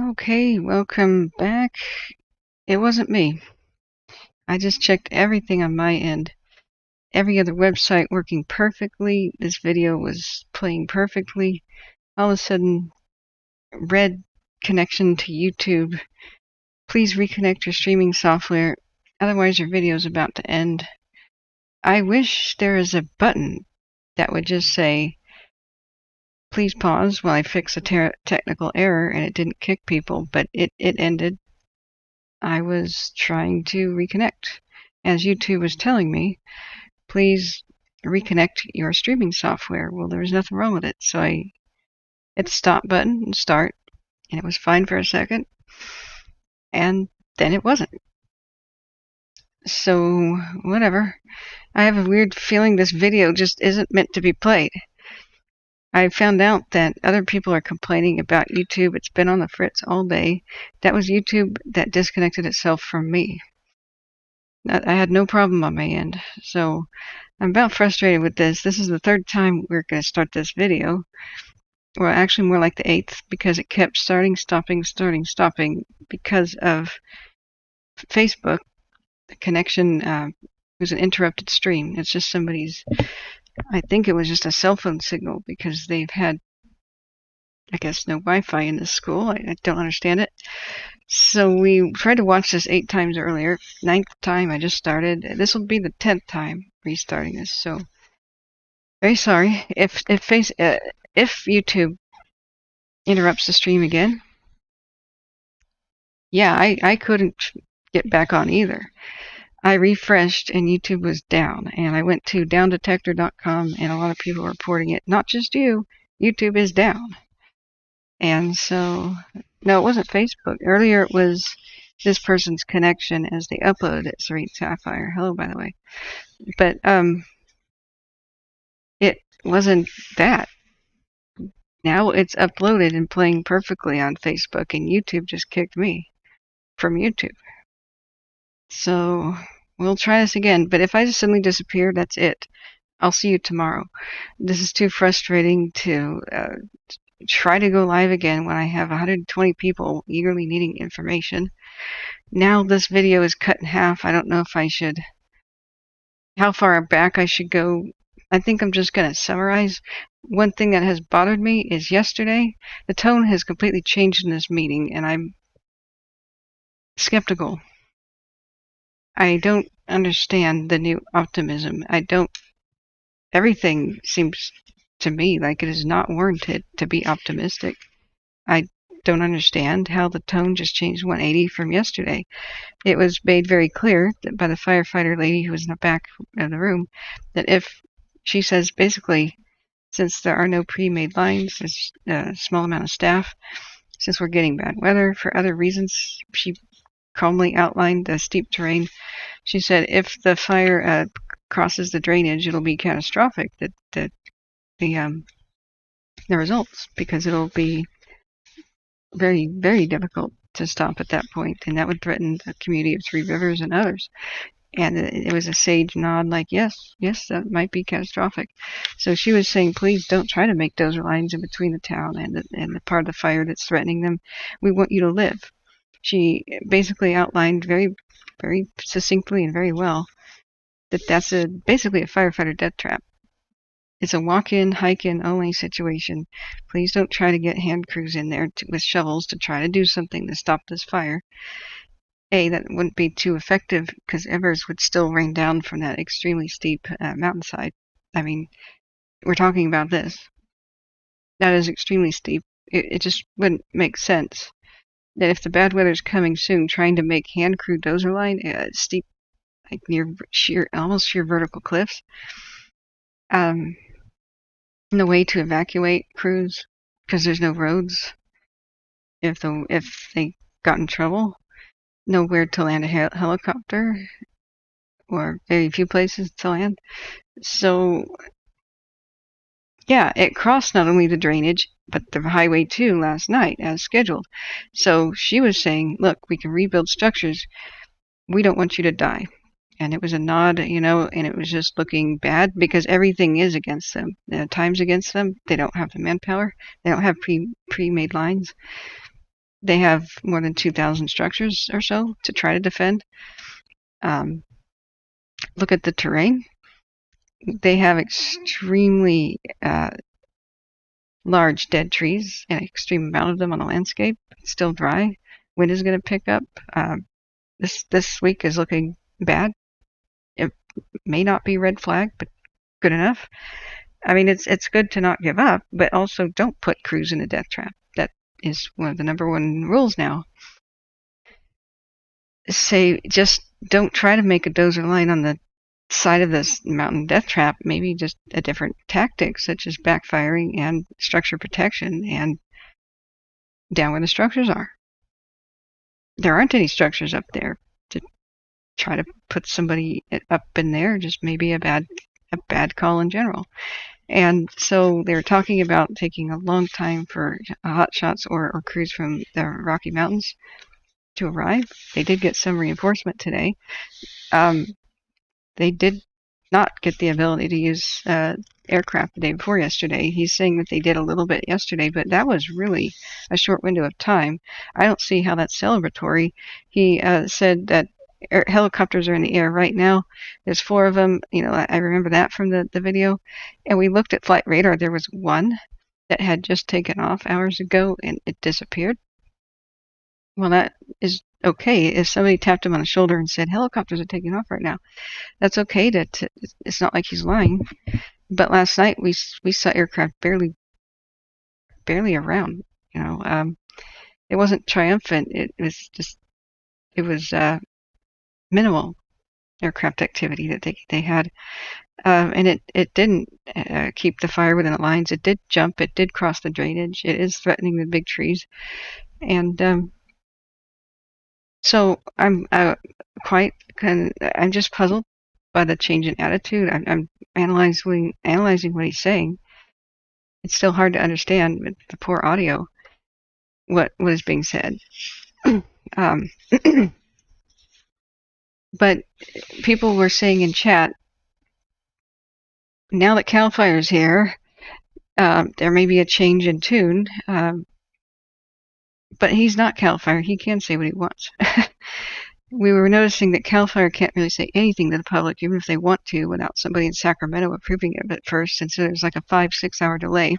Okay, welcome back. It wasn't me. I just checked everything on my end. Every other website working perfectly. This video was playing perfectly. All of a sudden, red connection to YouTube. Please reconnect your streaming software, otherwise your video is about to end. I wish there is a button that would just say, please pause while I fix a technical error, and it didn't kick people, but it ended. I was trying to reconnect. As YouTube was telling me, please reconnect your streaming software. Well, there was nothing wrong with it. So I hit the stop button and start, and it was fine for a second. And then it wasn't. So, whatever. I have a weird feeling this video just isn't meant to be played. I found out that other people are complaining about YouTube. It's been on the fritz all day. That was YouTube that disconnected itself from me. I had no problem on my end. So I'm about frustrated with this. This is the third time we're going to start this video. Well, actually more like the 8th, because it kept starting, stopping, starting, stopping because of Facebook. The connection was an interrupted stream. It's just somebody's, I think it was just a cell phone signal, because they've had, I guess, no Wi-Fi in this school. I don't understand it. So we tried to watch this 8 times earlier. 9th time I just started. This will be the 10th time restarting this. So very sorry if YouTube interrupts the stream again. Yeah, I couldn't get back on either. I refreshed and YouTube was down, and I went to downdetector.com, and a lot of people are reporting it. Not just you. YouTube is down. And so, no, it wasn't Facebook. Earlier it was this person's connection as they uploaded it. Serene Sapphire. Hello, by the way. But it wasn't that. Now it's uploaded and playing perfectly on Facebook, and YouTube just kicked me from YouTube. So we'll try this again. But if I just suddenly disappear, that's it. I'll see you tomorrow. This is too frustrating to try to go live again when I have 120 people eagerly needing information. Now this video is cut in half. I don't know if I should, how far back I should go. I think I'm just going to summarize. One thing that has bothered me is yesterday, the tone has completely changed in this meeting, and I'm skeptical. I don't understand the new optimism. Everything seems to me like it is not warranted to be optimistic. I don't understand how the tone just changed 180 from yesterday. It was made very clear that by the firefighter lady who was in the back of the room that if she says basically, since there are no pre-made lines, there's a small amount of staff, since we're getting bad weather for other reasons, she calmly outlined the steep terrain. She said if the fire crosses the drainage, it'll be catastrophic, the results, because it'll be very, very difficult to stop at that point, and that would threaten the community of Three Rivers and others. And it was a sage nod, like, yes, that might be catastrophic. So she was saying, please don't try to make dozer lines in between the town and the part of the fire that's threatening them. We want you to live. She basically outlined very, very succinctly and very well that that's basically a firefighter death trap. It's a walk-in, hike-in only situation. Please don't try to get hand crews in there with shovels to try to do something to stop this fire. That wouldn't be too effective, because embers would still rain down from that extremely steep mountainside. I mean, we're talking about this. That is extremely steep. It just wouldn't make sense that if the bad weather's coming soon, trying to make hand crew dozer line steep, like near almost sheer vertical cliffs. No way to evacuate crews because there's no roads. If they got in trouble, nowhere to land a helicopter, or very few places to land. So yeah, it crossed not only the drainage but the highway too last night as scheduled. So she was saying, look, we can rebuild structures. We don't want you to die. And it was a nod, and it was just looking bad because everything is against them. Time's against them. They don't have the manpower. They don't have pre-made lines. They have more than 2,000 structures or so to try to defend. Look at the terrain. They have extremely large dead trees, an extreme amount of them on the landscape. It's still dry. Wind is going to pick up. This week is looking bad. It may not be red flag, but good enough. I mean, it's good to not give up, but also don't put crews in a death trap. That is one of the #1 rules now. Say, just don't try to make a dozer line on the side of this mountain death trap. Maybe just a different tactic, such as backfiring and structure protection, and down where the structures are. There aren't any structures up there. To try to put somebody up in there, just maybe a bad call in general. And so they were talking about taking a long time for hot shots or crews from the Rocky Mountains to arrive. They did get some reinforcement today. They did not get the ability to use aircraft the day before yesterday. He's saying that they did a little bit yesterday, but that was really a short window of time. I don't see how that's celebratory. He said that helicopters are in the air right now. There's 4 of them. I remember that from the video. And we looked at flight radar. There was one that had just taken off hours ago, and it disappeared. Well, that is okay. If somebody tapped him on the shoulder and said, helicopters are taking off right now, that's okay. It's not like he's lying. But last night we saw aircraft barely around. It wasn't triumphant. It was minimal aircraft activity that they had, and it didn't keep the fire within the lines. It did jump. It did cross the drainage. It is threatening the big trees, and so I'm just puzzled by the change in attitude. I'm analyzing what he's saying. It's still hard to understand with the poor audio what is being said. But people were saying in chat, now that CAL FIRE's here, there may be a change in tune. But he's not CAL FIRE. He can say what he wants. We were noticing that CAL FIRE can't really say anything to the public, even if they want to, without somebody in Sacramento approving it at first. And so there's like a 5-6 hour delay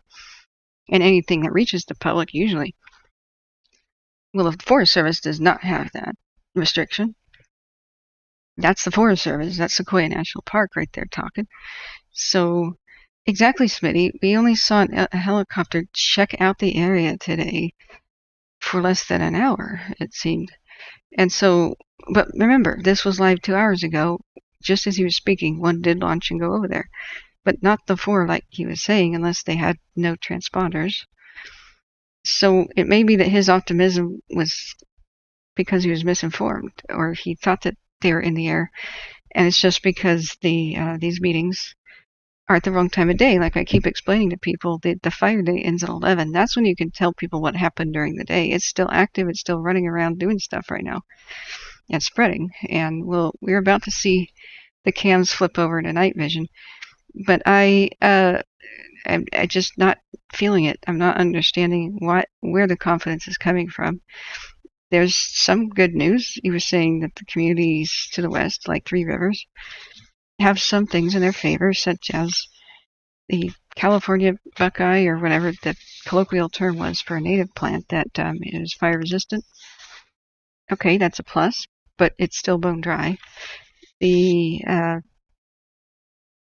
in anything that reaches the public usually. Well, the Forest Service does not have that restriction. That's the Forest Service. That's Sequoia National Park right there talking. So, exactly, Smitty. We only saw a helicopter check out the area today for less than an hour, it seemed. And so, but remember, this was live 2 hours ago. Just as he was speaking, one did launch and go over there. But not the 4 like he was saying, unless they had no transponders. So it may be that his optimism was because he was misinformed, or he thought that they were in the air, and it's just because these meetings are at the wrong time of day. Like I keep explaining to people, the fire day ends at 11. That's when you can tell people what happened during the day. It's still active. It's still running around doing stuff right now and spreading. And we're about to see the cams flip over into night vision. But I'm just not feeling it. I'm not understanding where the confidence is coming from. There's some good news. He was saying that the communities to the west, like Three Rivers, have some things in their favor, such as the California buckeye, or whatever the colloquial term was for a native plant that is fire resistant. Okay, that's a plus, but it's still bone dry. The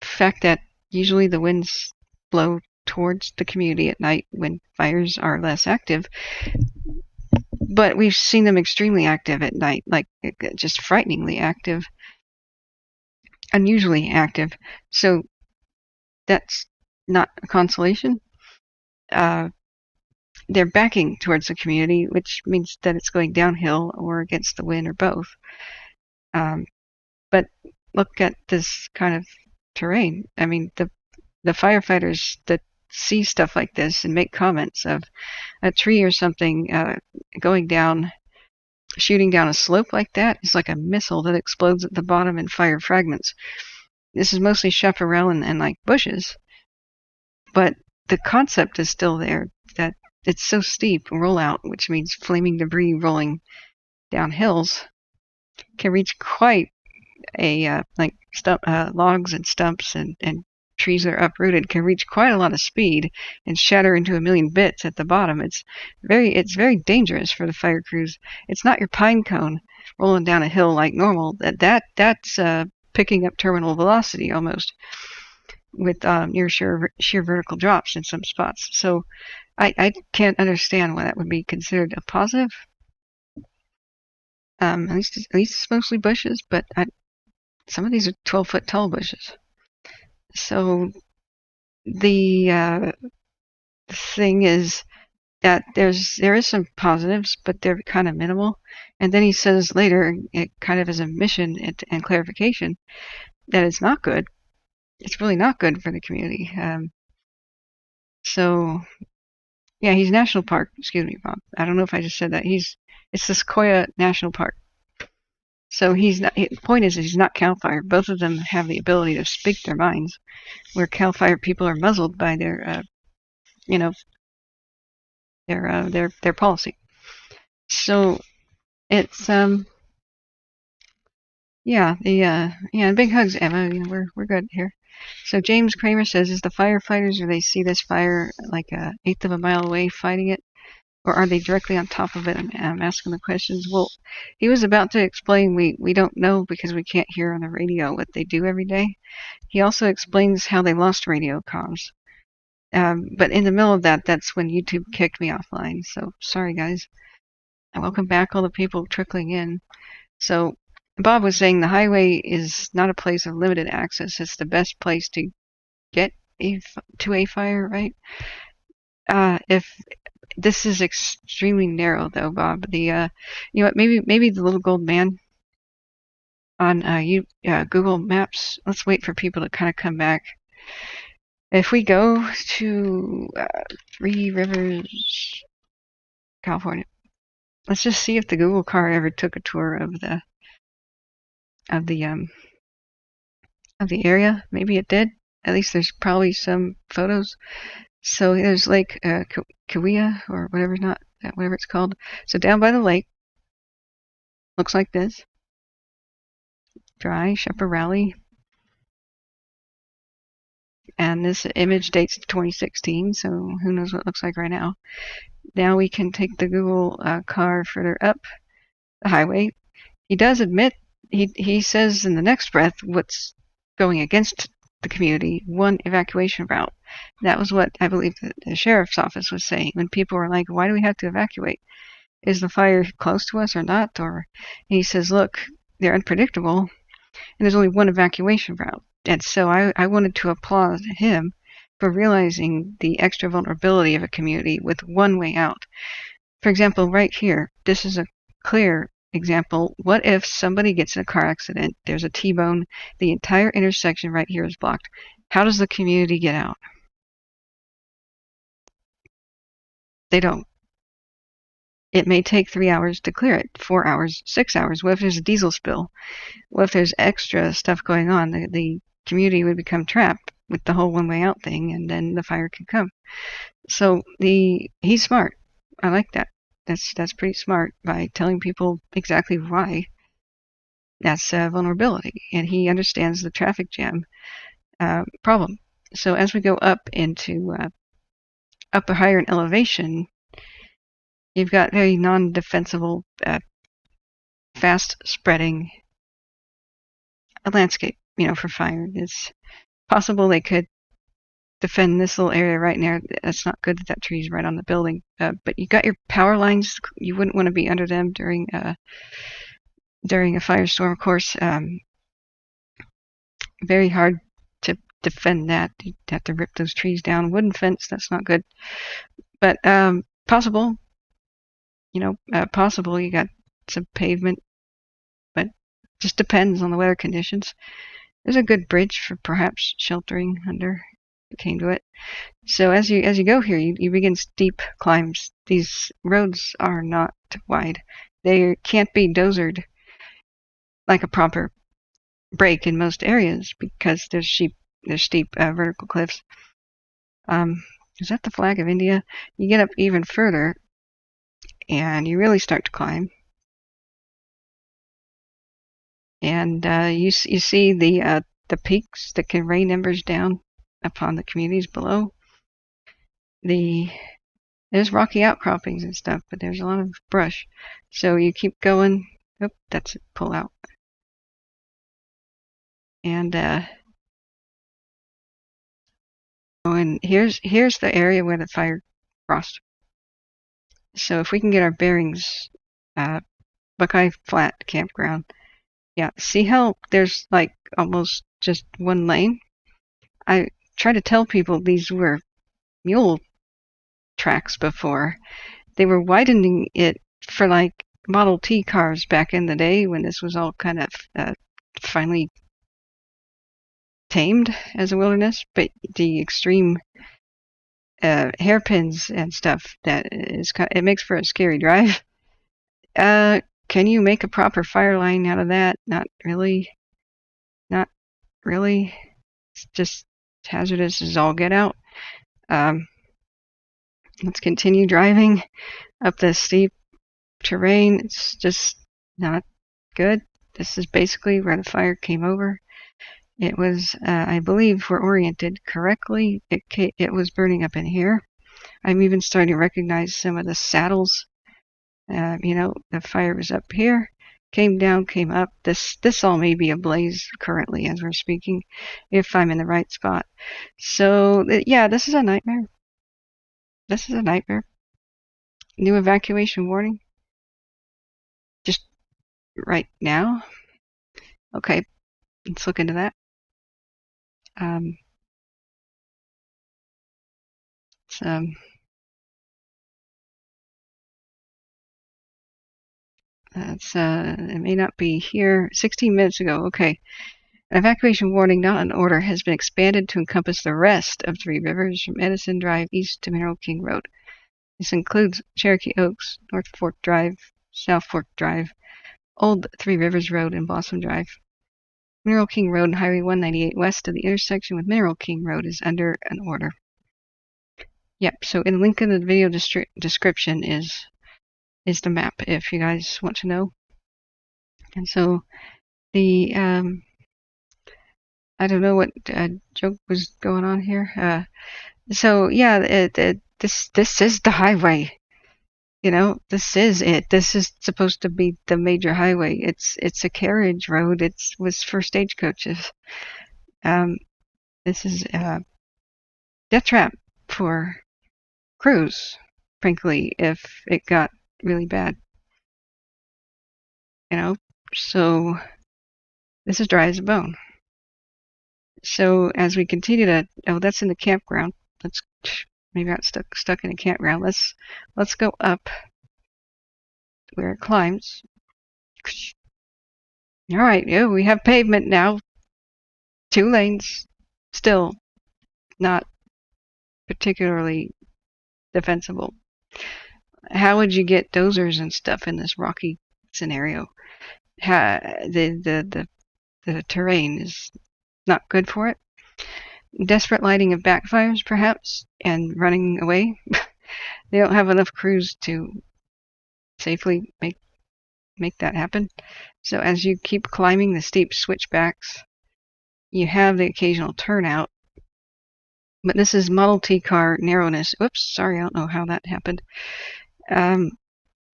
fact that usually the winds blow towards the community at night when fires are less active, but we've seen them extremely active at night, like just frighteningly active, unusually active. So that's not a consolation. They're backing towards the community, which means that it's going downhill or against the wind or both. But look at this kind of terrain. I mean, the firefighters that see stuff like this and make comments of a tree or something going down, shooting down a slope like that is like a missile that explodes at the bottom in fire fragments. This is mostly chaparral and like bushes, but the concept is still there that it's so steep, rollout, which means flaming debris rolling down hills, can reach quite a logs and stumps and trees that are uprooted can reach quite a lot of speed and shatter into a million bits at the bottom. It's very dangerous for the fire crews. It's not your pine cone rolling down a hill like normal. That's picking up terminal velocity almost, with near sheer vertical drops in some spots. So I can't understand why that would be considered a positive. At least it's mostly bushes, but some of these are 12-foot tall bushes. So the thing is that there is some positives, but they're kind of minimal. And then he says later, it kind of as a mission and clarification, that it's not good. It's really not good for the community. So yeah, he's national park. Excuse me, Bob. I don't know if I just said that. It's the Sequoia National Park. So he's not. The point is, he's not CAL FIRE. Both of them have the ability to speak their minds, where CAL FIRE people are muzzled by their, their policy. So it's big hugs, Emma. We're good here. So James Kramer says, is the firefighters, or they see this fire like an eighth of a mile away fighting it, or are they directly on top of it? I'm asking the questions. Well, he was about to explain we don't know because we can't hear on the radio what they do every day. He also explains how they lost radio comms. But in the middle of that's when YouTube kicked me offline. So sorry, guys. And welcome back, all the people trickling in. So Bob was saying the highway is not a place of limited access. It's the best place to get to a fire, right? If this is extremely narrow, though, Bob. Maybe the little gold man on Google Maps. Let's wait for people to kind of come back. If we go to Three Rivers, California, let's just see if the Google car ever took a tour of the area. Maybe it did. At least there's probably some photos. So there's Lake Kawia, or whatever it's called. So down by the lake, looks like this. Dry, Shepherd Rally. And this image dates to 2016, so who knows what it looks like right now. Now we can take the Google car further up the highway. He does admit, he says in the next breath what's going against the community, one evacuation route. That was what I believe the sheriff's office was saying when people were like, why do we have to evacuate? Is the fire close to us or not? And he says, look, they're unpredictable, and there's only one evacuation route. And so I wanted to applaud him for realizing the extra vulnerability of a community with one way out. For example, right here, this is a clear example. What if somebody gets in a car accident, there's a T-bone, the entire intersection right here is blocked? How does the community get out? They don't. It may take 3 hours to clear it, 4 hours, 6 hours. What if there's a diesel spill? What if there's extra stuff going on? The community would become trapped with the whole one-way out thing, and then the fire could come. So he's smart. I like that. That's pretty smart, by telling people exactly why that's vulnerability, and he understands the traffic jam problem. So as we go up into up higher in elevation, you've got very non-defensible, fast-spreading landscape. For fire, it's possible they could defend this little area right there. That's not good that tree's right on the building. But you got your power lines. You wouldn't want to be under them during a firestorm, of course. Very hard to defend that. You'd have to rip those trees down. Wooden fence, that's not good. But possible. Possible. You got some pavement, but just depends on the weather conditions. There's a good bridge for perhaps sheltering under. It came to it. So as you go here, you begin steep climbs. These roads are not wide. They can't be dozered like a proper break in most areas because there's steep vertical cliffs. Is that the flag of India? You get up even further, and you really start to climb. And you see the peaks, the rain embers down upon the communities below. There's rocky outcroppings and stuff, but there's a lot of brush. So you keep going. Oh, that's it. Pull out. And here's the area where the fire crossed. So if we can get our bearings, Buckeye Flat Campground. Yeah, see how there's like almost just one lane? I try to tell people these were mule tracks before. They were widening it for like Model T cars back in the day when this was all kind of finally tamed as a wilderness, but the extreme hairpins and stuff, it makes for a scary drive. Can you make a proper fire line out of that? Not really. Not really. It's just hazardous as all get out. Let's continue driving up this steep terrain. It's just not good. This is basically where the fire came over. It was, I believe, if we're oriented correctly, it was burning up in here. I'm even starting to recognize some of the saddles. The fire was up here, came down, came up. This all may be ablaze currently as we're speaking, if I'm in the right spot. So, yeah, this is a nightmare. This is a nightmare. New evacuation warning. Just right now. Okay, let's look into that. It may not be here. 16 minutes ago. Okay. An evacuation warning, not an order, has been expanded to encompass the rest of Three Rivers from Edison Drive east to Mineral King Road. This includes Cherokee Oaks, North Fork Drive, South Fork Drive, Old Three Rivers Road, and Blossom Drive. Mineral King Road and Highway 198 west of the intersection with Mineral King Road is under an order. Yep, so in the link in the video description is the map if you guys want to know. And so the I don't know what joke was going on here. So yeah, this is the highway. This is it. This is supposed to be the major highway. It's a carriage road. It was for stagecoaches. This is a death trap for crews, frankly, if it got really bad. So this is dry as a bone. So as we continue to, that's in the campground. Maybe I got stuck in a campground. Let's go up where it climbs. All right, we have pavement now. 2 lanes. Still not particularly defensible. How would you get dozers and stuff in this rocky scenario? The terrain is not good for it. Desperate lighting of backfires, perhaps, and running away. They don't have enough crews to safely make that happen. So as you keep climbing the steep switchbacks, you have the occasional turnout. But this is Model T car narrowness. Oops, sorry, I don't know how that happened.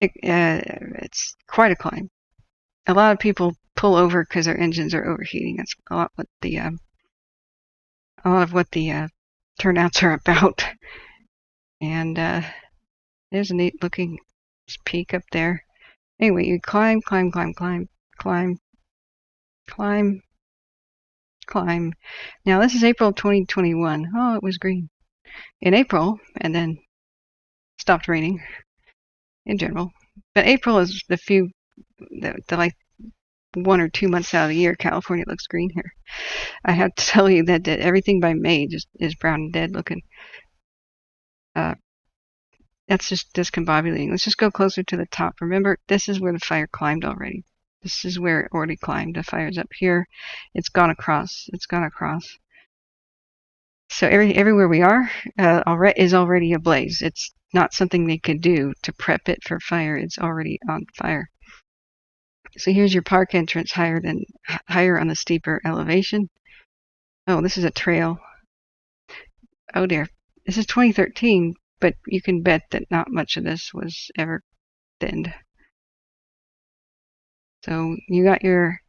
It's quite a climb. A lot of people pull over because their engines are overheating. That's a lot of what the turnouts are about. And there's a neat looking peak up there. Anyway, you climb. Now this is April 2021. Oh, it was green in April, and then stopped raining in general. But April is the like 1 or 2 months out of the year California looks green here. I have to tell you that everything by May just is brown and dead looking. That's just discombobulating. Let's just go closer to the top. Remember, this is where the fire climbed already. This is where it already climbed. The fire's up here. It's gone across. So everywhere we are is already ablaze. It's not something they could do to prep it for fire. It's already on fire. So here's your park entrance higher on the steeper elevation. Oh, this is a trail. Oh dear. This is 2013, but you can bet that not much of this was ever thinned. So you got your,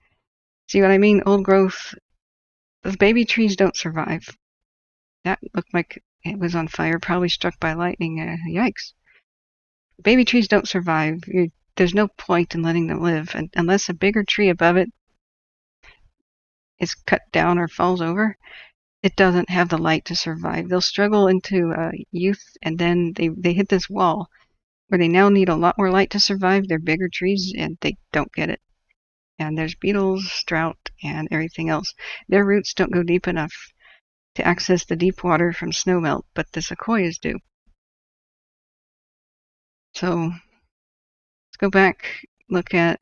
see what I mean? Old growth. Those baby trees don't survive. That looked like it was on fire, probably struck by lightning. Yikes. Baby trees don't survive. There's no point in letting them live unless a bigger tree above it is cut down or falls over. It doesn't have the light to survive. They'll struggle into youth, and then they hit this wall where they now need a lot more light to survive. They're bigger trees, and they don't get it. And there's beetles, drought, and everything else. Their roots don't go deep enough to access the deep water from snowmelt, but the sequoias do. So let's go back, look at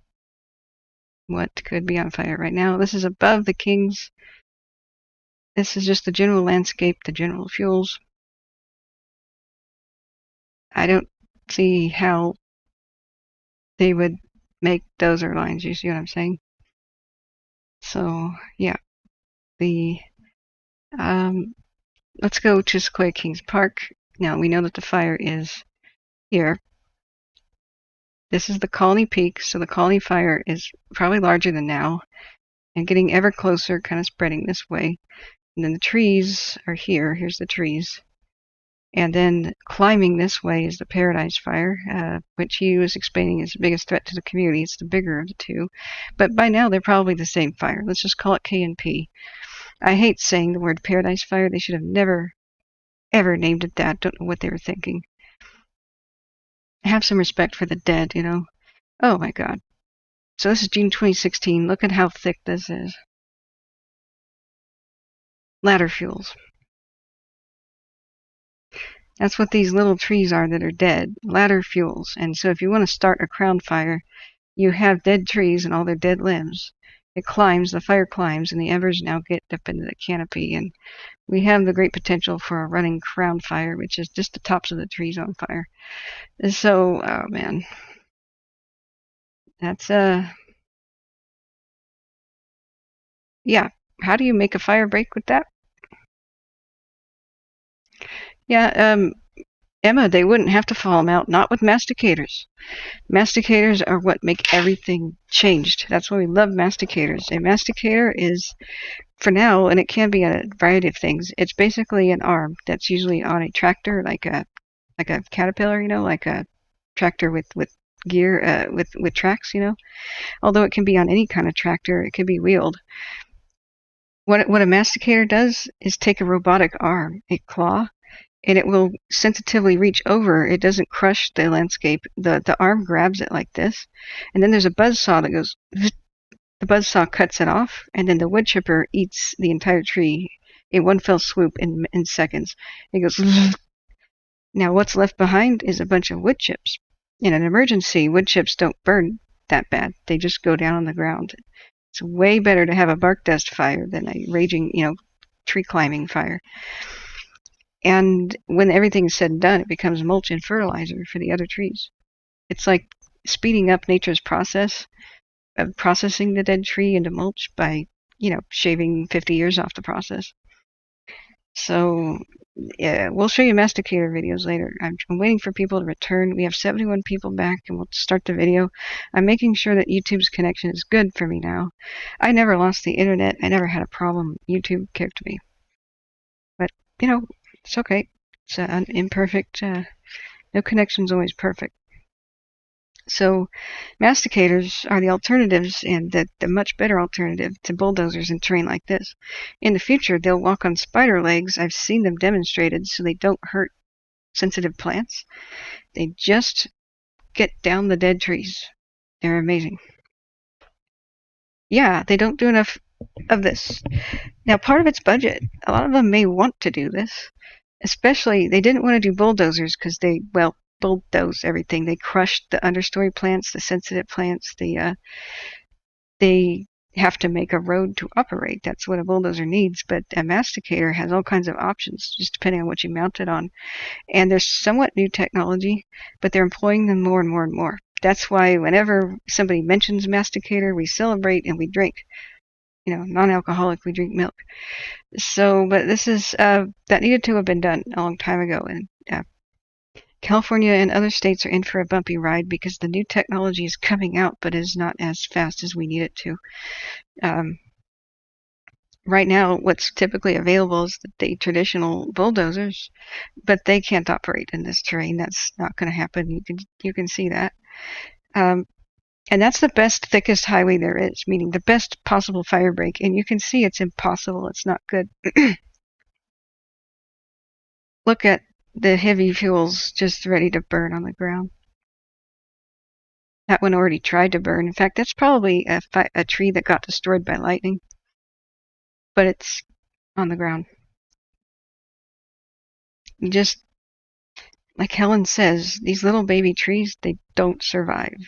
what could be on fire right now. This is above the Kings. This is just the general landscape, the general fuels. I don't see how they would make dozer lines. You see what I'm saying? So yeah, let's go to Sequoia Kings Park. Now we know that the fire is here. This is the Colony Peak, so the Colony fire is probably larger than now and getting ever closer, kind of spreading this way. And then the trees are here. Here's the trees. And then climbing this way is the Paradise Fire, which he was explaining is the biggest threat to the community. It's the bigger of the two. But by now, they're probably the same fire. Let's just call it K and P. I hate saying the word Paradise Fire. They should have never, ever named it that. Don't know what they were thinking. Have some respect for the dead, you know. Oh, my God. So this is June 2016. Look at how thick this is. Ladder fuels. That's what these little trees are that are dead. Ladder fuels. And so if you want to start a crown fire, you have dead trees and all their dead limbs. It climbs, the fire climbs, and the embers now get up into the canopy. And we have the great potential for a running crown fire, which is just the tops of the trees on fire. And so, oh man. That's, yeah. How do you make a fire break with that? Yeah, Emma, they wouldn't have to fall them out, not with masticators. Masticators are what make everything changed. That's why we love masticators. A masticator is, for now, and it can be a variety of things, it's basically an arm that's usually on a tractor, like a Caterpillar, you know, like a tractor with gear, with tracks, you know. Although it can be on any kind of tractor, it can be wheeled. What a masticator does is take a robotic arm, a claw, and it will sensitively reach over. It doesn't crush the landscape. The arm grabs it like this, and then there's a buzzsaw that goes. The buzzsaw cuts it off, and then the wood chipper eats the entire tree in one fell swoop in seconds. It goes. Now what's left behind is a bunch of wood chips. In an emergency, wood chips don't burn that bad. They just go down on the ground. It's way better to have a bark dust fire than a raging, you know, tree climbing fire. And when everything is said and done, it becomes mulch and fertilizer for the other trees. It's like speeding up nature's process of processing the dead tree into mulch by, you know, shaving 50 years off the process. So, yeah, we'll show you masticator videos later. I'm waiting for people to return. We have 71 people back, and we'll start the video. I'm making sure that YouTube's connection is good for me now. I never lost the internet. I never had a problem. YouTube kicked me. But, you know, it's okay. It's imperfect. No connection's always perfect. So masticators are the alternatives, and the much better alternative to bulldozers in terrain like this. In the future, they'll walk on spider legs. I've seen them demonstrated, so they don't hurt sensitive plants. They just get down the dead trees. They're amazing. Yeah, they don't do enough of this. Now, part of it's budget. A lot of them may want to do this. Especially, they didn't want to do bulldozers because they, well, bulldoze everything. They crushed the understory plants, the sensitive plants. They have to make a road to operate. That's what a bulldozer needs. But a masticator has all kinds of options, just depending on what you mount it on. And there's somewhat new technology, but they're employing them more and more and more. That's why whenever somebody mentions masticator, we celebrate and we drink. Non-alcoholic, we drink milk. So, but this is that needed to have been done a long time ago. And California and other states are in for a bumpy ride because the new technology is coming out, but is not as fast as we need it to. Right now, what's typically available is the traditional bulldozers, but they can't operate in this terrain. That's not going to happen. You can see that. And that's the best, thickest highway there is, meaning the best possible fire break. And you can see it's impossible. It's not good. Look at the heavy fuels just ready to burn on the ground. That one already tried to burn. In fact, that's probably a tree that got destroyed by lightning. But it's on the ground. Just like Helen says, these little baby trees, they don't survive.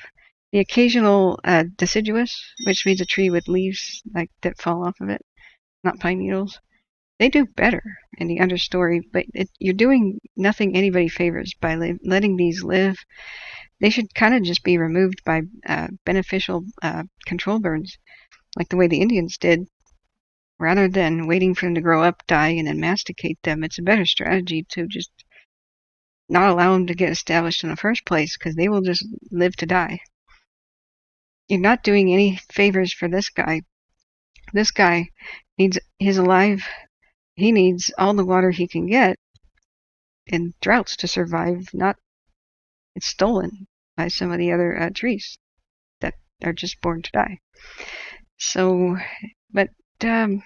The occasional deciduous, which means a tree with leaves like that fall off of it, not pine needles, they do better in the understory, but you're doing nothing anybody favors by letting these live. They should kind of just be removed by beneficial control burns, like the way the Indians did. Rather than waiting for them to grow up, die, and then masticate them, it's a better strategy to just not allow them to get established in the first place, because they will just live to die. You're not doing any favors for this guy. This guy he's alive. He needs all the water he can get in droughts to survive. It's stolen by some of the other trees that are just born to die. So, but a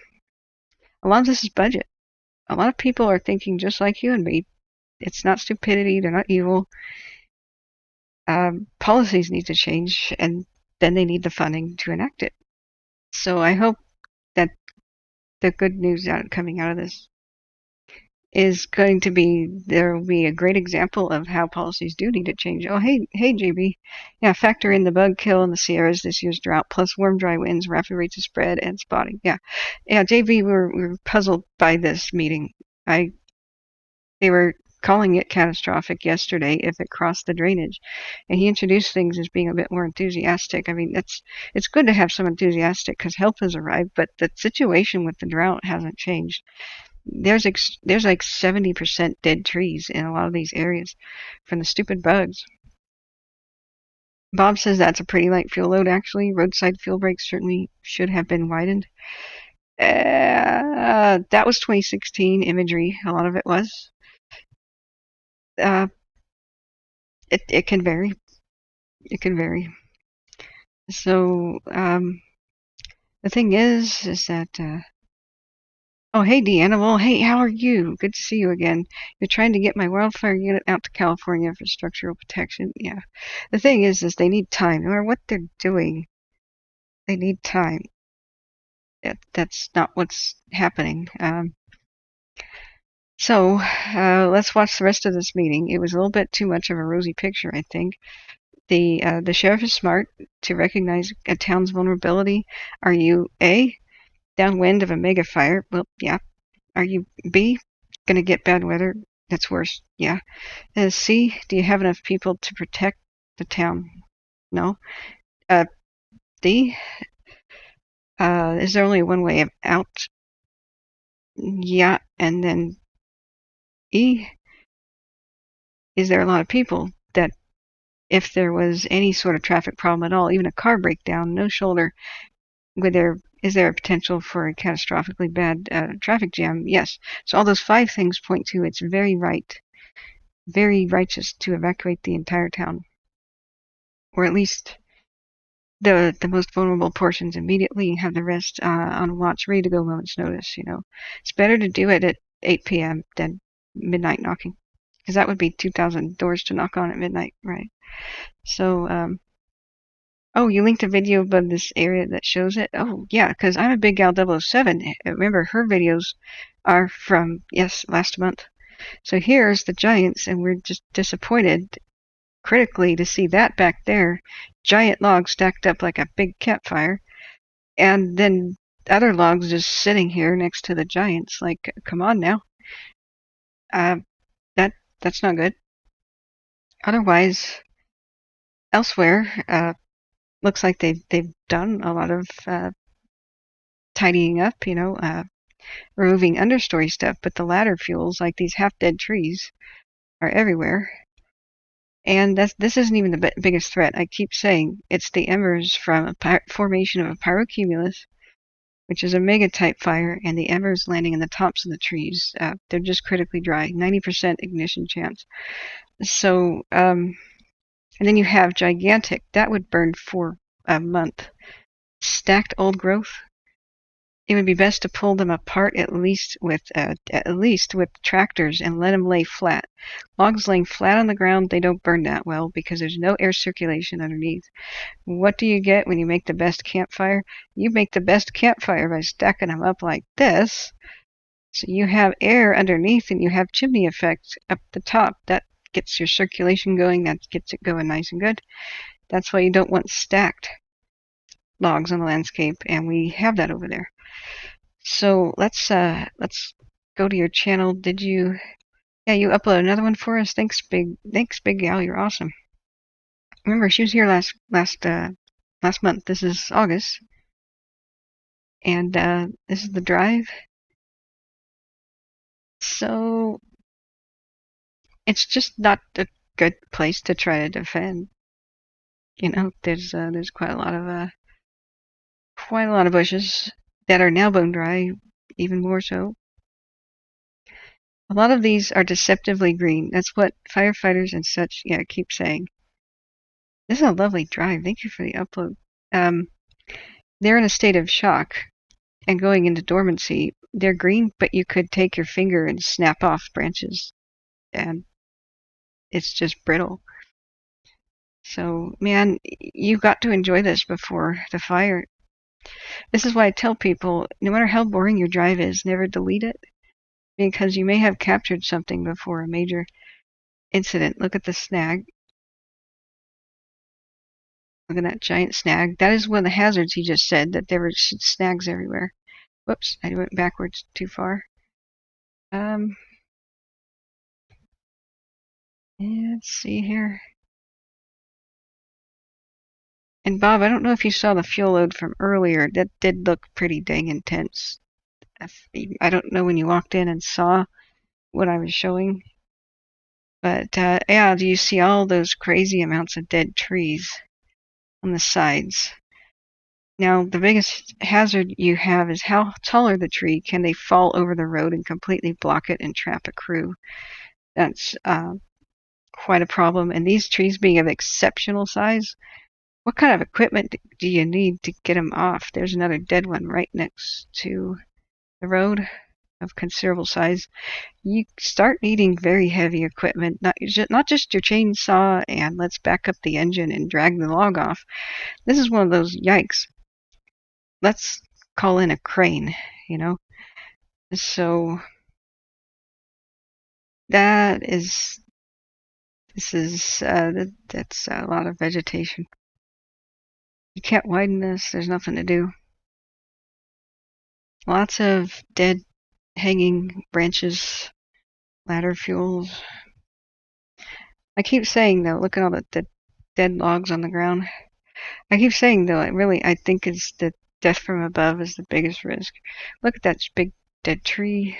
lot of this is budget. A lot of people are thinking just like you and me. It's not stupidity. They're not evil. Policies need to change, and then they need the funding to enact it. So I hope that the good news coming out of this is going to be there will be a great example of how policies do need to change. Oh, hey, JB. Yeah, factor in the bug kill in the Sierras this year's drought, plus warm, dry winds, rapid rates of spread, and spotting. Yeah, JB, we were puzzled by this meeting. They were calling it catastrophic yesterday if it crossed the drainage, and he introduced things as being a bit more enthusiastic. I mean, it's good to have some enthusiastic because help has arrived, but the situation with the drought hasn't changed. There's like 70% dead trees in a lot of these areas from the stupid bugs. Bob says that's a pretty light fuel load, actually. Roadside fuel breaks certainly should have been widened. That was 2016 imagery. A lot of it was. It can vary. It can vary. So the thing is that. Oh, hey, Deanimal. Hey, how are you? Good to see you again. You're trying to get my wildfire unit out to California for structural protection. Yeah. The thing is they need time. No matter what they're doing, they need time. That's not what's happening. So let's watch the rest of this meeting. It was a little bit too much of a rosy picture, I think. The sheriff is smart to recognize a town's vulnerability. Are you A, downwind of a mega fire? Well, yeah. Are you B, gonna get bad weather? That's worse. Yeah. C, do you have enough people to protect the town? No. D, is there only one way out? Yeah. And then E, is there a lot of people that if there was any sort of traffic problem at all, even a car breakdown, no shoulder, is there a potential for a catastrophically bad traffic jam? Yes. So all those 5 things point to it's very righteous to evacuate the entire town, or at least the most vulnerable portions immediately, and have the rest on watch, ready to go moment's notice. It's better to do it at 8 p.m. than midnight knocking, because that would be 2,000 doors to knock on at midnight, right? So oh, you linked a video above this area that shows it? Oh, yeah, because I'm a big gal 007. Remember, her videos are from, last month. So here's the giants, and we're just disappointed critically to see that back there. Giant logs stacked up like a big campfire. And then other logs just sitting here next to the giants. Like, come on now. Uh, that that's not good. Otherwise, elsewhere, looks like they've done a lot of tidying up. Removing understory stuff, but the ladder fuels, like these half-dead trees, are everywhere. And this isn't even the biggest threat. I keep saying it's the embers from a formation of a pyrocumulus, which is a mega-type fire, and the embers landing in the tops of the trees. They're just critically dry, 90% ignition chance. So, and then you have gigantic, that would burn for a month. Stacked old growth. It would be best to pull them apart at least with tractors and let them lay flat. Logs laying flat on the ground, they don't burn that well because there's no air circulation underneath. What do you get when you make the best campfire? You make the best campfire by stacking them up like this. So you have air underneath and you have chimney effect up the top. That gets your circulation going. That gets it going nice and good. That's why you don't want stacked logs on the landscape, and we have that over there. So let's go to your channel. Did you? Yeah, you upload another one for us. Thanks, big gal. You're awesome. Remember, she was here last month. This is August, and this is the drive. So it's just not a good place to try to defend. There's quite a lot of bushes that are now bone dry, even more so. A lot of these are deceptively green. That's what firefighters and such, keep saying. This is a lovely drive. Thank you for the upload. They're in a state of shock and going into dormancy. They're green, but you could take your finger and snap off branches, and it's just brittle. So, man, you've got to enjoy this before the fire. This is why I tell people, no matter how boring your drive is, never delete it, because you may have captured something before a major incident. Look at the snag. Look at that giant snag. That is one of the hazards he just said, that there were snags everywhere. Whoops, I went backwards too far. Let's see here. And Bob, I don't know if you saw the fuel load from earlier. That did look pretty dang intense. I don't know when you walked in and saw what I was showing. But yeah, do you see all those crazy amounts of dead trees on the sides? Now, the biggest hazard you have is how taller the tree. Can they fall over the road and completely block it and trap a crew? That's quite a problem. And these trees being of exceptional size, what kind of equipment do you need to get them off? There's another dead one right next to the road of considerable size. You start needing very heavy equipment, not just your chainsaw and let's back up the engine and drag the log off. This is one of those yikes. Let's call in a crane, So that's a lot of vegetation. You can't widen this. There's nothing to do. Lots of dead hanging branches, ladder fuels. I keep saying, though, look at all the dead logs on the ground. I keep saying, though, I think it's the death from above is the biggest risk. Look at that big dead tree.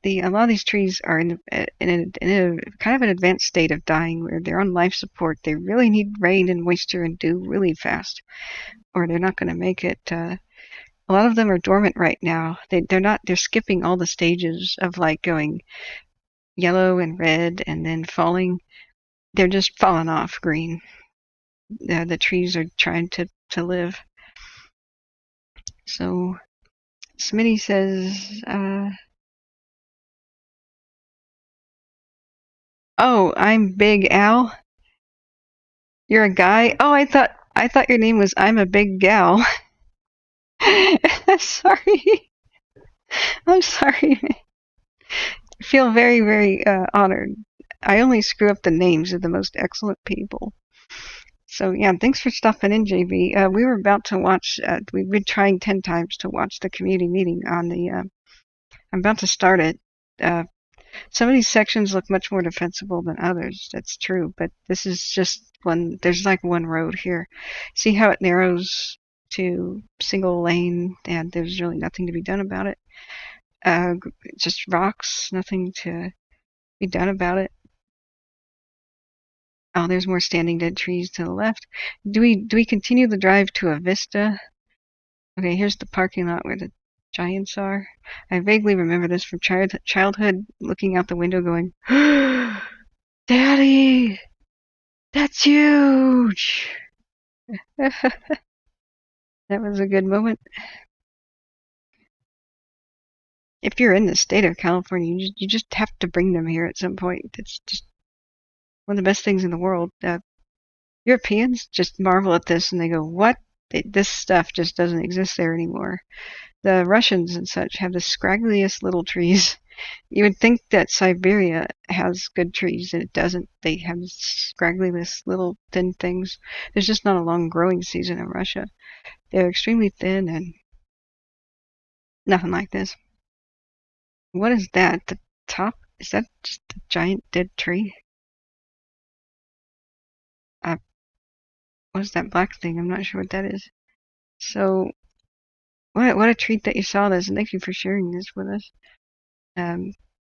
A lot of these trees are in a kind of an advanced state of dying, where they're on life support. They really need rain and moisture and dew really fast, or they're not going to make it. A lot of them are dormant right now. They're skipping all the stages of like going yellow and red and then falling. They're just falling off green. The trees are trying to live. So Smitty says, oh, I'm Big Al. You're a guy? Oh, I thought your name was I'm a Big Gal. Sorry. I'm sorry. I feel very, very honored. I only screw up the names of the most excellent people. So yeah, thanks for stopping in, JB. We were about to watch. We've been trying 10 times to watch the community meeting on the. I'm about to start it. Some of these sections look much more defensible than others. That's true, but this is just one. There's like one road here. See how it narrows to single lane, and there's really nothing to be done about it. Just rocks, nothing to be done about it. Oh, there's more standing dead trees to the left. Do we continue the drive to a vista? Okay, here's the parking lot where the giants are. I vaguely remember this from childhood, looking out the window going, Daddy! That's huge! That was a good moment. If you're in the state of California, you just have to bring them here at some point. It's just one of the best things in the world. Europeans just marvel at this and they go, what? This stuff just doesn't exist there anymore. The Russians and such have the scraggliest little trees. You would think that Siberia has good trees, and it doesn't. They have scraggliest little thin things. There's just not a long growing season in Russia. They're extremely thin and nothing like this. What is that? The top? Is that just a giant dead tree? What is that black thing? I'm not sure what that is. So, what a treat that you saw this, and thank you for sharing this with us.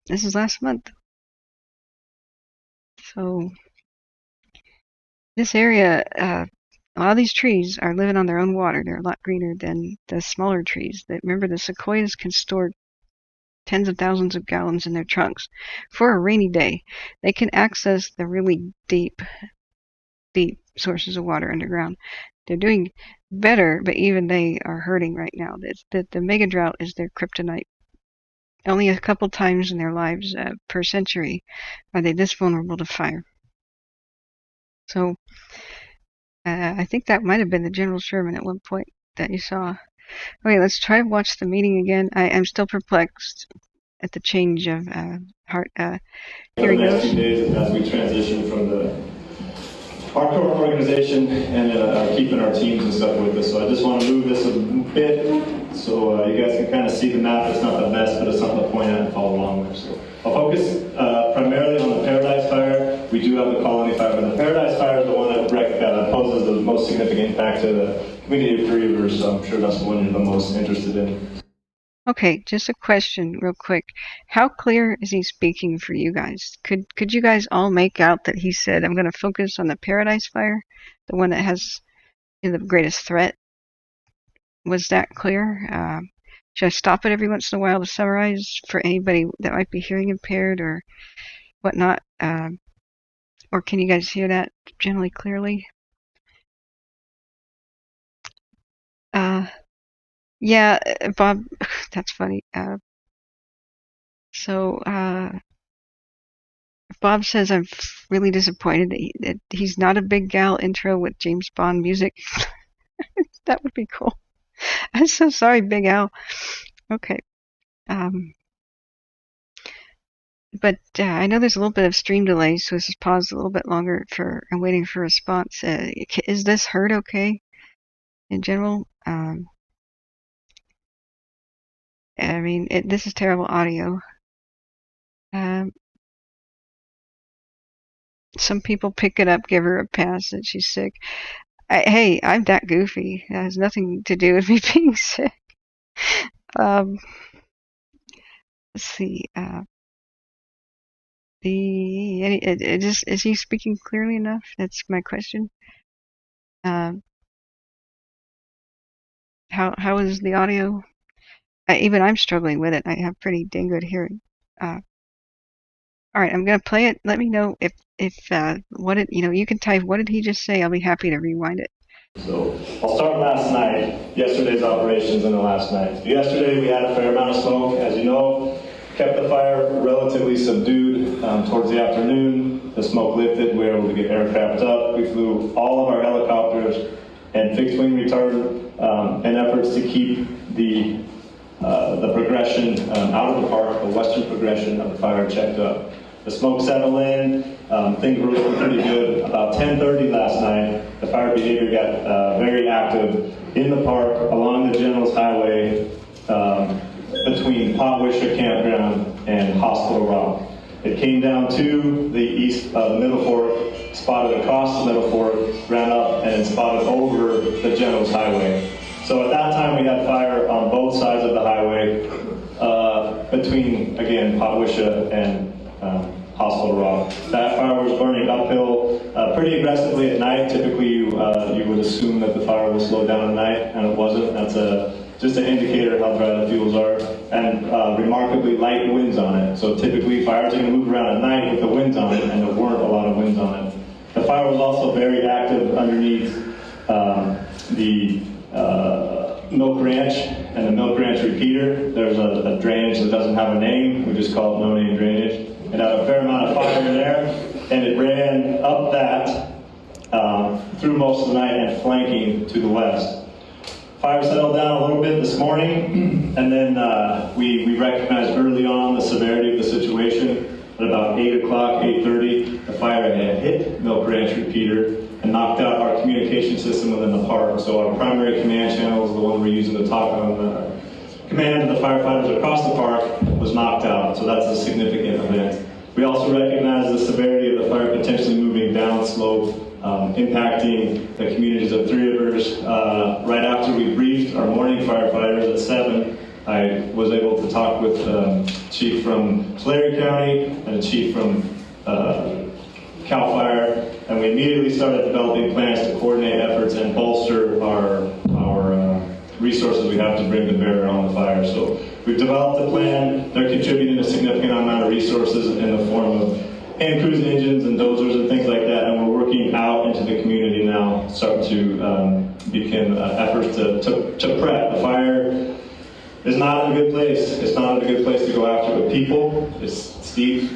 This is last month. So, this area, a lot of these trees are living on their own water. They're a lot greener than the smaller trees. Remember, the sequoias can store tens of thousands of gallons in their trunks for a rainy day. They can access the really deep sources of water underground. They're doing better, but even they are hurting right now. The mega drought is their kryptonite. Only a couple times in their lives per century are they this vulnerable to fire. So I think that might have been the General Sherman at one point that you saw. Okay, let's try to watch the meeting again. I'm still perplexed at the change of heart. Here he goes. The next few days as we transition from our core organization and keeping our teams and stuff with us. So I just want to move this a bit so you guys can kind of see the map. It's not the best, but it's something to point at and follow along with. So I'll focus primarily on the Paradise Fire. We do have the Colony Fire, but the Paradise Fire is the one that poses the most significant impact to the community of Three Rivers, so I'm sure that's the one you're the most interested in. Okay, just a question real quick. How clear is he speaking for you guys? Could you guys all make out that he said, I'm going to focus on the Paradise Fire, the one that has the greatest threat? Was that clear? Should I stop it every once in a while to summarize for anybody that might be hearing impaired or whatnot? Or can you guys hear that generally clearly? Yeah, Bob, that's funny. So Bob says, I'm really disappointed that he's not a Big Gal intro with James Bond music. That would be cool. I'm so sorry, Big Al. Okay. But I know there's a little bit of stream delay, so this is paused a little bit longer I'm waiting for a response. Is this heard okay in general? I mean, this is terrible audio. Some people pick it up, give her a pass that she's sick. Hey, I'm that goofy. That has nothing to do with me being sick. Let's see. Is he speaking clearly enough? That's my question. How is the audio? Even I'm struggling with it. I have pretty dang good hearing. All right, I'm gonna play it. Let me know if you can type what did he just say. I'll be happy to rewind it. So I'll start last night, yesterday's operations and the last night. So yesterday we had a fair amount of smoke, as you know, kept the fire relatively subdued. Towards the afternoon, the smoke lifted. We were able to get aircraft up. We flew all of our helicopters and fixed wing retardant in efforts to keep the progression out of the park, the western progression of the fire checked up. The smoke settled in. Things were looking pretty good. About 10:30 last night, the fire behavior got very active in the park along the General's Highway between Potwisha Campground and Hospital Rock. It came down to the east, the Middle Fork, spotted across the Middle Fork, ran up, and then spotted over the General's Highway. So at that time, we had fire on both sides of the highway between, again, Potwisha and Hospital Rock. That fire was burning uphill pretty aggressively at night. Typically, you would assume that the fire will slow down at night, and it wasn't. That's just an indicator of how dry the fuels are, and remarkably light winds on it. So typically, fires are going to move around at night with the winds on it, and there weren't a lot of winds on it. The fire was also very active underneath the Milk Ranch and the Milk Ranch repeater. There's a drainage that doesn't have a name. We just call it no-name drainage. It had a fair amount of fire in there, and it ran up that through most of the night and flanking to the west. Fire settled down a little bit this morning, and then we recognized early on the severity of the situation. At about 8 o'clock, 8:30, the fire had hit Milk Ranch repeater and knocked out our communication system within the park. So our primary command channel is the one we're using to talk on the command to the firefighters across the park was knocked out. So that's a significant event. We also recognize the severity of the fire potentially moving downslope, impacting the communities of Three Rivers. Right after we briefed our morning firefighters at 7, I was able to talk with Chief from Tulare County and a Chief from CAL FIRE, and we immediately started developing plans to coordinate efforts and bolster our resources we have to bring to bear on the fire. So we've developed a plan. They're contributing a significant amount of resources in the form of hand crews, engines, and dozers and things like that, and we're working out into the community now, start to begin efforts to prep. The fire is not in a good place. It's not in a good place to go after with people. It's steep,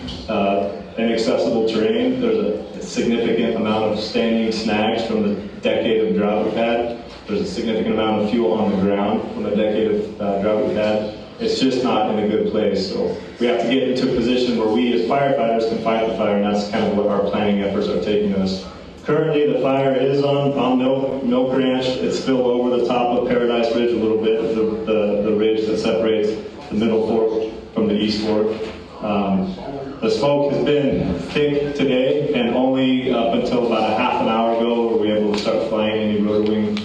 inaccessible terrain. There's a significant amount of standing snags from the decade of drought we've had. There's a significant amount of fuel on the ground from the decade of drought we've had. It's just not in a good place. So we have to get into a position where we as firefighters can fight the fire, and that's kind of what our planning efforts are taking us. Currently, the fire is on Milk Ranch. It's spilled over the top of Paradise Ridge a little bit, the ridge that separates the Middle Fork from the East Fork. The smoke has been thick today, and only up until about a half an hour ago were we able to start flying any rotary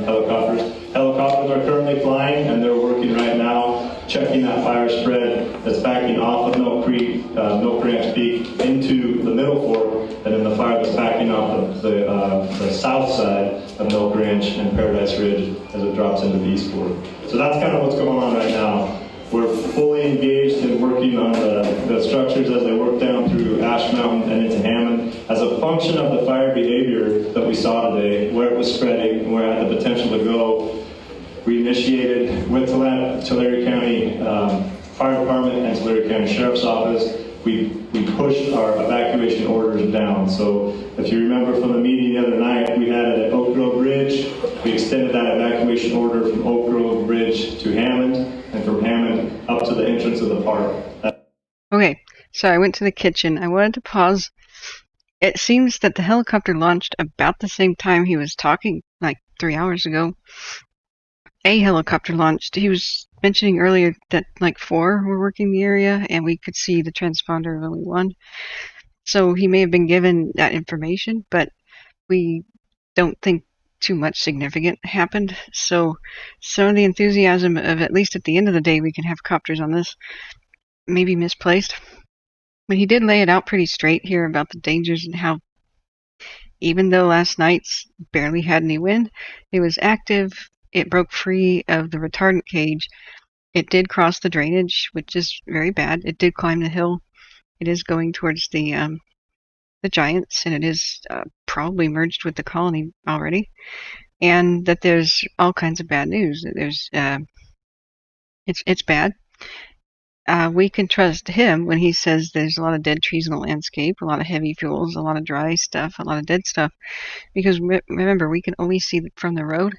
helicopters. Helicopters are currently flying, and they're working right now, checking that fire spread that's backing off of Milk Ranch Peak into the Middle Fork, and then the fire that's backing off of the south side of Milk Ranch and Paradise Ridge as it drops into the East Fork. So that's kind of what's going on right now. We're fully engaged in working on the structures as they work down through Ash Mountain and into Hammond. As a function of the fire behavior that we saw today, where it was spreading and where it had the potential to go, we initiated with Tulare County Fire Department and Tulare County Sheriff's Office. We pushed our evacuation orders down. So if you remember from the meeting the other night, we had it at Oak Grove Ridge. We extended that evacuation order from Oak Grove Ridge to Hammond, and from Hammond up to the entrance of the park. Okay, so I went to the kitchen. I wanted to pause. It seems that the helicopter launched about the same time he was talking, like 3 hours ago. A helicopter launched. He was mentioning earlier that like 4 were working the area, and we could see the transponder of only 1. So he may have been given that information, but we don't think too much significant happened. So some of the enthusiasm of, at least at the end of the day, we can have copters on this, may be misplaced. But he did lay it out pretty straight here about the dangers and how, even though last night's barely had any wind, it was active. It broke free of the retardant cage. It did cross the drainage, which is very bad. It did climb the hill. It is going towards the Giants, and it is probably merged with the colony already. And that there's all kinds of bad news. There's it's bad. We can trust him when he says there's a lot of dead trees in the landscape, a lot of heavy fuels, a lot of dry stuff, a lot of dead stuff. Because remember, we can only see from the road,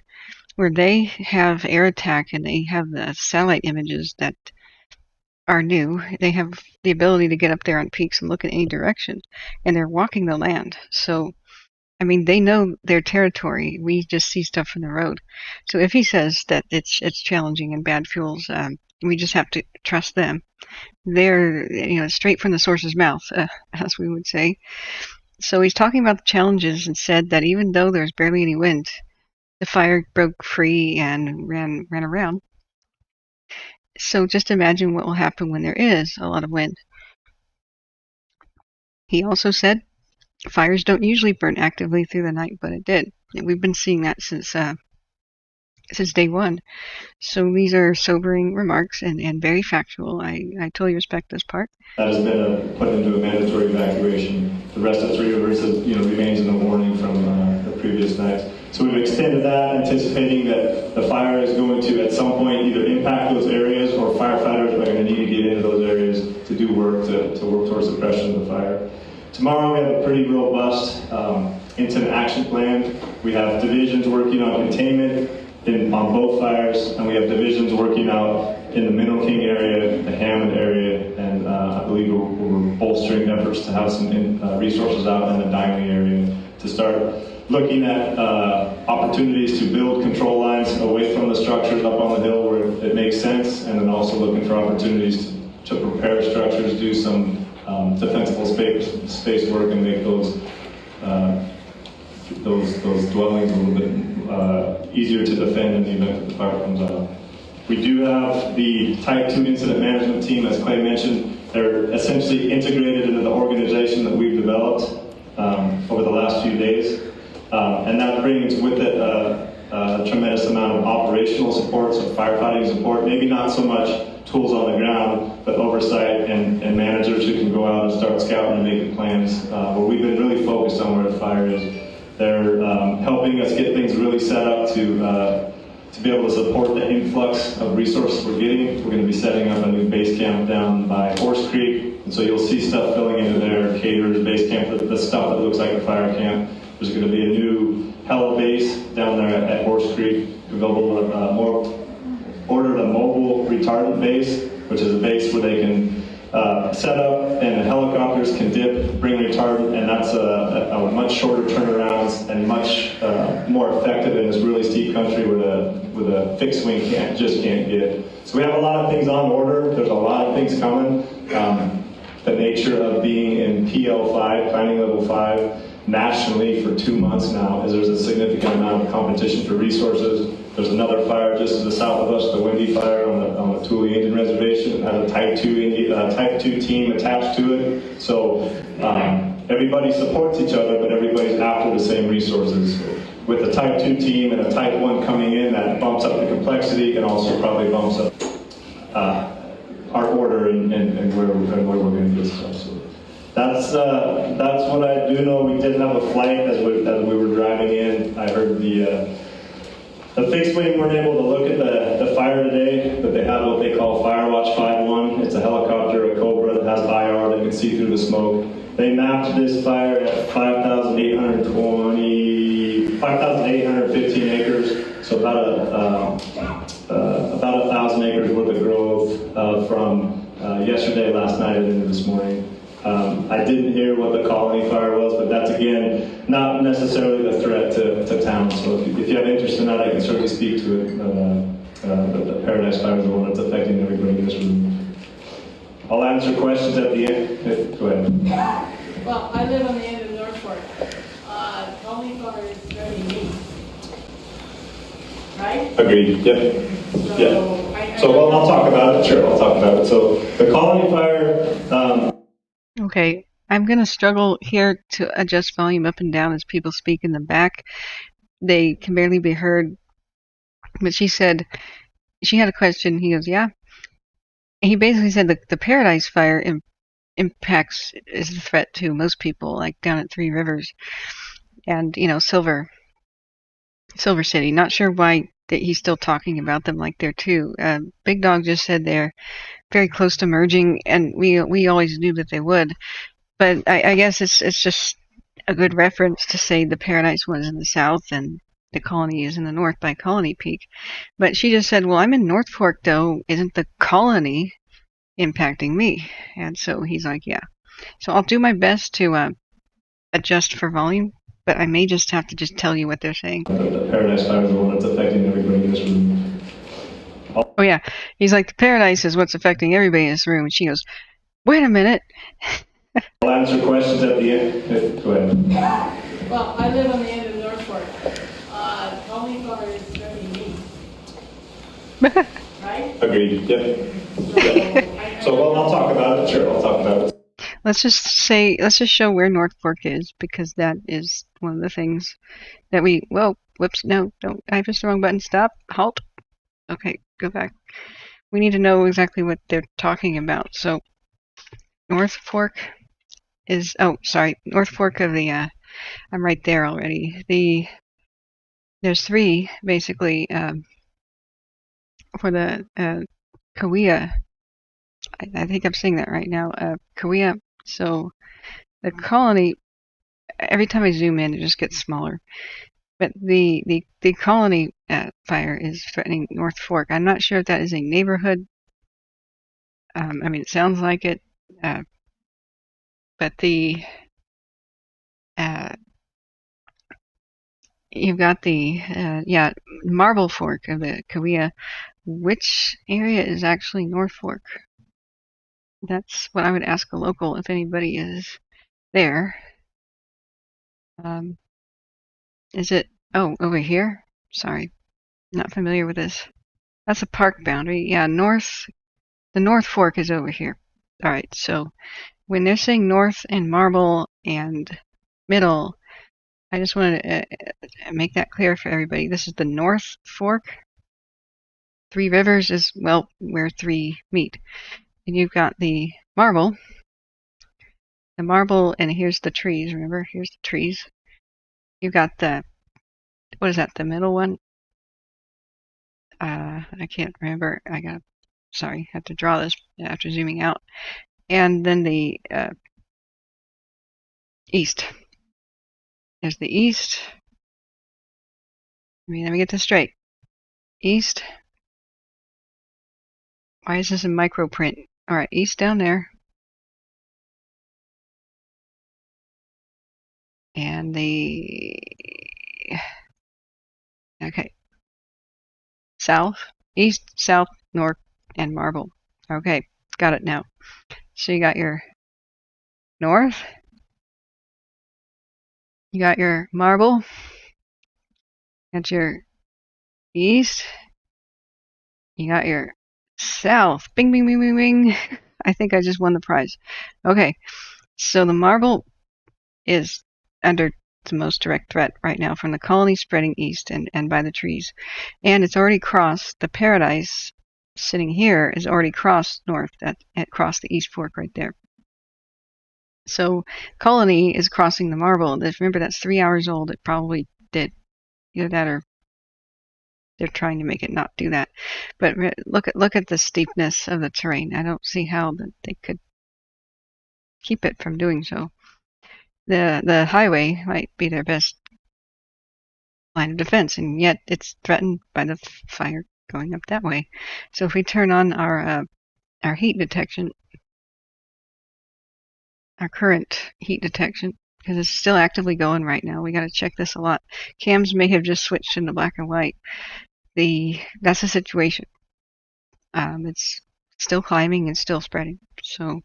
where they have air attack and they have the satellite images that are new. They have the ability to get up there on peaks and look in any direction, and they're walking the land. So, I mean, they know their territory. We just see stuff from the road. So if he says that it's challenging and bad fuels, we just have to trust them. They're straight from the source's mouth, as we would say. So he's talking about the challenges and said that even though there's barely any wind, the fire broke free and ran around. So just imagine what will happen when there is a lot of wind. He also said fires don't usually burn actively through the night, but it did. And we've been seeing that since day one. So these are sobering remarks and very factual. I totally respect this part. That has been put into a mandatory evacuation. The rest of Three Rivers remains in the warning from the previous nights. So we've extended that, anticipating that the fire is going to at some point either impact those areas or firefighters are going to need to get into those areas to do work to work towards suppression of the fire. Tomorrow we have a pretty robust incident action plan. We have divisions working on containment on both fires, and we have divisions working out in the Mineral King area, the Hammond area, and I believe we're bolstering efforts to have some resources out in the Dingley area to start looking at opportunities to build control lines away from the structures up on the hill where it makes sense, and then also looking for opportunities to prepare structures, do some defensible space work, and make those dwellings a little bit easier to defend in the event that the fire comes out. We do have the Type 2 incident management team, as Clay mentioned. They're essentially integrated into the organization that we've developed over the last few days. And that brings with it a tremendous amount of operational support, so firefighting support, maybe not so much tools on the ground, but oversight and managers who can go out and start scouting and making plans. Where we've been really focused on where the fire is. They're helping us get things really set up to be able to support the influx of resources we're getting. We're going to be setting up a new base camp down by Horse Creek, and so you'll see stuff filling into there, caterers, base camp, the stuff that looks like a fire camp. There's going to be a new heli base down there at Horse Creek. We've ordered a mobile retardant base, which is a base where they can set up and the helicopters can dip, bring retardant, and that's a much shorter turnarounds and much more effective in this really steep country with a fixed wing can't get. So we have a lot of things on order. There's a lot of things coming. The nature of being in PL5, planning level 5, nationally for 2 months now is there's a significant amount of competition for resources. There's another fire just to the south of us, the Windy Fire on the Thule Indian Reservation. It has a Type 2 team attached to it. So everybody supports each other, but everybody's after the same resources. With the Type 2 team and a Type 1 coming in, that bumps up the complexity and also probably bumps up our order and where we're going to get stuff. So that's what I do know. We did have a flight as we were driving in. I heard the fixed wing weren't able to look at the fire today, but they have what they call Firewatch 5-1. It's a helicopter, a Cobra that has IR that can see through the smoke. They mapped this fire at 5,815 acres, so about 1,000 acres worth of growth from yesterday, last night, and into this morning. I didn't hear what the colony fire was, but that's, again, not necessarily the threat to town. So if you have interest in that, I can certainly speak to it. The Paradise Fire is the one that's affecting everybody in this room. I'll answer questions at the end. Go ahead. Well, I live on the end of North Fork. Colony fire is very unique. Right? Agreed. Yep. Yeah. So I'll talk about it. Sure, I'll talk about it. So the colony fire. Okay, I'm going to struggle here to adjust volume up and down as people speak in the back. They can barely be heard. But she said, she had a question. He goes, yeah. And he basically said the Paradise Fire impacts is a threat to most people, like down at Three Rivers and, Silver City. Not sure why that he's still talking about them like they're too. Big Dog just said they're very close to merging, and we always knew that they would. But I guess it's just a good reference to say the Paradise one's in the south and the colony is in the north by Colony Peak. But she just said, well, I'm in North Fork, though. Isn't the colony impacting me. And so he's like, yeah. So I'll do my best to adjust for volume, but I may just have to just tell you what they're saying. The Paradise Fire is the one that's affecting everybody in this room. Oh yeah, he's like, the Paradise is what's affecting everybody in this room. And she goes, wait a minute. I'll answer questions at the end. Go ahead. Well, I live on the end of North Fork. Colony Fire is threatening me. Right? Agreed. Yep. So, well, I'll talk about it. Sure, I'll talk about it. Let's just show where North Fork is, because that is one of the things that whoops, no, don't, I pressed the wrong button. Stop, halt. Okay, go back. We need to know exactly what they're talking about. So, North Fork is, North Fork of the, I'm right there already. There's three, basically, for the, Kauai. I think I'm saying that right now. Kauai. So the colony, every time I zoom in, it just gets smaller. But the colony fire is threatening North Fork. I'm not sure if that is a neighborhood. I mean, it sounds like it. But the you've got the Marble Fork of the Kauai. Which area is actually North Fork? That's what I would ask a local if anybody is there. Is it, over here? Sorry, not familiar with this. That's a park boundary. Yeah, the North Fork is over here. All right, so when they're saying North and Marble and Middle, I just wanted to make that clear for everybody. This is the North Fork. Three Rivers is, well, where three meet. And you've got the Marble, and here's the trees. Remember, here's the trees. You've got the, what is that, the middle one? I can't remember. I have to draw this after zooming out. And then the east. There's the east. Let me get this straight. East. Why is this in micro print? All right, east down there. And okay. South, east, south, north, and Marble. Okay, got it now. So you got your north. You got your Marble. Got your east. You got your south. Bing, bing, bing, bing, bing. I think I just won the prize. Okay, so the Marble is under the most direct threat right now from the colony spreading east and by the trees. And it's already crossed, the Paradise sitting here is already crossed north, across the East Fork right there. So colony is crossing the Marble. Remember, that's 3 hours old. It probably did. Either that or they're trying to make it not do that. But look at the steepness of the terrain. I don't see how they could keep it from doing so. The highway might be their best line of defense, and yet it's threatened by the fire going up that way. So if we turn on our heat detection, our current heat detection, because it's still actively going right now. We got to check this a lot. Cams may have just switched into black and white. That's the situation. It's still climbing and still spreading. So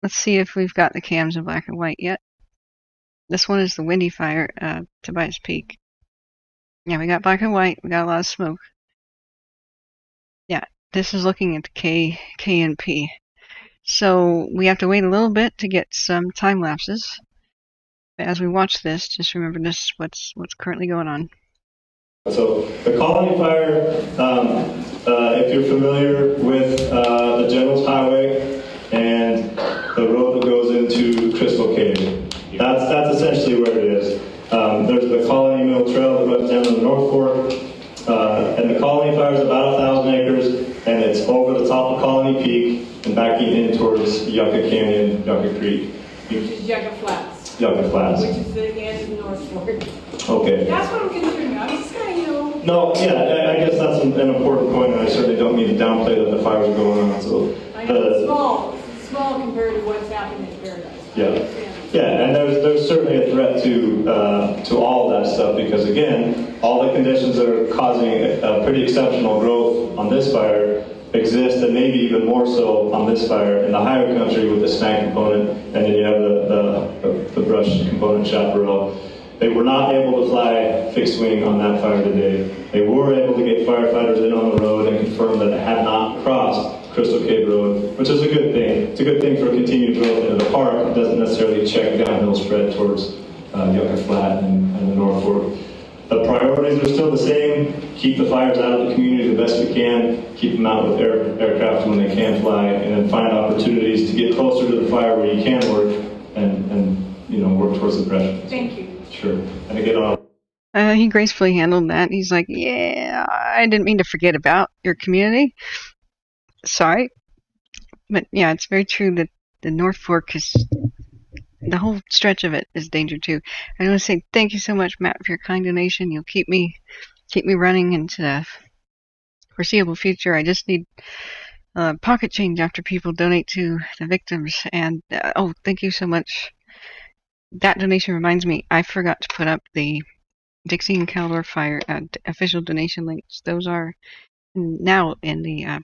let's see if we've got the cams in black and white yet. This one is the Windy Fire, Tobias Peak. Yeah, we got black and white. We got a lot of smoke. Yeah, this is looking at K and P. So we have to wait a little bit to get some time lapses. But as we watch this, just remember this: what's currently going on. So the colony fire, if you're familiar with the General's Highway and the road that goes into Crystal Cave. That's essentially where it is. There's the Colony Mill Trail that runs down to the North Fork, and the Colony Fire is about 1,000 acres, and it's over the top of Colony Peak and backing in towards Yucca Canyon, Yucca Creek. Which is Yucca Flats. Yucca Flats. Which is the end of North Fork. Okay. That's what I'm concerned about. I just gotta, No, yeah, I guess that's an important point, and I certainly don't mean to downplay that the fires are going on. So I know it's small compared to what's happening in Paradise. Yeah, and there's certainly a threat to all of that stuff, because again, all the conditions that are causing a pretty exceptional growth on this fire exist, and maybe even more so on this fire in the higher country with the snag component, and then you have the brush component chaparral. They were not able to fly fixed wing on that fire today. They were able to get firefighters in on the road and confirm that it had not crossed Crystal Cave Road, which is a good thing. It's a good thing for continued growth into the park. It doesn't necessarily check downhill spread towards Yucca Flat and the North Fork. The priorities are still the same. Keep the fires out of the community the best we can. Keep them out with aircraft when they can fly, and then find opportunities to get closer to the fire where you can work and work towards the pressure. Thank you. Sure. And again, he gracefully handled that. He's like, yeah, I didn't mean to forget about your community. Sorry. But yeah, it's very true that the North Fork is, the whole stretch of it is danger too. I want to say thank you so much, Matt, for your kind donation. You'll keep me running into the foreseeable future. I just need pocket change after people donate to the victims. And thank you so much. That donation reminds me, I forgot to put up the Dixie and Caldor fire official donation links. Those are now in the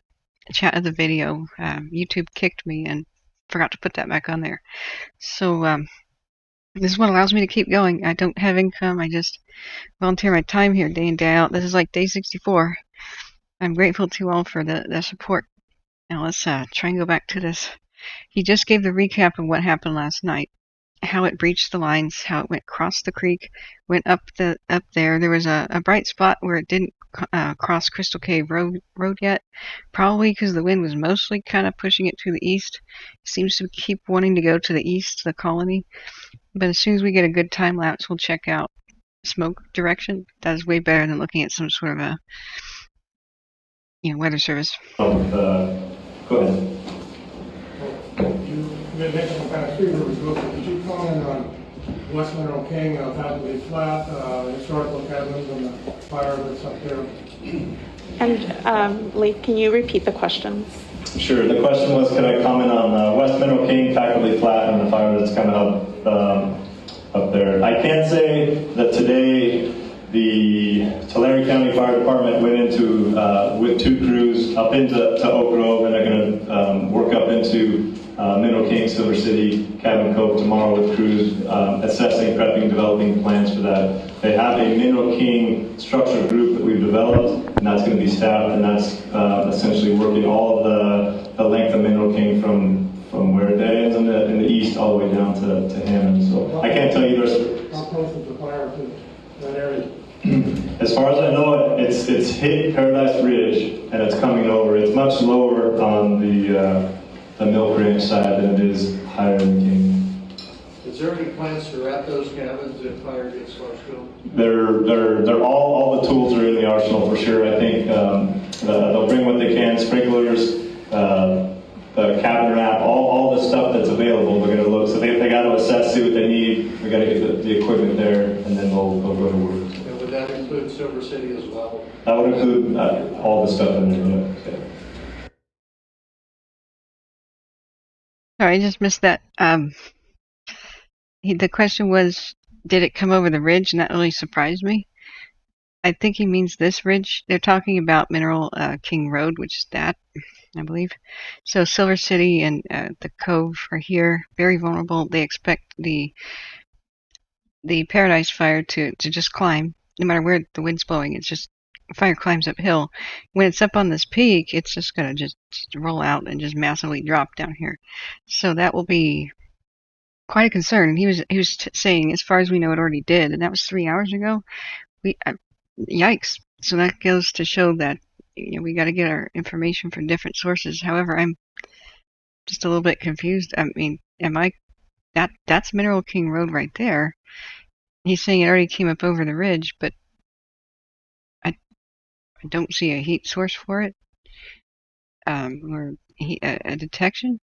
chat of the video. YouTube kicked me and forgot to put that back on there. So this is what allows me to keep going. I don't have income. I just volunteer my time here day in, day out. This is like day 64. I'm grateful to all for the support. Now let's try and go back to this. He just gave the recap of what happened last night. How it breached the lines, how it went across the creek, went up there. There was a bright spot where it didn't cross Crystal Cave Road yet, probably because the wind was mostly kind of pushing it to the east. It seems to keep wanting to go to the east, the colony. But as soon as we get a good time lapse, we'll check out smoke direction. That is way better than looking at some sort of a weather service. Go ahead. You mentioned kind of three rivers. Could you comment on West Mineral King, Faculty Flat, historical cabins, and the fire that's up there? And Lee, can you repeat the questions? Sure. The question was, can I comment on West Mineral King, Faculty Flat, and the fire that's coming up there? I can say that today the Tulare County Fire Department went into with 2 crews up into Oak Grove, and they're going to work up into Mineral King, Silver City, Cabin Cove tomorrow with crews assessing, prepping, developing plans for that. They have a Mineral King structure group that we've developed, and that's going to be staffed, and that's essentially working all of the length of Mineral King from where it ends in the east all the way down to Hammond. So I can't tell you there's. How close is the fire to that area? As far as I know, it's hit Paradise Ridge and it's coming over. It's much lower on the Milk Ranch side than it is higher in the King. Is there any plans to wrap those cabins if fire gets large scale? They're all the tools are in the arsenal for sure. I think they'll bring what they can, sprinklers, the cabin wrap, all the stuff that's available. We're going to look. So they got to assess, see what they need. We got to get the equipment there, and then they'll go to work. And would that include Silver City as well? That would include all the stuff in there. Yeah. Sorry, I just missed that. The question was, did it come over the ridge? And that really surprised me. I think he means this ridge. They're talking about Mineral King Road, which is that, I believe. So Silver City and the Cove are here, very vulnerable. They expect the Paradise Fire to just climb, no matter where the wind's blowing. It's just fire climbs uphill. When it's up on this peak, it's just gonna just roll out and just massively drop down here. So that will be quite a concern. And he was saying, as far as we know, it already did, and that was 3 hours ago. Yikes! So that goes to show that we got to get our information from different sources. However, I'm just a little bit confused. I mean, that's Mineral King Road right there. He's saying it already came up over the ridge, but I don't see a heat source for it, or a detection.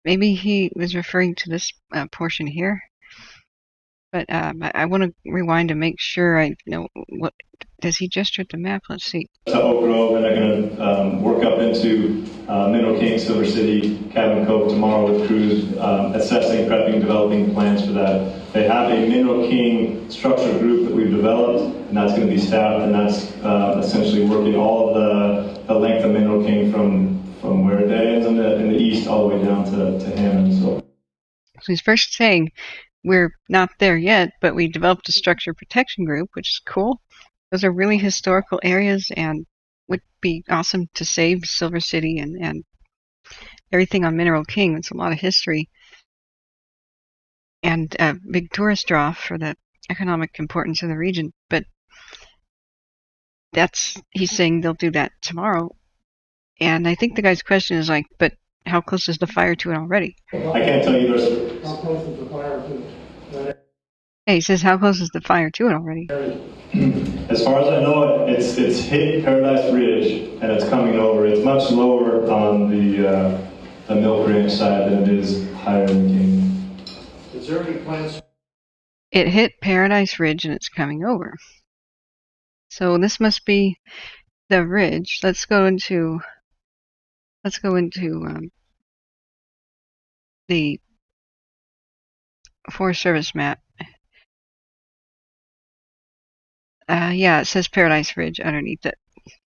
Maybe he was referring to this portion here, but I want to rewind to make sure I know what does he gesture at the map? Let's see. To Oak Grove, and they're going to work up into Minnow King, Silver City, Cabin Cove tomorrow with crews assessing, prepping, developing plans for that. They have a Minnow King structure group that we've developed, and that's going to be staffed, and that's essentially working all of the length of Minnow King from where it ends in the east all the way down to Hammond. So he's first saying we're not there yet, but we developed a structure protection group, which is cool. Those are really historical areas and would be awesome to save Silver City and everything on Mineral King. It's a lot of history and a big tourist draw for the economic importance of the region. But he's saying they'll do that tomorrow. And I think the guy's question is like, but how close is the fire to it already? I can't tell you there's... How close is the fire to that Hey, he says, how close is the fire to it already? area? As far as I know, it's hit Paradise Ridge and it's coming over. It's much lower on the Milk Ranch side than it is higher in King. Is there any plans? It hit Paradise Ridge and it's coming over. So this must be the ridge. Let's go into the Forest Service map. Yeah, it says Paradise Ridge underneath it.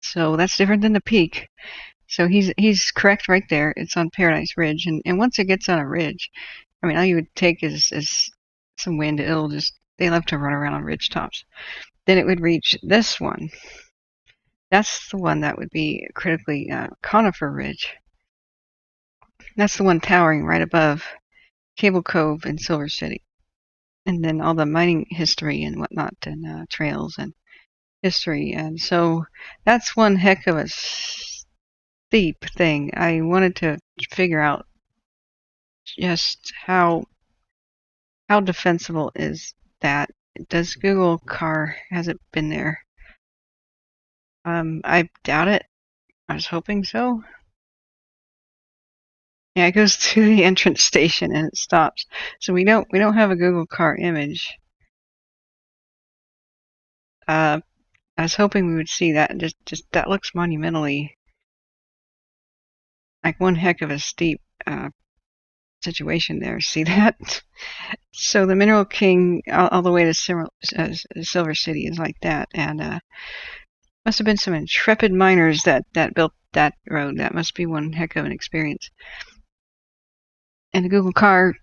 So that's different than the peak. So he's correct right there. It's on Paradise Ridge, and once it gets on a ridge, I mean, all you would take is some wind. They love to run around on ridge tops. Then it would reach this one. That's the one that would be critically Conifer Ridge. That's the one towering right above Cable Cove and Silver City. And then all the mining history and whatnot, and trails and history. And so that's one heck of a steep thing. I wanted to figure out just how defensible is that. Does Google car, has it been there? I doubt it. I was hoping so. Yeah, it goes to the entrance station and it stops. So we don't have a Google car image. I was hoping we would see that. Just that looks monumentally like one heck of a steep situation there. See that? So the Mineral King all the way to Silver City is like that, and must have been some intrepid miners that built that road. That must be one heck of an experience. And the Google car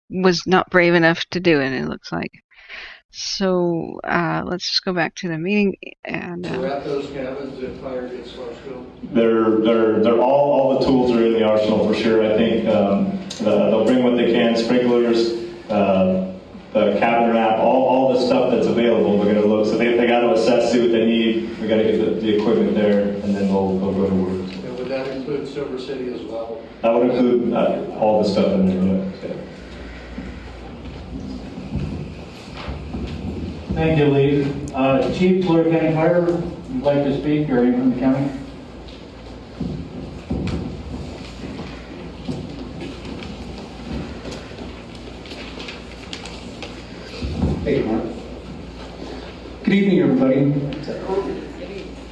was not brave enough to do it, it looks like. So let's just go back to the meeting and We're at those cabins if fire gets large go. They're all the tools are in the arsenal for sure. I think they'll bring what they can, sprinklers, the cabin wrap, all the stuff that's available. We're going to look. So they got to assess, see what they need. We got to get the equipment there, and then they'll go to work. And would that include Silver City as well? That would include all the stuff in there. Yeah. Thank you, Lee. Chief, Tulare County Fire, would like to speak, or anyone from the county? Thank you, Mark. Good evening, everybody.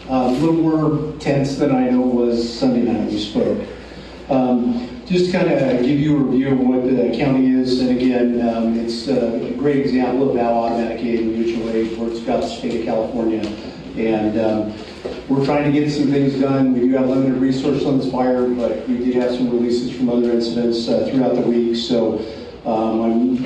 A little more tense than I know was Sunday night we spoke. Just kind of give you a review of what the county is, and again, it's a great example of how automatic aid and mutual aid works throughout the state of California. And we're trying to get some things done. We do have limited resources on this fire, but we did have some releases from other incidents throughout the week, so I'm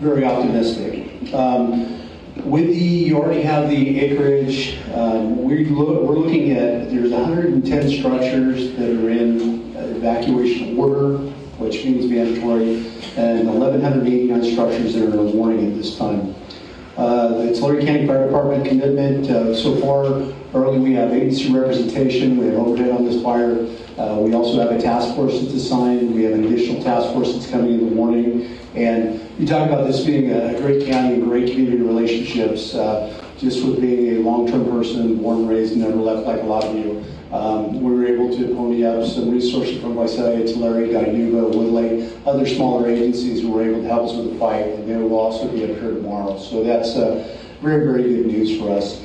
very optimistic. You already have the acreage. We're looking at, there's 110 structures that are in evacuation order, which means mandatory, and 1,189 structures that are in a warning at this time. The Tulare County Fire Department commitment, so far, early we have agency representation, we have overhead on this fire. We also have a task force that's assigned. We have an additional task force that's coming in the morning. And you talk about this being a great county and great community relationships, just with being a long-term person, born and raised, never left like a lot of you. We were able to pony up some resources from Visalia, Tulare, Guyuga, Woodlake, other smaller agencies who were able to help us with the fight, and they will also be up here tomorrow. So that's very, very good news for us.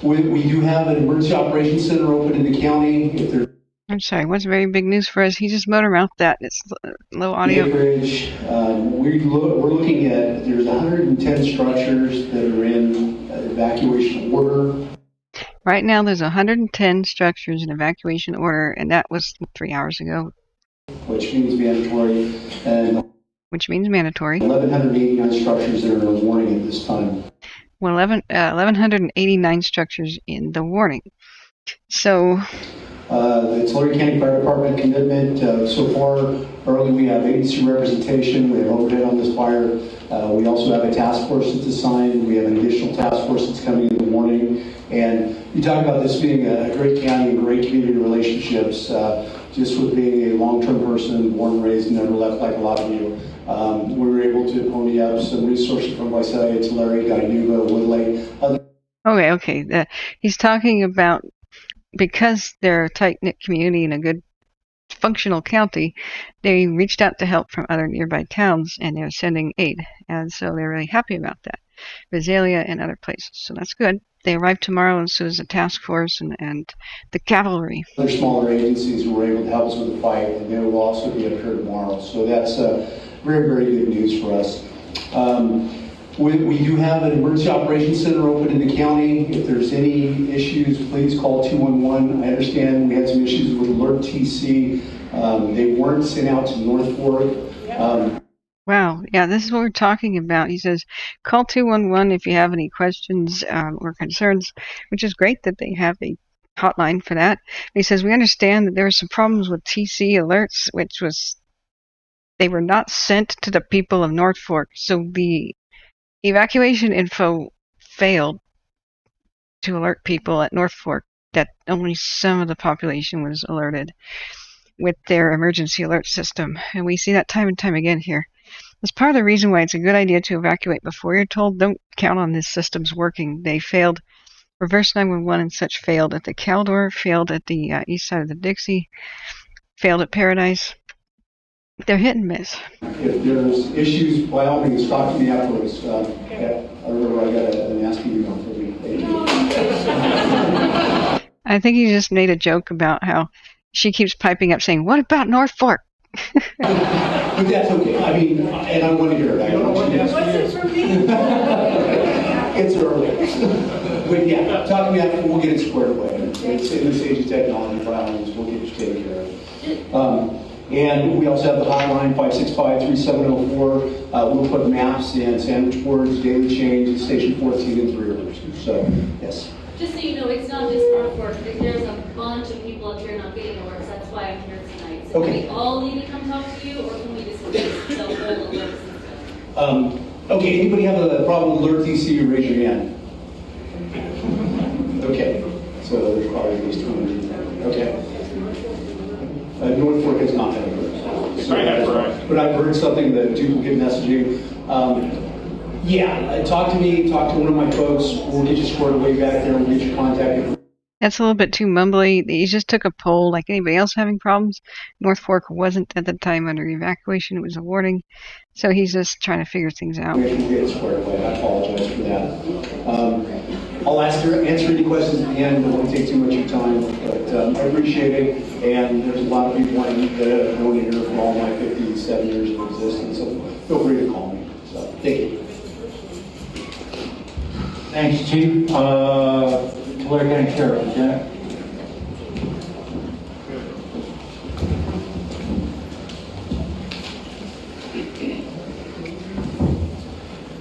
We do have an emergency operations center open in the county. If there's I'm sorry, what's very big news for us? He just motor mouthed that. It's low audio. acreage, we're looking at, there's 110 structures that are in evacuation order. Right now, there's 110 structures in evacuation order, and that was 3 hours ago. Which means mandatory, and Which means mandatory. 1,189 structures that are in a warning at this time. Well, 1,189 structures in the warning. So, The Tulare County Fire Department commitment, so far, early we have agency representation, we have overhead on this fire. We also have a task force that's assigned, we have an additional task force that's coming in the morning. And you talk about this being a great county and great community relationships, just with being a long-term person, born and raised, never left like a lot of you. We were able to pony up some resources from Visalia, Tulare, Guyuga, Woodlake, other. okay. He's talking about because they're a tight-knit community and a good functional county, they reached out to help from other nearby towns, and they're sending aid. And so they're really happy about that. Visalia and other places. So that's good. They arrive tomorrow, and so is the task force and the cavalry. Other smaller agencies who were able to help us with the fight, and they will also be up here tomorrow. So that's very, very good news for us. We do have an emergency operations center open in the county. If there's any issues, please call 211. I understand we had some issues with Alert TC. They weren't sent out to North Fork. Wow, yeah, this is what we're talking about. He says, call 211 if you have any questions or concerns, which is great that they have a hotline for that. He says, we understand that there were some problems with TC alerts, which was, they were not sent to the people of North Fork. So the evacuation info failed to alert people at North Fork that only some of the population was alerted with their emergency alert system. And we see that time and time again here. That's part of the reason why it's a good idea to evacuate before you're told. Don't count on these systems working. They failed. Reverse 911 and such failed at the Caldor, failed at the east side of the Dixie, failed at Paradise. They're hit and miss. If there's issues, by all means, talk to me afterwards. I remember I got a nasty email from you. Thank you. I think he just made a joke about how she keeps piping up saying, what about North Fork? But that's okay. I mean, and I want to hear that. What's it for me? It's early. But yeah, talk to me after, we'll get it squared away. It's in the stage of technology, by all means, we'll get you taken care of. And we also have the hotline, 565-3704. We'll put maps and sandwich boards, daily change at Station 14 and 3 Rivers. So, yes. Just so you know, it's not just North Fork. There's a bunch of people up here not getting alerts. That's why I'm here tonight. So Okay. do we all need to come talk to you, or can we just tell all alerts and stuff? Okay, anybody have a problem with Alert DC, raise your hand. Okay, so there's probably at least 200. Okay. North Fork has not had alerts. So, but I've heard something that duplicate messaging. Yeah, talk to me, talk to one of my folks. We'll get you squared away back there. We'll get your contact information. That's a little bit too mumbly. He just took a poll like anybody else having problems. North Fork wasn't at the time under evacuation. It was a warning. So he's just trying to figure things out. We can get it squared away. I apologize for that. I'll answer any questions at the end. I don't want to take too much of your time, but I appreciate it. And there's a lot of people that have known here for all my 57 years of existence, so feel free to call me. So, thank you. Thanks, Chief. Tulare County Sheriff, Lieutenant.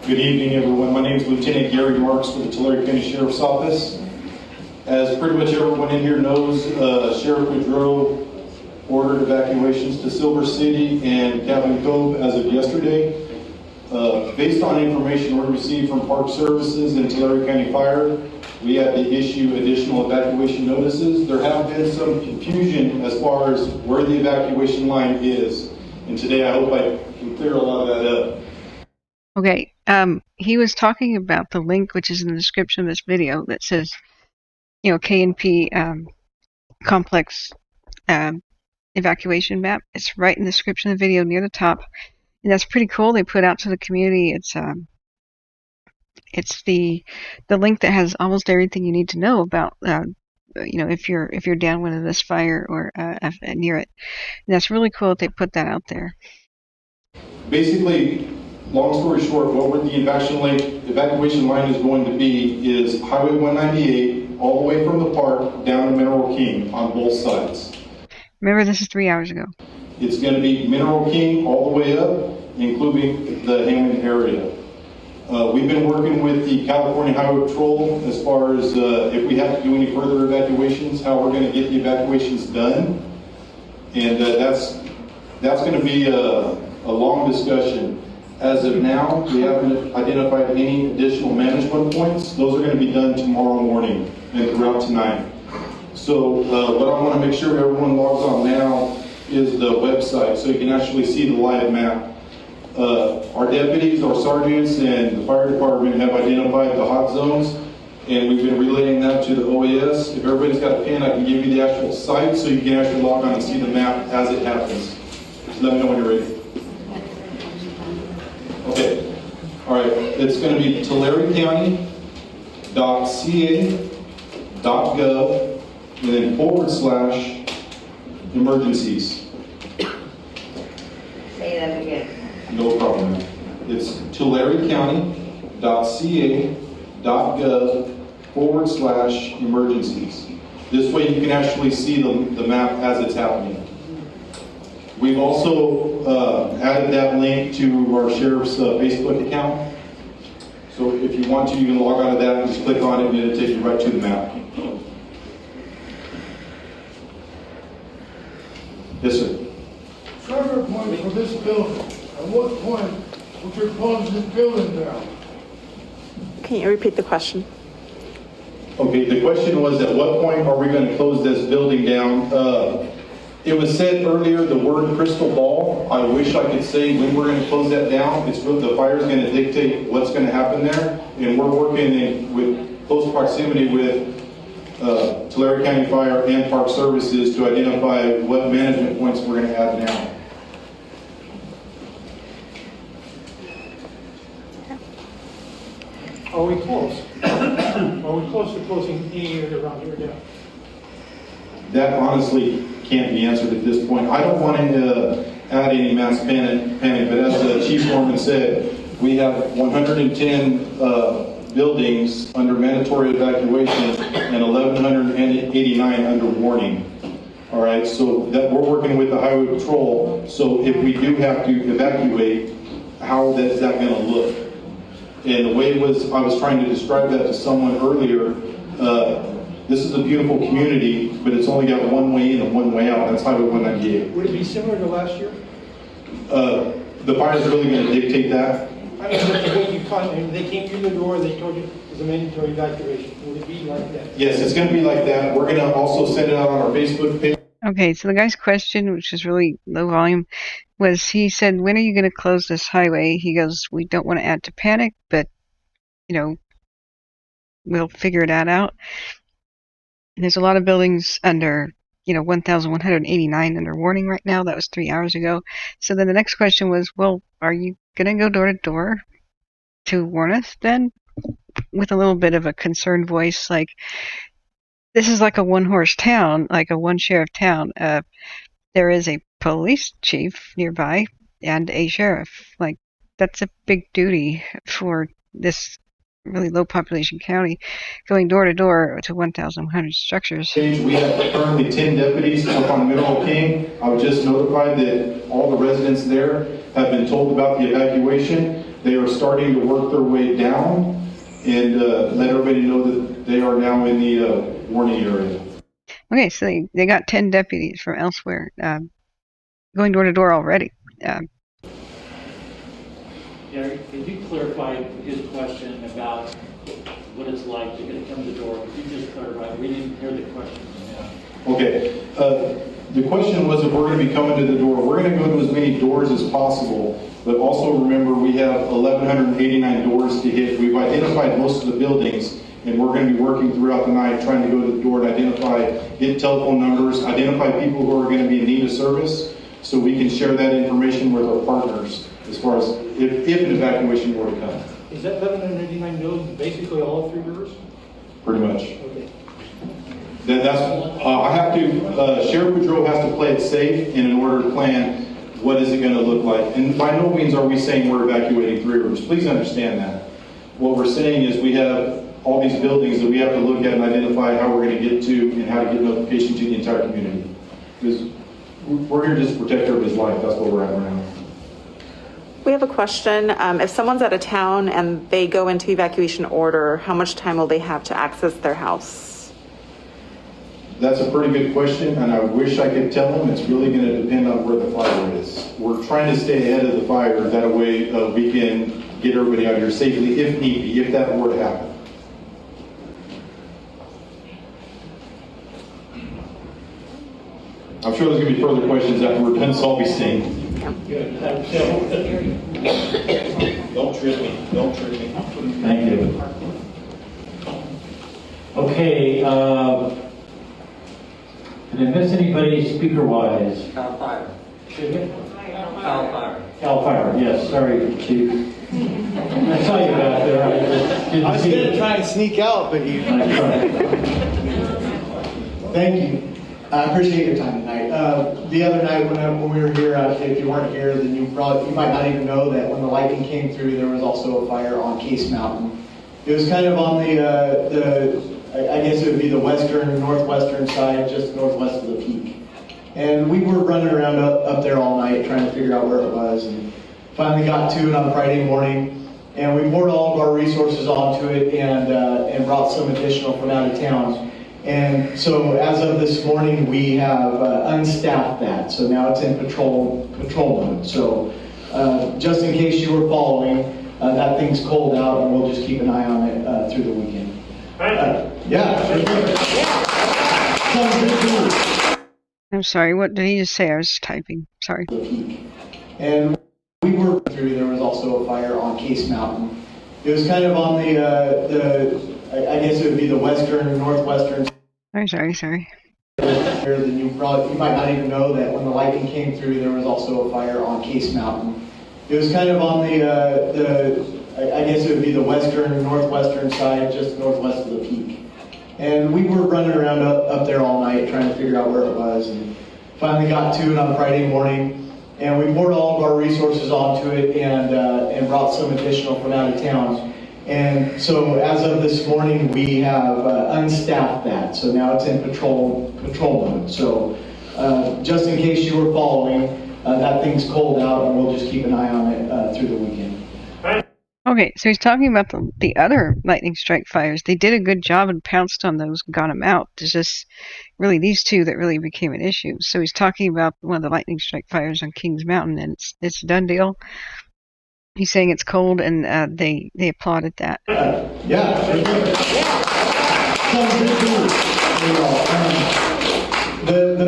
Good evening, everyone. My name is Lieutenant Gary Marks with the Tulare County Sheriff's Office. As pretty much everyone in here knows, Sheriff Woodrow ordered evacuations to Silver City and Cabin Cove as of yesterday. Based on information we received from Park Services and Tulare County Fire, we had to issue additional evacuation notices. There have been some confusion as far as where the evacuation line is. And today I hope I can clear a lot of that up. Okay, he was talking about the link, which is in the description of this video, that says, K&P complex evacuation map. It's right in the description of the video near the top. And that's pretty cool. They put out to the community. It's It's the link that has almost everything you need to know about if you're down with this fire or near it. And that's really cool that they put that out there. Basically, long story short, what the evacuation line is going to be is Highway 198 all the way from the park down to Mineral King on both sides. Remember, this is 3 hours ago. It's going to be Mineral King all the way up, including the Hammond area. We've been working with the California Highway Patrol as far as if we have to do any further evacuations, how we're going to get the evacuations done. And that's going to be a long discussion. As of now, we haven't identified any additional management points. Those are going to be done tomorrow morning and throughout tonight. So what I want to make sure everyone logs on now is the website so you can actually see the live map. Our deputies, our sergeants, and the fire department have identified the hot zones, and we've been relaying that to the OAS. If everybody's got a pen, I can give you the actual site so you can actually log on and see the map as it happens. Just let me know when you're ready. Okay. All right. It's going to be tulare.ca.gov and then / emergencies. Say that again. No problem. It's tularecounty.ca.gov / emergencies. This way you can actually see the map as it's happening. We've also added that link to our Sheriff's Facebook account. So if you want to, you can log on to that and just click on it and it'll take you right to the map. Yes, sir. Trigger point for this building. At what point would you close this building down? Can you repeat the question? Okay, the question was at what point are we going to close this building down? It was said earlier the word crystal ball. I wish I could say when we're going to close that down. It's really the fire's going to dictate what's going to happen there, and we're working with close proximity with Tulare County Fire and Park Services to identify what management points we're going to add now. Are we close? Are we close to closing any area around here now? That honestly can't be answered at this point. I don't want to add any mass panic, but as the Chief Foreman said, we have 110 buildings under mandatory evacuation and 1,189 under warning. All right, so that we're working with the Highway Patrol. So if we do have to evacuate, how is that going to look? And the way I was trying to describe that to someone earlier, this is a beautiful community, but it's only got one way in and one way out. That's Highway 198. Would it be similar to last year? The fire is really going to dictate that. I mean, the way you they came through the door, they told you it's a mandatory evacuation. Would it be like that? Yes, it's going to be like that. We're going to also send it out on our Facebook page. Okay, so the guy's question, which is really low volume, was he said, when are you going to close this highway? He goes, we don't want to add to panic, but, we'll figure that out. There's a lot of buildings under, 1,189 under warning right now. That was 3 hours ago. So then the next question was, well, are you going to go door to door to warn us then? With a little bit of a concerned voice, like, this is like a one-horse town, like a one-sheriff town. There is a police chief nearby and a sheriff. Like, that's a big duty for this really low population county, going door to door to 1,100 structures. We have currently 10 deputies up on Mineral King. I was just notified that all the residents there have been told about the evacuation. They are starting to work their way down and let everybody know that they are now in the warning area. Okay, so they got 10 deputies from elsewhere going door to door already. Gary, could you clarify his question about what it's like to come to the door? Could you just clarify? We didn't hear the question. Okay. The question was if we're going to be coming to the door. We're going to go to as many doors as possible, but also remember we have 1,189 doors to hit. We've identified most of the buildings, and we're going to be working throughout the night trying to go to the door and get telephone numbers, identify people who are going to be in need of service, so we can share that information with our partners as far as if an evacuation were to come. Is that 1189 buildings basically all 3 rivers? Pretty much. Okay. That's, I have to, Sheriff Boudreau has to play it safe and in order to plan what is it going to look like. And by no means are we saying we're evacuating 3 rivers. Please understand that. What we're saying is we have all these buildings that we have to look at and identify how we're going to get to and how to get notification to the entire community. Because we're here just to protect everybody's life. That's what we're at right now. We have a question. If someone's out of town and they go into evacuation order, how much time will they have to access their house? That's a pretty good question, and I wish I could tell them. It's really going to depend on where the fire is. We're trying to stay ahead of the fire. That way we can get everybody out here safely if need be, if that were to happen. I'm sure there's going to be further questions after we're done, so I'll be staying. Don't trip me. Don't trip me. Thank you. Okay, did I miss anybody speaker-wise? Wildfire. Wildfire. Wildfire, yes, sorry, Chief. I saw you back there. I was going to try and sneak out, but you... Thank you. I appreciate your time tonight. The other night when we were here, if you weren't here, then you might not even know that when the lightning came through, there was also a fire on Case Mountain. It was kind of on I guess it would be the northwestern side, just northwest of the peak. And we were running around up there all night trying to figure out where it was, and finally got to it on Friday morning. And we poured all of our resources onto it and brought some additional from out of town. And so as of this morning, we have unstaffed that. So now it's in patrol mode. So just in case you were following, that thing's cold out, and we'll just keep an eye on it through the weekend. I'm sorry, what did he just say? I was typing. Sorry. And we were through, there was also a fire on Case Mountain. It was kind of on I guess it would be the northwestern. Sorry. Then you might not even know that when the lightning came through, there was also a fire on Case Mountain. It was kind of on I guess it would be the northwestern side, just northwest of the peak. And we were running around up there all night trying to figure out where it was, and finally got to it on Friday morning. And we poured all of our resources onto it and brought some additional from out of town. And so as of this morning, we have unstaffed that. So now it's in patrol mode. So just in case you were following, that thing's cold out, and we'll just keep an eye on it through the weekend. Okay, so he's talking about the other lightning strike fires. They did a good job and pounced on those, got them out. There's just really these two that really became an issue. So he's talking about one of the lightning strike fires on Kings Mountain, and it's a done deal. He's saying it's cold, and they applauded that. The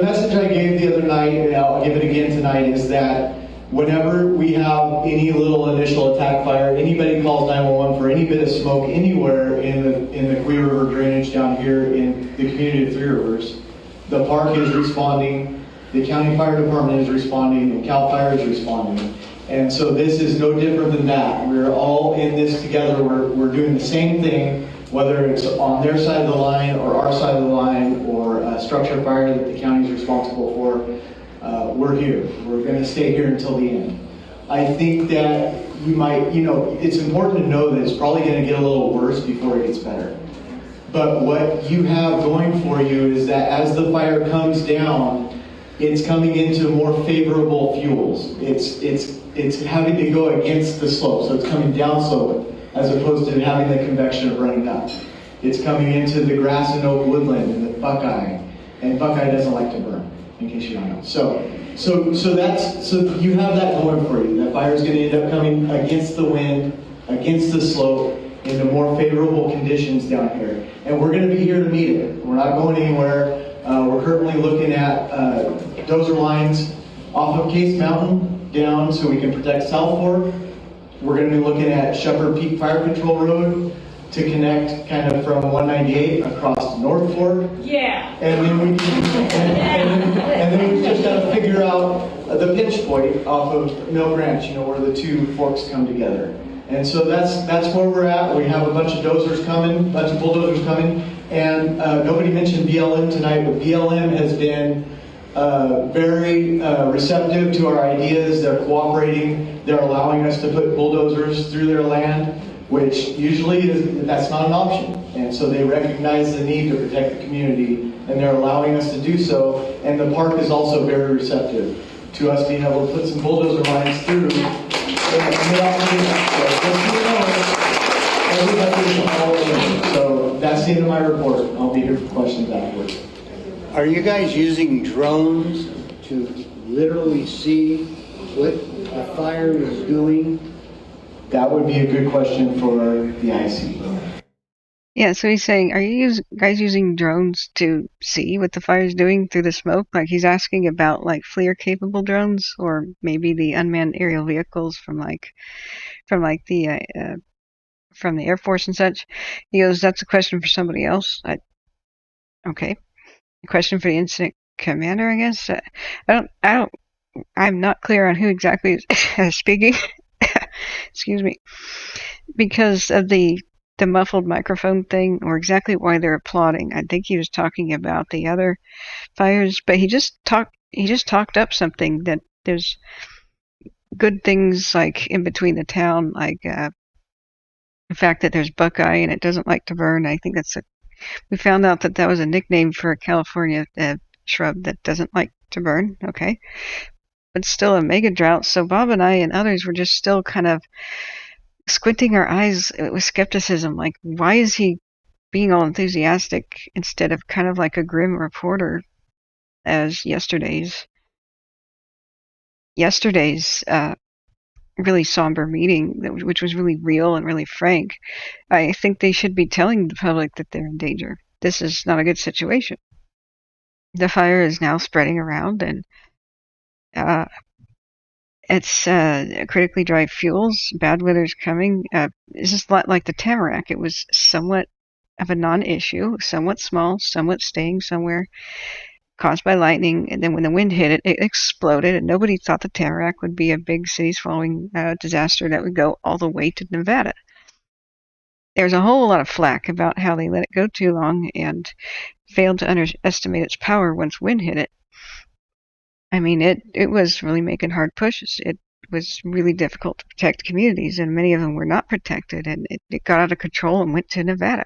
message I gave the other night, and I'll give it again tonight, is that whenever we have any little initial attack fire, anybody calls 911 for any bit of smoke anywhere in the Clear River drainage down here in the community of Three Rivers, the park is responding, the county fire department is responding, and Cal Fire is responding. And so this is no different than that. We're all in this together. We're doing the same thing, whether it's on their side of the line or our side of the line or a structure fire that the county is responsible for. We're here. We're going to stay here until the end. I think that you might, it's important to know that it's probably going to get a little worse before it gets better. But what you have going for you is that as the fire comes down, it's coming into more favorable fuels. It's having to go against the slope, so it's coming down slope as opposed to having the convection of running up. It's coming into the grass and oak woodland and the buckeye, and buckeye doesn't like to burn, in case you don't know. So you have that going for you. That fire is going to end up coming against the wind, against the slope, into more favorable conditions down here, and we're going to be here to meet it. We're not going anywhere. We're currently looking at dozer lines off of Case Mountain down so we can protect South Fork. We're going to be looking at Shepherd Peak Fire Control Road to connect kind of from 198 across to North Fork. Yeah. And then we just got to figure out the pinch point off of Mill Branch, where the two forks come together. And so that's where we're at. We have a bunch of bulldozers coming, and nobody mentioned BLM tonight, but BLM has been very receptive to our ideas. They're cooperating. They're allowing us to put bulldozers through their land, which usually that's not an option. And so they recognize the need to protect the community, and they're allowing us to do so. And the park is also very receptive to us being able to put some bulldozer lines through. So that's the end of my report. I'll be here for questions afterwards. Are you guys using drones to literally see what a fire is doing? That would be a good question for the IC. Yeah, so he's saying, are you guys using drones to see what the fire is doing through the smoke? Like he's asking about like FLIR-capable drones, or maybe the unmanned aerial vehicles from the Air Force and such. He goes, that's a question for somebody else. Okay, a question for the incident commander, I guess. I'm not clear on who exactly is speaking. Excuse me, because of the muffled microphone thing, or exactly why they're applauding. I think he was talking about the other fires, but he just talked up something that there's good things like in between the town, like the fact that there's buckeye and it doesn't like to burn. I think we found out that was a nickname for a California shrub that doesn't like to burn. Okay, but still a mega drought. So Bob and I and others were just still kind of squinting our eyes with skepticism, like why is he being all enthusiastic instead of kind of like a grim reporter as yesterday's really somber meeting, which was really real and really frank. I think they should be telling the public that they're in danger. This is not a good situation. The fire is now spreading around, and it's critically dry fuels. Bad weather's coming. It's just like the tamarack. It was somewhat of a non-issue, somewhat small, somewhat staying somewhere, caused by lightning. And then when the wind hit it, it exploded. And nobody thought the tamarack would be a big city-swallowing disaster that would go all the way to Nevada. There's a whole lot of flack about how they let it go too long and failed to underestimate its power once wind hit it. I mean, it was really making hard pushes. It was really difficult to protect communities, and many of them were not protected, and it got out of control and went to Nevada.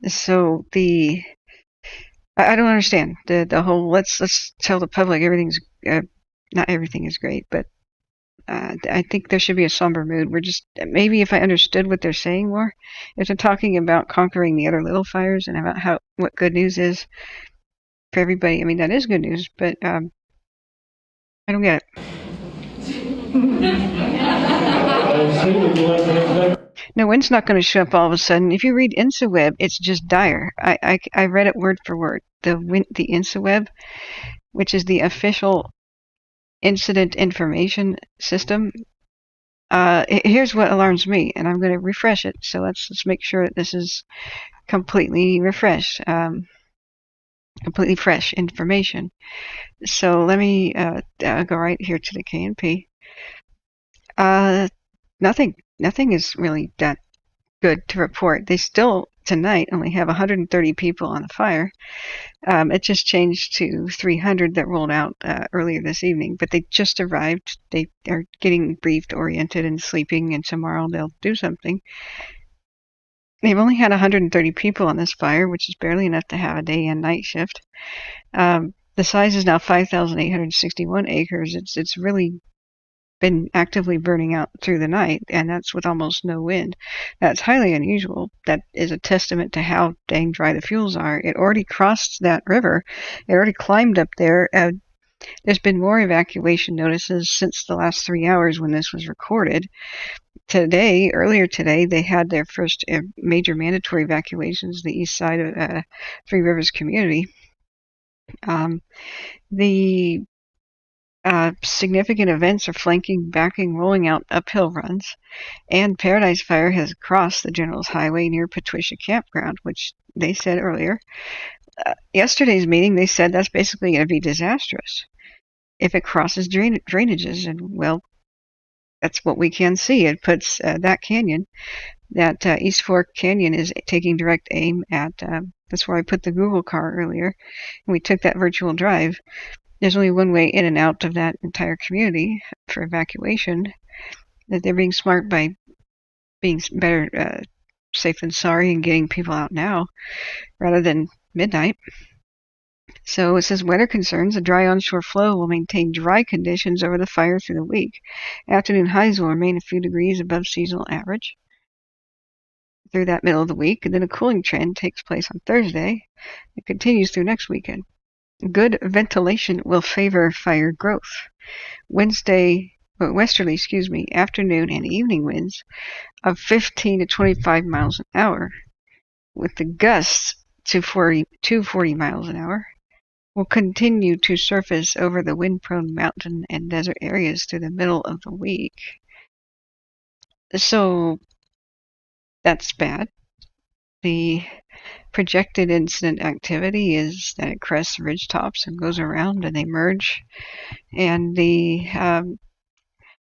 So I don't understand the whole let's tell the public everything's not everything is great, but I think there should be a somber mood. We're just, maybe if I understood what they're saying more, if they're talking about conquering the other little fires and about what good news is for everybody. I mean, that is good news, but I don't get it. No, wind's not going to show up all of a sudden. If you read InsaWeb, it's just dire. I read it word for word. The InsaWeb, which is the official incident information system. Here's what alarms me, and I'm going to refresh it. So let's make sure that this is completely refreshed, completely fresh information. So let me go right here to the KNP. Nothing is really that good to report. They still tonight only have 130 people on the fire. It just changed to 300 that rolled out earlier this evening, but they just arrived. They are getting briefed, oriented, and sleeping, and tomorrow they'll do something. They've only had 130 people on this fire, which is barely enough to have a day and night shift. The size is now 5,861 acres. It's really been actively burning out through the night, and that's with almost no wind. That's highly unusual. That is a testament to how dang dry the fuels are. It already crossed that river. It already climbed up there. There's been more evacuation notices since the last 3 hours when this was recorded. Earlier today, they had their first major mandatory evacuations, the east side of Three Rivers community. The significant events are flanking, backing, rolling out uphill runs, and Paradise Fire has crossed the General's Highway near Patricia Campground, which they said earlier. Yesterday's meeting, they said that's basically going to be disastrous if it crosses drainages, and well, that's what we can see. It puts that canyon, that East Fork Canyon, is taking direct aim at. That's where I put the Google car earlier, and we took that virtual drive. There's only one way in and out of that entire community for evacuation. That they're being smart by being better safe than sorry and getting people out now rather than midnight. So it says weather concerns. A dry onshore flow will maintain dry conditions over the fire through the week. Afternoon highs will remain a few degrees above seasonal average through that middle of the week, and then a cooling trend takes place on Thursday. It continues through next weekend. Good ventilation will favor fire growth. Westerly, afternoon and evening winds of 15 to 25 miles an hour, with the gusts to 40 miles an hour, will continue to surface over the wind-prone mountain and desert areas through the middle of the week. So that's bad. The projected incident activity is that it crests ridge tops and goes around and they merge, and the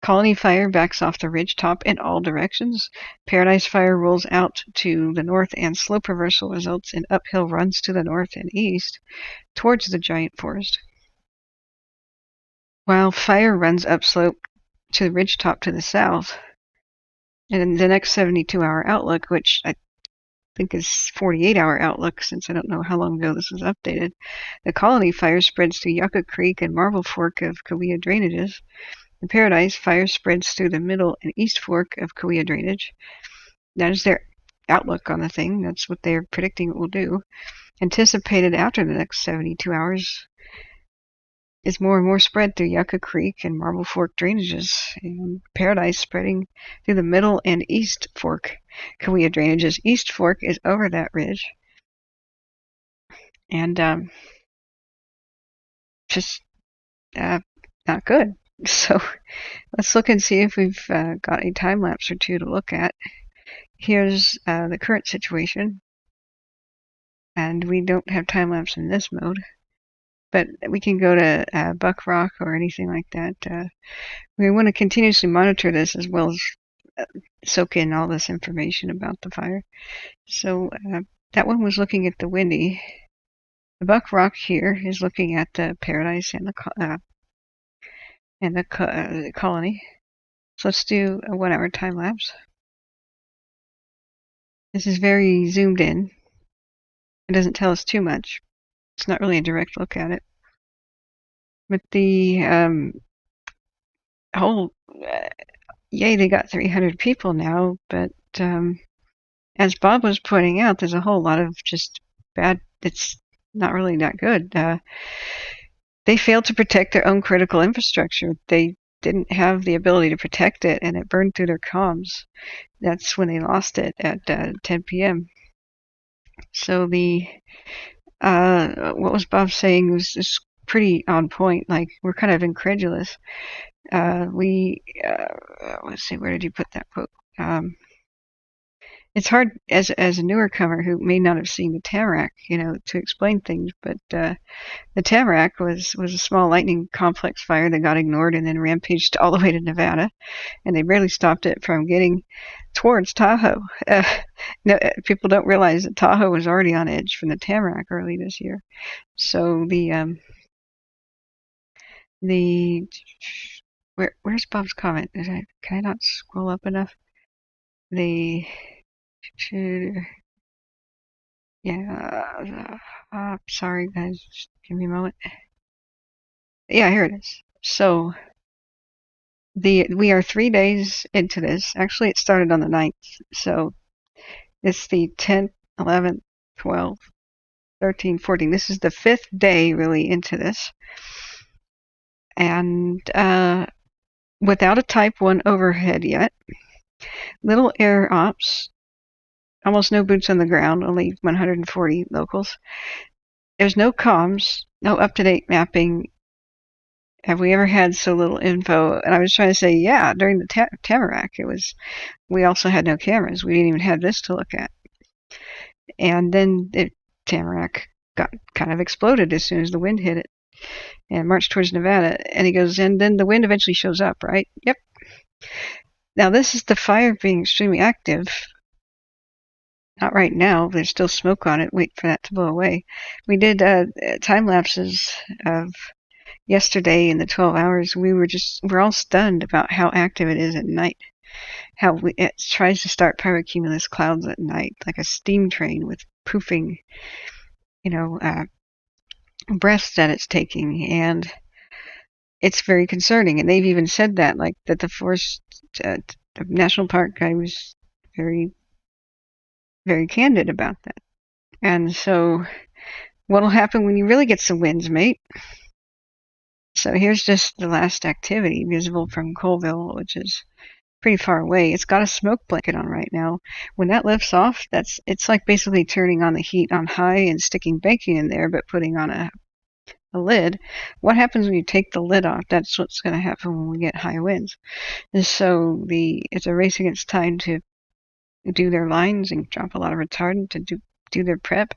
Colony Fire backs off the ridge top in all directions. Paradise Fire rolls out to the north, and slope reversal results in uphill runs to the north and east towards the giant forest. While fire runs upslope to the ridge top to the south, and in the next 72-hour outlook, which I think is 48-hour outlook since I don't know how long ago this was updated, the Colony Fire spreads through Yucca Creek and Marble Fork of Cahuilla drainages. The Paradise Fire spreads through the middle and east fork of Cahuilla drainage. That is their outlook on the thing. That's what they're predicting it will do. Anticipated after the next 72 hours is more and more spread through Yucca Creek and Marble Fork drainages, and Paradise spreading through the middle and east fork Cahuilla drainages. East Fork is over that ridge, and just not good. So let's look and see if we've got a time lapse or two to look at. Here's the current situation, and we don't have time lapse in this mode, but we can go to Buck Rock or anything like that. We want to continuously monitor this as well as soak in all this information about the fire. So that one was looking at the windy. The Buck Rock here is looking at the Paradise and the colony. So let's do a 1 hour time lapse. This is very zoomed in. It doesn't tell us too much. It's not really a direct look at it. But the yay, they got 300 people now, but as Bob was pointing out, there's a whole lot of just bad, it's not really that good. They failed to protect their own critical infrastructure. They didn't have the ability to protect it, and it burned through their comms. That's when they lost it at 10 p.m. So the what was Bob saying was just pretty on point. Like, we're kind of incredulous. Let's see, where did you put that quote? It's hard as a newer comer who may not have seen the Tamarack, to explain things, but the Tamarack was a small lightning complex fire that got ignored and then rampaged all the way to Nevada, and they barely stopped it from getting towards Tahoe. No, people don't realize that Tahoe was already on edge from the Tamarack early this year. So where's Bob's comment? Can I not scroll up enough? Sorry guys, just give me a moment. Yeah, here it is. So we are 3 days into this. Actually, it started on the 9th. So it's the 10th, 11th, 12th, 13th, 14th. This is the 5th day really into this. And without a Type 1 overhead yet. Little air ops. Almost no boots on the ground, only 140 locals. There's no comms, no up-to-date mapping. Have we ever had so little info? And I was trying to say, yeah, during the Tamarack, we also had no cameras. We didn't even have this to look at. And then the Tamarack got kind of exploded as soon as the wind hit it and marched towards Nevada. And he goes, and then the wind eventually shows up, right? Yep. Now this is the fire being extremely active. Not right now. There's still smoke on it. Wait for that to blow away. We did time lapses of yesterday in the 12 hours. We're all stunned about how active it is at night. How it tries to start pyrocumulus clouds at night, like a steam train with poofing, breaths that it's taking, and it's very concerning. And they've even said that, like that the forest, the national park guy was very, very candid about that. And so, what'll happen when you really get some winds, mate? So here's just the last activity visible from Colville, which is pretty far away. It's got a smoke blanket on right now. When that lifts off, it's like basically turning on the heat on high and sticking bacon in there, but putting on a lid. What happens when you take the lid off? That's what's going to happen when we get high winds. And so it's a race against time to do their lines and drop a lot of retardant to do their prep.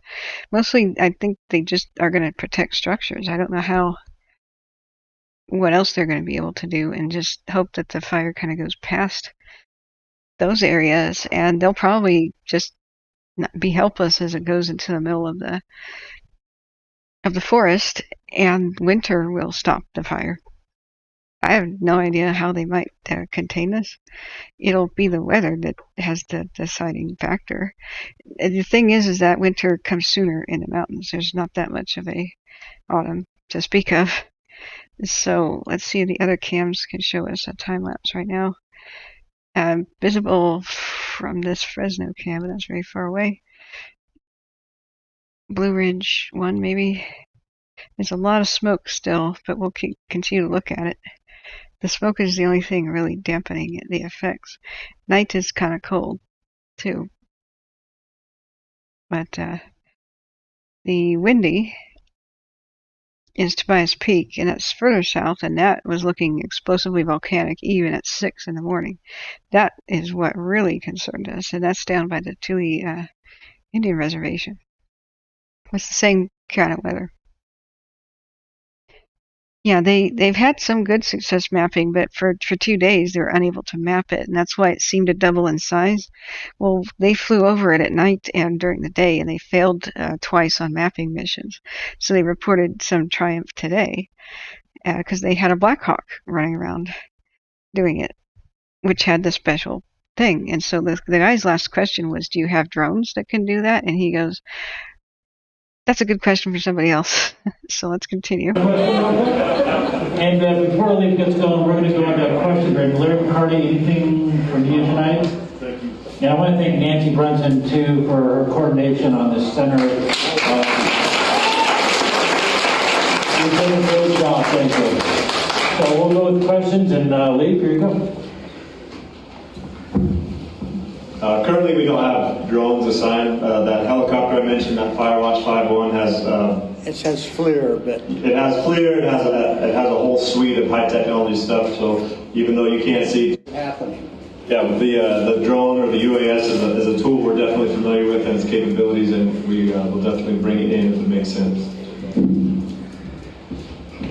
Mostly, I think they just are going to protect structures. I don't know what else they're going to be able to do, and just hope that the fire kind of goes past those areas, and they'll probably just be helpless as it goes into the middle of the forest, and winter will stop the fire. I have no idea how they might contain this. It'll be the weather that has the deciding factor. The thing is that winter comes sooner in the mountains. There's not that much of a autumn to speak of. So let's see if the other cams can show us a time lapse right now. Visible from this Fresno cam, but that's very far away. Blue Ridge 1 maybe. There's a lot of smoke still, but we'll continue to look at it. The smoke is the only thing really dampening the effects. Night is kind of cold too. But the windy is Tobias Peak, and that's further south, and that was looking explosively volcanic even at 6 in the morning. That is what really concerned us, and that's down by the Tule Indian Reservation. It's the same kind of weather. Yeah, they've had some good success mapping, but for 2 days they were unable to map it, and that's why it seemed to double in size. Well, they flew over it at night and during the day, and they failed twice on mapping missions. So they reported some triumph today because they had a Black Hawk running around doing it, which had the special thing. And so the guy's last question was, "Do you have drones that can do that?" And he goes, "That's a good question for somebody else." So let's continue. And before Lee gets going, we're going to go into a question break. Larry McCarty, anything from you tonight? Thank you. Yeah, I want to thank Nancy Brunson, too, for her coordination on this center. You did a great job. Thank you. So we'll go with questions, and Lee, here you go. Currently, we don't have drones assigned. That helicopter I mentioned, that Firewatch 5-1, has... It says FLIR, but... It has FLIR, it has a whole suite of high technology stuff, so even though you can't see... It's happening. Yeah, the drone or the UAS is a tool we're definitely familiar with and its capabilities, and we will definitely bring it in if it makes sense.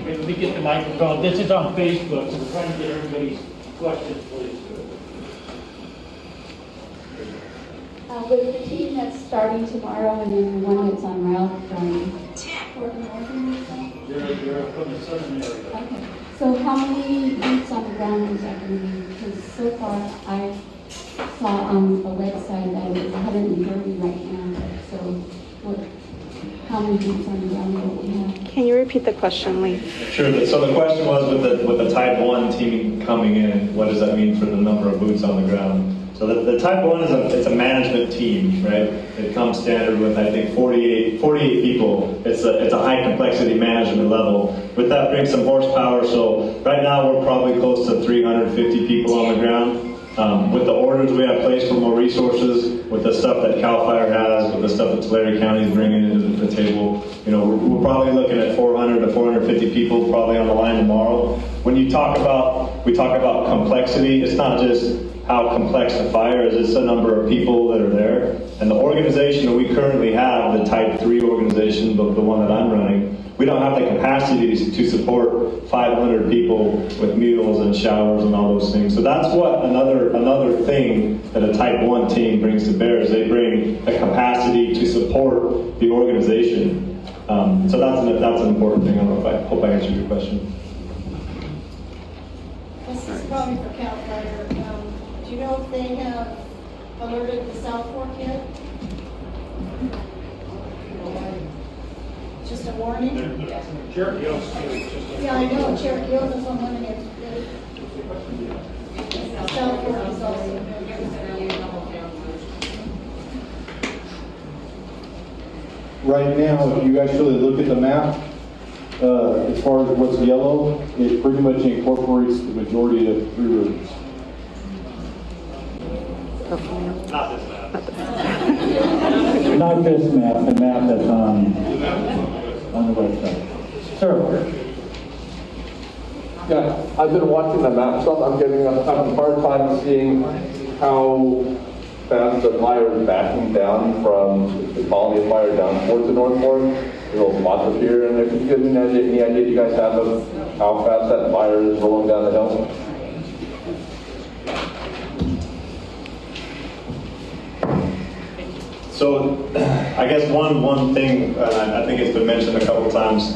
Let me get the microphone. This is on Facebook, so we're trying to get everybody's questions, please. With the team that's starting tomorrow and then the one that's on route from Fort Morgan, You're from the southern area. okay. So how many boots on the ground is that going to be? Because so far I saw on the website that it's 130 right now. So how many boots on the ground will we have? Can you repeat the question, Lee? Sure. So the question was, with the Type 1 team coming in, what does that mean for the number of boots on the ground? So the Type 1 is a management team, right? It comes standard with, I think, 48 people. It's a high complexity management level. With that brings some horsepower. So right now we're probably close to 350 people on the ground. With the orders we have placed for more resources, with the stuff that CAL FIRE has, with the stuff that Tulare County is bringing into the table, we're probably looking at 400 to 450 people probably on the line tomorrow. When we talk about complexity, it's not just how complex the fire is, it's the number of people that are there. And the organization that we currently have, the Type 3 organization, the one that I'm running, we don't have the capacity to support 500 people with meals and showers and all those things. So that's what another thing that a Type 1 team brings to bear is they bring the capacity to support the organization. So that's an important thing. I hope I answered your question. This is probably for CalFire. Do you know if they have alerted the South Fork yet? Just a warning? Cherokee. Yeah, I know, Cherokee is on one end. South Fork is also. Right now, if you guys really look at the map, as far as what's yellow, it pretty much incorporates the majority of Three Rivers. Not this map. Not this map, the map that's on the website. Sir? Yeah, I've been watching the map stuff. I'm having a hard time seeing how fast the fire is backing down from the colony of fire down towards the North Fork. There's little spots up here, and if you guys have any idea you guys have of how fast that fire is rolling down the hill? So, I guess one thing, I think it's been mentioned a couple times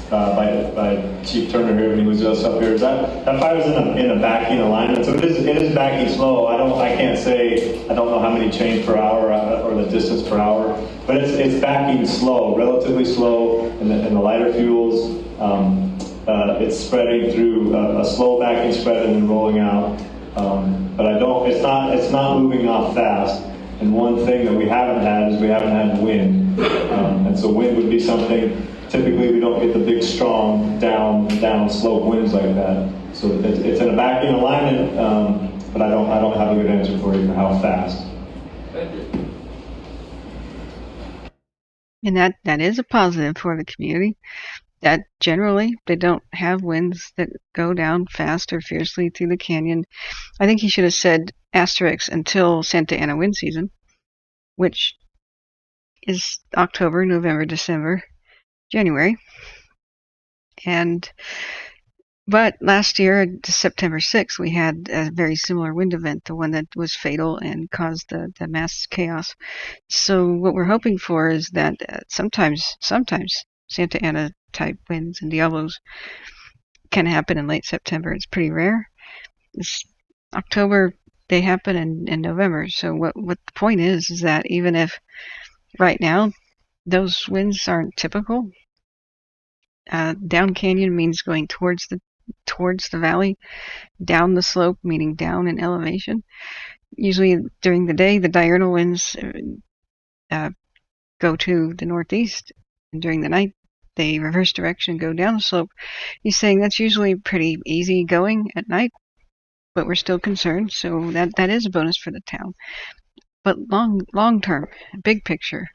by Chief Turner here when he was just up here, is that fire's in a backing alignment. So it is backing slow. I can't say, I don't know how many chains per hour or the distance per hour, but it's backing slow, relatively slow in the lighter fuels. It's spreading through a slow backing spread and then rolling out. But it's not moving off fast. And one thing that we haven't had is we haven't had wind. And so wind would be something, typically we don't get the big strong down slope winds like that. So it's in a backing alignment, but I don't have a good answer for you for how fast. Thank you. And that is a positive for the community, that generally they don't have winds that go down fast or fiercely through the canyon. I think he should have said asterisk until Santa Ana wind season, which is October, November, December, January. But last year, September 6th, we had a very similar wind event, the one that was fatal and caused the mass chaos. So what we're hoping for is that sometimes Santa Ana type winds and Diablos can happen in late September. It's pretty rare. It's October, they happen in November. So what the point is that even if right now those winds aren't typical, down canyon means going towards the valley, down the slope meaning down in elevation. Usually during the day, the diurnal winds go to the northeast, and during the night they reverse direction, go down the slope. He's saying that's usually pretty easy going at night, but we're still concerned, so that is a bonus for the town. But long term, big picture,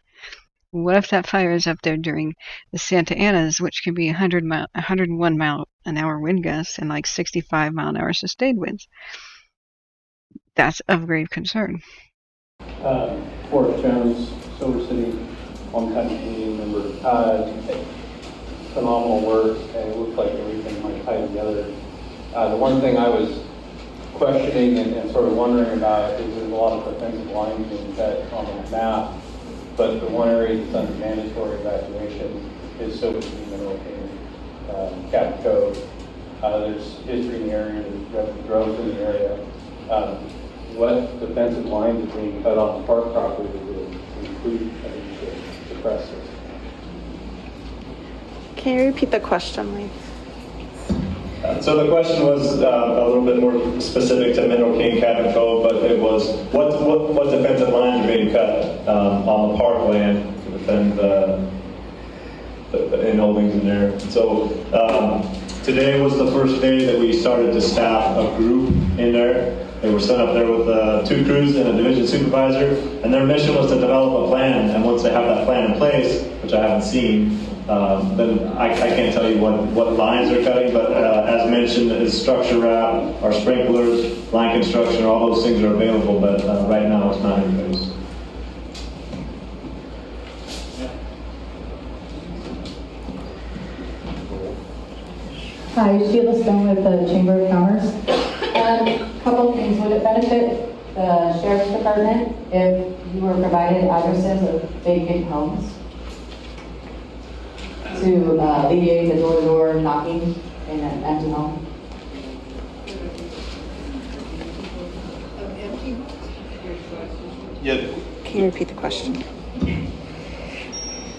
what if that fire is up there during the Santa Anas, which can be 101 mile an hour wind gusts and like 65 mile an hour sustained winds? That's of grave concern. Forrest Jones, Silver City, long-time community member. Phenomenal work, and it looks like everything might tie together. The one thing I was questioning and sort of wondering about is there's a lot of defensive lines being set on the map, but the one area that's under mandatory evacuation is Silver City Mineral King, Cap Cove. There's history in the area, there's drones in the area. What defensive lines are being cut on the park property to include to suppress this? Can you repeat the question, Lee? So the question was a little bit more specific to Mineral King, Cabin Cove, but it was what defensive lines are being cut on the parkland to defend the in-holdings in there. So today was the first day that we started to staff a group in there. They were sent up there with 2 crews and a division supervisor, and their mission was to develop a plan. And once they have that plan in place, which I haven't seen, then I can't tell you what lines they're cutting, but as mentioned, is structure wrap, our sprinklers, line construction, all those things are available, but right now it's not in place. Hi, Sheila Stone with the Chamber of Commerce. Couple of things. Would it benefit the Sheriff's Department if you were provided addresses of vacant homes to alleviate the door-to-door knocking in an empty home? Yeah. Can you repeat the question?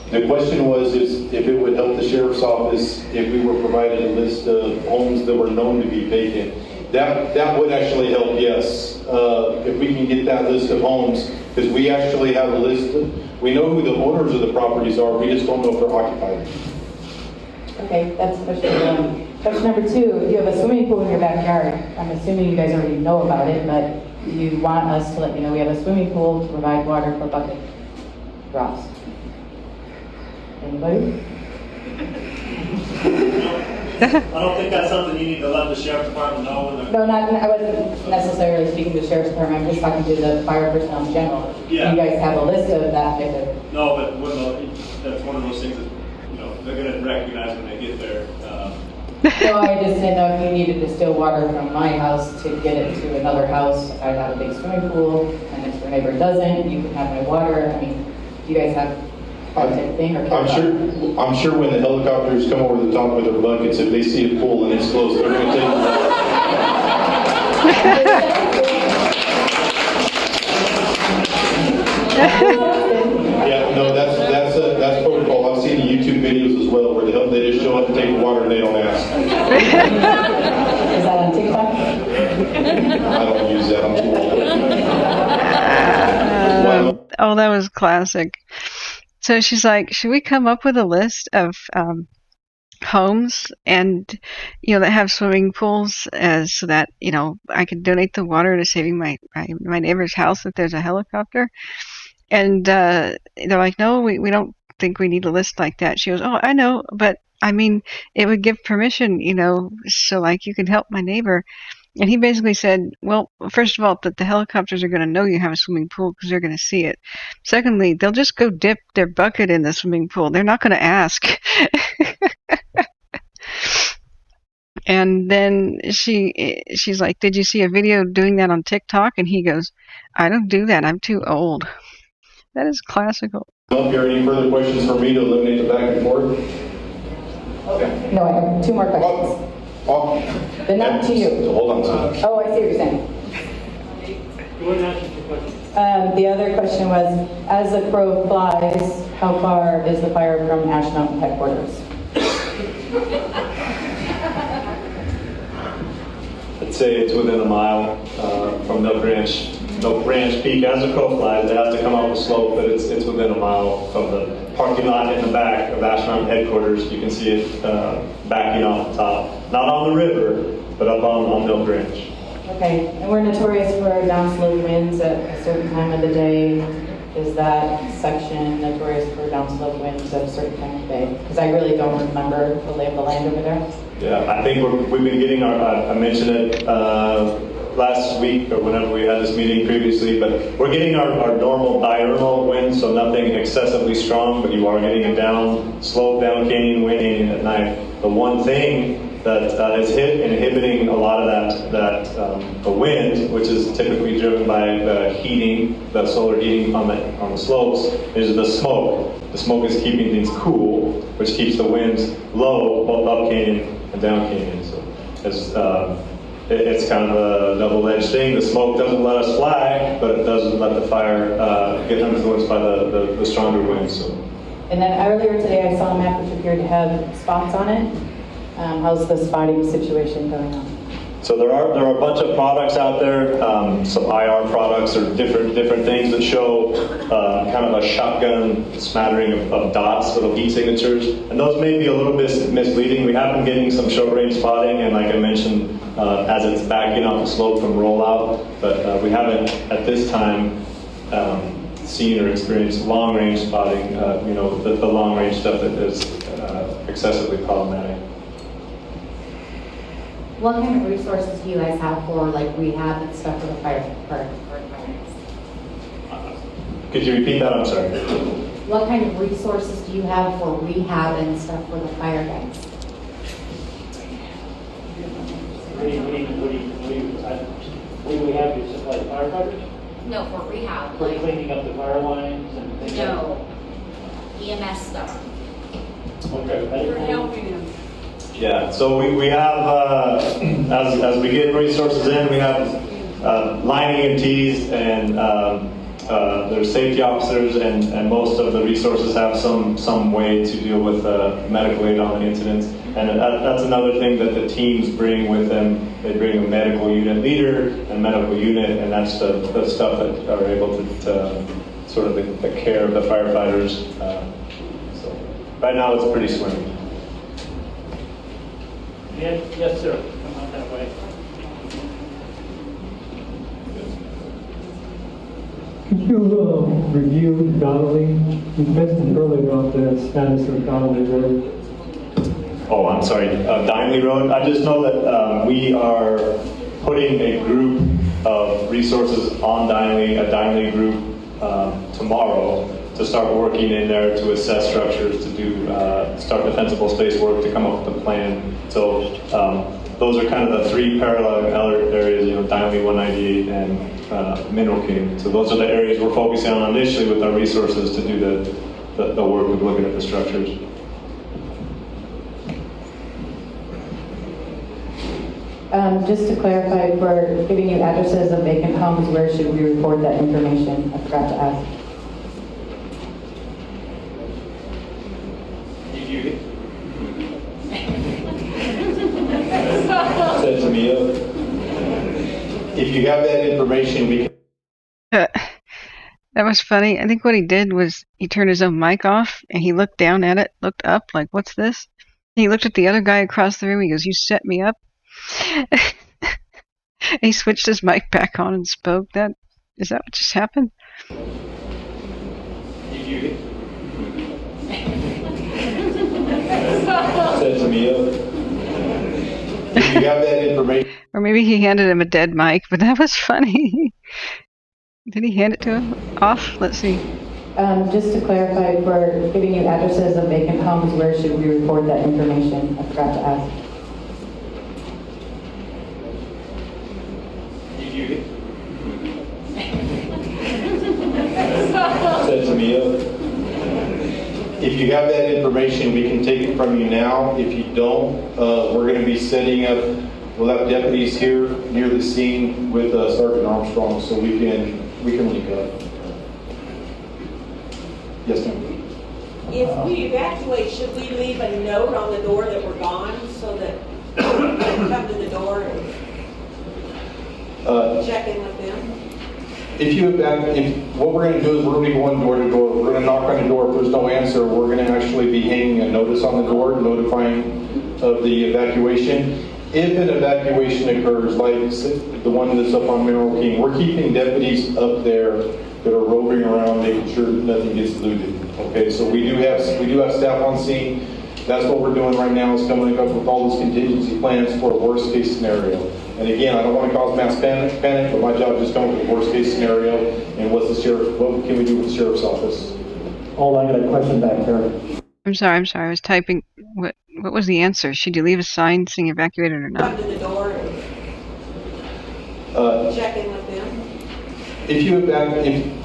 The question was if it would help the sheriff's office if we were provided a list of homes that were known to be vacant. That would actually help, yes. If we can get that list of homes, because we actually have a list. We know who the owners of the properties are, we just don't know if they're occupied. Okay, that's question one. Question number two, you have a swimming pool in your backyard. I'm assuming you guys already know about it, but you want us to let you know we have a swimming pool to provide water for bucket drops. Anybody? I don't think that's something you need to let the sheriff's department know. No, I wasn't necessarily speaking to the sheriff's department. I'm just talking to the fire personnel in general. Yeah. You guys have a list of that type of. No, but that's one of those things that they're going to recognize when they get there. No, I just didn't know if you needed distilled water from my house to get it to another house. I have a big swimming pool, and if your neighbor doesn't, you can have my water. I mean, do you guys have that type of thing? Or I'm sure when the helicopters come over the top with their buckets, if they see a pool and it's closed, they're going to take Yeah, no, that's protocol. I've seen the YouTube videos as well where they just show up to take water and they don't ask. Is that on TikTok? I don't use that. I'm too old. Oh, that was classic. So she's like, should we come up with a list of homes and that have swimming pools so that I could donate the water to saving my neighbor's house if there's a helicopter? And they're like, no, we don't think we need a list like that. She goes, oh, I know, but I mean, it would give permission, so like you can help my neighbor. And he basically said, well, first of all, that the helicopters are going to know you have a swimming pool because they're going to see it. Secondly, they'll just go dip their bucket in the swimming pool. They're not going to ask. And then she's like, did you see a video doing that on TikTok? And he goes, I don't do that. I'm too old. That is classical. Well, if you have any further questions for me to eliminate the back and forth? Okay. No, I have two more questions. But not to you. Hold on a second. Oh, I see what you're saying. Go ahead and ask your question. The other question was, as the crow flies, how far is the fire from Ash Mountain headquarters? I'd say it's within a mile from Milk Ranch Peak. As the crow flies, it has to come up a slope, but it's within a mile from the parking lot in the back of Ash Mountain headquarters. You can see it backing off the top. Not on the river, but up on Milk Ranch. Okay, and we're notorious for downslope winds at a certain time of the day. Is that section notorious for downslope winds at a certain time of the day? Because I really don't remember the lay of the land over there. Yeah, I think we've been getting I mentioned it last week or whenever we had this meeting previously, but we're getting our normal diurnal winds, so nothing excessively strong, but you are getting a down slope, down canyon wind at night. The one thing that is inhibiting a lot of that the wind, which is typically driven by the heating, the solar heating on the slopes, is the smoke. The smoke is keeping things cool, which keeps the winds low, both up canyon and down canyon. So it's kind of a double-edged thing. The smoke doesn't let us fly, but it doesn't let the fire get influenced by the stronger winds. So. And then earlier today I saw a map which appeared to have spots on it. How's the spotting situation going on? So there are a bunch of products out there, some IR products or different things that show kind of a shotgun smattering of dots, little heat signatures, and those may be a little bit misleading. We have been getting some short range spotting, and like I mentioned, as it's backing off the slope from rollout, but we haven't at this time seen or experienced long range spotting. The long range stuff that is excessively problematic. What kind of resources do you guys have for rehab and stuff for the fire? Could you repeat that? I'm sorry. What kind of resources do you have for rehab and stuff for the fire guys? No, for rehab, For like, cleaning up the fire lines and things like no, EMS stuff. Okay. For helping them. Yeah, so we have, as we get resources in, we have lining EMTs and there's safety officers, and most of the resources have some way to deal with medical aid on the incidents. And that's another thing that the teams bring with them. They bring a medical unit leader and medical unit, and that's the stuff that are able to sort of the care of the firefighters. So right now it's pretty swimming. Yes, sir. Come on that way. Could you review Donnelly? You mentioned earlier about the status of Donnelly Road. Oh, I'm sorry, Dineley Road. I just know that we are putting a group of resources on Dineley, a Dineley group tomorrow to start working in there to assess structures, to do start defensible space work, to come up with a plan. So those are kind of the three parallel areas, Dineley 198 and Mineral King. So those are the areas we're focusing on initially with our resources to do the work of looking at the structures. Just to clarify, if we're giving you addresses of vacant homes, where should we report that information? I forgot to ask. Said to me, if you have that information, we can. That was funny. I think what he did was he turned his own mic off and he looked down at it, looked up, like, what's this? And he looked at the other guy across the room. He goes, "You set me up." He switched his mic back on and spoke. Is that what just happened? Said to me, if you have that information. Or maybe he handed him a dead mic, but that was funny. Did he hand it to him off? Let's see. Just to clarify, if we're giving you addresses of vacant homes, where should we report that information? I forgot to ask. Said to me, if you have that information, we can take it from you now. If you don't, we're going to be setting up. We'll have deputies here near the scene with Sergeant Armstrong, so we can link up. Yes, ma'am. If we evacuate, should we leave a note on the door that we're gone so that we can come to the door and check in with them? What we're going to do is we're going to be going door to door. We're going to knock on the door. If there's no answer, we're going to actually be hanging a notice on the door notifying of the evacuation. If an evacuation occurs, like the one that's up on Mineral King, we're keeping deputies up there that are roving around, making sure that nothing gets looted. Okay, so we do have staff on scene. That's what we're doing right now, is coming up with all those contingency plans for a worst case scenario. And again, I don't want to cause mass panic, but my job is to come up with a worst case scenario and what can we do with the sheriff's office. Hold on, I got a question back there. I'm sorry. I was typing. What was the answer? Should you leave a sign saying evacuated or not? Come to the door and check in with them?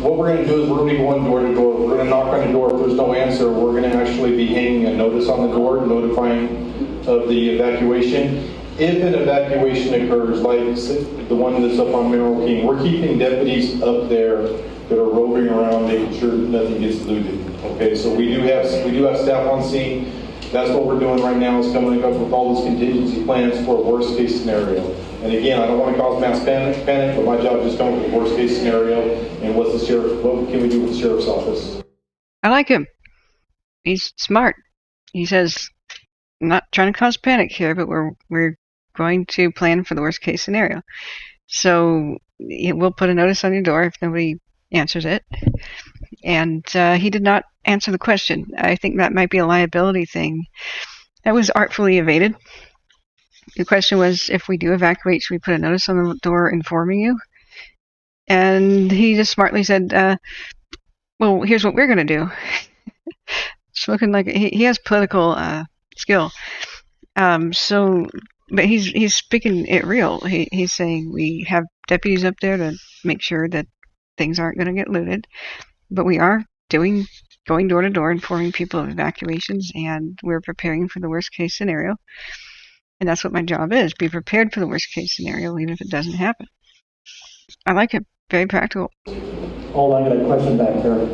What we're going to do is we're going to be going door to door. We're going to knock on the door. If there's no answer, we're going to actually be hanging a notice on the door notifying of the evacuation. If an evacuation occurs, like the one that's up on Mineral King, we're keeping deputies up there that are roving around, making sure that nothing gets looted. Okay, so we do have staff on scene. That's what we're doing right now, is coming up with all those contingency plans for a worst case scenario. And again, I don't want to cause mass panic, but my job is to come up with a worst case scenario and what can we do with the sheriff's office. I like him. He's smart. He says, "I'm not trying to cause panic here, but we're going to plan for the worst case scenario." So we'll put a notice on your door if nobody answers it. And he did not answer the question. I think that might be a liability thing. That was artfully evaded. The question was, if we do evacuate, should we put a notice on the door informing you? And he just smartly said, well, here's what we're going to do. Smoking like he has political skill. But he's speaking it real. He's saying we have deputies up there to make sure that things aren't going to get looted, but we are going door to door, informing people of evacuations, and we're preparing for the worst case scenario. And that's what my job is, be prepared for the worst case scenario, even if it doesn't happen. I like it. Very practical. Hold on, I got a question back there.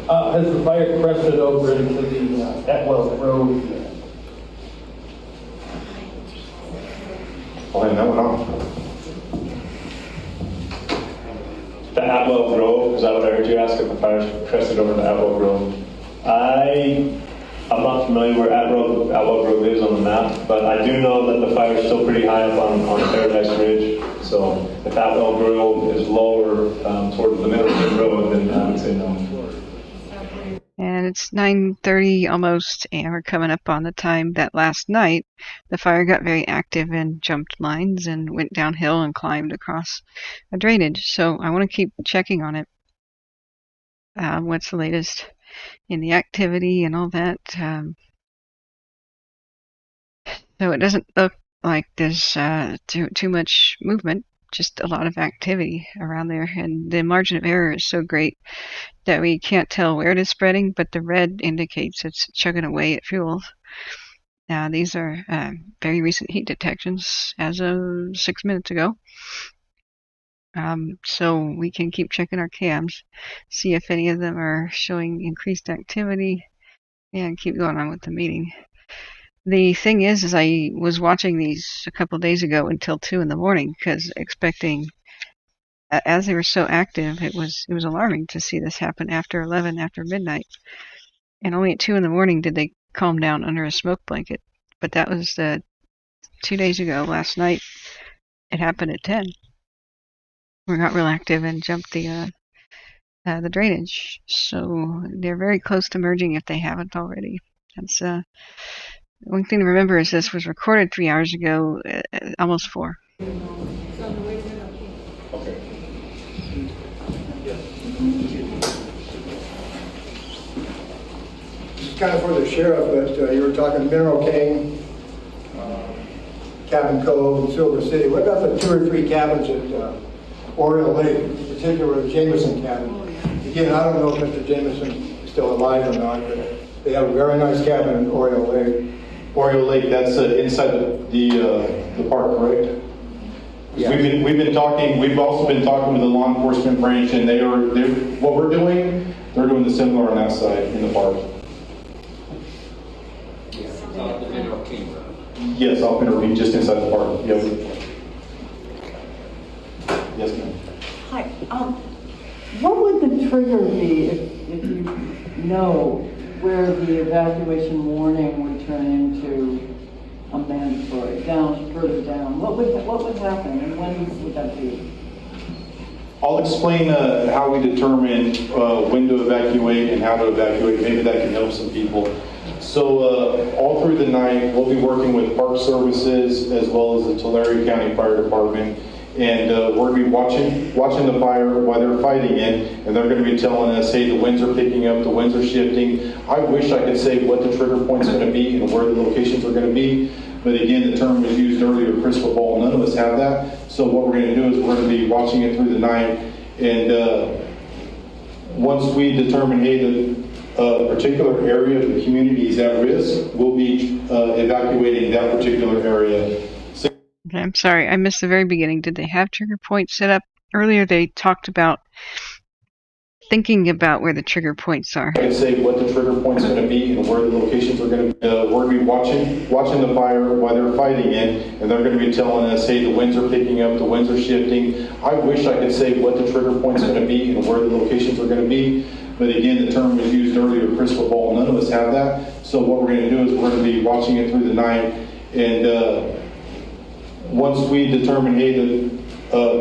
Has the fire crested over into the Atwell Road? I'll hand that one off. The Atwell Grove, is that what I heard you ask if the fire crested over the Atwell Grove? I'm not familiar where Atwell Grove is on the map, but I do know that the fire is still pretty high up on Paradise Ridge. So if Atwell Grove is lower towards the middle of the road, then I would say no. And it's 9:30 almost, and we're coming up on the time that last night the fire got very active and jumped lines and went downhill and climbed across a drainage. So I want to keep checking on it. What's the latest in the activity and all that? So it doesn't look like there's too much movement, just a lot of activity around there, and the margin of error is so great that we can't tell where it is spreading, but the red indicates it's chugging away at fuel. These are very recent heat detections as of 6 minutes ago. So we can keep checking our cams, see if any of them are showing increased activity, and keep going on with the meeting. The thing is I was watching these a couple of days ago until 2 in the morning, because expecting, as they were so active, it was alarming to see this happen after 11, after midnight. And only at 2 in the morning did they calm down under a smoke blanket. But that was 2 days ago. Last night, it happened at 10. We got real active and jumped the drainage. So they're very close to merging if they haven't already. That's one thing to remember is this was recorded 3 hours ago, almost 4. This is kind of for the sheriff, but you were talking Mineral King, Cabin Cove, and Silver City. What about the 2 or 3 cabins at Oriole Lake, in particular the Jameson cabin? Again, I don't know if Mr. Jameson is still alive or not, but they have a very nice cabin in Oriole Lake. Oriole Lake, that's inside the park, correct? Yeah. We've been talking. We've also been talking with the law enforcement branch, and they're what we're doing. They're doing the similar on that side in the park. The Mineral King Road. Yes, off Mineral King, just inside the park. Yes. Yes, ma'am. Hi. What would the trigger be if you know where the evacuation warning would turn into a mandatory, further down? What would happen, and when would that be? I'll explain how we determine when to evacuate and how to evacuate. Maybe that can help some people. So all through the night, we'll be working with Park Services as well as the Tulare County Fire Department. And we're going to be watching the fire while they're fighting it, and they're going to be telling us, hey, the winds are picking up, the winds are shifting. I wish I could say what the trigger point's going to be and where the locations are going to be, but again, the term was used earlier, crystal ball. None of us have that. So what we're going to do is we're going to be watching it through the night, and once we determine, hey, the particular area of the community is at risk, we'll be evacuating that particular area. Okay, I'm sorry, I missed the very beginning. Did they have trigger points set up? Earlier they talked about thinking about where the trigger points are. I can say what the trigger point's going to be and where the locations are going to be. We're going to be watching the fire while they're fighting it, and they're going to be telling us, hey, the winds are picking up, the winds are shifting. I wish I could say what the trigger point's going to be and where the locations are going to be, but again, the term was used earlier, crystal ball. None of us have that. So what we're going to do is we're going to be watching it through the night, and once we determine, hey, the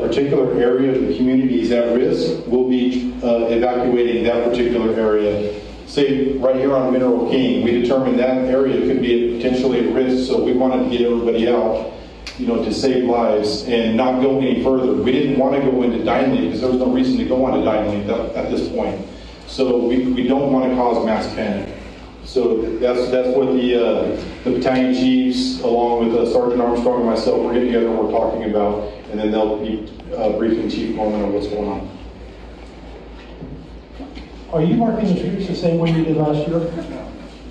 particular area of the community is at risk, we'll be evacuating that particular area. Say right here on Mineral King, we determined that area could be potentially at risk, so we wanted to get everybody out, to save lives and not go any further. We didn't want to go into Dineley because there was no reason to go on to Dineley at this point. So we don't want to cause mass panic. So that's what the battalion chiefs, along with Sergeant Armstrong and myself, we're getting together and we're talking about, and then they'll be briefing Chief Norman on what's going on. Are you marking the streets the same way you did last year?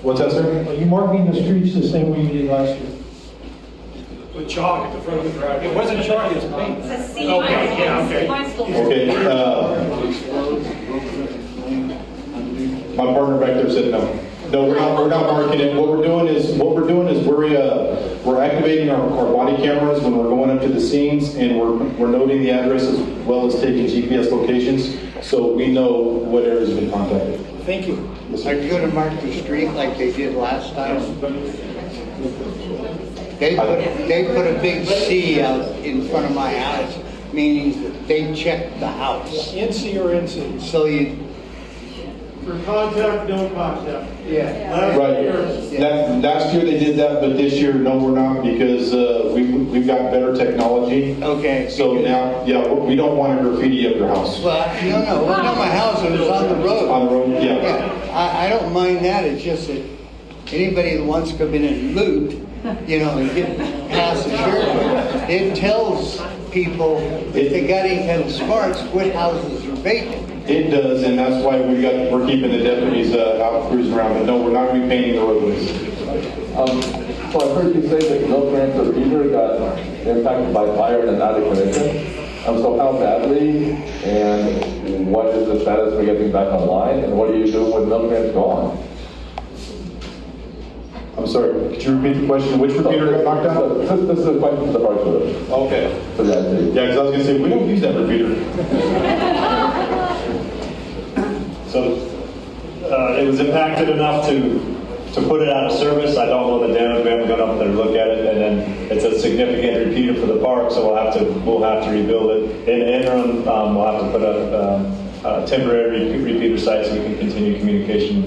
What's that, sir? Are you marking the streets the same way you did last year? With chalk at the front of the driveway. It wasn't chalk, it was paint. It's a C. Okay, yeah, okay. Okay, my partner back there said no. No, we're not marking it. What we're doing is we're activating our body cameras when we're going up to the scenes, and we're noting the address as well as taking GPS locations, so we know what areas have been contacted. Thank you. Are you going to mark the street like they did last time? They put a big C out in front of my house, meaning that they checked the house. NC or NC? So you. For contact, no contact. Yeah. Right. Last year they did that, but this year, no, we're not, because we've got better technology. Okay. So now, yeah, we don't want to graffiti up your house. Well, no, it wasn't on my house, it was on the road. On the road, yeah. I don't mind that, it's just that anybody that wants to come in and loot, and get past the sheriff, it tells people, if they got any kind of smarts, what houses are vacant. It does, and that's why we're keeping the deputies out cruising around. But no, we're not repainting the roadways. So I heard you say that no transfer either got impacted by fire and not ignition. So how badly, and what is the status for getting back online, and what do you do when Milkman's gone? I'm sorry, could you repeat the question? Which repeater got knocked out? This is a question to the park service. Okay. So yeah, because I was going to say, we don't use that repeater. So it was impacted enough to put it out of service. I don't know the damage. We haven't gone up there to look at it, and then it's a significant repeater for the park, so we'll have to rebuild it. In the interim, we'll have to put a temporary repeater site so we can continue communication,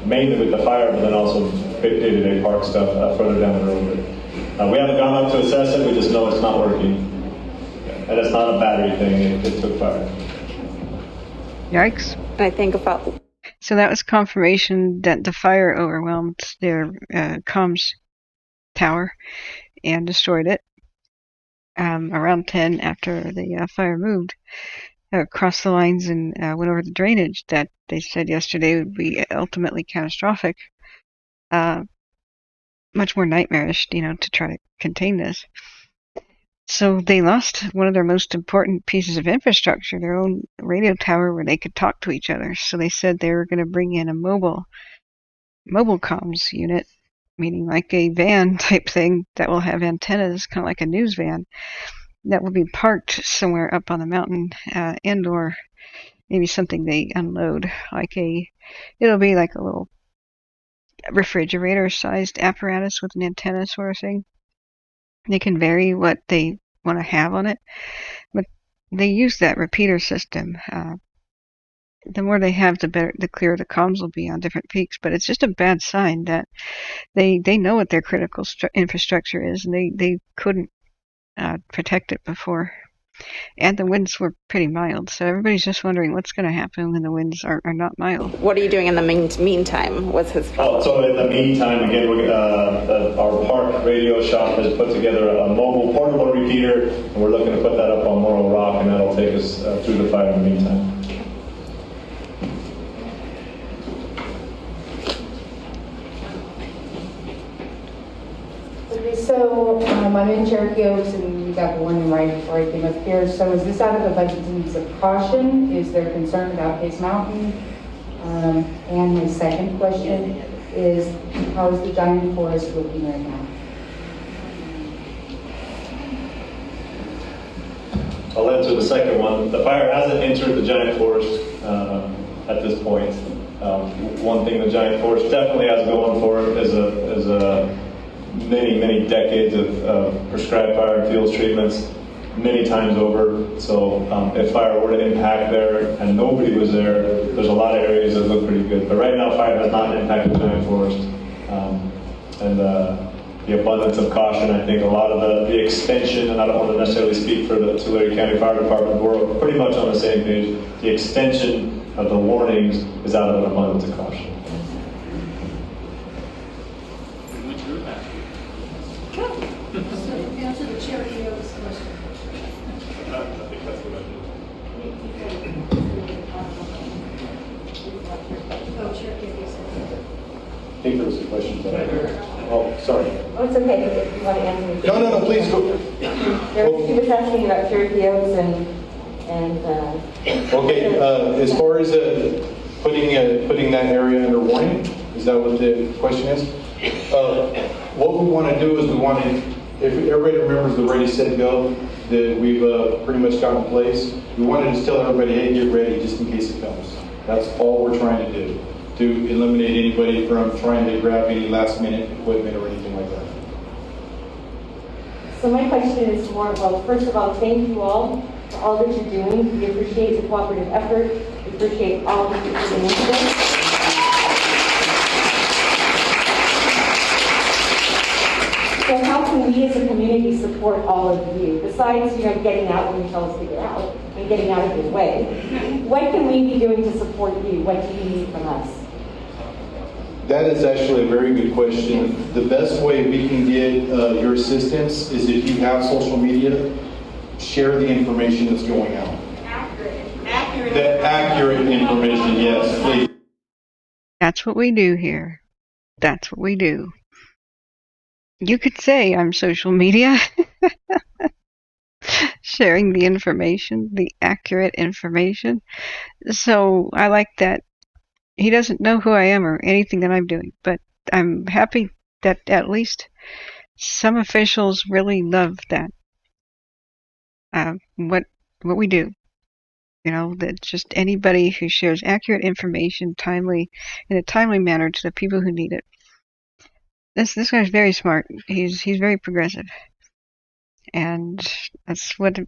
mainly with the fire, but then also day-to-day park stuff further down the road. We haven't gone up to assess it. We just know it's not working, and it's not a battery thing. It took fire. Yikes. I think about. So that was confirmation that the fire overwhelmed their comms tower and destroyed it. Around 10 after the fire moved, crossed the lines and went over the drainage that they said yesterday would be ultimately catastrophic. Much more nightmarish, to try to contain this. So they lost one of their most important pieces of infrastructure, their own radio tower where they could talk to each other. So they said they were going to bring in a mobile comms unit, meaning like a van type thing that will have antennas, kind of like a news van, that will be parked somewhere up on the mountain, and or maybe something they unload, it'll be like a little refrigerator-sized apparatus with an antenna sort of thing. They can vary what they want to have on it, but they use that repeater system. The more they have, the better, the clearer the comms will be on different peaks. But it's just a bad sign that they know what their critical infrastructure is, and they couldn't protect it before. And the winds were pretty mild, so everybody's just wondering what's going to happen when the winds are not mild. What are you doing in the meantime? What's his follow-up? So in the meantime, again, our park radio shop has put together a mobile portable repeater, and we're looking to put that up on Morro Rock, and that'll take us through the fire in the meantime. Okay, so I'm in Cherokee Oaks, and we got warning right before I came up here. So is this out of abundance of caution? Is there concern about Case Mountain? And my second question is, how is the giant forest looking right now? I'll answer the second one. The fire hasn't entered the giant forest at this point. One thing the giant forest definitely has going for it is a many decades of prescribed fire and fuels treatments, many times over. So if fire were to impact there and nobody was there, there's a lot of areas that look pretty good. But right now, fire has not impacted the giant forest. And the abundance of caution, I think a lot of the extension, and I don't want to necessarily speak for the Tulare County Fire Department, we're pretty much on the same page. The extension of the warnings is out of an abundance of caution. Answer the Cherokee Oaks question. I think that's what I did. but oh, sorry. Oh, it's okay, if you want to answer me. No, please go. He was asking about Cherokee Oaks and Okay, as far as putting that area under warning, is that what the question is? What we want to do is we want to, if everybody remembers the ready, set, go that we've pretty much got in place, we want to just tell everybody, hey, get ready just in case it comes. That's all we're trying to do, to eliminate anybody from trying to grab any last minute equipment or anything like that. So my question is more, well, first of all, thank you all for all that you're doing. We appreciate the cooperative effort. We appreciate all that you're doing into this. So how can we as a community support all of you? Besides, getting out when you tell us to get out and getting out of your way, what can we be doing to support you? What do you need from us? That is actually a very good question. The best way we can get your assistance is if you have social media, share the information that's going out. Accurate information, yes, please. That's what we do here. That's what we do. You could say I'm social media. Sharing the information, the accurate information. So I like that. He doesn't know who I am or anything that I'm doing, but I'm happy that at least some officials really love that. What we do. That just anybody who shares accurate information in a timely manner to the people who need it. This guy's very smart. He's very progressive. And that's what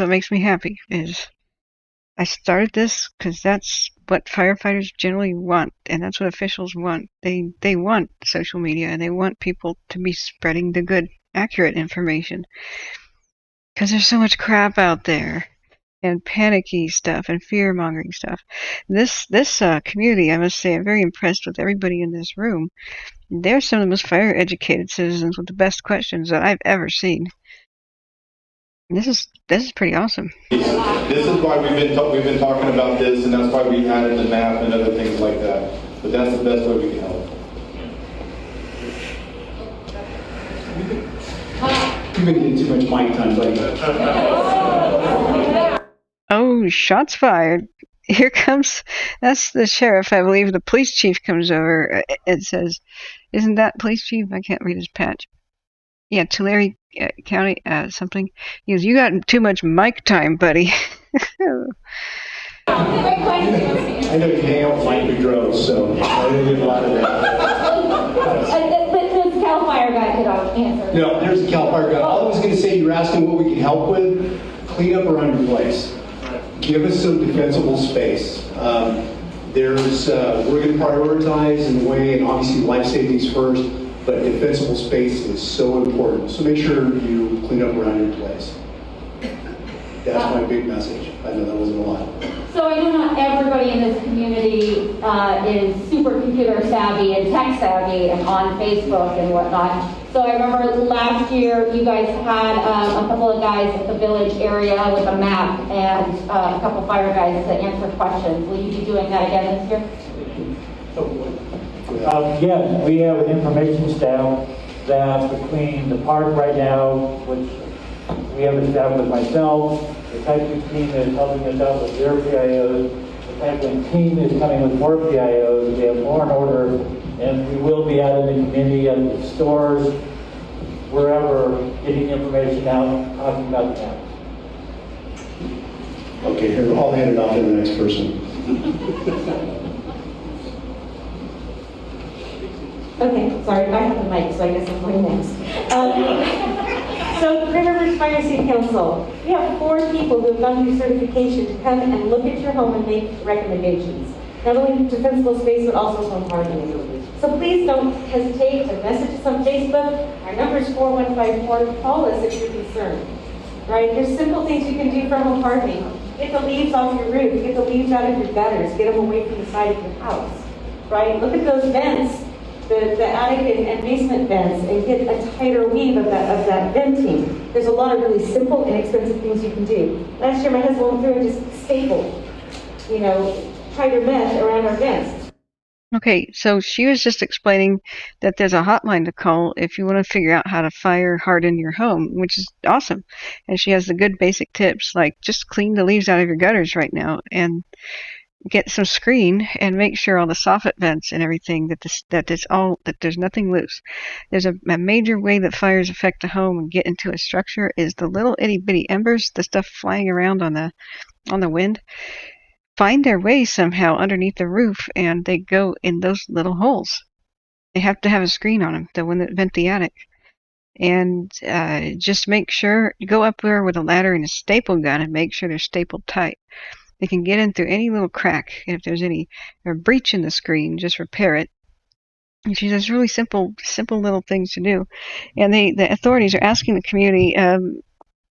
makes me happy is I started this because that's what firefighters generally want, and that's what officials want. They want social media, and they want people to be spreading the good, accurate information. Because there's so much crap out there, and panicky stuff, and fear-mongering stuff. This community, I must say, I'm very impressed with everybody in this room. They're some of the most fire-educated citizens with the best questions that I've ever seen. This is pretty awesome. This is why we've been talking about this, and that's why we added the map and other things like that. But that's the best way we can help. You've been getting too much mic time, buddy. Oh, shots fired. Here comes, that's the sheriff, I believe. The police chief comes over and says, isn't that police chief? I can't read his patch. Yeah, Tulare County, something. He goes, you got too much mic time, buddy. I know you hang out with Mike Boudreaux, so I didn't get a lot of that. But the CAL FIRE guy could answer. No, there's a CAL FIRE guy. All I was going to say, you were asking what we can help with. Clean up around your place. Give us some defensible space. We're going to prioritize in a way, and obviously life safety is first, but defensible space is so important. So make sure you clean up around your place. That's my big message. I know that wasn't a lot. So I know not everybody in this community is super computer savvy and tech savvy and on Facebook and whatnot. So I remember last year you guys had a couple of guys at the village area with a map and a couple fire guys to answer questions. Will you be doing that again this year? Yes, we have an information staff that between the park right now, which we have a staff with myself, the typing team is helping us out with their PIOs, the typing team is coming with more PIOs, we have more in order, and we will be out in the community at the stores, wherever, getting information out, talking about the maps. Okay, here, I'll hand it off to the next person. Okay, sorry, I have the mic, so I guess I'm going next. So, Grand Rivers Fire City Council, we have 4 people who have gone through certification to come and look at your home and make recommendations. Not only defensible space, but also home hardening. So please don't hesitate to message us on Facebook. Our number is 4154. Call us if you're concerned. Right? There's simple things you can do for home hardening. Get the leaves off your roof. Get the leaves out of your gutters. Get them away from the side of your house. Right? Look at those vents. The attic and basement vents, and get a tighter weave of that venting. There's a lot of really simple, inexpensive things you can do. Last year, my husband went through and just stapled, tighter mesh around our vents. Okay, so she was just explaining that there's a hotline to call if you want to figure out how to fire harden your home, which is awesome. And she has the good basic tips, like just clean the leaves out of your gutters right now and get some screen and make sure all the soffit vents and everything that there's nothing loose. There's a major way that fires affect a home and get into a structure is the little itty bitty embers, the stuff flying around on the wind, find their way somehow underneath the roof, and they go in those little holes. They have to have a screen on them, the one that vent the attic. And just make sure, go up there with a ladder and a staple gun and make sure they're stapled tight. They can get in through any little crack, and if there's any breach in the screen, just repair it. And she says really simple little things to do. And the authorities are asking the community,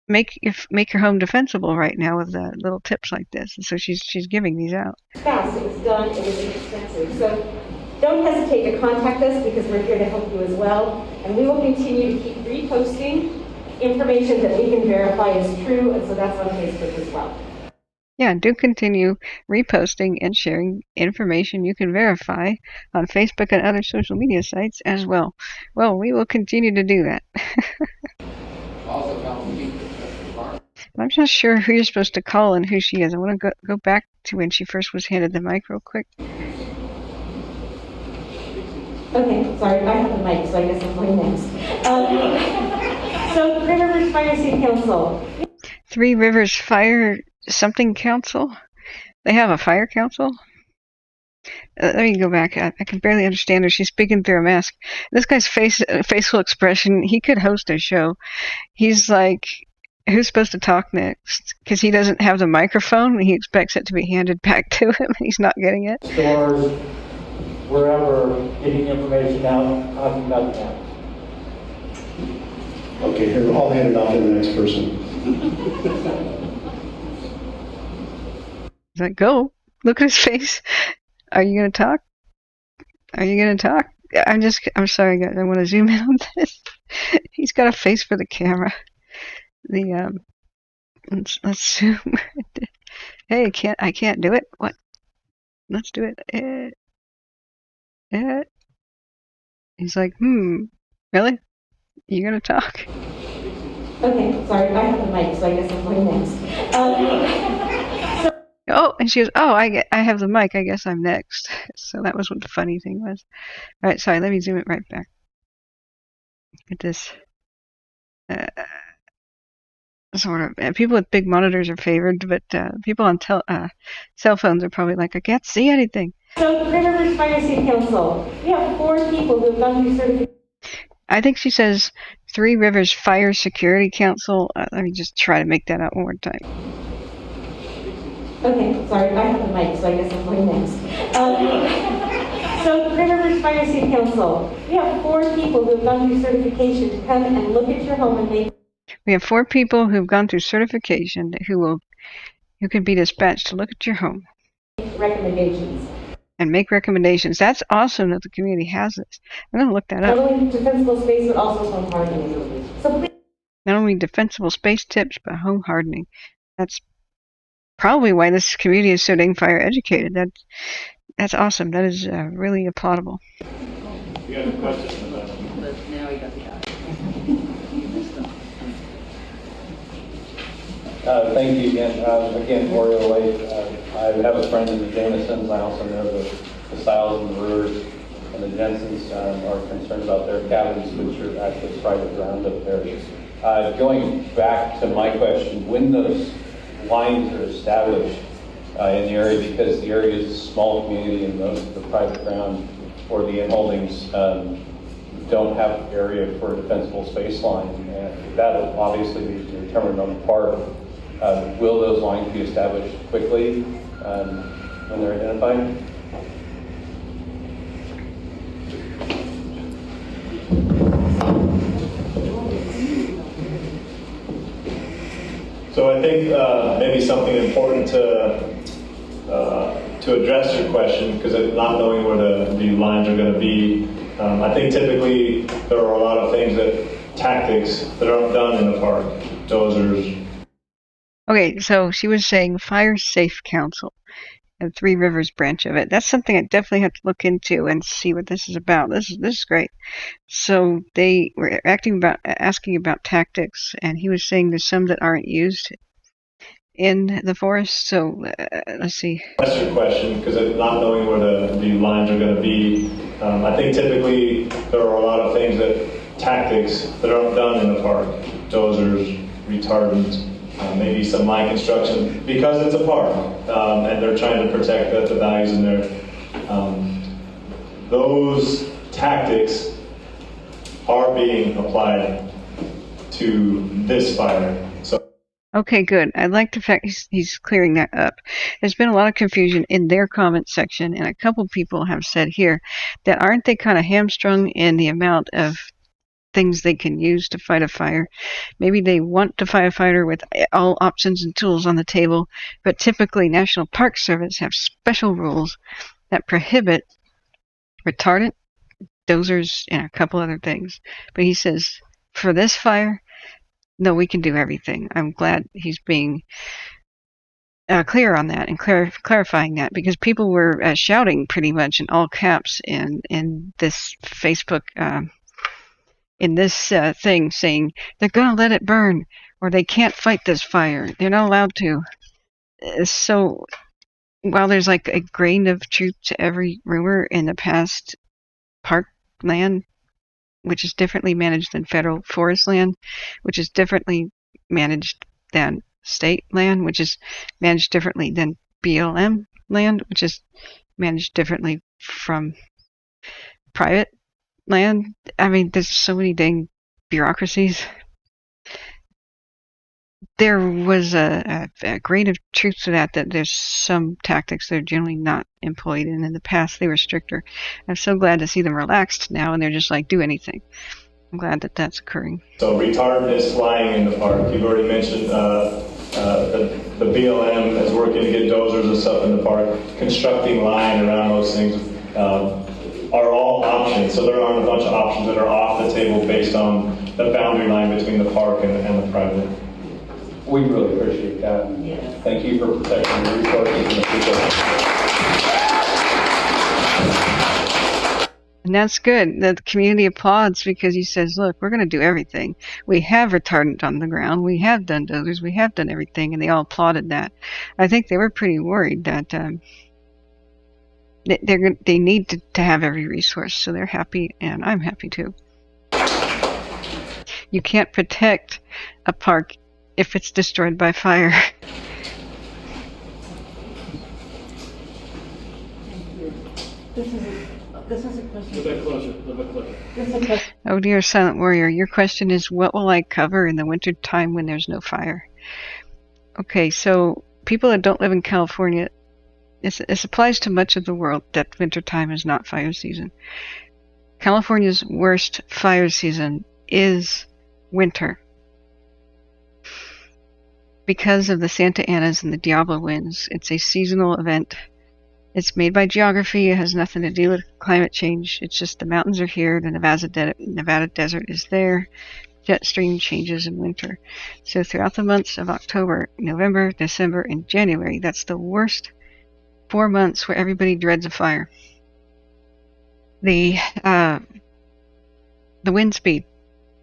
make your home defensible right now with little tips like this. And so she's giving these out. Fast, it was done, it was inexpensive. So don't hesitate to contact us because we're here to help you as well. And we will continue to keep reposting information that we can verify is true, and so that's on Facebook as well. Yeah, do continue reposting and sharing information you can verify on Facebook and other social media sites as well. Well, we will continue to do that. I'm not sure who you're supposed to call and who she is. I want to go back to when she first was handed the mic real quick. Okay, sorry, I have the mic, so I guess I'm going next. So, Three Rivers Fire City Council. Three Rivers Fire something council? They have a fire council? Let me go back. I can barely understand her. She's speaking through a mask. This guy's facial expression, he could host a show. He's like, who's supposed to talk next? Because he doesn't have the microphone, and he expects it to be handed back to him, and he's not getting it. Stores, wherever, getting information out, talking about the town. Okay, here, I'll hand it off to the next person. He's like, go. Look at his face. Are you going to talk? Are you going to talk? I'm sorry, guys. I want to zoom in on this. He's got a face for the camera. Let's zoom. Hey, I can't do it. What? Let's do it. He's like, really? You gonna talk? Okay, sorry, I have the mic, so I guess I'm going next. Oh, and she goes, oh, I have the mic. I guess I'm next. So that was what the funny thing was. All right, sorry. Let me zoom it right back. Look at this. Sort of. People with big monitors are favored, but people on cell phones are probably like, I can't see anything. So, Three Rivers Fire City Council. We have 4 people who have gone through certification. I think she says Three Rivers Fire Security Council. Let me just try to make that out one more time. Okay, sorry, I have the mic, so I guess I'm going next. So, Three Rivers Fire City Council. We have 4 people who have gone through certification to come and look at your home and make. We have 4 people who've gone through certification who can be dispatched to look at your home. Recommendations. And make recommendations. That's awesome that the community has this. I'm going to look that up. Not only defensible space, but also home hardening. So please. Not only defensible space tips, but home hardening. That's probably why this community is so dang fire educated. That's awesome. That is really applaudable. You have a question about that? Now you got the eye. Thank you again, Oriole Lake. I have a friend in the Jamesons. I also know the Stiles and the Brewers and the Jensens are concerned about their cabins, which are actually private ground up there. Going back to my question, when those lines are established in the area, because the area is a small community and most of the private ground or the inholdings don't have area for a defensible space line, and that will obviously be determined on the part. Will those lines be established quickly when they're identified? So I think maybe something important to address your question, because not knowing where the lines are going to be, I think typically there are a lot of tactics that aren't done in the park, dozers. Okay, so she was saying Fire Safe Council. the Three Rivers branch of it. That's something I definitely have to look into and see what this is about. This is great. So they were asking about tactics, and he was saying there's some that aren't used in the forest. So let's see. That's your question, because not knowing where the lines are going to be, I think typically there are a lot of things tactics that aren't done in the park. Dozers, retardants, maybe some line construction, because it's a park, and they're trying to protect the values in there. Those tactics are being applied to this fire. Okay, good. I like the fact he's clearing that up. There's been a lot of confusion in their comment section, and a couple people have said here that aren't they kind of hamstrung in the amount of things they can use to fight a fire? Maybe they want to fight a fire with all options and tools on the table, but typically National Park Service have special rules that prohibit retardant, dozers, and a couple other things. But he says, for this fire, no, we can do everything. I'm glad he's being clear on that and clarifying that, because people were shouting pretty much in all caps in this Facebook in this thing, saying they're gonna let it burn or they can't fight this fire. They're not allowed to. So while there's like a grain of truth to every rumor in the past, park land, which is differently managed than federal forest land, which is differently managed than state land, which is managed differently than BLM land, which is managed differently from private land. I mean, there's so many dang bureaucracies. There was a grain of truth to that there's some tactics that are generally not employed, and in the past they were stricter. I'm so glad to see them relaxed now, and they're just like, do anything. I'm glad that that's occurring. So retardant is flying in the park. You've already mentioned the BLM is working to get dozers and stuff in the park. Constructing line around those things are all options. So there aren't a bunch of options that are off the table based on the boundary line between the park and the private. We really appreciate that. Yes. Thank you for protecting the resources and the people. And that's good. The community applauds because he says, look, we're going to do everything. We have retardant on the ground. We have done dozers. We have done everything. And they all applauded that. I think they were pretty worried that they need to have every resource. So they're happy, and I'm happy too. You can't protect a park if it's destroyed by fire. This is a question. A bit closer, a bit closer. This is a question. Oh dear Silent Warrior, your question is, what will I cover in the winter time when there's no fire? Okay, so people that don't live in California, this applies to much of the world that winter time is not fire season. California's worst fire season is winter. Because of the Santa Anas and the Diablo winds, it's a seasonal event. It's made by geography. It has nothing to do with climate change. It's just the mountains are here, the Nevada desert is there. Jet stream changes in winter. So throughout the months of October, November, December, and January, that's the worst 4 months where everybody dreads a fire. The wind speed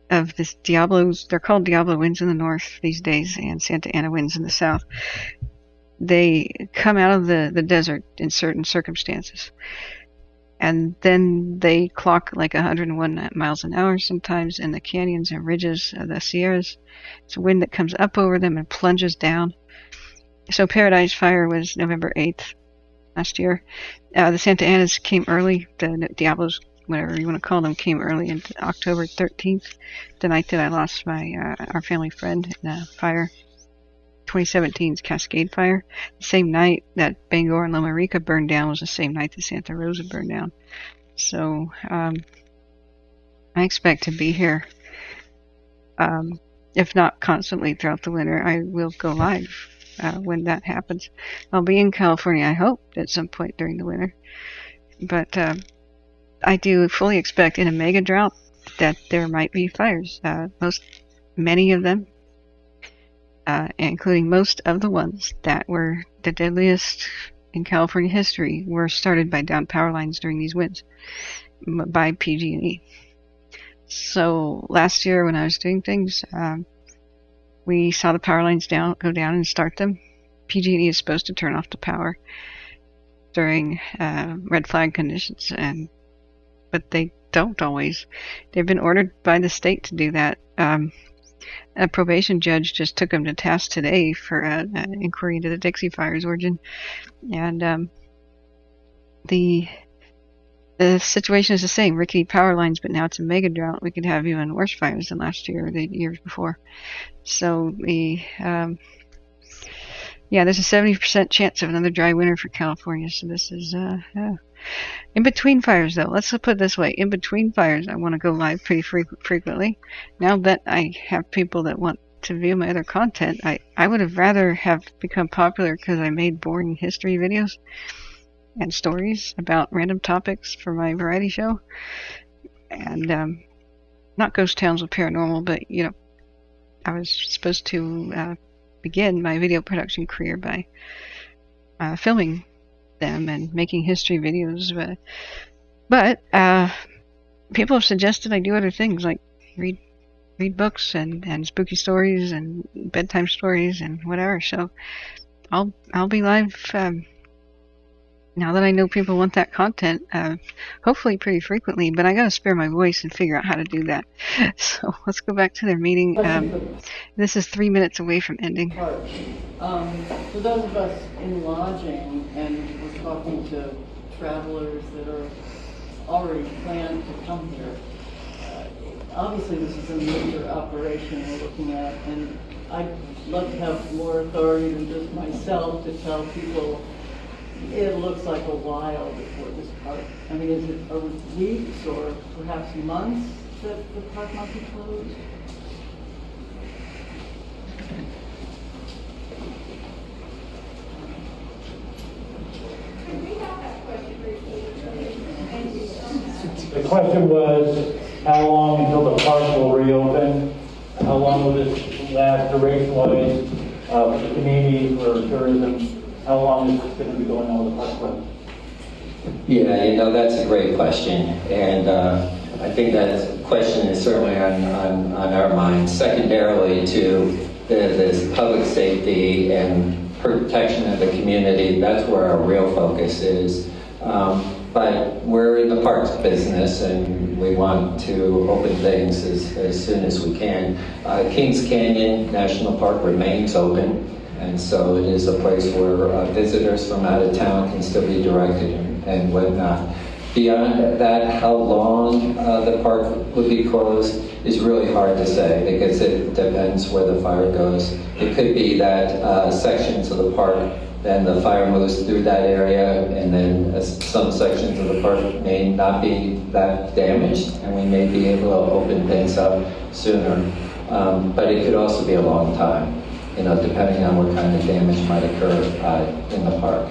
of this Diablos, they're called Diablo winds in the north these days, and Santa Ana winds in the south. They come out of the desert in certain circumstances, and then they clock like 101 miles an hour sometimes in the canyons and ridges of the Sierras. It's a wind that comes up over them and plunges down. So Paradise Fire was November 8th last year. The Santa Anas came early. The Diablos, whatever you want to call them, came early in October 13th, the night that I lost our family friend in a fire, 2017's Cascade Fire. The same night that Bangor and Loma Rica burned down was the same night that Santa Rosa burned down. So I expect to be here, if not constantly throughout the winter. I will go live when that happens. I'll be in California, I hope, at some point during the winter. But I do fully expect in a mega drought that there might be fires. Many of them, including most of the ones that were the deadliest in California history were started by downed power lines during these winds by PG&E. So last year when I was doing things, we saw the power lines go down and start them. PG&E is supposed to turn off the power during red flag conditions, but they don't always. They've been ordered by the state to do that. A probation judge just took them to task today for an inquiry into the Dixie fire's origin, and the situation is the same. Rickety power lines, but now it's a mega drought. We could have even worse fires than last year or the years before. So there's a 70% chance of another dry winter for California. So this is in between fires, though. Let's put it this way: in between fires, I want to go live pretty frequently. Now that I have people that want to view my other content, I would have rather have become popular because I made boring history videos and stories about random topics for my variety show, and not ghost towns with paranormal, but I was supposed to begin my video production career by filming them and making history videos, but people have suggested I do other things like read books and spooky stories and bedtime stories and whatever. So I'll be live now that I know people want that content, hopefully pretty frequently, but I gotta spare my voice and figure out how to do that. So let's go back to their meeting. This is 3 minutes away from ending. For those of us in lodging, and we're talking to travelers that are already planned to come here, obviously this is a major operation we're looking at, and I'd love to have more authority than just myself to tell people it looks like a while before this park. I mean, is it weeks or perhaps months that the park might be closed? The question was, how long until the park will reopen? How long will this last duration-wise for the community, for tourism? How long is this going to be going on with the park? Yeah, that's a great question, and I think that question is certainly on our minds. Secondarily to this public safety and protection of the community, that's where our real focus is. But we're in the parks business, and we want to open things as soon as we can. Kings Canyon National Park remains open, and so it is a place where visitors from out of town can still be directed and whatnot. Beyond that, how long the park would be closed is really hard to say, because it depends where the fire goes. It could be that sections of the park, then the fire moves through that area, and then some sections of the park may not be that damaged, and we may be able to open things up sooner. But it could also be a long time, depending on what kind of damage might occur in the park.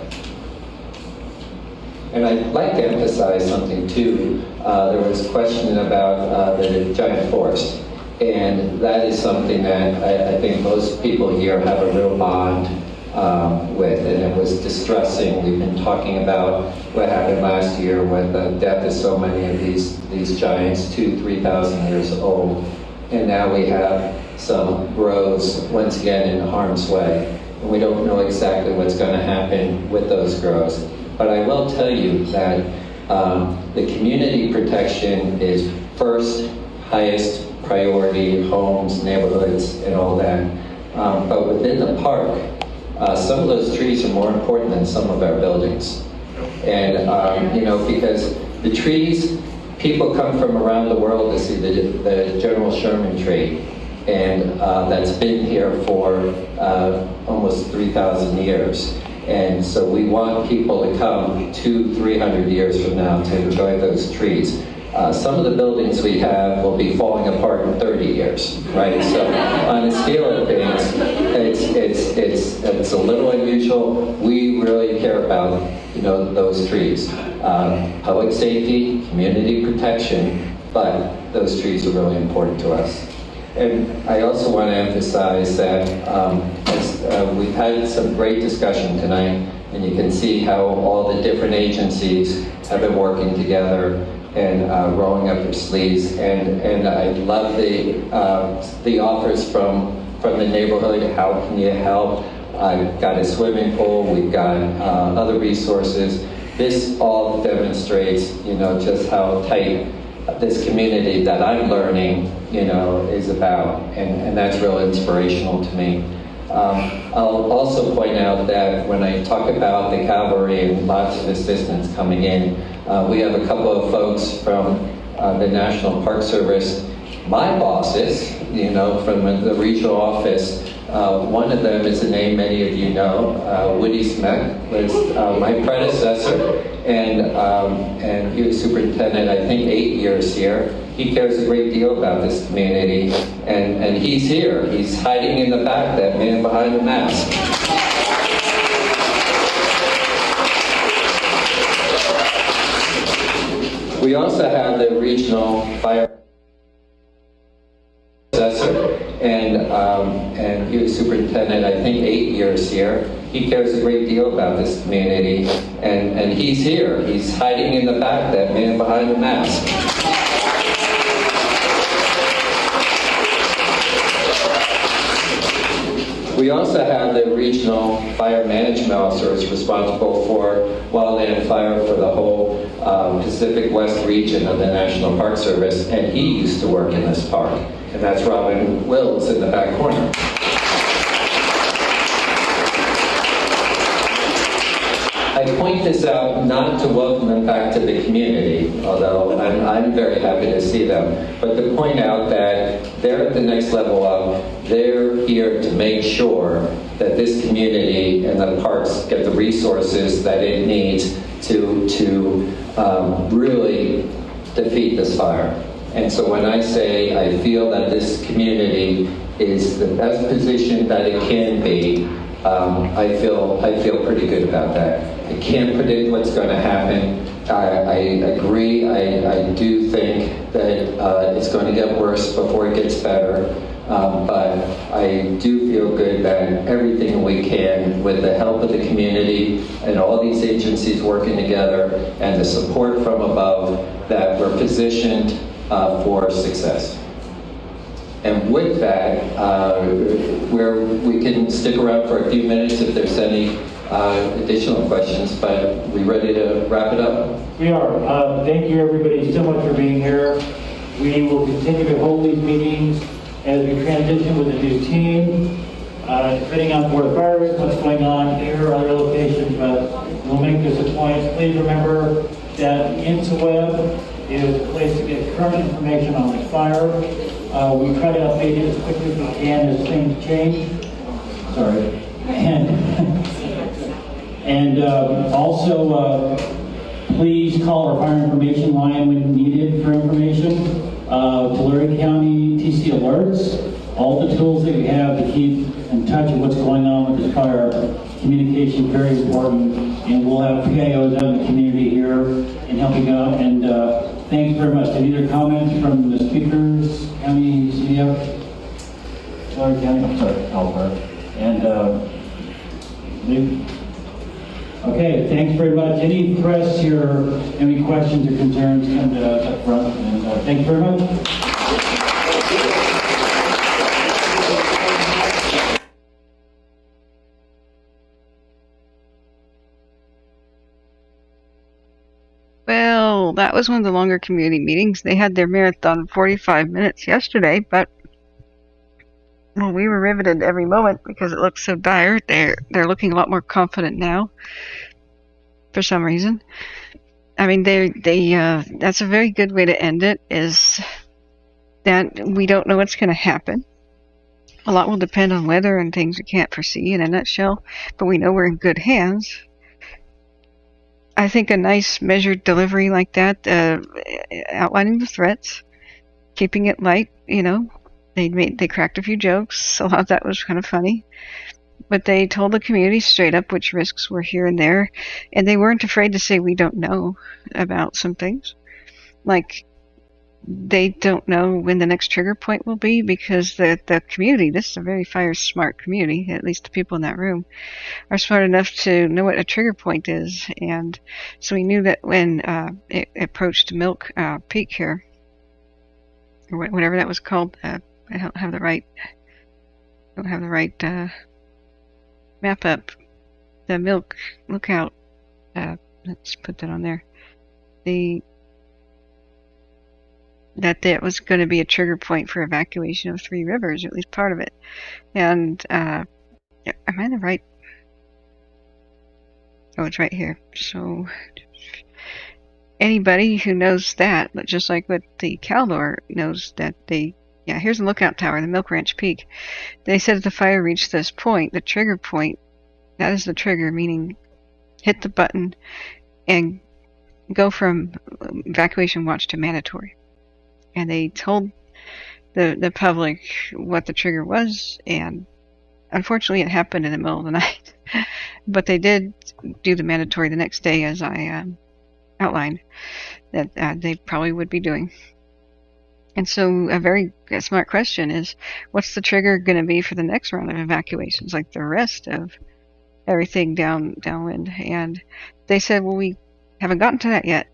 And I'd like to emphasize something too. There was a question about the giant forest, and that is something that I think most people here have a real bond with, and it was distressing. We've been talking about what happened last year with the death of so many of these giants, 2,000-3,000 years old, and now we have some groves once again in harm's way, and we don't know exactly what's going to happen with those groves. But I will tell you that the community protection is first, highest priority, homes, neighborhoods, and all that. But within the park, some of those trees are more important than some of our buildings. And, because the trees, people come from around the world to see the General Sherman tree. And that's been here for almost 3,000 years. And so we want people to come 200-300 years from now to enjoy those trees. Some of the buildings we have will be falling apart in 30 years, right? So on the scale of things, it's a little unusual. We really care about, those trees. Public safety, community protection, but those trees are really important to us. And I also want to emphasize that we've had some great discussion tonight, and you can see how all the different agencies have been working together and rolling up their sleeves. And I love the offers from the neighborhood. How can you help? I've got a swimming pool. We've got other resources. This all demonstrates, just how tight this community that I'm learning, is about, and that's real inspirational to me. I'll also point out that when I talk about the cavalry and lots of assistance coming in, we have a couple of folks from the National Park Service, my bosses, from the regional office. One of them is a name many of you know. Woody Smeck was my predecessor, and he was superintendent, I think, 8 years here. He cares a great deal about this community, and he's here. He's hiding in the back, that man behind the mask. We also have the regional fire assessor, and he was superintendent, I think, 8 years here. He cares a great deal about this community, and he's here. He's hiding in the back, that man behind the mask. We also have the regional fire management officers responsible for wildland fire for the whole Pacific West region of the National Park Service, and he used to work in this park, and that's Robin Wills in the back corner. I point this out not to welcome them back to the community, although I'm very happy to see them, but to point out that they're at the next level of, they're here to make sure that this community and the parks get the resources that it needs to really defeat this fire. And so when I say I feel that this community is the best position that it can be, I feel pretty good about that. I can't predict what's going to happen. I agree. I do think that it's going to get worse before it gets better. But I do feel good that everything we can, with the help of the community and all these agencies working together and the support from above, that we're positioned for success. And with that, we can stick around for a few minutes if there's any additional questions, but we ready to wrap it up? We are. Thank you everybody so much for being here. We will continue to hold these meetings as we transition with a new team, depending on where the fire is, what's going on here or other locations, but we'll make this a point. Please remember that the InstaWeb is a place to get current information on the fire. We try to update it as quickly as we can as things change. Sorry. And also, please call our fire information line when needed for information. Tulare County TC Alerts, all the tools that we have to keep in touch with what's going on with the fire. Communication is very important, and we'll have PIOs out in the community here and helping out. And thanks very much. Any other comments from the speakers? County CDF? Tulare County, I'm sorry, Caldor. And okay, thanks very much. Any press here, any questions or concerns, come to us up front. And thank you very much. Well, that was one of the longer community meetings. They had their marathon 45 minutes yesterday, but well, we were riveted every moment because it looked so dire. They're looking a lot more confident now, for some reason. I mean, that's a very good way to end it, is that we don't know what's going to happen. A lot will depend on weather and things we can't foresee, in a nutshell, but we know we're in good hands. I think a nice measured delivery like that, outlining the threats, keeping it light, they cracked a few jokes. A lot of that was kind of funny. But they told the community straight up which risks were here and there, and they weren't afraid to say we don't know about some things. Like, they don't know when the next trigger point will be, because the community, this is a very fire smart community, at least the people in that room are smart enough to know what a trigger point is. And so we knew that when it approached Milk Peak here, or whatever that was called, I don't have the right map up. The Milk Lookout, let's put that on there. That was going to be a trigger point for evacuation of Three Rivers, or at least part of it. And am I in the right? Oh, it's right here. So anybody who knows that, but just like what the Caldor knows, that here's the lookout tower, the Milk Ranch Peak. They said if the fire reached this point, the trigger point, that is the trigger, meaning hit the button and go from evacuation watch to mandatory. And they told the public what the trigger was, and unfortunately it happened in the middle of the night. But they did do the mandatory the next day, as I outlined that they probably would be doing. And so a very smart question is, what's the trigger going to be for the next round of evacuations, like the rest of everything downwind? And they said, well, we haven't gotten to that yet.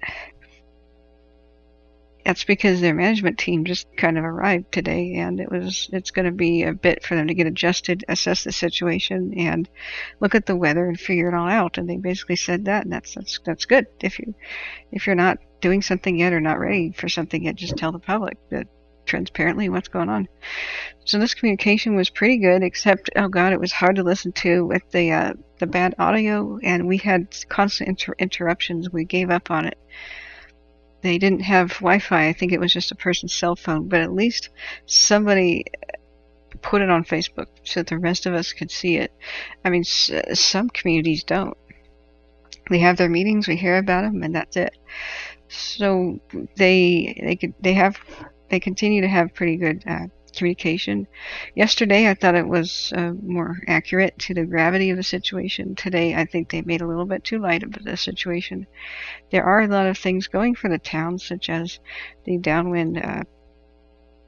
That's because their management team just kind of arrived today, and it's going to be a bit for them to get adjusted, assess the situation, and look at the weather and figure it all out. And they basically said that, and that's good. If you're not doing something yet or not ready for something yet, just tell the public that transparently what's going on. So this communication was pretty good, except, oh God, it was hard to listen to with the bad audio, and we had constant interruptions. We gave up on it. They didn't have Wi-Fi. I think it was just a person's cell phone, but at least somebody put it on Facebook so that the rest of us could see it. I mean, some communities don't. We have their meetings, we hear about them, and that's it. So they continue to have pretty good communication. Yesterday, I thought it was more accurate to the gravity of the situation. Today, I think they made a little bit too light of the situation. There are a lot of things going for the town, such as the downwind.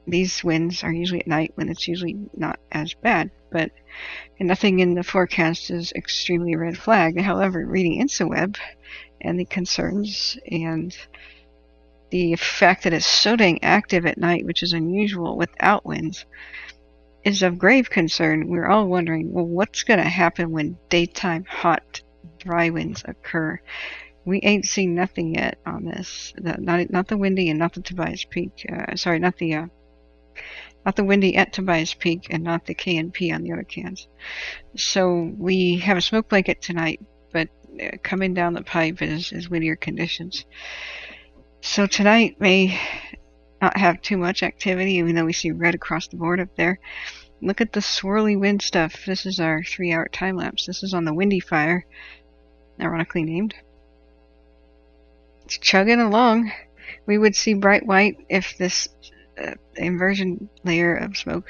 These winds are usually at night, when it's usually not as bad, and nothing in the forecast is extremely red flag. However, reading InstaWeb and the concerns and the fact that it's so dang active at night, which is unusual without winds, is of grave concern. We're all wondering, well, what's going to happen when daytime hot, dry winds occur? We ain't seen nothing yet on this. Not the windy and not the Tobias Peak. Not the windy at Tobias Peak, and not the KNP on the other cans. So we have a smoke blanket tonight, but coming down the pipe is windier conditions. So tonight may not have too much activity, even though we see red across the board up there. Look at the swirly wind stuff. This is our 3-hour time lapse. This is on the Windy Fire, ironically named. It's chugging along. We would see bright white if this inversion layer of smoke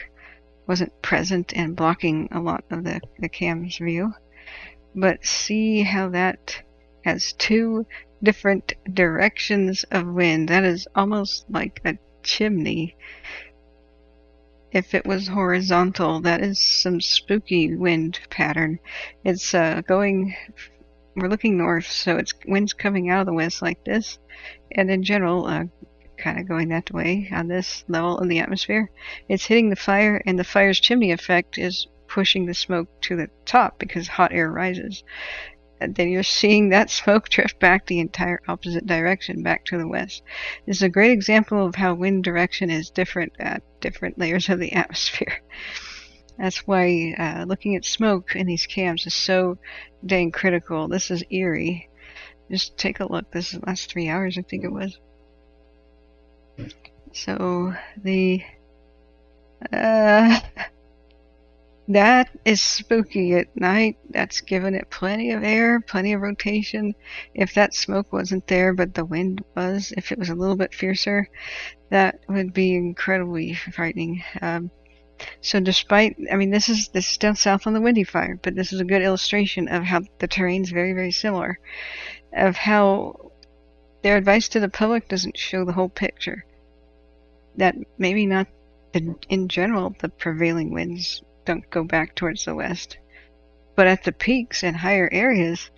wasn't present and blocking a lot of the cam's view. But see how that has two different directions of wind. That is almost like a chimney. If it was horizontal, that is some spooky wind pattern. It's we're looking north, so it's winds coming out of the west like this, and in general kind of going that way on this level in the atmosphere. It's hitting the fire, and the fire's chimney effect is pushing the smoke to the top because hot air rises. And then you're seeing that smoke drift back the entire opposite direction, back to the west. This is a great example of how wind direction is different at different layers of the atmosphere. That's why looking at smoke in these cams is so dang critical. This is eerie. Just take a look. This is the last 3 hours, I think it was. So that is spooky at night. That's giving it plenty of air, plenty of rotation. If that smoke wasn't there, but the wind was, if it was a little bit fiercer, that would be incredibly frightening. So despite, this is down south on the Windy Fire, but this is a good illustration of how the terrain's very, very similar, of how their advice to the public doesn't show the whole picture. that maybe not in general the prevailing winds don't go back towards the west, but at the peaks and higher areas,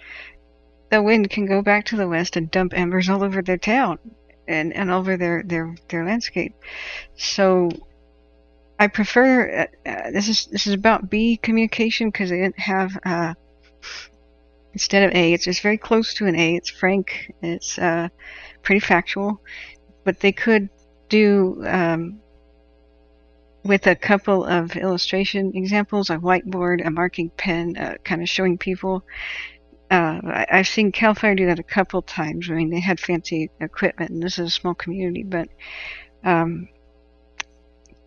the wind can go back to the west and dump embers all over their town and over their landscape. So I prefer this is about B communication, because they didn't have instead of A, it's just very close to an A. It's frank. It's pretty factual, but they could do with a couple of illustration examples, a whiteboard, a marking pen, kind of showing people. I've seen CAL FIRE do that a couple times. I mean, they had fancy equipment, and this is a small community, but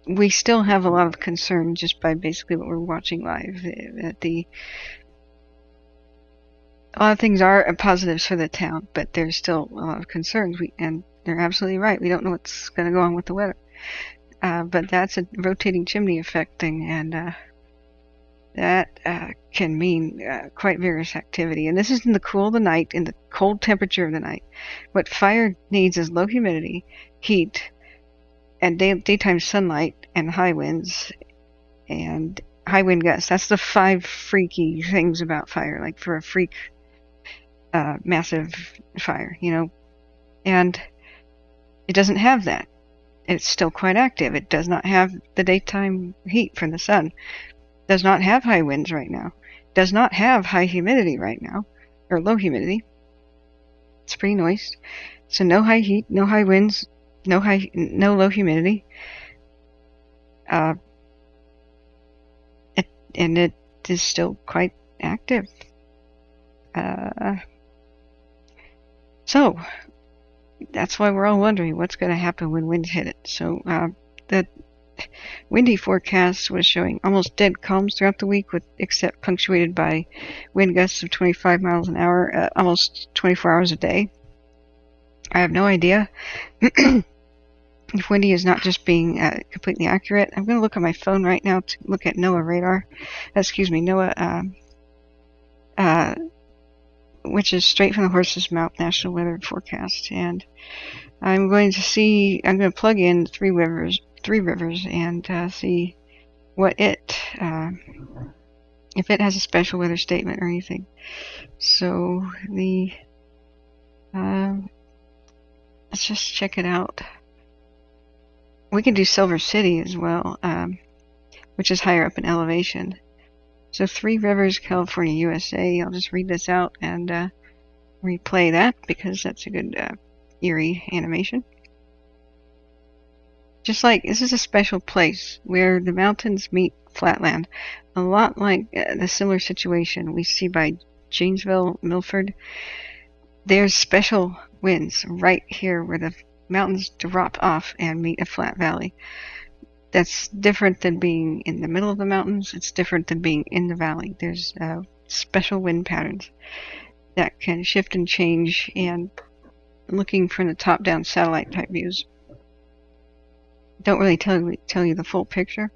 we still have a lot of concern just by basically what we're watching live. A lot of things are positives for the town, but there's still a lot of concerns. And they're absolutely right. We don't know what's going to go on with the weather. But that's a rotating chimney effect thing, and that can mean quite vigorous activity. And this is in the cool of the night, in the cold temperature of the night. What fire needs is low humidity, heat, and daytime sunlight, and high winds, and high wind gusts. That's the 5 freaky things about fire, like for a freak massive fire, and it doesn't have that. It's still quite active. It does not have the daytime heat from the sun, does not have high winds right now, does not have high humidity right now, or low humidity. It's pretty moist. So no high heat, no high winds, no low humidity. And it is still quite active. So that's why we're all wondering what's going to happen when winds hit it. So the windy forecast was showing almost dead calms throughout the week, except punctuated by wind gusts of 25 miles an hour, almost 24 hours a day. I have no idea if windy is not just being completely accurate. I'm going to look on my phone right now to look at NOAA radar. NOAA, which is straight from the horse's mouth National Weather Forecast, and I'm going to plug in Three Rivers and see what if it has a special weather statement or anything. So let's just check it out. We can do Silver City as well, which is higher up in elevation. So Three Rivers, California, USA. I'll just read this out and replay that because that's a good eerie animation. Just like, this is a special place where the mountains meet flatland. A lot like the similar situation we see by Janesville, Milford. There's special winds right here where the mountains drop off and meet a flat valley. That's different than being in the middle of the mountains. It's different than being in the valley. There's special wind patterns that can shift and change, and looking from the top-down satellite type views don't really tell you the full picture.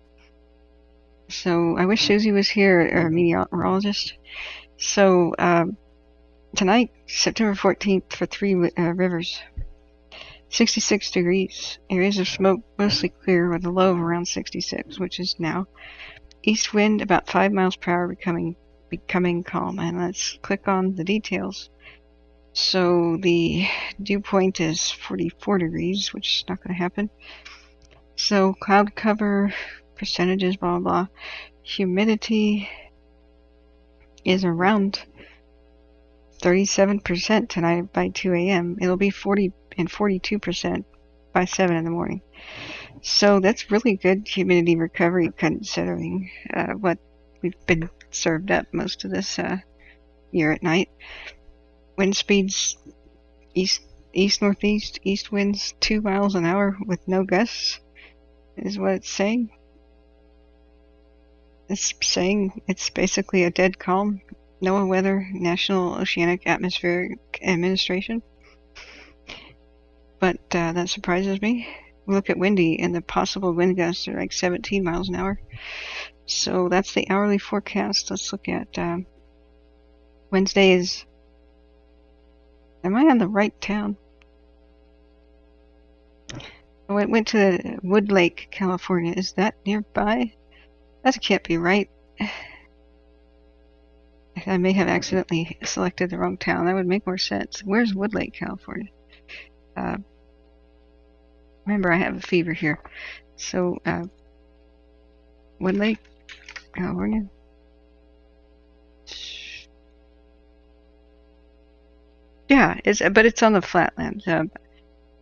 So I wish Susie was here, a meteorologist. So tonight, September 14th, for Three Rivers, 66 degrees, areas of smoke mostly clear with a low of around 66, which is now. East wind about 5 miles per hour, becoming calm. And let's click on the details. So the dew point is 44 degrees, which is not going to happen. So cloud cover, percentages, blah, blah. Humidity is around 37% tonight by 2 a.m. It'll be 40 and 42% by 7 in the morning. So that's really good humidity recovery considering what we've been served up most of this year at night. Wind speeds east-northeast, east winds 2 miles an hour with no gusts is what it's saying. It's saying it's basically a dead calm. NOAA Weather, National Oceanic Atmospheric Administration. But that surprises me. We look at windy, and the possible wind gusts are like 17 miles an hour. So that's the hourly forecast. Let's look at Wednesday is... Am I on the right town? I went to the Wood Lake, California. Is that nearby? That can't be right. I may have accidentally selected the wrong town. That would make more sense. Where's Wood Lake, California? Remember, I have a fever here. So, Wood Lake, California. Yeah, but it's on the flatland.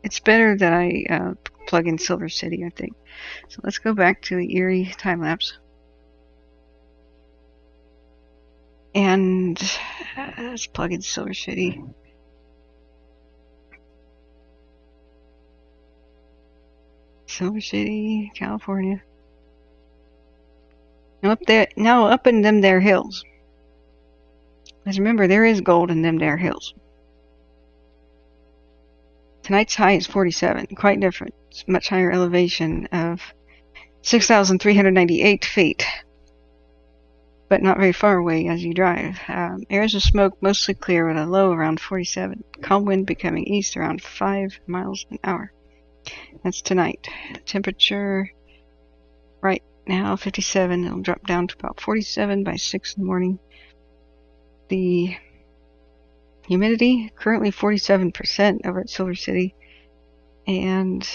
It's better that I plug in Silver City, I think. So let's go back to the Erie time lapse. And let's plug in Silver City. Silver City, California. Now up in them there hills. Because remember, there is gold in them there hills. Tonight's high is 47, quite different. It's much higher elevation of 6,398 feet. But not very far away as you drive. Areas of smoke mostly clear with a low around 47. Calm wind becoming east around 5 miles an hour. That's tonight. Temperature right now 57. It'll drop down to about 47 by 6 in the morning. The humidity currently 47% over at Silver City, and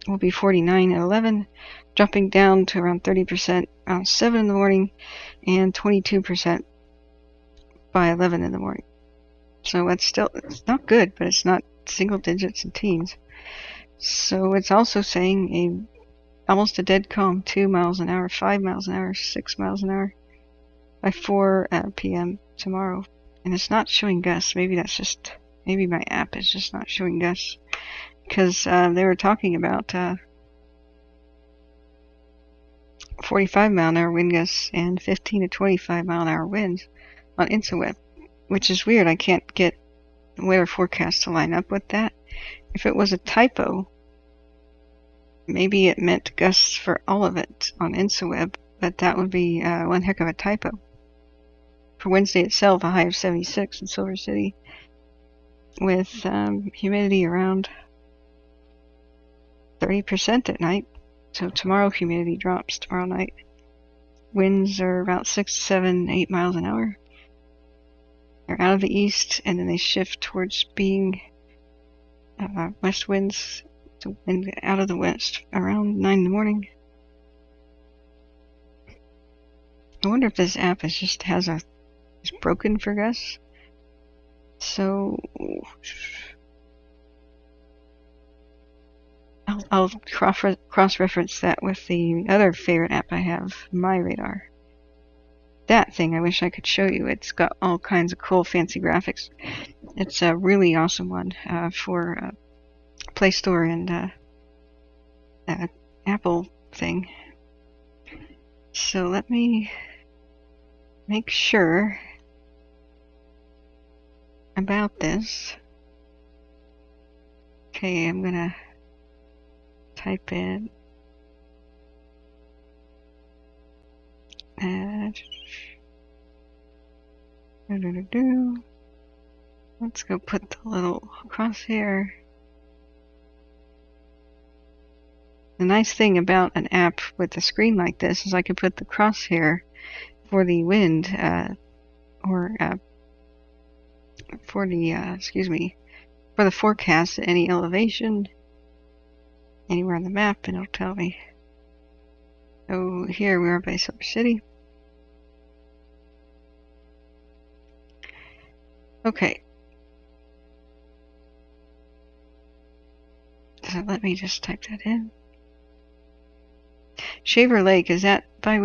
will be 49 at 11, dropping down to around 30% around 7 in the morning, and 22% by 11 in the morning. So it's not good, but it's not single digits and teens. So it's also saying almost a dead calm, 2 miles an hour, 5 miles an hour, 6 miles an hour by 4 p.m. tomorrow. And it's not showing gusts. Maybe my app is just not showing gusts. Because they were talking about 45 mile an hour wind gusts and 15 to 25 mile an hour winds on InstaWeb, which is weird. I can't get the weather forecast to line up with that. If it was a typo, maybe it meant gusts for all of it on InstaWeb, but that would be one heck of a typo. For Wednesday itself, a high of 76 in Silver City, with humidity around 30% at night. So tomorrow humidity drops tomorrow night. Winds are about 6, 7, 8 miles an hour. They're out of the east, and then they shift towards being west winds to wind out of the west around 9 in the morning. I wonder if this app is broken for gusts. So I'll cross-reference that with the other favorite app I have, My Radar. That thing I wish I could show you. It's got all kinds of cool fancy graphics. It's a really awesome one for Play Store and Apple thing. So let me make sure about this. Okay, I'm gonna type in let's go put the little crosshair. The nice thing about an app with a screen like this is I can put the crosshair for the wind for the forecast at any elevation anywhere on the map, and it'll tell me. So here we are by Silver City. Okay. So let me just type that in. Shaver Lake, is that by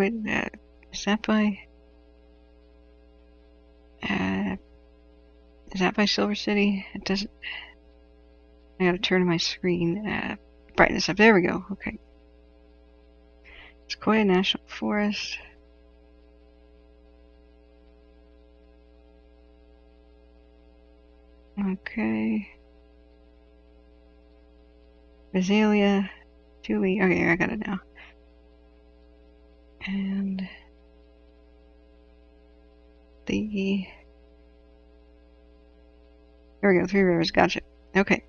Silver City? It doesn't. I gotta turn my screen brightness up. There we go. Okay. Sequoia National Forest. Okay. Azalea, Julie. Okay, I got it now. And here we go. Three Rivers. Gotcha. Okay.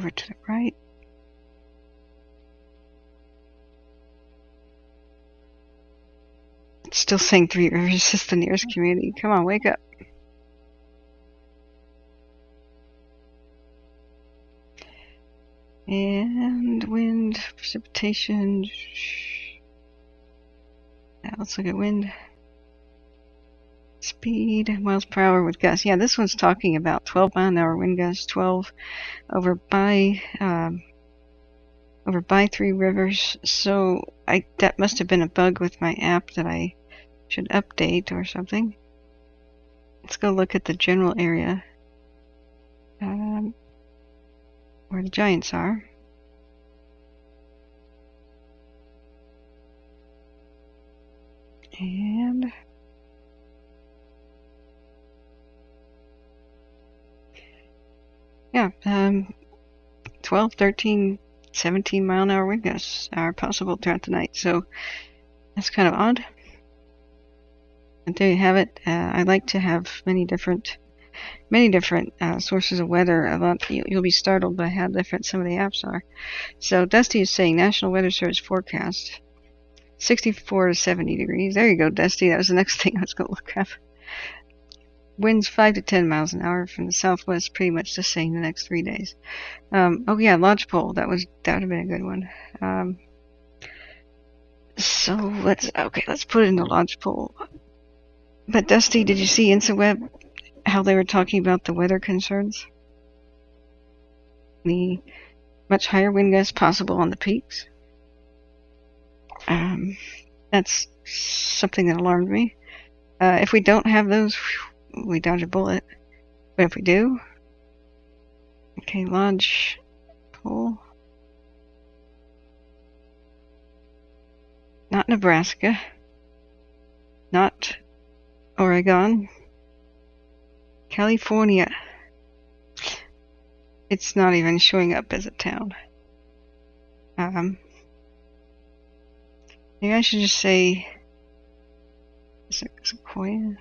over to the right. It's still saying Three Rivers is the nearest community. Come on, wake up. And wind, precipitation. Now let's look at wind. Speed, miles per hour with gusts. Yeah, this one's talking about 12-mile-an-hour wind gusts, 12 over by Three Rivers. So that must have been a bug with my app that I should update or something. Let's go look at the general area where the giants are. And yeah, 12, 13, 17-mile-an-hour wind gusts are possible throughout the night. So that's kind of odd. And there you have it. I like to have many different sources of weather. You'll be startled by how different some of the apps are. So Dusty is saying National Weather Service forecast 64 to 70 degrees. There you go, Dusty. That was the next thing I was going to look up. Winds 5 to 10 miles an hour from the southwest, pretty much the same the next 3 days. Oh yeah, lodgepole. That would have been a good one. So let's put it in the lodgepole. But Dusty, did you see InstaWeb how they were talking about the weather concerns? The much higher wind gusts possible on the peaks. That's something that alarmed me. If we don't have those, we dodge a bullet. But if we do, okay, lodge pole. Not Nebraska. Not Oregon. California. It's not even showing up as a town. Maybe I should just say Sequoia.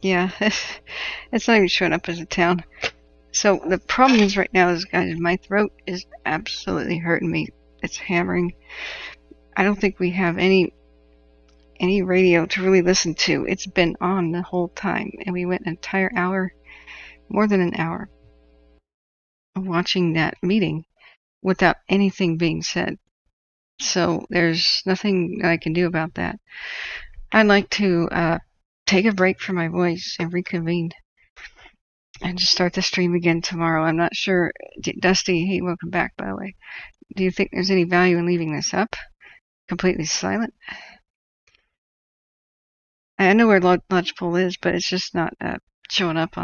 Yeah, it's not even showing up as a town. So the problem is right now is, guys, my throat is absolutely hurting me. It's hammering. I don't think we have any radio to really listen to. It's been on the whole time, and we went an entire hour, more than an hour, of watching that meeting without anything being said. So there's nothing that I can do about that. I'd like to take a break from my voice and reconvene and just start the stream again tomorrow. I'm not sure. Dusty, hey, welcome back, by the way. Do you think there's any value in leaving this up? Completely silent? I know where Lodgepole is, but it's just not showing up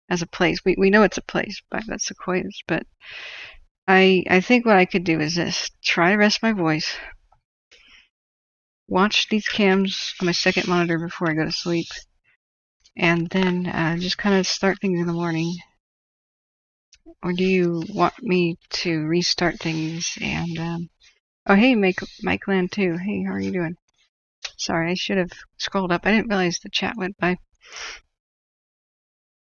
as a place. We know it's a place by the Sequoias, but I think what I could do is this. Try to rest my voice. Watch these cams on my second monitor before I go to sleep. And then just kind of start things in the morning. Or do you want me to restart things and... oh, hey, Mike Land, too. Hey, how are you doing? Sorry, I should have scrolled up. I didn't realize the chat went by.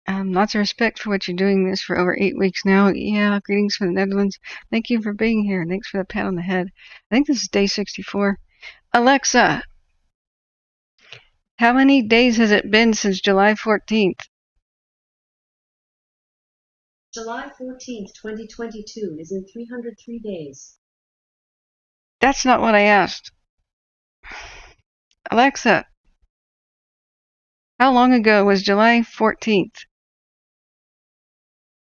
Lots of respect for what you're doing this for over 8 weeks now. Yeah, greetings from the Netherlands. Thank you for being here. Thanks for the pat on the head. I think this is day 64. Alexa, how many days has it been since July 14th? July 14th, 2022 is in 303 days. That's not what I asked. Alexa, how long ago was July 14th?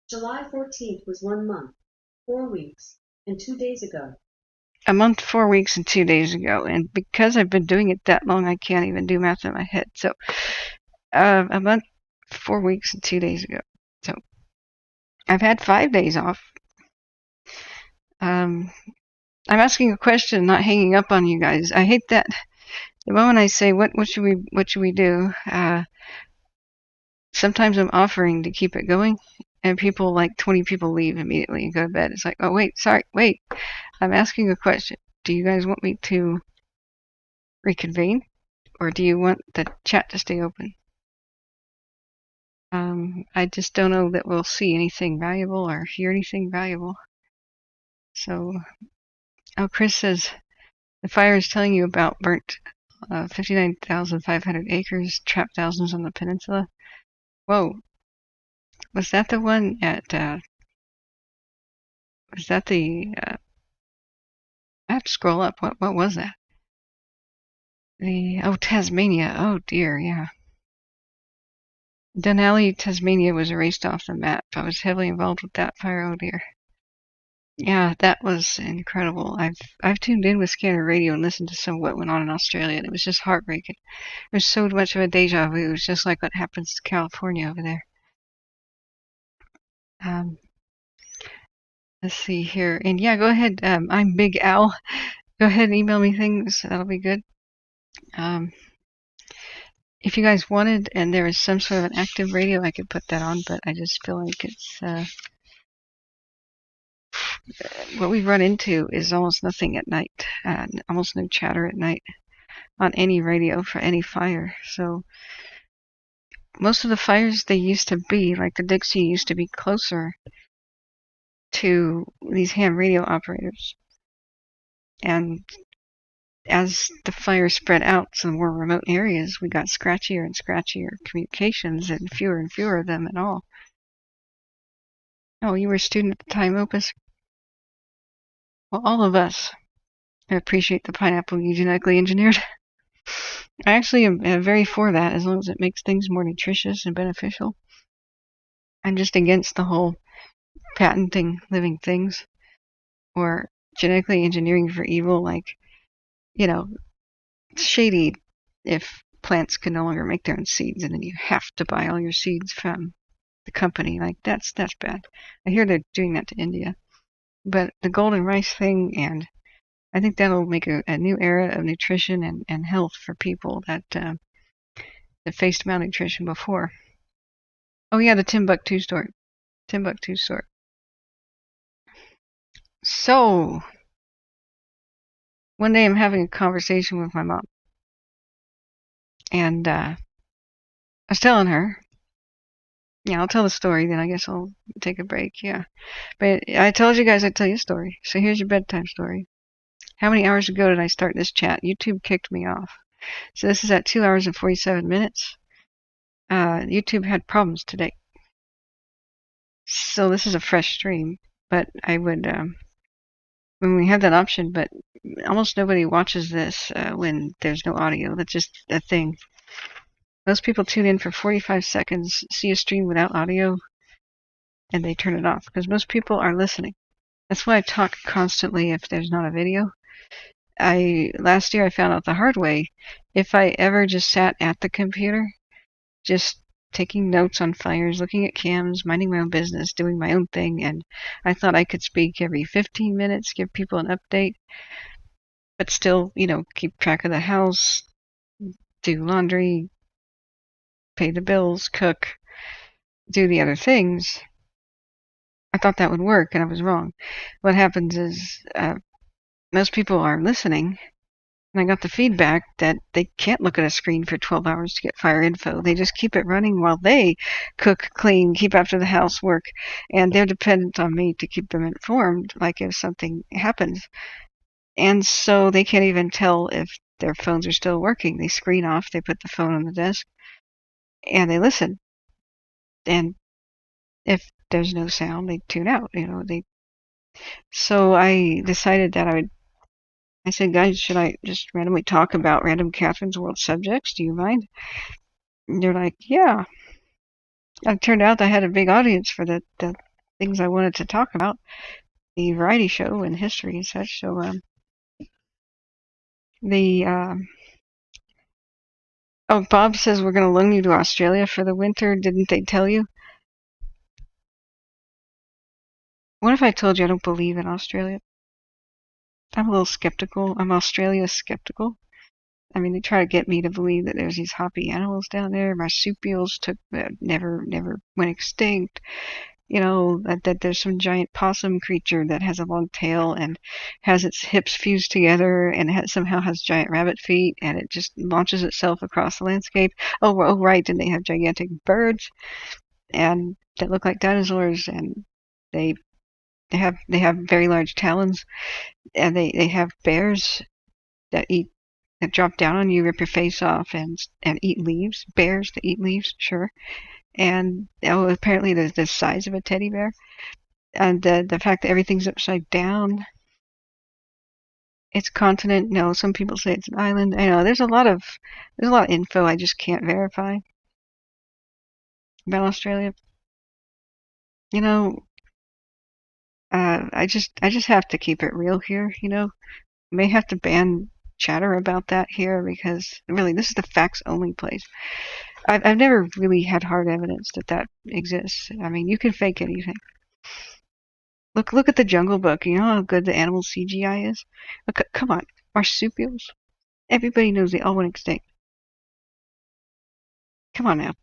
July 14th was 1 month, 4 weeks, and 2 days ago. A month, 4 weeks, and 2 days ago. And because I've been doing it that long, I can't even do math in my head. So, a month, 4 weeks, and 2 days ago. So, I've had 5 days off. I'm asking a question, not hanging up on you guys. I hate that. The moment I say, what should we do? Sometimes I'm offering to keep it going, and 20 people leave immediately and go to bed. It's like, oh, wait. I'm asking a question. Do you guys want me to reconvene? or do you want the chat to stay open? I just don't know that we'll see anything valuable or hear anything valuable. So, oh, Chris says the fire is telling you about burnt 59,500 acres, trapped thousands on the peninsula. Whoa, was that the one at? Was that the? I have to scroll up. What was that? Tasmania. Oh dear, yeah. Denali, Tasmania was erased off the map. I was heavily involved with that fire. Oh dear. Yeah, that was incredible. I've tuned in with Scanner Radio and listened to some of what went on in Australia, and it was just heartbreaking. There's so much of a deja vu. It was just like what happens to California over there. Let's see here, and yeah, go ahead. I'm Big Al. Go ahead and email me things. That'll be good. If you guys wanted, and there is some sort of an active radio, I could put that on, but I just feel like it's what we run into is almost nothing at night, almost no chatter at night on any radio for any fire. So most of the fires, they used to be, like the Dixie, used to be closer to these ham radio operators. And as the fire spread out to the more remote areas, we got scratchier and scratchier communications and fewer of them at all. Oh, you were a student at the time, Opus? Well, all of us. I appreciate the pineapple you genetically engineered. I actually am very for that, as long as it makes things more nutritious and beneficial. I'm just against the whole patenting living things or genetically engineering for evil, like, you know, it's shady if plants can no longer make their own seeds and then you have to buy all your seeds from the company. Like, that's bad. I hear they're doing that to India. But the golden rice thing, and I think that'll make a new era of nutrition and health for people that faced malnutrition before. Oh yeah, the Timbuktu story. So, one day I'm having a conversation with my mom. And I was telling her, yeah, I'll tell the story, then I guess I'll take a break, yeah. But I told you guys I'd tell you a story. So here's your bedtime story. How many hours ago did I start this chat? YouTube kicked me off. So this is at 2 hours and 47 minutes. YouTube had problems today. So this is a fresh stream. But I would, when we have that option, but almost nobody watches this when there's no audio. That's just a thing. Most people tune in for 45 seconds, see a stream without audio, and they turn it off because most people are listening. That's why I talk constantly if there's not a video. Last year I found out the hard way. If I ever just sat at the computer, just taking notes on fires, looking at cams, minding my own business, doing my own thing, and I thought I could speak every 15 minutes, give people an update, but still, keep track of the house, do laundry, pay the bills, cook, do the other things. I thought that would work, and I was wrong. What happens is most people are listening, and I got the feedback that they can't look at a screen for 12 hours to get fire info. They just keep it running while they cook, clean, keep after the housework, and they're dependent on me to keep them informed, like if something happens. And so they can't even tell if their phones are still working. They screen off, they put the phone on the desk, and they listen. And if there's no sound, they tune out, So I decided that I said, guys, should I just randomly talk about random Kathryne's World subjects? Do you mind? And they're like, yeah. It turned out I had a big audience for the things I wanted to talk about, the variety show and history and such. So Bob says we're going to loan you to Australia for the winter. Didn't they tell you? What if I told you I don't believe in Australia? I'm a little skeptical. I'm Australia skeptical. I mean, they try to get me to believe that there's these hoppy animals down there. Marsupials never went extinct. You know, that there's some giant possum creature that has a long tail and has its hips fused together and somehow has giant rabbit feet and it just launches itself across the landscape. Oh, right, and they have gigantic birds and that look like dinosaurs and they they have very large talons and they have bears that drop down on you, rip your face off, and eat leaves. Bears that eat leaves, sure. And apparently they're the size of a teddy bear. And the fact that everything's upside down. It's a continent. No, some people say it's an island. I know there's a lot of info I just can't verify about Australia. You know, I just have to keep it real here. You know, may have to ban chatter about that here because really this is the facts only place. I've never really had hard evidence that exists. I mean, you can fake anything. Look at the Jungle Book. You know how good the animal CGI is? Look, come on, marsupials. Everybody knows they all went extinct. Come on now.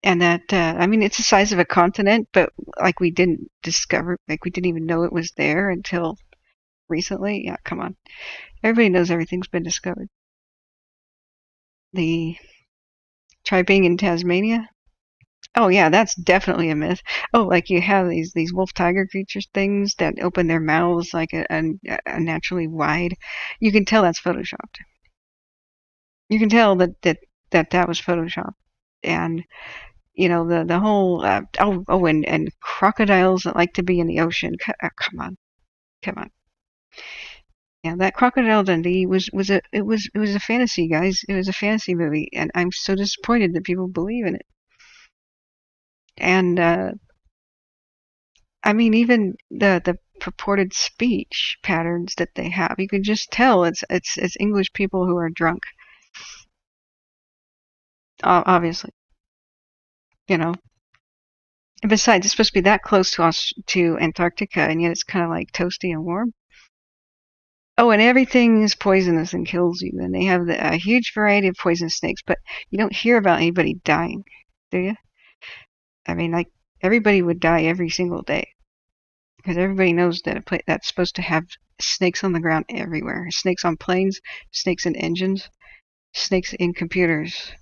And that I mean, it's the size of a continent, but like we didn't even know it was there until recently. Yeah, come on. Everybody knows everything's been discovered. The tribe being in Tasmania. Oh yeah, that's definitely a myth. Oh, like you have these wolf tiger creatures things that open their mouths like a naturally wide. You can tell that's photoshopped. You can tell that was photoshopped. And you know the whole and crocodiles that like to be in the ocean. Come on. Yeah, that Crocodile Dundee was a fantasy, guys. It was a fantasy movie, and I'm so disappointed that people believe in it. And I mean, even the purported speech patterns that they have, you can just tell it's English people who are drunk. Obviously, you know. And besides, it's supposed to be that close to Antarctica, and yet it's kind of like toasty and warm. Oh, and everything is poisonous and kills you. And they have a huge variety of poisonous snakes, but you don't hear about anybody dying, do you? I mean, like, everybody would die every single day. Because everybody knows that that's supposed to have snakes on the ground everywhere. Snakes on planes, snakes in engines, snakes in computers.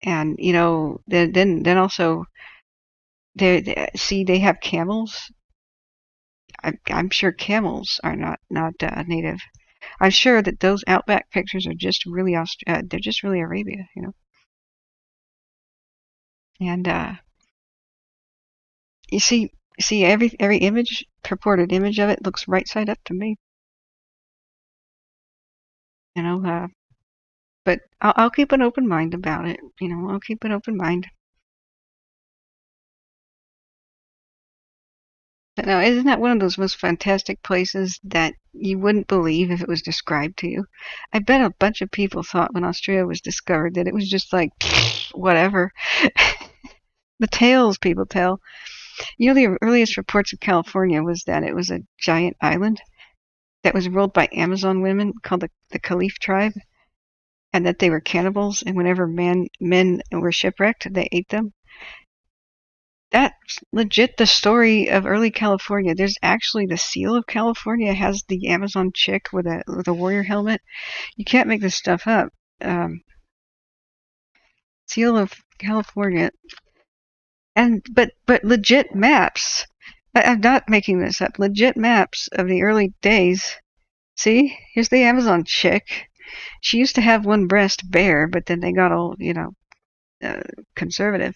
And, you know, then also, they have camels. I'm sure camels are not native. I'm sure that those outback pictures are just really they're just really Arabia, you know. And you see every image, purported image of it looks right side up to me. You know, but I'll keep an open mind about it. You know, I'll keep an open mind. But now, isn't that one of those most fantastic places that you wouldn't believe if it was described to you? I bet a bunch of people thought when Australia was discovered that it was just like, whatever. The tales people tell. You know, the earliest reports of California was that it was a giant island that was ruled by Amazon women called the Caliph tribe, and that they were cannibals, and whenever men were shipwrecked, they ate them. That's legit the story of early California. There's actually the seal of California has the Amazon chick with a warrior helmet. You can't make this stuff up. Seal of California, but legit maps. I'm not making this up. Legit maps of the early days. See, here's the Amazon chick. She used to have one breast bare, but then they got all conservative.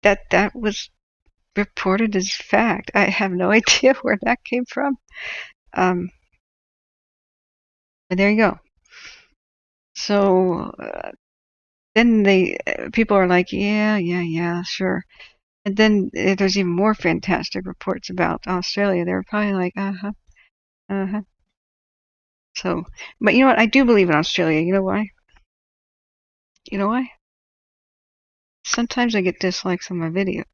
That was reported as fact. I have no idea where that came from. But there you go. So then people are like, yeah, sure. And then there's even more fantastic reports about Australia. They're probably like, uh-huh. So, but you know what? I do believe in Australia. You know why? You know why? Sometimes I get dislikes on my videos.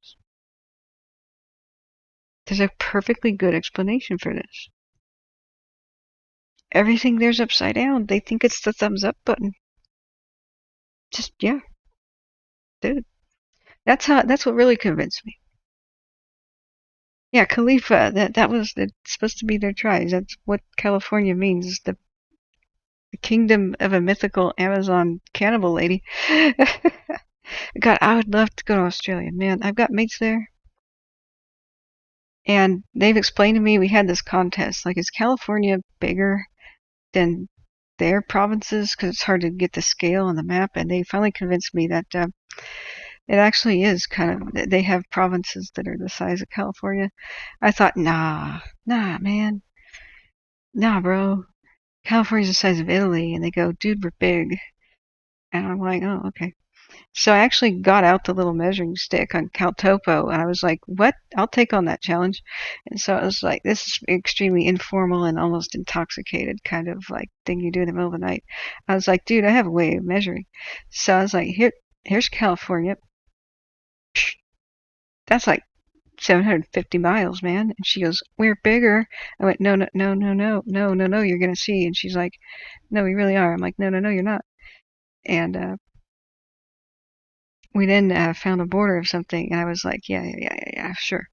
There's a perfectly good explanation for this. Everything there's upside down. They think it's the thumbs up button. Just, yeah, dude. That's what really convinced me. Yeah, Khalifa, that's supposed to be their tribes. That's what California means, the kingdom of a mythical Amazon cannibal lady. God, I would love to go to Australia. Man, I've got mates there. And they've explained to me, we had this contest, like, is California bigger than their provinces? Because it's hard to get the scale on the map. And they finally convinced me that it actually is kind of, they have provinces that are the size of California. I thought, nah, man. Nah, bro. California's the size of Italy. And they go, dude, we're big. And I'm like, oh, okay. So I actually got out the little measuring stick on Caltopo, and I was like, what? I'll take on that challenge. And so I was like, this is extremely informal and almost intoxicated kind of like thing you do in the middle of the night. I was like, dude, I have a way of measuring. So I was like, here's California. That's like 750 miles, man. And she goes, we're bigger. I went, no, you're going to see. And she's like, no, we really are. I'm like, no, you're not. And we then found a border of something, and I was like, yeah, sure.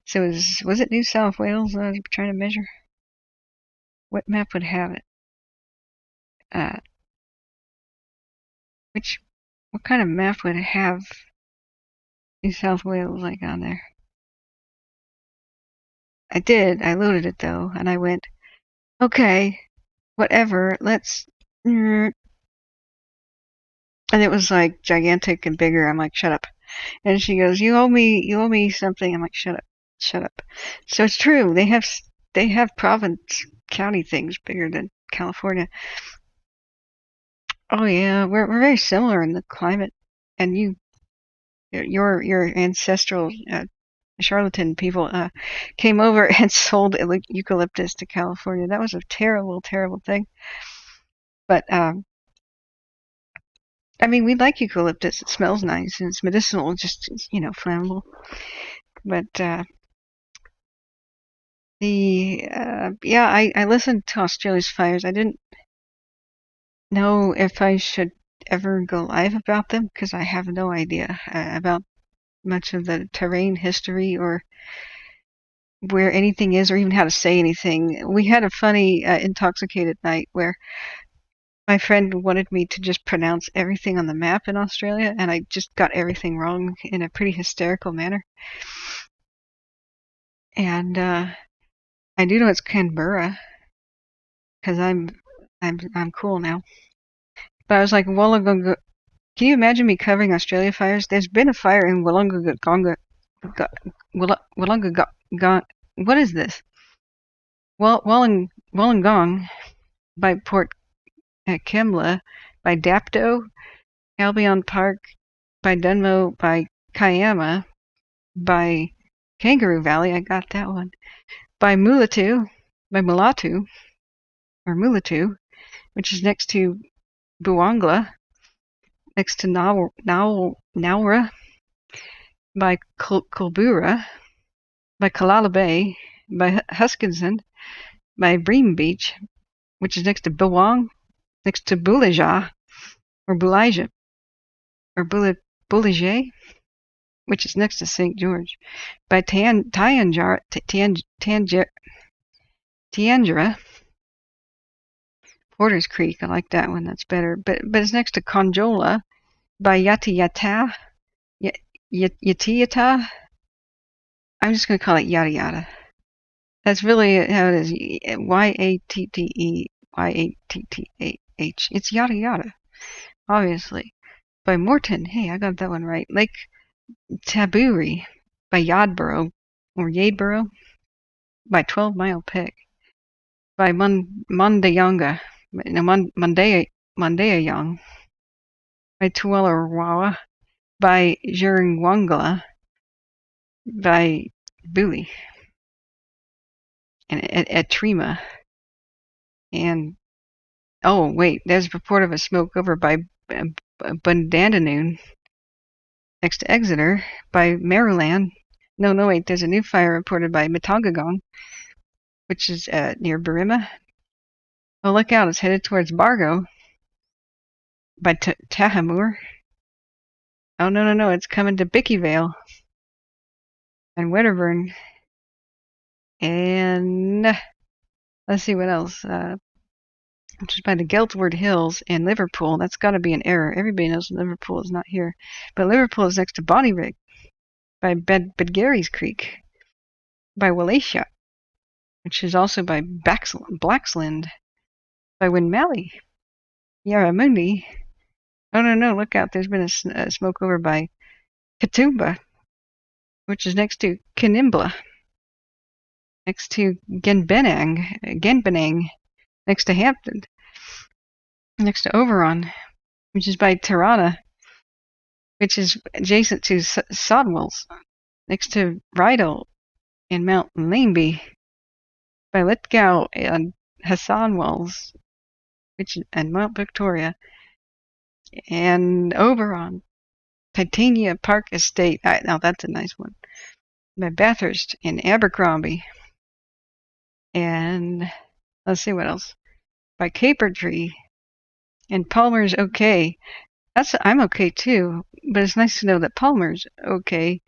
So was it New South Wales I was trying to measure? What map would have it? What kind of map would have New South Wales like on there? I did. I loaded it though, and I went, okay, whatever. Let's. And it was like gigantic and bigger. I'm like, shut up. And she goes, you owe me something. I'm like, shut up. So it's true. They have province county things bigger than California. Oh yeah, we're very similar in the climate. And your ancestral charlatan people came over and sold eucalyptus to California. That was a terrible, terrible thing. But I mean, we like eucalyptus. It smells nice and it's medicinal, just, flammable. But I listened to Australia's fires. I didn't know if I should ever go live about them because I have no idea about much of the terrain history or where anything is or even how to say anything. We had a funny intoxicated night where my friend wanted me to just pronounce everything on the map in Australia, and I just got everything wrong in a pretty hysterical manner. And I do know it's Canberra because I'm cool now. But I was like, Wollongong. Can you imagine me covering Australia fires? There's been a fire in Wollongong. What is this? Wollongong by Port Kembla, by Dapto, Albion Park, by Dunmo, by Kiama, by Kangaroo Valley, I got that one, by Mulatu, which is next to Buangla, next to Naura, by Kulbura, by Kalala Bay, by Huskinson, by Bream Beach, which is next to Buang, next to Bulija, or Bulija, or Bulije, which is next to St. George, by Tianjara, Porter's Creek. I like that one. That's better. But it's next to Conjola, by Yatiyata. I'm just going to call it Yada Yada. That's really how it is. Yatteyah. It's Yada Yada, obviously. By Morton. Hey, I got that one right. Lake Taburi, by Yadborough, or Yadeborough, by 12 Mile Peak, by Mandayanga, Mandayayong, by Tuwalawawa, by Jiringwangla, by Buli, and at Trima. And oh wait, there's a report of a smoke over by Bundandanoon, next to Exeter, by Maryland. No, wait, there's a new fire reported by Matongagong, which is near Barima. Oh, look out, it's headed towards Bargo. by Tahamur. Oh, no, it's coming to Bicky Vale and Wedderburn. And let's see what else. Which is by the Geltward Hills and Liverpool. That's got to be an error. Everybody knows Liverpool is not here. But Liverpool is next to Bonnyrigg by Bedgary's Creek, by Wallachia, which is also by Blacksland, by Winmally, Yarramundi. Oh, no, look out. There's been a smoke over by Katoomba, which is next to Kanimbla, next to Genbenang, next to Hampton, next to Oberon, which is by Tirana, which is adjacent to Sodwells, next to Rydal and Mount Lambie, by Lithgow and Hassanwells, and Mount Victoria, and Oberon, Titania Park Estate. Now that's a nice one. By Bathurst and Abercrombie, and let's see what else. By Capertree and Palmer's okay. I'm okay too, but it's nice to know that Palmer's okay.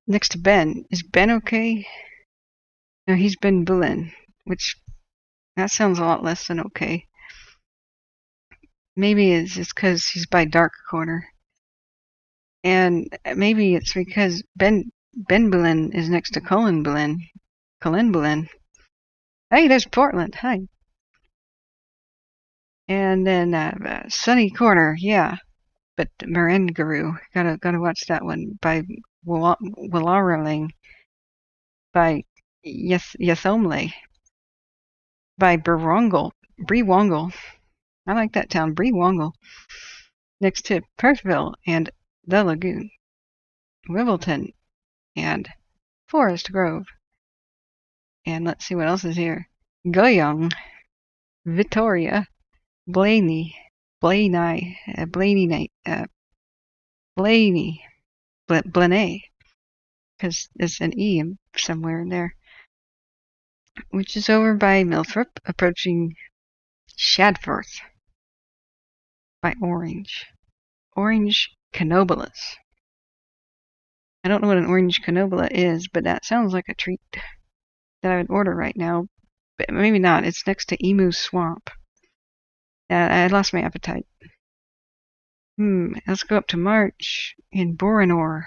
Next to Ben. Is Ben okay? No, he's Ben Bullen, which that sounds a lot less than okay. Maybe it's just because he's by Dark Corner. And maybe it's because Ben Bullen is next to Colin Bullen. Hey, there's Portland. Hi. And then Sunny Corner, yeah. But Marengaroo, gotta watch that one. By Wallarling, by Yathomle, by Brewongle. I like that town, Brewongle. Next to Perthville and The Lagoon, Wimbledon, and Forest Grove. And let's see what else is here. Goyong, Victoria, Blaney, Blaney, because there's an E somewhere in there, which is over by Milthrop, approaching Shadforth, by Orange Canobolas. I don't know what an orange canobula is, but that sounds like a treat that I would order right now. But maybe not. It's next to Emu Swamp. I lost my appetite. Let's go up to March in Boronore.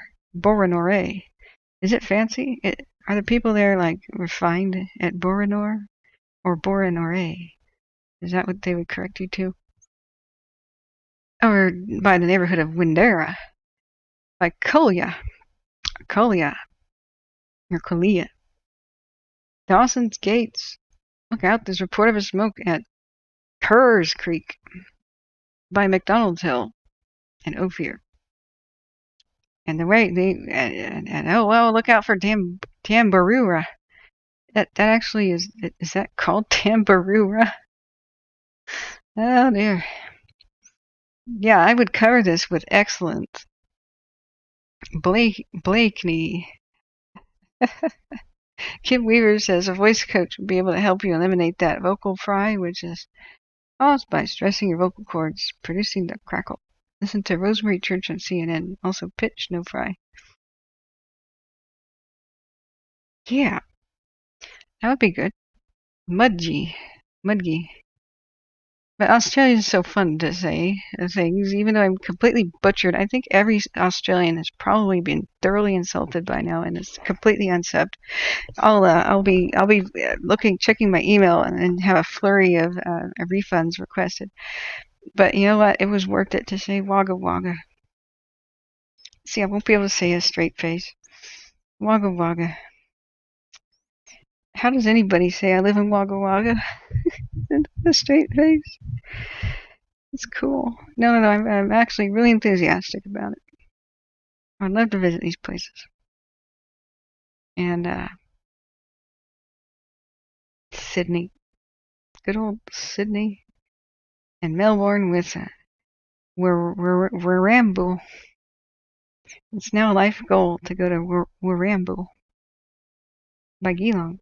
Is it fancy? Are the people there like refined at Boronore or Boronore? Is that what they would correct you to? Or by the neighborhood of Windera, by Colia, or Colia. Dawson's Gates. Look out! There's a report of a smoke at Kerr's Creek, by McDonald's Hill and Ophir. And the way oh well, look out for Tambaroora. That actually is that called Tambaroora? Oh dear. Yeah, I would cover this with excellent Blakeney. Kim Weaver says a voice coach would be able to help you eliminate that vocal fry, which is caused by stressing your vocal cords, producing the crackle. Listen to Rosemary Church on CNN. Also pitch, no fry. Yeah, that would be good. Mudgy. But Australia is so fun to say things, even though I'm completely butchered. I think every Australian has probably been thoroughly insulted by now and is completely unsubbed. I'll be checking my email and have a flurry of refunds requested. But you know what? It was worth it to say Wagga Wagga. See, I won't be able to say a straight face. Wagga Wagga. How does anybody say I live in Wagga Wagga? A straight face. It's cool. No, I'm actually really enthusiastic about it. I'd love to visit these places. And Sydney. Good old Sydney. And Melbourne with Warrambul. It's now a life goal to go to Warrambul by Geelong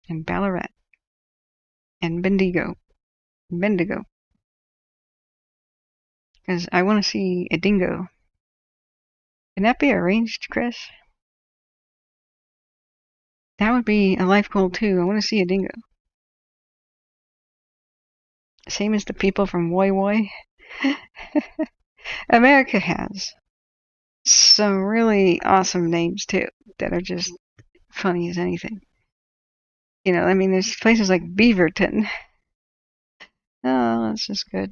and Ballarat and Bendigo. because I want to see a dingo. Can that be arranged, Chris? That would be a life goal too. I want to see a dingo. Same as the people from Woi Woi. America has some really awesome names too that are just funny as anything. You know, I mean, there's places like Beaverton. Oh, that's just good.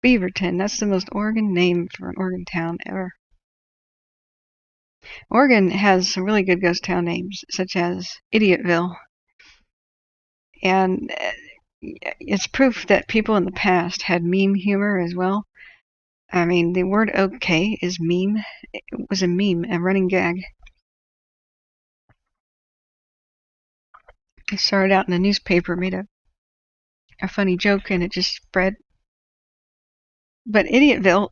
Beaverton, that's the most Oregon name for an Oregon town ever. Oregon has some really good ghost town names, such as Idiotville. And it's proof that people in the past had meme humor as well. I mean, the word okay is meme. It was a meme, a running gag. It started out in a newspaper, made a funny joke, and it just spread. But Idiotville,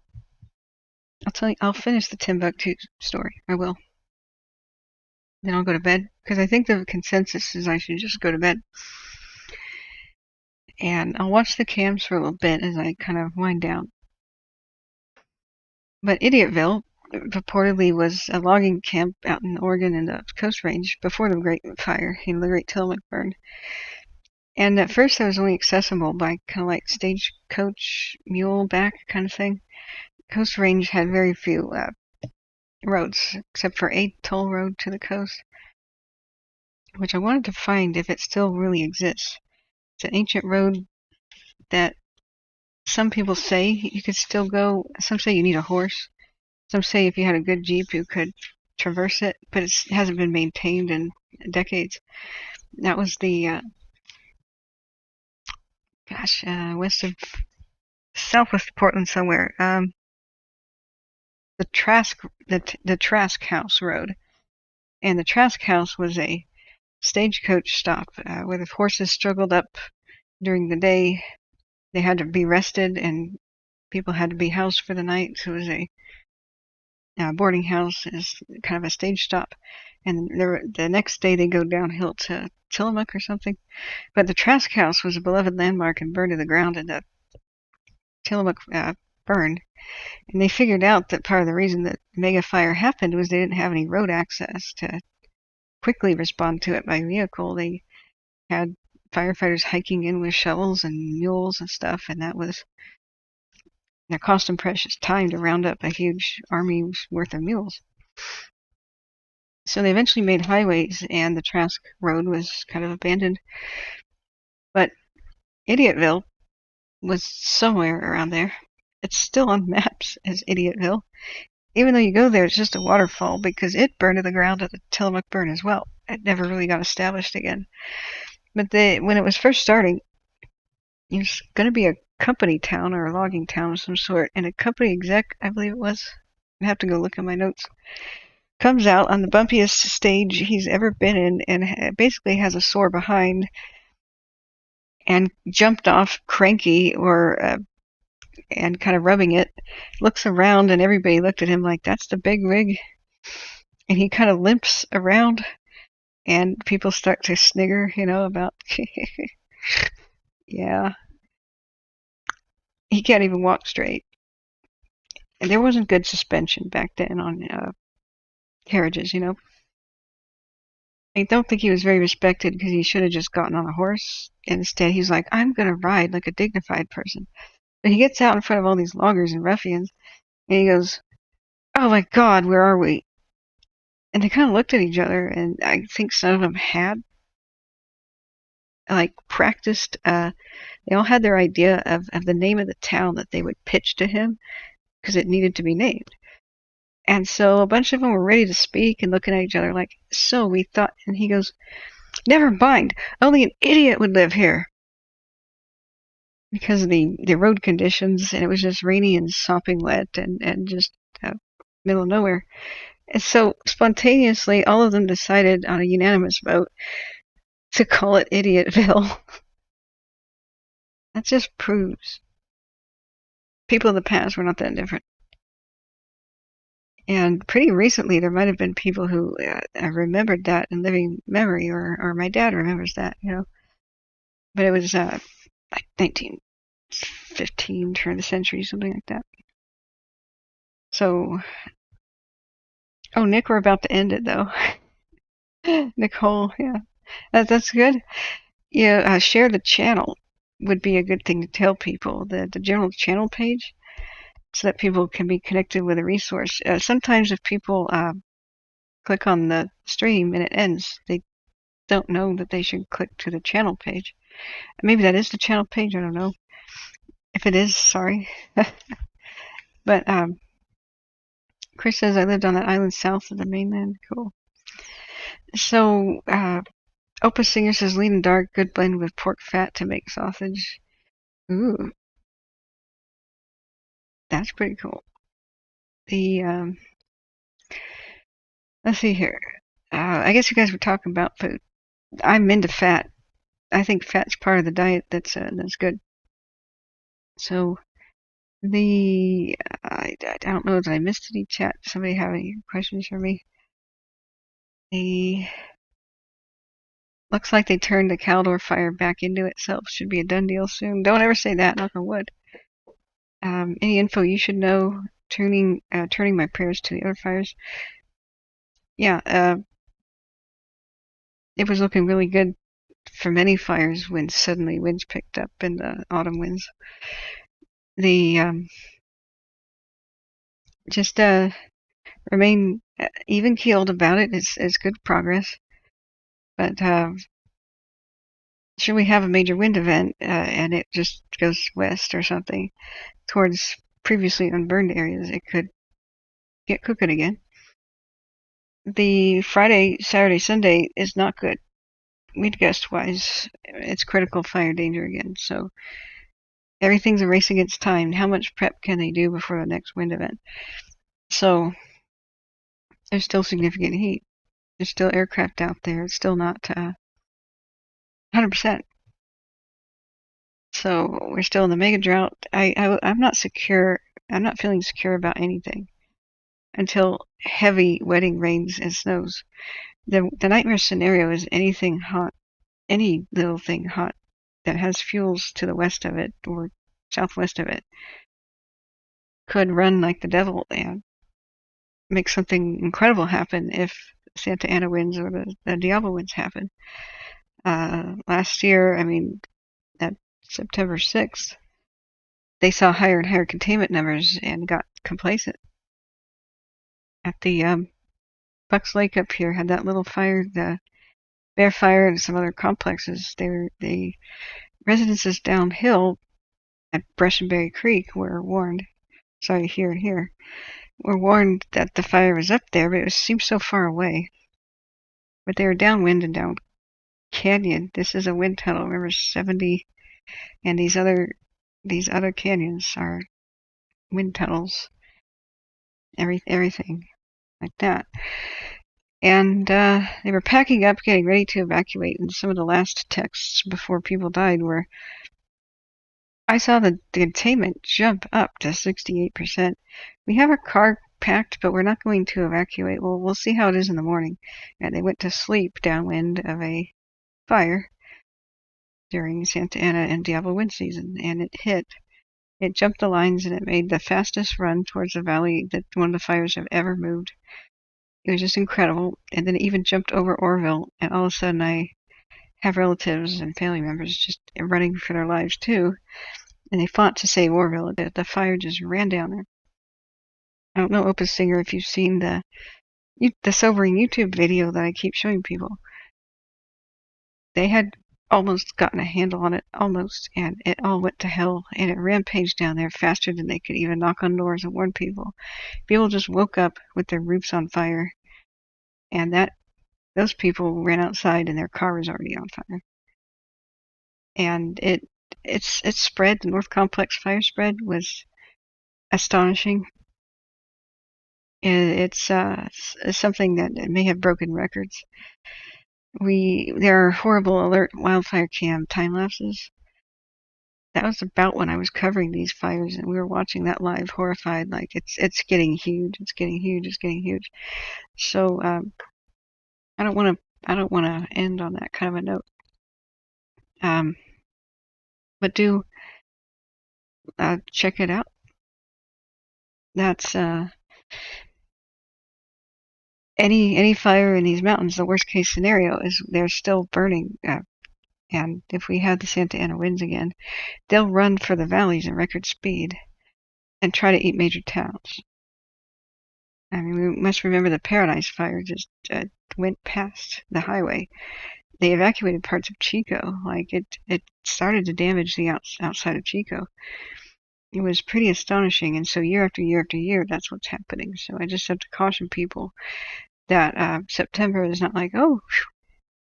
I'll tell you, I'll finish the Timbuktu story. I will. Then I'll go to bed, because I think the consensus is I should just go to bed. And I'll watch the cams for a little bit as I kind of wind down. But Idiotville purportedly was a logging camp out in Oregon in the Coast Range before the Great Fire, the Great Tillamook burn. And at first it was only accessible by kind of like stagecoach, mule back kind of thing. Coast Range had very few roads, except for a toll road to the coast, which I wanted to find if it still really exists. It's an ancient road that some people say you could still go. Some say you need a horse. Some say if you had a good Jeep you could traverse it, but it hasn't been maintained in decades. That was the southwest of Portland somewhere. The Trask House Road. And the Trask House was a stagecoach stop where the horses struggled up during the day. They had to be rested and people had to be housed for the night. So it was a boarding house, is kind of a stage stop. And the next day they go downhill to Tillamook or something. But the Trask House was a beloved landmark and burned to the ground in the Tillamook burn. And they figured out that part of the reason that mega fire happened was they didn't have any road access to quickly respond to it by vehicle. They had firefighters hiking in with shovels and mules and stuff, and that cost them precious time to round up a huge army's worth of mules. So they eventually made highways, and the Trask Road was kind of abandoned. But Idiotville was somewhere around there. It's still on maps as Idiotville. Even though you go there, it's just a waterfall because it burned to the ground at the Tillamook burn as well. It never really got established again. But when it was first starting, it was going to be a company town or a logging town of some sort. And a company exec, I believe it was, I have to go look at my notes, comes out on the bumpiest stage he's ever been in and basically has a sore behind and jumped off cranky and kind of rubbing it, looks around and everybody looked at him like, that's the big wig. And he kind of limps around and people start to snigger, about, yeah. He can't even walk straight. And there wasn't good suspension back then on carriages, I don't think he was very respected because he should have just gotten on a horse. Instead, he's like, I'm going to ride like a dignified person. But he gets out in front of all these loggers and ruffians, and he goes, oh my God, where are we? And they kind of looked at each other, and I think some of them had, practiced. They all had their idea of the name of the town that they would pitch to him, because it needed to be named. And so a bunch of them were ready to speak and looking at each other like, so we thought, and he goes, never mind, only an idiot would live here. Because of the road conditions, and it was just rainy and sopping wet and just middle of nowhere. And so spontaneously, all of them decided on a unanimous vote to call it Idiotville. That just proves people in the past were not that different. And pretty recently, there might have been people who remembered that in living memory, or my dad remembers that, But it was like 15, turn of the century, something like that. So, oh, Nick, we're about to end it though. Nicole, yeah, that's good. Yeah, share the channel would be a good thing to tell people, the general channel page, so that people can be connected with a resource. Sometimes if people click on the stream and it ends, they don't know that they should click to the channel page. Maybe that is the channel page, I don't know. If it is, sorry. But Chris says I lived on that island south of the mainland. Cool. So Opus Singer says lean and dark, good blend with pork fat to make sausage. Ooh, that's pretty cool. The let's see here. I guess you guys were talking about food. I'm into fat. I think fat's part of the diet that's good. So I don't know if I missed any chat. Somebody have any questions for me? Looks like they turned the Caldor fire back into itself. Should be a done deal soon. Don't ever say that, knock on wood. Any info you should know? Turning my prayers to the other fires. Yeah, it was looking really good for many fires when suddenly winds picked up in the autumn winds. The just remain even keeled about it is good progress. But should we have a major wind event and it just goes west or something towards previously unburned areas, it could get cooking again. The Friday, Saturday, Sunday is not good. Wind gust wise, it's critical fire danger again. So everything's a race against time. How much prep can they do before the next wind event? So there's still significant heat. There's still aircraft out there. It's still not 100%. So we're still in the mega drought. I'm not secure. I'm not feeling secure about anything until heavy wetting rains and snows. The nightmare scenario is anything hot, any little thing hot that has fuels to the west of it or southwest of it could run like the devil and make something incredible happen if Santa Ana winds or the Diablo winds happen. Last year, I mean, at September 6th, they saw higher and higher containment numbers and got complacent. At the Bucks Lake up here had that little fire, the Bear Fire and some other complexes. The residences downhill at Brush-and-Berry Creek were warned. Sorry, here. Were warned that the fire was up there, but it seemed so far away. But they were downwind and down canyon. This is a wind tunnel. Remember 70, and these other canyons are wind tunnels. Everything like that. And they were packing up, getting ready to evacuate. And some of the last texts before people died were, I saw the containment jump up to 68%. We have our car packed, but we're not going to evacuate. Well, we'll see how it is in the morning. And they went to sleep downwind of a fire during Santa Ana and Diablo wind season, and it hit. It jumped the lines, and it made the fastest run towards the valley that one of the fires have ever moved. It was just incredible. And then it even jumped over Orville, and all of a sudden I have relatives and family members just running for their lives too. And they fought to save Orville. The fire just ran down there. I don't know, Opus Singer, if you've seen the sobering YouTube video that I keep showing people. They had almost gotten a handle on it, almost, and it all went to hell, and it rampaged down there faster than they could even knock on doors and warn people. People just woke up with their roofs on fire, and those people ran outside and their car was already on fire. And it's spread. The North Complex fire spread was astonishing. And it's something that may have broken records. There are horrible alert wildfire cam time lapses. That was about when I was covering these fires, and we were watching that live, horrified. Like it's getting huge. It's getting huge. It's getting huge. So I don't want to end on that kind of a note. But check it out. That's any fire in these mountains. The worst case scenario is they're still burning. And if we have the Santa Ana winds again, they'll run for the valleys at record speed and try to eat major towns. I mean, we must remember the Paradise Fire just went past the highway. They evacuated parts of Chico. Like it started to damage the outside of Chico. It was pretty astonishing. And so year after year after year, that's what's happening. So I just have to caution people that September is not like, oh,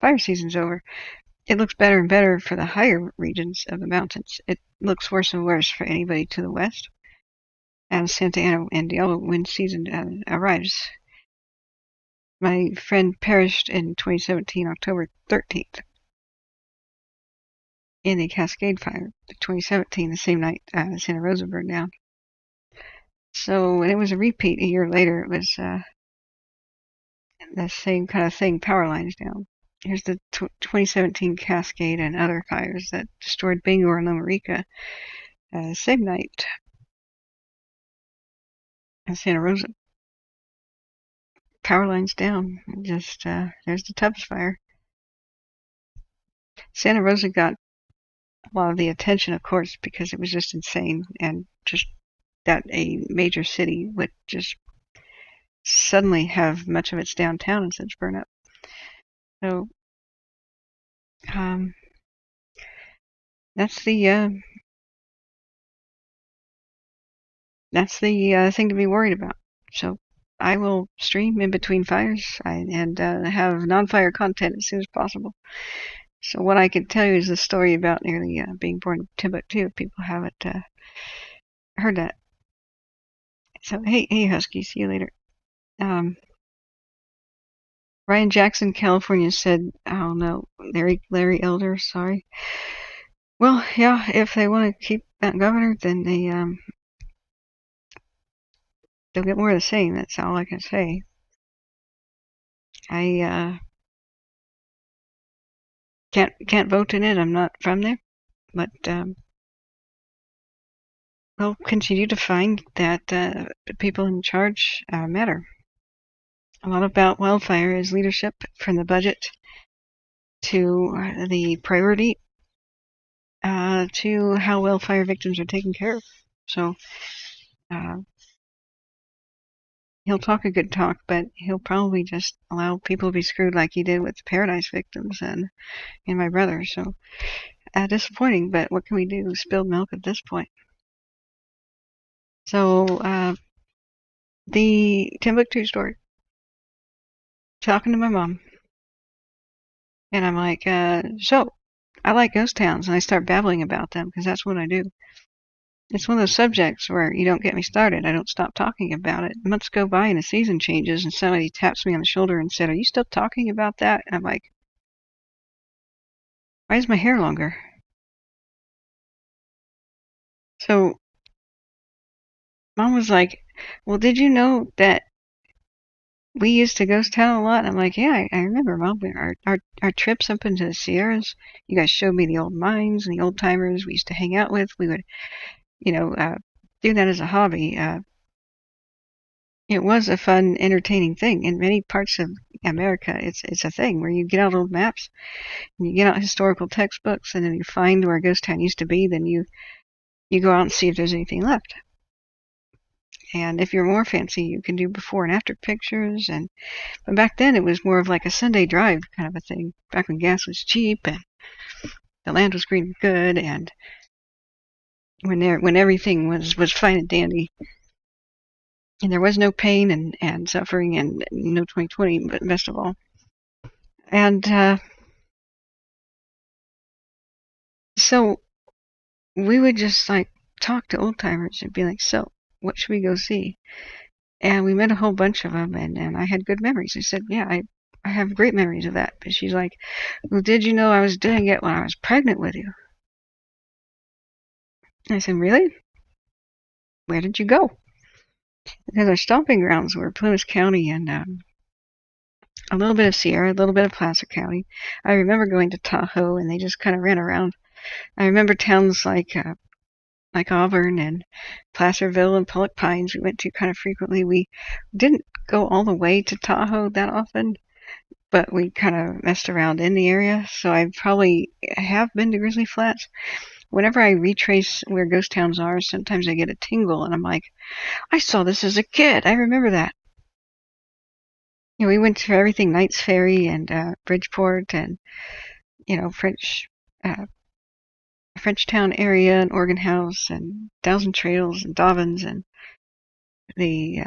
fire season's over. It looks better and better for the higher regions of the mountains. It looks worse and worse for anybody to the west. As Santa Ana and Diablo wind season arrives. My friend perished in 2017, October 13th, in the Cascade Fire. 2017, the same night Santa Rosa burned down. So when it was a repeat a year later, it was the same kind of thing, power lines down. Here's the 2017 Cascade and other fires that destroyed Bangor and Loma Rica. Same night as Santa Rosa. Power lines down. Just there's the Tubbs fire. Santa Rosa got a lot of the attention, of course, because it was just insane, and just that a major city would just suddenly have much of its downtown and such burn up. So that's the thing to be worried about. So I will stream in between fires and have non-fire content as soon as possible. So what I can tell you is the story about nearly being born in Timbuktu, if people haven't heard that. So hey Husky, see you later. Ryan Jackson, California said, oh no, Larry Elder, sorry. Well, yeah, if they want to keep that governor, then they'll get more of the same. That's all I can say. I can't vote in it. I'm not from there, but we'll continue to find that the people in charge matter. A lot about Wildfire is leadership, from the budget to the priority to how well fire victims are taken care of. So he'll talk a good talk, but he'll probably just allow people to be screwed like he did with the Paradise victims and my brother. So disappointing, but what can we do? Spilled milk at this point. So the Timbuktu story. Talking to my mom, and I'm like, so I like ghost towns, and I start babbling about them because that's what I do. It's one of those subjects where you don't get me started. I don't stop talking about it. Months go by and the season changes, and somebody taps me on the shoulder and said, are you still talking about that? And I'm like, why is my hair longer? So Mom was like, well, did you know that we used to ghost town a lot? And I'm like, yeah, I remember, Mom. Our trips up into the Sierras, you guys showed me the old mines and the old timers we used to hang out with. We would, do that as a hobby. It was a fun, entertaining thing. In many parts of America, it's a thing where you get out old maps, and you get out historical textbooks, and then you find where a ghost town used to be. Then you go out and see if there's anything left. And if you're more fancy, you can do before and after pictures. But back then, it was more of like a Sunday drive kind of a thing. Back when gas was cheap and the land was green and good, and when everything was fine and dandy, and there was no pain and suffering and no 2020, but best of all. And so we would just like talk to old timers and be like, so what should we go see? And we met a whole bunch of them, and I had good memories. I said, yeah, I have great memories of that. But she's like, well, did you know I was doing it when I was pregnant with you? And I said, really? Where did you go? Because our stomping grounds were Plymouth County and a little bit of Sierra, a little bit of Placer County. I remember going to Tahoe, and they just kind of ran around. I remember towns like like Auburn and Placerville and Pollock Pines we went to kind of frequently. We didn't go all the way to Tahoe that often, but we kind of messed around in the area. So I probably have been to Grizzly Flats. Whenever I retrace where ghost towns are, sometimes I get a tingle, and I'm like, I saw this as a kid. I remember that. We went to everything, Knights Ferry and Bridgeport and, Frenchtown area and Oregon House and Thousand Trails and Dobbins and the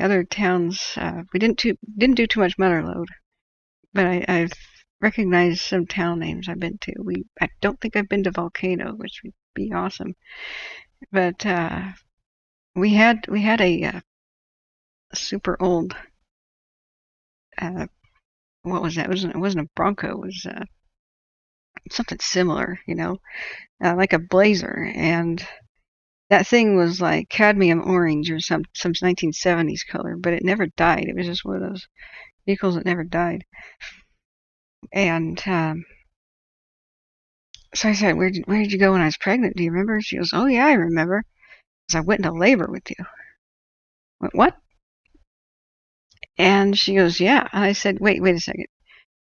other towns. We didn't do too much Mutterlode, but I've recognized some town names I've been to. I don't think I've been to Volcano, which would be awesome, but we had a super old. What was that? It wasn't a Bronco. It was something similar, like a Blazer, and that thing was like cadmium orange or some 1970s color, but it never died. It was just one of those vehicles that never died. And so I said, where did you go when I was pregnant? Do you remember? She goes, oh yeah, I remember, because I went into labor with you. I went, what? And she goes, yeah. And I said, wait a second.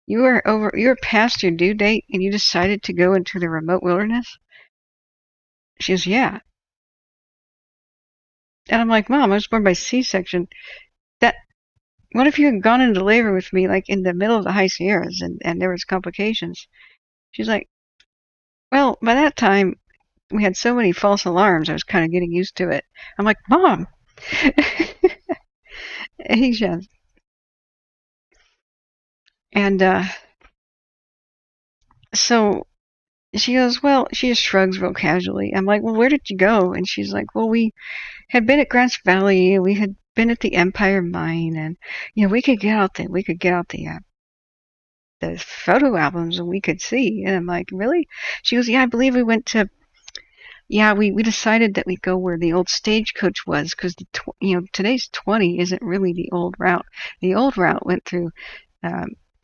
You were past your due date and you decided to go into the remote wilderness? She goes, yeah. And I'm like, Mom, I was born by C-section. What if you had gone into labor with me, like in the middle of the high Sierras, and there was complications? She's like, well, by that time, we had so many false alarms, I was kind of getting used to it. I'm like, Mom! He's just... And, so she goes, well, she just shrugs real casually. I'm like, well, where did you go? And she's like, well, we had been at Grass Valley, we had been at the Empire Mine, and, we could get out the photo albums and we could see. And I'm like, really? She goes, yeah, I believe we went to, we decided that we'd go where the old stagecoach was, because, today's 20 isn't really the old route. The old route went through,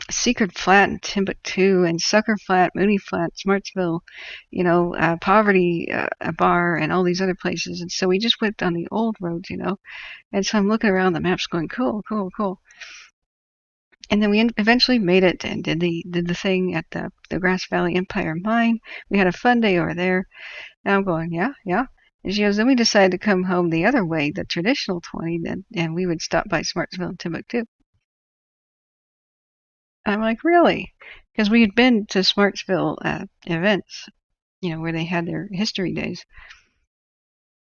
Secret Flat and Timbuktu and Sucker Flat, Mooney Flat, Smartsville, Poverty Bar and all these other places. And so we just went on the old roads, And so I'm looking around the maps going, cool. And then we eventually made it and did the thing at the Grass Valley Empire Mine. We had a fun day over there. And I'm going, yeah. And she goes, then we decided to come home the other way, the traditional 20, and we would stop by Smartsville and Timbuktu. I'm like, really? Because we had been to Smartsville events, where they had their history days.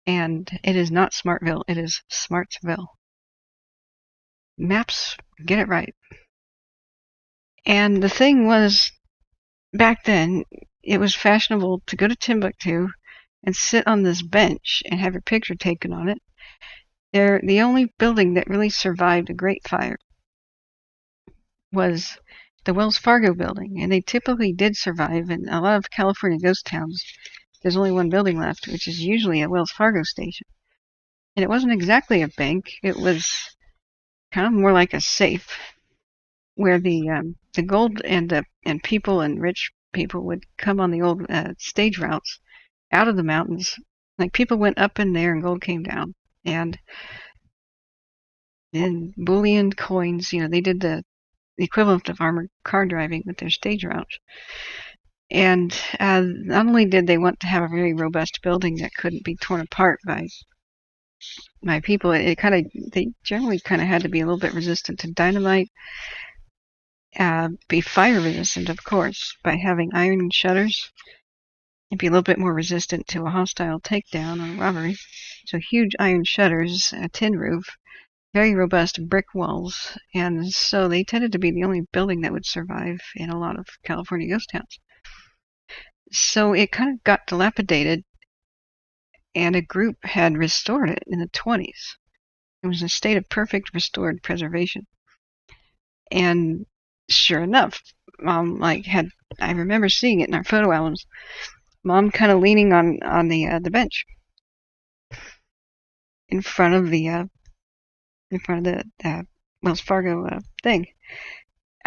And it is not Smartville, it is Smartsville. Maps, get it right. And the thing was, back then, it was fashionable to go to Timbuktu and sit on this bench and have your picture taken on it. They're the only building that really survived a Great Fire was the Wells Fargo building, and they typically did survive. In a lot of California ghost towns, there's only one building left, which is usually a Wells Fargo station. And it wasn't exactly a bank; it was kind of more like a safe, where the gold and people and rich people would come on the old stage routes out of the mountains. Like people went up in there and gold came down, and in bullion coins, they did the equivalent of armored car driving with their stage routes. And not only did they want to have a very robust building that couldn't be torn apart by people, they generally kind of had to be a little bit resistant to dynamite, be fire resistant, of course, by having iron shutters, and be a little bit more resistant to a hostile takedown or robbery. So huge iron shutters, a tin roof, very robust brick walls, and so they tended to be the only building that would survive in a lot of California ghost towns. So it kind of got dilapidated, and a group had restored it in the 20s. It was a state of perfect restored preservation. And sure enough, Mom I remember seeing it in our photo albums. Mom kind of leaning on the bench in front of the Wells Fargo thing.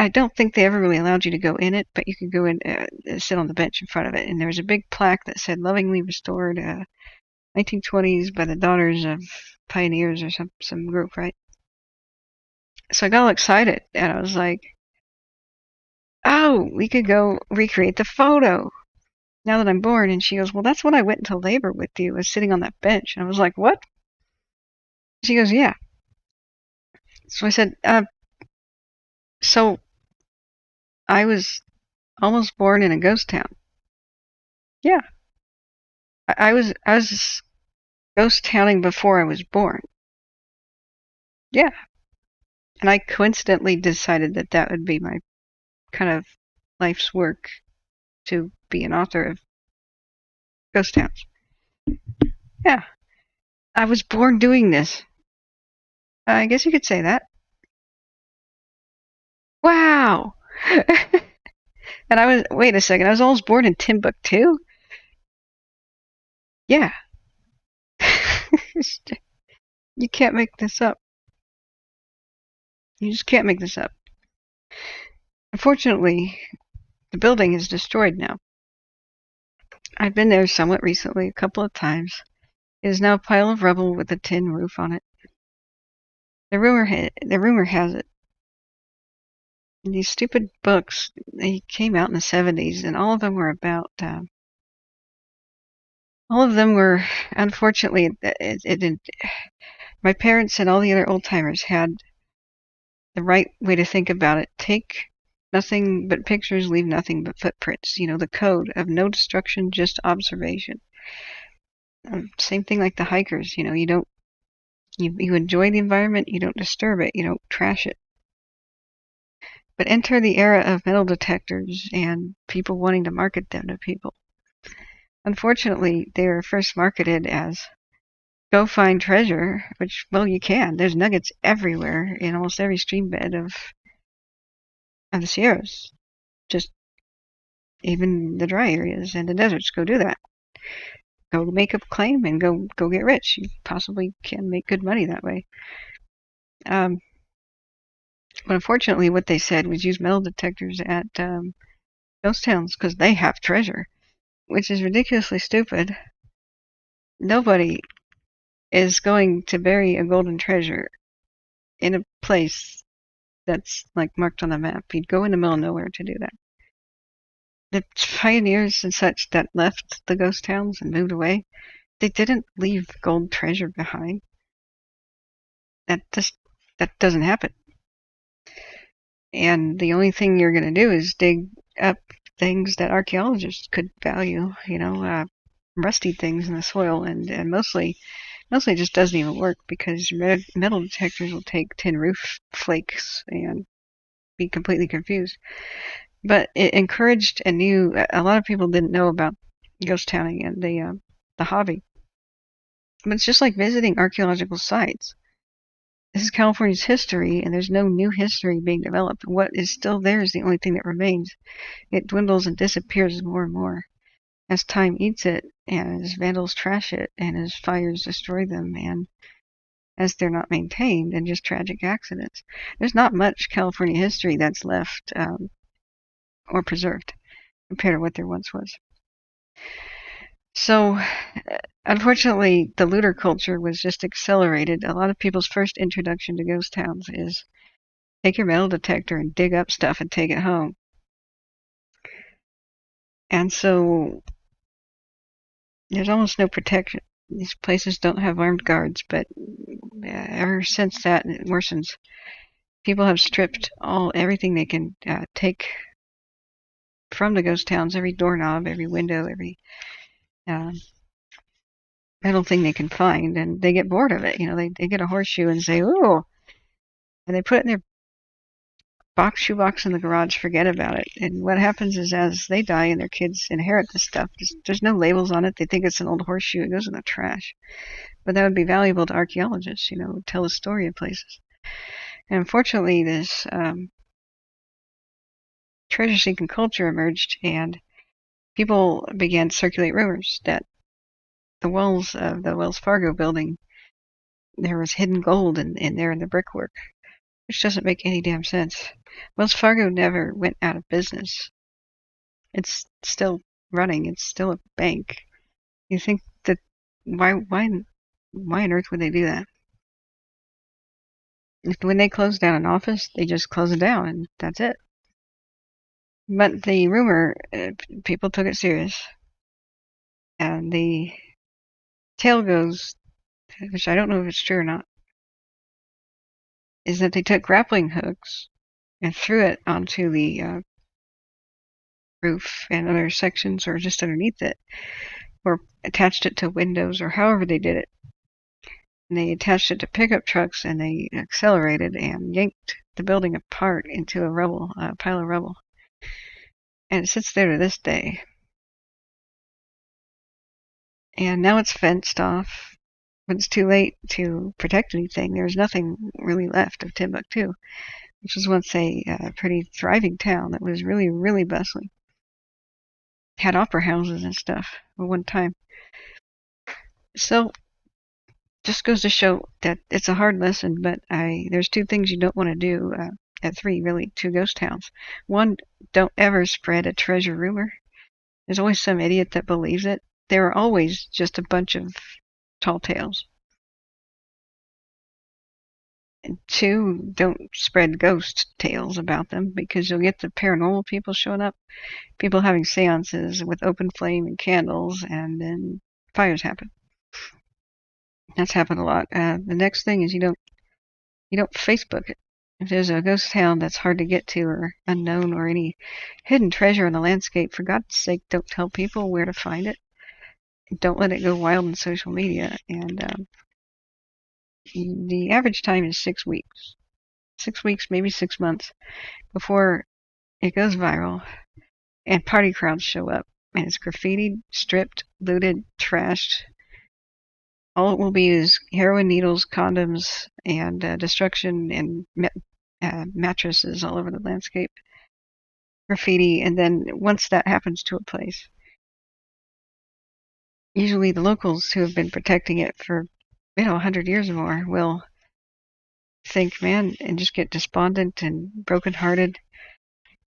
I don't think they ever really allowed you to go in it, but you could go in, sit on the bench in front of it, and there was a big plaque that said "Lovingly Restored, 1920s by the Daughters of Pioneers" or some group, right? So I got all excited, and I was like, "Oh, we could go recreate the photo now that I'm born." And she goes, "Well, that's when I went into labor with you, was sitting on that bench." And I was like, "What?" She goes, "Yeah." So I said, "So I was almost born in a ghost town." Yeah. I was ghost towning before I was born. Yeah. And I coincidentally decided that that would be my kind of life's work, to be an author of ghost towns. Yeah. I was born doing this. I guess you could say that. Wow. And wait a second, I was almost born in Timbuktu? Yeah. You can't make this up. You just can't make this up. Unfortunately, the building is destroyed now. I've been there somewhat recently, a couple of times. It is now a pile of rubble with a tin roof on it. The rumor has it, these stupid books, they came out in the 70s, and all of them were about, unfortunately, my parents and all the other old timers had the right way to think about it. Take nothing but pictures, leave nothing but footprints. You know, the code of no destruction, just observation. Same thing like the hikers. You know, you enjoy the environment, you don't disturb it, you don't trash it. But enter the era of metal detectors and people wanting to market them to people. Unfortunately, they were first marketed as go find treasure, which, well, you can. There's nuggets everywhere in almost every stream bed of the Sierras. Just even the dry areas and the deserts. Go do that. Go make a claim and go get rich. You possibly can make good money that way. But unfortunately, what they said was use metal detectors at ghost towns because they have treasure, which is ridiculously stupid. Nobody is going to bury a golden treasure in a place that's like marked on the map. You'd go in the middle of nowhere to do that. The pioneers and such that left the ghost towns and moved away, they didn't leave gold treasure behind. That doesn't happen. And the only thing you're going to do is dig up things that archaeologists could value, you know, rusty things in the soil, and mostly just doesn't even work because metal detectors will take tin roof flakes and be completely confused. But it encouraged a lot of people didn't know about ghost towning and the hobby. But it's just like visiting archaeological sites. This is California's history, and there's no new history being developed. What is still there is the only thing that remains. It dwindles and disappears more and more as time eats it, and as vandals trash it, and as fires destroy them, and as they're not maintained, and just tragic accidents. There's not much California history that's left or preserved compared to what there once was. So, unfortunately, the looter culture was just accelerated. A lot of people's first introduction to ghost towns is take your metal detector and dig up stuff and take it home. And so, there's almost no protection. These places don't have armed guards, but ever since that, it worsens. People have stripped everything they can take from the ghost towns, every doorknob, every window, every metal thing they can find, and they get bored of it. You know, they get a horseshoe and say, "Ooh," and they put it in their shoebox in the garage, forget about it. And what happens is, as they die and their kids inherit this stuff, there's no labels on it. They think it's an old horseshoe. It goes in the trash. But that would be valuable to archaeologists. You know, tell the story of places. And unfortunately, this treasure-seeking culture emerged, and people began to circulate rumors that the walls of the Wells Fargo building, there was hidden gold in there in the brickwork. which doesn't make any damn sense. Wells Fargo never went out of business. It's still running. It's still a bank. You think that why on earth would they do that? When they close down an office, they just close it down and that's it. But the rumor, people took it serious. And the tale goes, which I don't know if it's true or not, is that they took grappling hooks and threw it onto the roof and other sections or just underneath it, or attached it to windows or however they did it. And they attached it to pickup trucks and they accelerated and yanked the building apart into a pile of rubble. And it sits there to this day. And now it's fenced off, but it's too late to protect anything. There's nothing really left of Timbuktu, which was once a pretty thriving town that was really, really bustling. Had opera houses and stuff at one time. So, just goes to show that it's a hard lesson, but there's two things you don't want to do, two ghost towns. One, don't ever spread a treasure rumor. There's always some idiot that believes it. There are always just a bunch of tall tales. And two, don't spread ghost tales about them because you'll get the paranormal people showing up, people having seances with open flame and candles, and then fires happen. That's happened a lot. The next thing is you don't Facebook it. If there's a ghost town that's hard to get to or unknown or any hidden treasure in the landscape, for God's sake, don't tell people where to find it. Don't let it go wild on social media. And the average time is 6 weeks. 6 weeks, maybe 6 months before it goes viral and party crowds show up. And it's graffitied, stripped, looted, trashed. All it will be is heroin needles, condoms, and destruction and mattresses all over the landscape. Graffiti, and then once that happens to a place, usually the locals who have been protecting it for 100 years or more will think, man, and just get despondent and brokenhearted.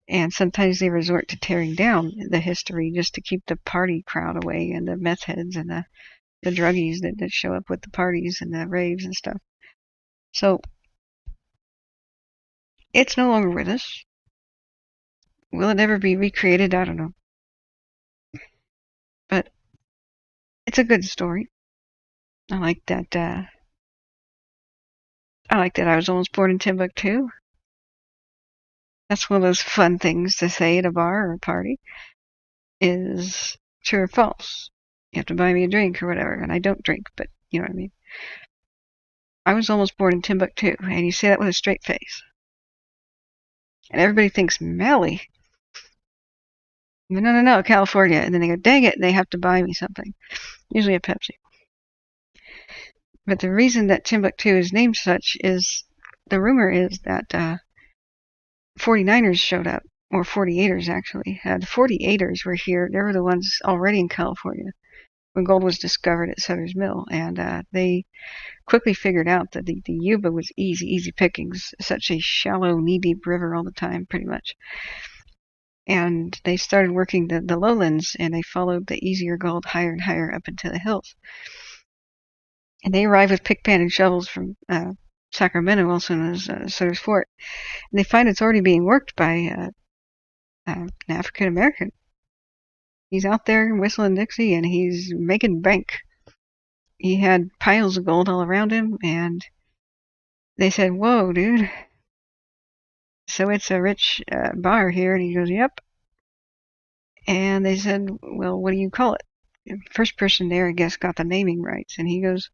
And sometimes they resort to tearing down the history just to keep the party crowd away and the meth heads and the druggies that show up with the parties and the raves and stuff. So, it's no longer with us. Will it ever be recreated? I don't know. But it's a good story. I like that. I was almost born in Timbuktu. That's one of those fun things to say at a bar or a party. Is true or false? You have to buy me a drink or whatever, and I don't drink, but you know what I mean. I was almost born in Timbuktu, and you say that with a straight face. And everybody thinks, Mally. No, California. And then they go, dang it, and they have to buy me something. Usually a Pepsi. But the reason that Timbuktu is named such is, the rumor is that 49ers showed up, or 48ers actually. The 48ers were here. They were the ones already in California when gold was discovered at Sutter's Mill. And they quickly figured out that the Yuba was easy pickings, such a shallow, knee-deep river all the time, pretty much. And they started working the lowlands, and they followed the easier gold higher and higher up into the hills. And they arrived with pick, pan, and shovels from Sacramento, also known as Sutter's Fort. And they find it's already being worked by an African American. He's out there whistling Dixie, and he's making bank. He had piles of gold all around him, and they said, whoa, dude. So it's a rich bar here, and he goes, yep. And they said, well, what do you call it? The first person there, I guess, got the naming rights, and he goes,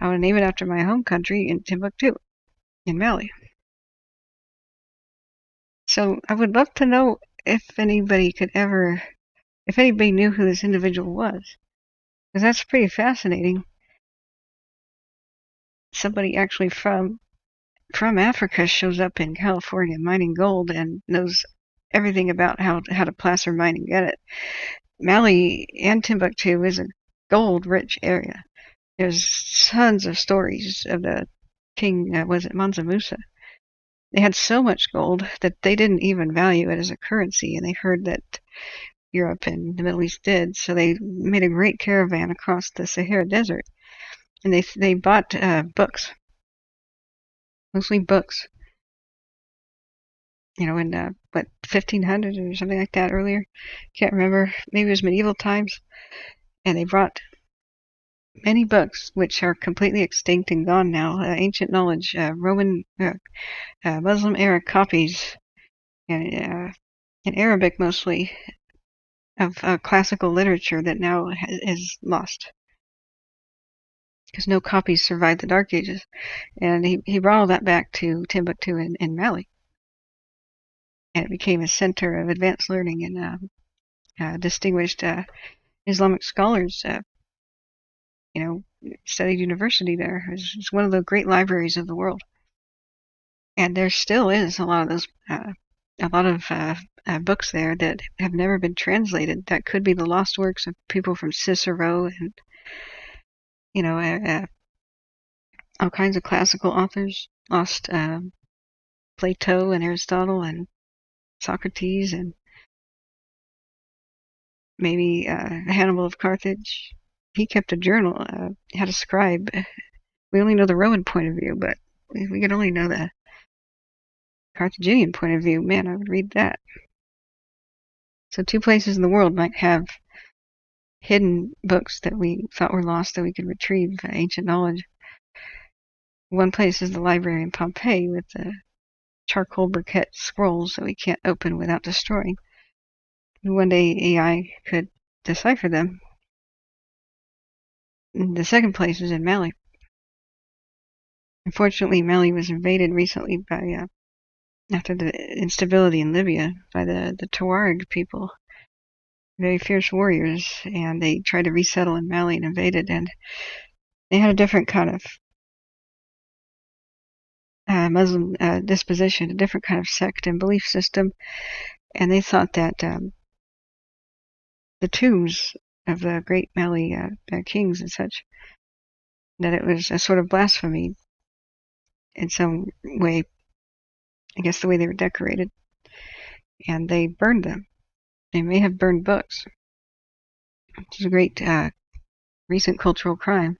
I want to name it after my home country in Timbuktu, in Mali. So I would love to know if anybody knew who this individual was, because that's pretty fascinating. Somebody actually from Africa shows up in California mining gold and knows everything about how to placer mine and get it. Mali and Timbuktu is a gold-rich area. There's tons of stories of the king, was it Mansa Musa, they had so much gold that they didn't even value it as a currency, and they heard that Europe and the Middle East did, so they made a great caravan across the Sahara Desert, and they bought books, mostly books, you know, in what 1500s or something like that earlier. Can't remember. Maybe it was medieval times, and they brought many books which are completely extinct and gone now. Ancient knowledge, Roman, Muslim era copies, and in Arabic mostly, of classical literature that now is lost because no copies survived the Dark Ages. And he brought all that back to Timbuktu in Mali. And it became a center of advanced learning, and distinguished Islamic scholars, you know, studied university there. It's one of the great libraries of the world. And there still is a lot of those, books there that have never been translated. That could be the lost works of people from Cicero and, you know, all kinds of classical authors. Lost Plato and Aristotle and Socrates, and maybe Hannibal of Carthage. He kept a journal, had a scribe. We only know the Roman point of view, but if we could only know the Carthaginian point of view, man, I would read that. So 2 places in the world might have hidden books that we thought were lost that we could retrieve, ancient knowledge. One place is the library in Pompeii with the charcoal briquette scrolls that we can't open without destroying. One day AI could decipher them. And the second place is in Mali. Unfortunately, Mali was invaded recently by, after the instability in Libya, by the Tuareg people, very fierce warriors, and they tried to resettle in Mali and invaded, and they had a different kind of Muslim disposition, a different kind of sect and belief system, and they thought that the tombs of the great Mali kings and such, that it was a sort of blasphemy in some way, I guess the way they were decorated, and they burned them. They may have burned books, which is a great recent cultural crime.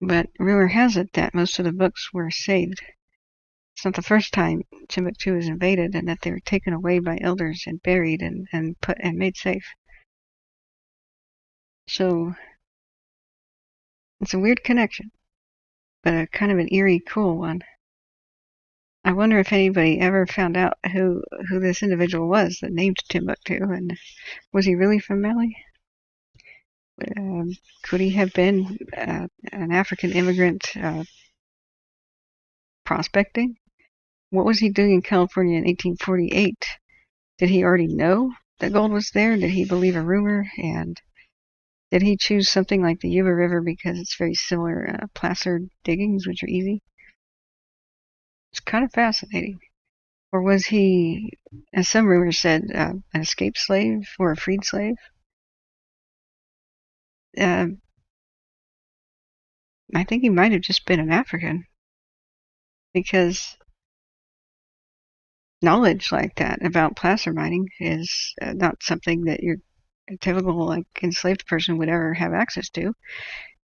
But rumor has it that most of the books were saved. It's not the first time Timbuktu was invaded, and that they were taken away by elders and buried and made safe. So it's a weird connection, but a kind of an eerie, cool one. I wonder if anybody ever found out who this individual was that named Timbuktu, and was he really from Mali? Could he have been an African immigrant prospecting? What was he doing in California in 1848? Did he already know that gold was there? Did he believe a rumor? And did he choose something like the Yuba River because it's very similar placer diggings, which are easy? It's kind of fascinating. Or was he, as some rumors said, an escaped slave or a freed slave? I think he might have just been an African, because knowledge like that about placer mining is not something that a typical enslaved person would ever have access to.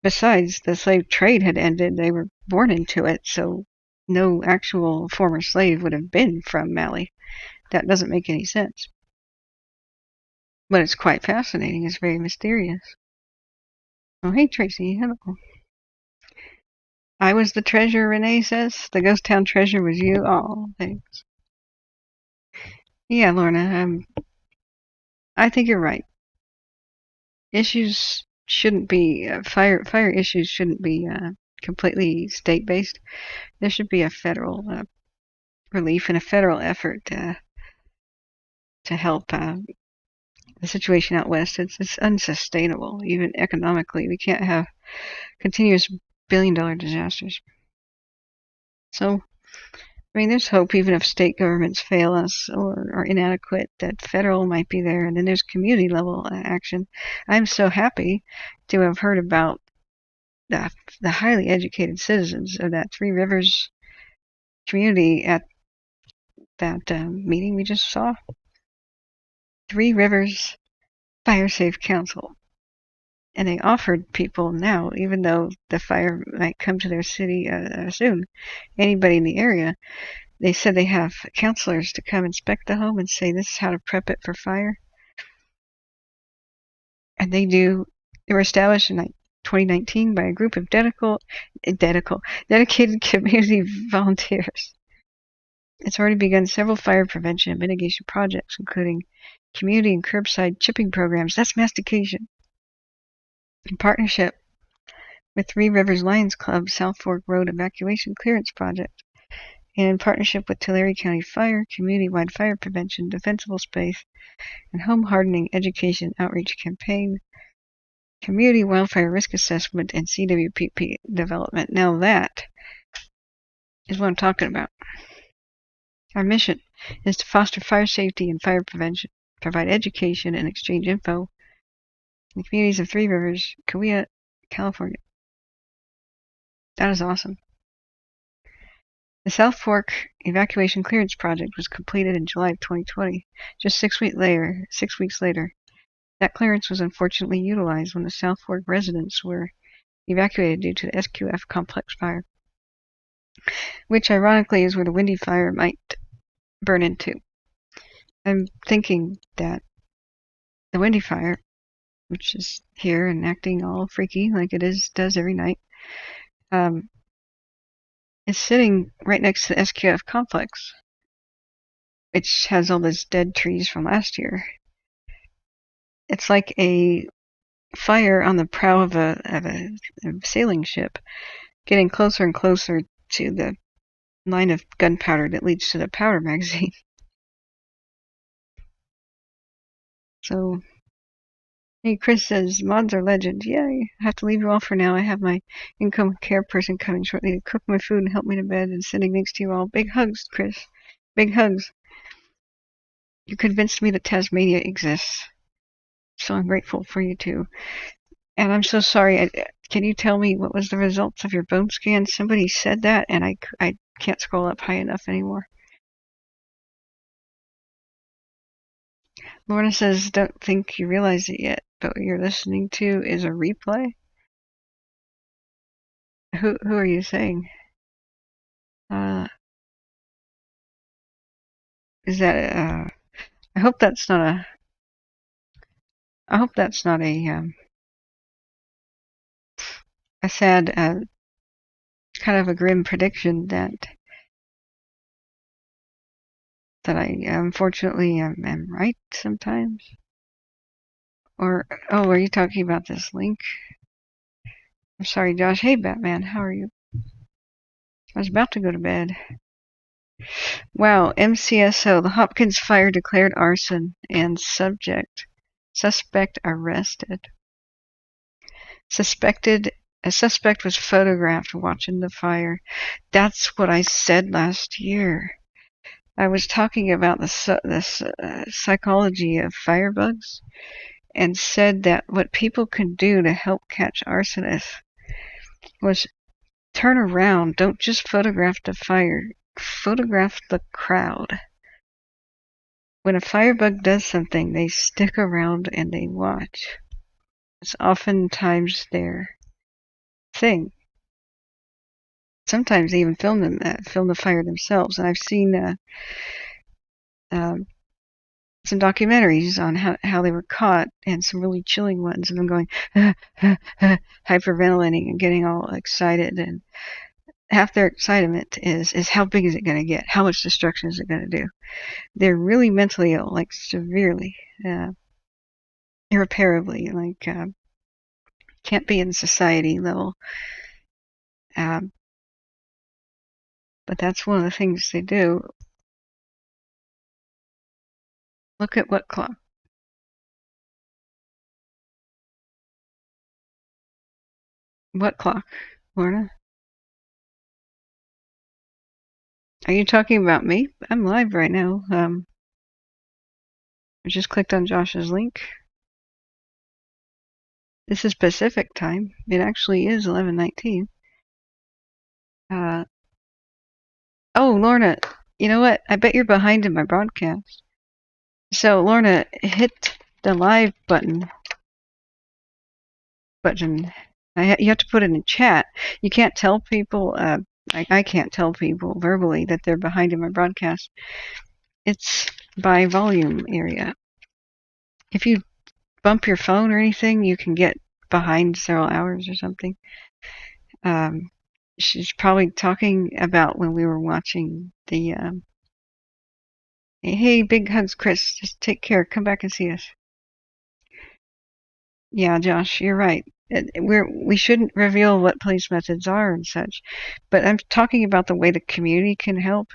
Besides, the slave trade had ended; they were born into it, so no actual former slave would have been from Mali. That doesn't make any sense. But it's quite fascinating. It's very mysterious. Oh, hey, Tracy. Hello. I was the treasure, Renee says. The ghost town treasure was you. Oh, thanks. Yeah, Lorna. I think you're right. Issues shouldn't be fire issues shouldn't be completely state-based. There should be a federal relief and a federal effort to help the situation out west. It's unsustainable, even economically. We can't have continuous billion-dollar disasters. So, I mean, there's hope, even if state governments fail us or are inadequate, that federal might be there, and then there's community level action. I'm so happy to have heard about the highly educated citizens of that Three Rivers community at that meeting we just saw. Three Rivers Fire Safe Council. And they offered people now, even though the fire might come to their city soon, anybody in the area, they said they have counselors to come inspect the home and say this is how to prep it for fire. And they were established in 2019 by a group of dedicated community volunteers. It's already begun several fire prevention and mitigation projects, including community and curbside chipping programs. That's mastication. In partnership with Three Rivers Lions Club South Fork Road Evacuation Clearance Project, and in partnership with Tulare County Fire, Community-Wide Fire Prevention, Defensible Space, and Home Hardening Education Outreach Campaign, Community Wildfire Risk Assessment, and CWPP Development. Now that is what I'm talking about. Our mission is to foster fire safety and fire prevention, provide education and exchange info in the communities of Three Rivers, Kauai, California. That is awesome. The South Fork Evacuation Clearance Project was completed in July of 2020. Just 6 weeks later, that clearance was unfortunately utilized when the South Fork residents were evacuated due to the SQF complex fire, which ironically is where the Windy Fire might burn into. I'm thinking that the Windy Fire, which is here and acting all freaky like it does every night, is sitting right next to the SQF complex, which has all those dead trees from last year. It's like a fire on the prow of a sailing ship, getting closer and closer to the line of gunpowder that leads to the powder magazine. So, hey, Chris says, mods are legend. Yeah, I have to leave you all for now. I have my income care person coming shortly to cook my food and help me to bed, and sending links to you all. Big hugs, Chris. Big hugs. You convinced me that Tasmania exists. So I'm grateful for you too. And I'm so sorry. Can you tell me what was the results of your bone scan? Somebody said that, and I can't scroll up high enough anymore. Lorna says, don't think you realize it yet, but what you're listening to is a replay? Who are you saying? Is that I hope that's not a sad, kind of a grim prediction that I unfortunately am right sometimes. Or, oh, are you talking about this link? I'm sorry, Josh. Hey, Batman, how are you? I was about to go to bed. Wow, MCSO, the Hopkins fire declared arson and suspect arrested. A suspect was photographed watching the fire. That's what I said last year. I was talking about the psychology of firebugs and said that what people can do to help catch arsonists was turn around. Don't just photograph the fire. Photograph the crowd. When a firebug does something, they stick around and they watch. It's oftentimes their thing. Sometimes they even film the fire themselves. And I've seen some documentaries on how they were caught, and some really chilling ones of them going hyperventilating and getting all excited, and half their excitement is how big is it going to get? How much destruction is it going to do? They're really mentally ill, like severely, irreparably, like can't be in society level. But that's one of the things they do. Look at what clock. What clock, Lorna? Are you talking about me? I'm live right now. I just clicked on Josh's link. This is Pacific time. It actually is 11:19. Oh, Lorna, you know what? I bet you're behind in my broadcast. So, Lorna, hit the live button. You have to put it in chat. You can't tell people, I can't tell people verbally that they're behind in my broadcast. It's by volume area. If you bump your phone or anything, you can get behind several hours or something. She's probably talking about when we were watching the, hey, big hugs, Chris. Just take care. Come back and see us. Yeah, Josh, you're right. We shouldn't reveal what police methods are and such, but I'm talking about the way the community can help.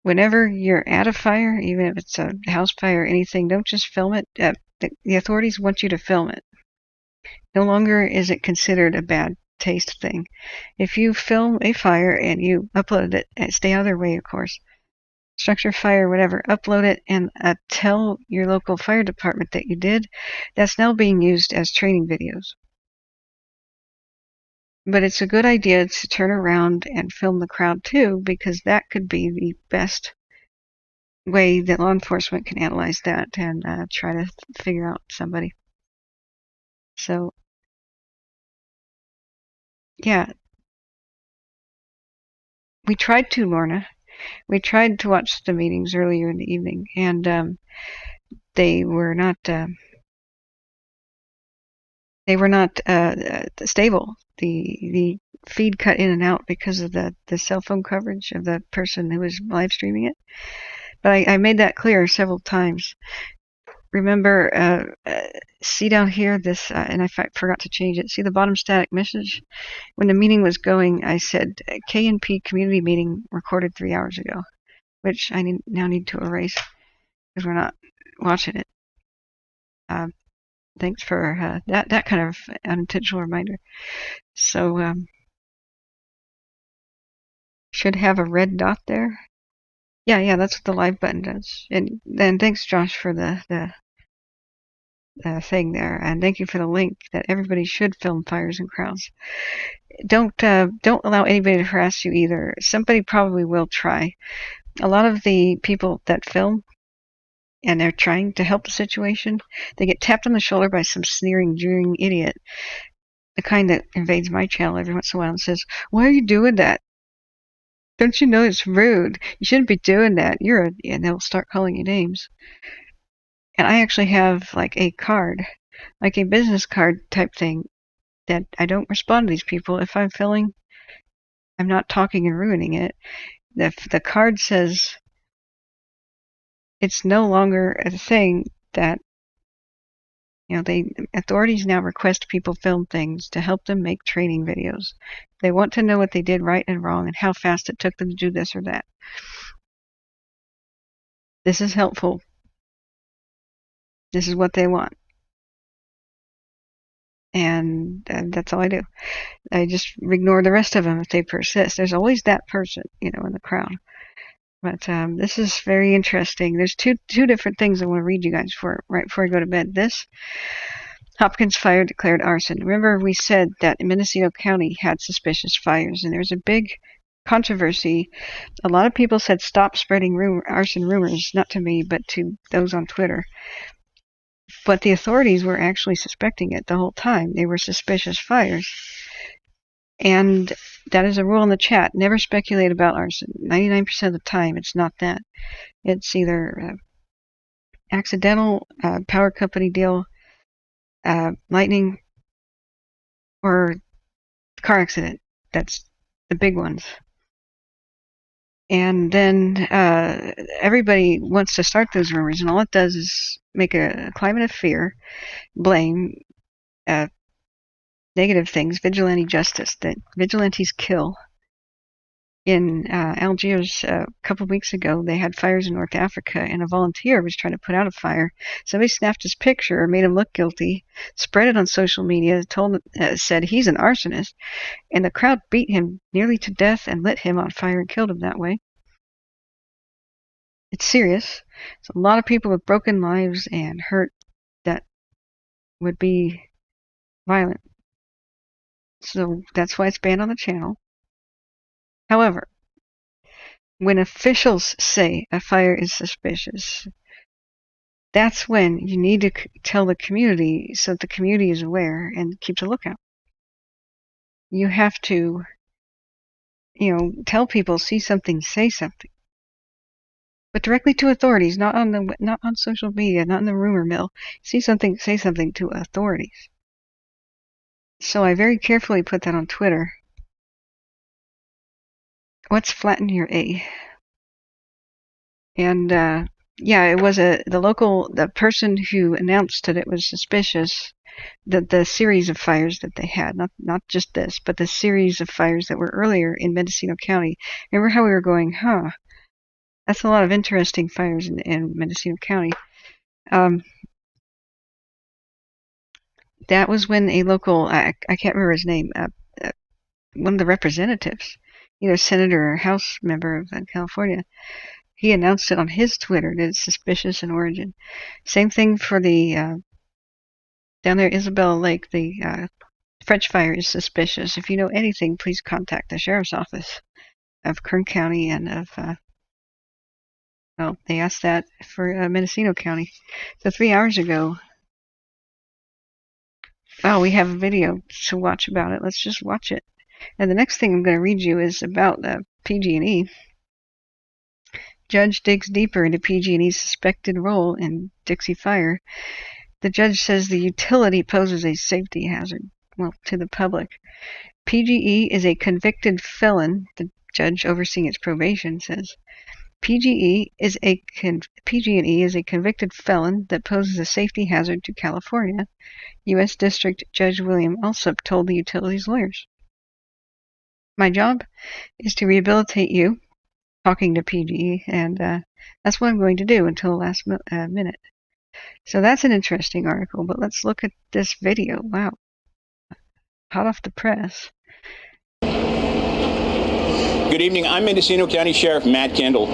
Whenever you're at a fire, even if it's a house fire or anything, don't just film it. The authorities want you to film it. No longer is it considered a bad taste thing. If you film a fire and you upload it, stay out of their way, of course. Structure fire, whatever, upload it and tell your local fire department that you did. That's now being used as training videos. But it's a good idea to turn around and film the crowd too, because that could be the best way that law enforcement can analyze that and try to figure out somebody. So, yeah. We tried to, Lorna. We tried to watch the meetings earlier in the evening, and they were not stable. The feed cut in and out because of the cell phone coverage of the person who was live streaming it. But I made that clear several times. Remember, see down here this, and I forgot to change it. See the bottom static message? When the meeting was going, I said K&P community meeting recorded 3 hours ago, which I now need to erase because we're not watching it. Thanks for that kind of unintentional reminder. So should have a red dot there. Yeah, that's what the live button does. And then thanks, Josh, for the thing there, and thank you for the link that everybody should film fires and crowds. Don't allow anybody to harass you either. Somebody probably will try. A lot of the people that film and they're trying to help the situation, they get tapped on the shoulder by some sneering, jeering idiot, the kind that invades my channel every once in a while and says, "Why are you doing that? Don't you know it's rude? You shouldn't be doing that. And they'll start calling you names." And I actually have like a card, like a business card type thing, that I don't respond to these people. If I'm filming, I'm not talking and ruining it. The card says it's no longer a thing that, authorities now request people film things to help them make training videos. They want to know what they did right and wrong and how fast it took them to do this or that. This is helpful. This is what they want. And that's all I do. I just ignore the rest of them if they persist. There's always that person, in the crowd. But this is very interesting. There's two different things I want to read you guys right before I go to bed. This, Hopkins fire declared arson. Remember we said that Mendocino County had suspicious fires, and there's a big controversy. A lot of people said stop spreading arson rumors, not to me, but to those on Twitter. But the authorities were actually suspecting it the whole time. They were suspicious fires. And that is a rule in the chat. Never speculate about arson. 99% of the time, it's not that. It's either accidental, power company deal, lightning, or car accident. That's the big ones. And then everybody wants to start those rumors, and all it does is make a climate of fear, blame, negative things, vigilante justice, that vigilantes kill. In Algiers a couple of weeks ago, they had fires in North Africa, and a volunteer was trying to put out a fire. Somebody snapped his picture, made him look guilty, spread it on social media, said he's an arsonist, and the crowd beat him nearly to death and lit him on fire and killed him that way. It's serious. It's a lot of people with broken lives and hurt that would be violent. So that's why it's banned on the channel. However, when officials say a fire is suspicious, that's when you need to tell the community so that the community is aware and keeps a lookout. You have to, tell people, see something, say something. But directly to authorities, not on social media, not in the rumor mill. See something, say something to authorities. So I very carefully put that on Twitter. Let's flatten your A. And it was the person who announced that it was suspicious, that the series of fires that they had, not just this, but the series of fires that were earlier in Mendocino County. Remember how we were going, that's a lot of interesting fires in Mendocino County. That was when a local, I can't remember his name, one of the representatives, either senator or House member of California, he announced it on his Twitter that it's suspicious in origin. Same thing for the down there, Isabella Lake, the French fire is suspicious. If you know anything, please contact the Sheriff's Office of Kern County and of they asked that for Mendocino County. So 3 hours ago, we have a video to watch about it. Let's just watch it. And the next thing I'm going to read you is about PG&E. Judge digs deeper into PG&E's suspected role in Dixie fire. The judge says the utility poses a safety hazard, to the public. PG&E is a convicted felon, the judge overseeing its probation says. PG&E is a convicted felon that poses a safety hazard to California, U.S. District Judge William Alsup told the utilities lawyers. My job is to rehabilitate you, talking to PG&E, and that's what I'm going to do until the last minute. So that's an interesting article, but let's look at this video. Wow. Hot off the press. Good evening. I'm Mendocino County Sheriff Matt Kendall.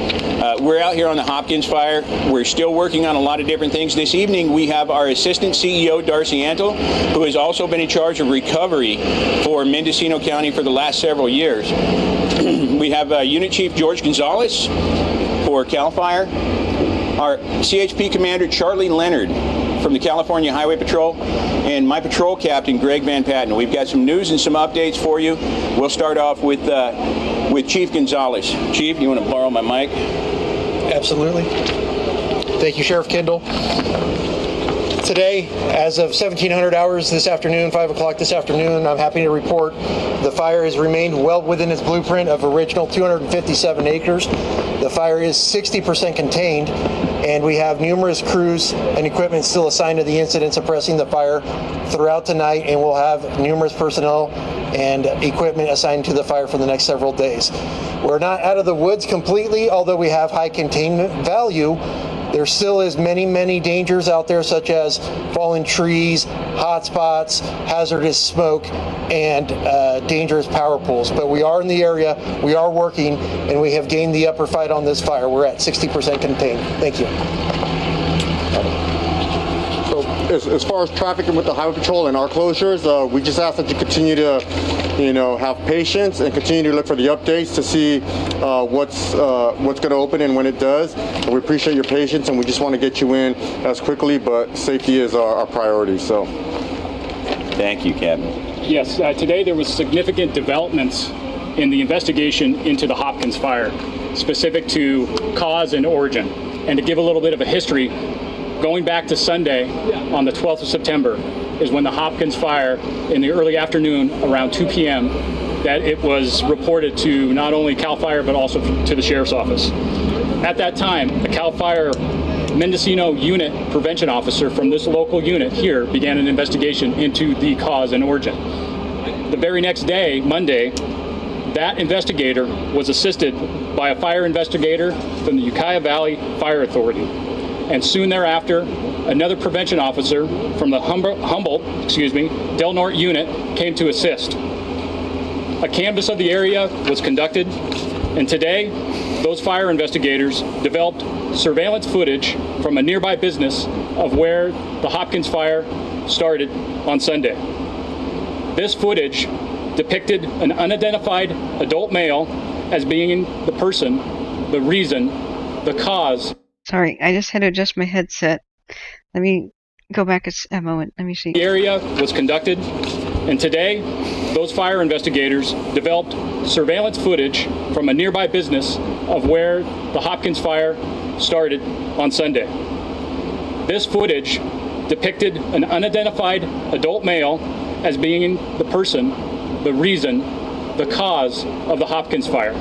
We're out here on the Hopkins fire. We're still working on a lot of different things. This evening we have our Assistant CEO, Darcy Antle, who has also been in charge of recovery for Mendocino County for the last several years. We have Unit Chief George Gonzalez for CAL FIRE, our CHP Commander Charlie Leonard from the California Highway Patrol, and my patrol captain Greg Van Patten. We've got some news and some updates for you. We'll start off with Chief Gonzalez. Chief, you want to borrow my mic? Absolutely. Thank you, Sheriff Kendall. Today, as of 1700 hours this afternoon, 5 o'clock this afternoon, I'm happy to report the fire has remained well within its blueprint of original 257 acres. The fire is 60% contained, and we have numerous crews and equipment still assigned to the incident suppressing the fire throughout tonight, and we'll have numerous personnel and equipment assigned to the fire for the next several days. We're not out of the woods completely, although we have high containment value. There still is many dangers out there, such as fallen trees, hot spots, hazardous smoke, and dangerous power poles. But we are in the area, we are working, and we have gained the upper fight on this fire. We're at 60% contained. Thank you. So as far as traffic with the Highway Patrol and our closures, we just ask that you continue to, have patience and continue to look for the updates to see what's going to open and when it does. And we appreciate your patience, and we just want to get you in as quickly, but safety is our priority. So, thank you, Captain. Yes, today there was significant developments in the investigation into the Hopkins fire, specific to cause and origin. And to give a little bit of a history, going back to Sunday, on the 12th of September, is when the Hopkins fire, in the early afternoon, around 2 p.m., that it was reported to not only CAL FIRE, but also to the Sheriff's Office. At that time, the CAL FIRE Mendocino unit prevention officer from this local unit here began an investigation into the cause and origin. The very next day, Monday, that investigator was assisted by a fire investigator from the Ukiah Valley Fire Authority. And soon thereafter, another prevention officer from the Humboldt, Del Norte unit came to assist. A canvass of the area was conducted, and today, those fire investigators developed surveillance footage from a nearby business of where the Hopkins fire started on Sunday. This footage depicted an unidentified adult male as being the person the reason, the cause. Sorry, I just had to adjust my headset. Let me go back a moment. Let me see. The area was conducted, and today, those fire investigators developed surveillance footage from a nearby business of where the Hopkins fire started on Sunday. This footage depicted an unidentified adult male as being the person, the reason, the cause of the Hopkins fire.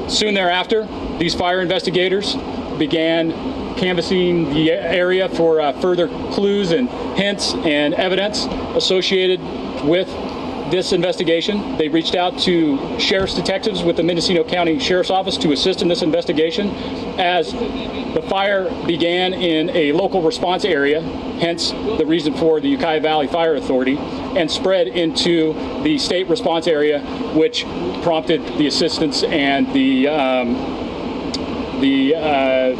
Soon thereafter, these fire investigators began canvassing the area for further clues and hints and evidence associated with this investigation. They reached out to sheriff's detectives with the Mendocino County Sheriff's Office to assist in this investigation as the fire began in a local response area, hence the reason for the Ukiah Valley Fire Authority, and spread into the state response area, which prompted the assistance and the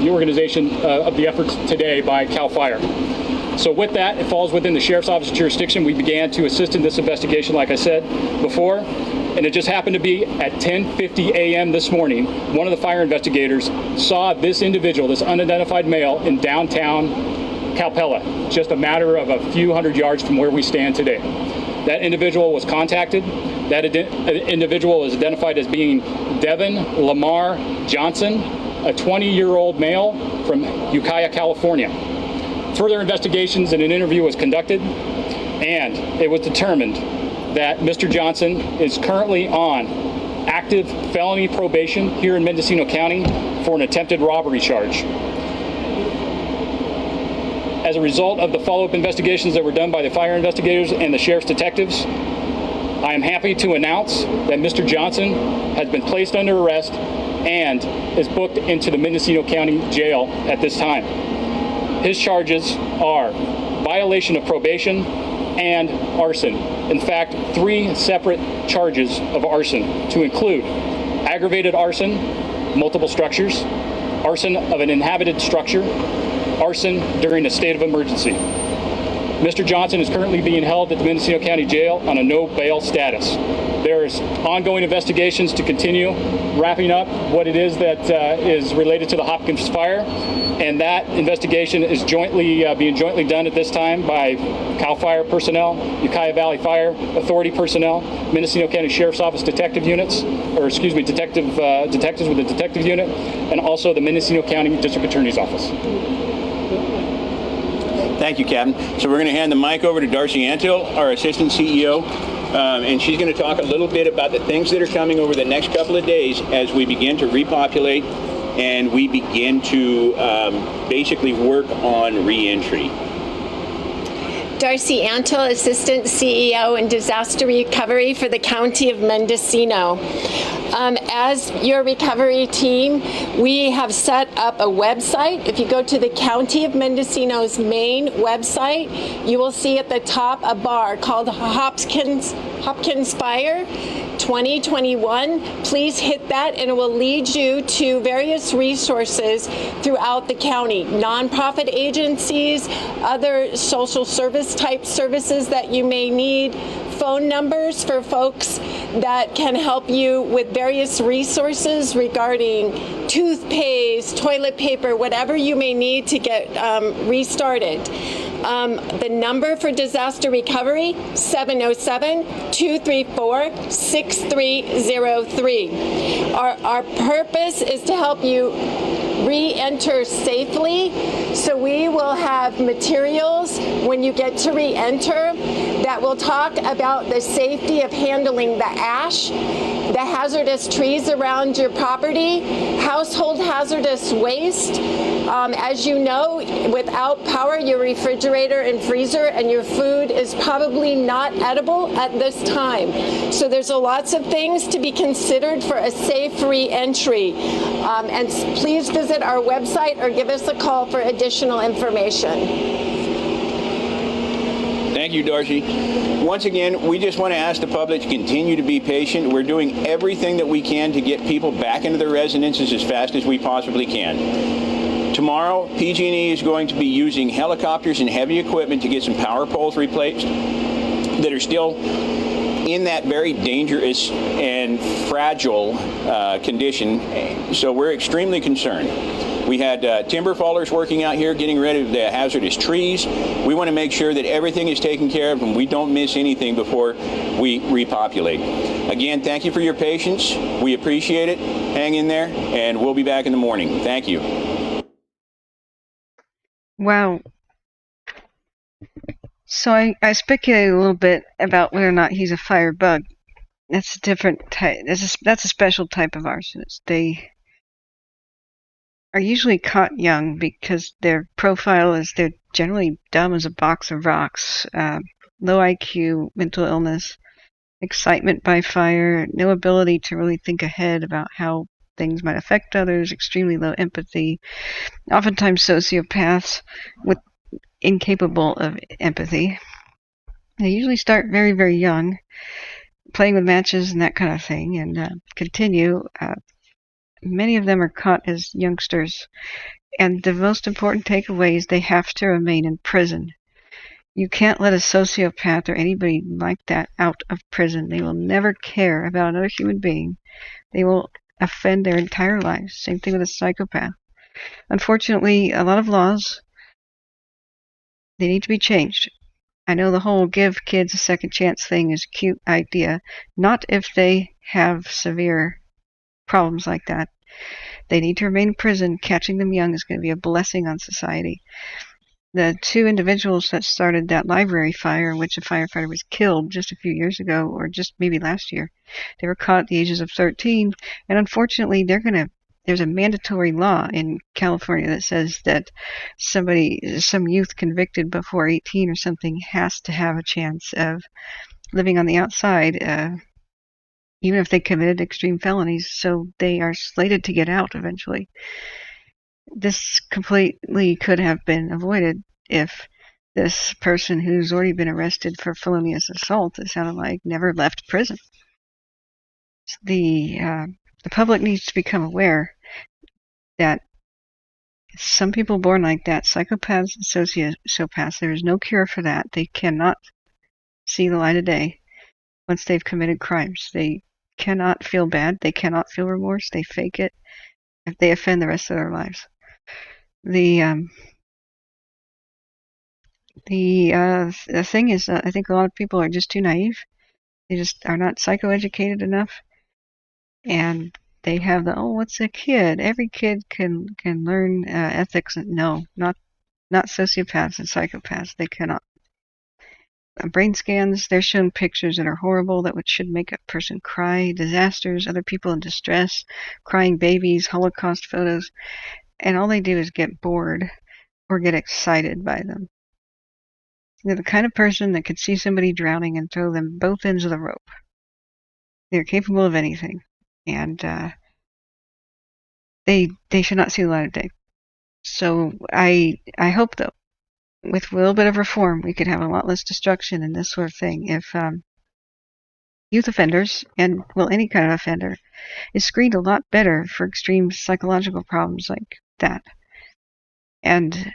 organization of the efforts today by CAL FIRE. So with that, it falls within the Sheriff's Office jurisdiction. We began to assist in this investigation, like I said before, and it just happened to be at 10:50 a.m. this morning, one of the fire investigators saw this individual, this unidentified male, in downtown Calpella, just a matter of a few hundred yards from where we stand today. That individual was contacted. That individual is identified as being Devin Lamar Johnson, a 20-year-old male from Ukiah, California. Further investigations and an interview was conducted, and it was determined that Mr. Johnson is currently on active felony probation here in Mendocino County for an attempted robbery charge. As a result of the follow-up investigations that were done by the fire investigators and the sheriff's detectives, I am happy to announce that Mr. Johnson has been placed under arrest and is booked into the Mendocino County Jail at this time. His charges are violation of probation and arson. In fact, 3 separate charges of arson, to include aggravated arson, multiple structures, arson of an inhabited structure, arson during a state of emergency. Mr. Johnson is currently being held at the Mendocino County Jail on a no bail status. There's ongoing investigations to continue wrapping up what it is that is related to the Hopkins fire, and that investigation is being jointly done at this time by CAL FIRE personnel, Ukiah Valley Fire Authority personnel, Mendocino County Sheriff's Office detective units, detectives with the detective unit, and also the Mendocino County District Attorney's Office. Thank you, Captain. So we're going to hand the mic over to Darcy Antill, our Assistant CEO, and she's going to talk a little bit about the things that are coming over the next couple of days as we begin to repopulate and we begin to basically work on re-entry. Darcy Antill, Assistant CEO in Disaster Recovery for the County of Mendocino. As your recovery team, we have set up a website. If you go to the County of Mendocino's main website, you will see at the top a bar called Hopkins Fire 2021. Please hit that and it will lead you to various resources throughout the county, nonprofit agencies, other social service type services that you may need, phone numbers for folks that can help you with various resources regarding toothpaste, toilet paper, whatever you may need to get restarted. The number for disaster recovery, 707-234-6303. Our purpose is to help you re-enter safely. So we will have materials when you get to re-enter that will talk about the safety of handling the ash, the hazardous trees around your property, household hazardous waste. As you know, without power, your refrigerator and freezer and your food is probably not edible at this time. So there's lots of things to be considered for a safe re-entry. And please visit our website or give us a call for additional information. Thank you, Darcy. Once again, we just want to ask the public to continue to be patient. We're doing everything that we can to get people back into their residences as fast as we possibly can. Tomorrow, PG&E is going to be using helicopters and heavy equipment to get some power poles replaced that are still in that very dangerous and fragile condition, so we're extremely concerned. We had timber fallers working out here getting rid of the hazardous trees. We want to make sure that everything is taken care of and we don't miss anything before we repopulate. Again, thank you for your patience. We appreciate it. Hang in there, and we'll be back in the morning. Thank you. Wow. So I speculated a little bit about whether or not he's a firebug. That's a different type. That's a special type of arsonist. They are usually caught young because their profile is they're generally dumb as a box of rocks, low IQ, mental illness, excitement by fire, no ability to really think ahead about how things might affect others, extremely low empathy, oftentimes sociopaths with incapable of empathy. They usually start very, very young, playing with matches and that kind of thing, and continue. Many of them are caught as youngsters, and the most important takeaway is they have to remain in prison. You can't let a sociopath or anybody like that out of prison. They will never care about another human being. They will offend their entire lives. Same thing with a psychopath. Unfortunately, a lot of laws, they need to be changed. I know the whole give kids a second chance thing is a cute idea, not if they have severe problems like that. They need to remain in prison. Catching them young is going to be a blessing on society. The two individuals that started that library fire in which a firefighter was killed just a few years ago, or just maybe last year, they were caught at the ages of 13, and unfortunately there's a mandatory law in California that says that some youth convicted before 18 or something has to have a chance of living on the outside, even if they committed extreme felonies, so they are slated to get out eventually. This completely could have been avoided if this person who's already been arrested for felonious assault, it sounded like, never left prison. The public needs to become aware that some people born like that, psychopaths and sociopaths, there is no cure for that. They cannot see the light of day once they've committed crimes. They cannot feel bad. They cannot feel remorse. They fake it. If they offend the rest of their lives. The thing is, I think a lot of people are just too naive. They just are not psychoeducated enough, and they have what's a kid? Every kid can learn ethics. No, not sociopaths and psychopaths. They cannot. Brain scans, they're shown pictures that are horrible that should make a person cry, disasters, other people in distress, crying babies, Holocaust photos, and all they do is get bored or get excited by them. They're the kind of person that could see somebody drowning and throw them both ends of the rope. They're capable of anything, and they should not see the light of day. So I hope, though, with a little bit of reform, we could have a lot less destruction and this sort of thing if youth offenders, and, well, any kind of offender, is screened a lot better for extreme psychological problems like that. And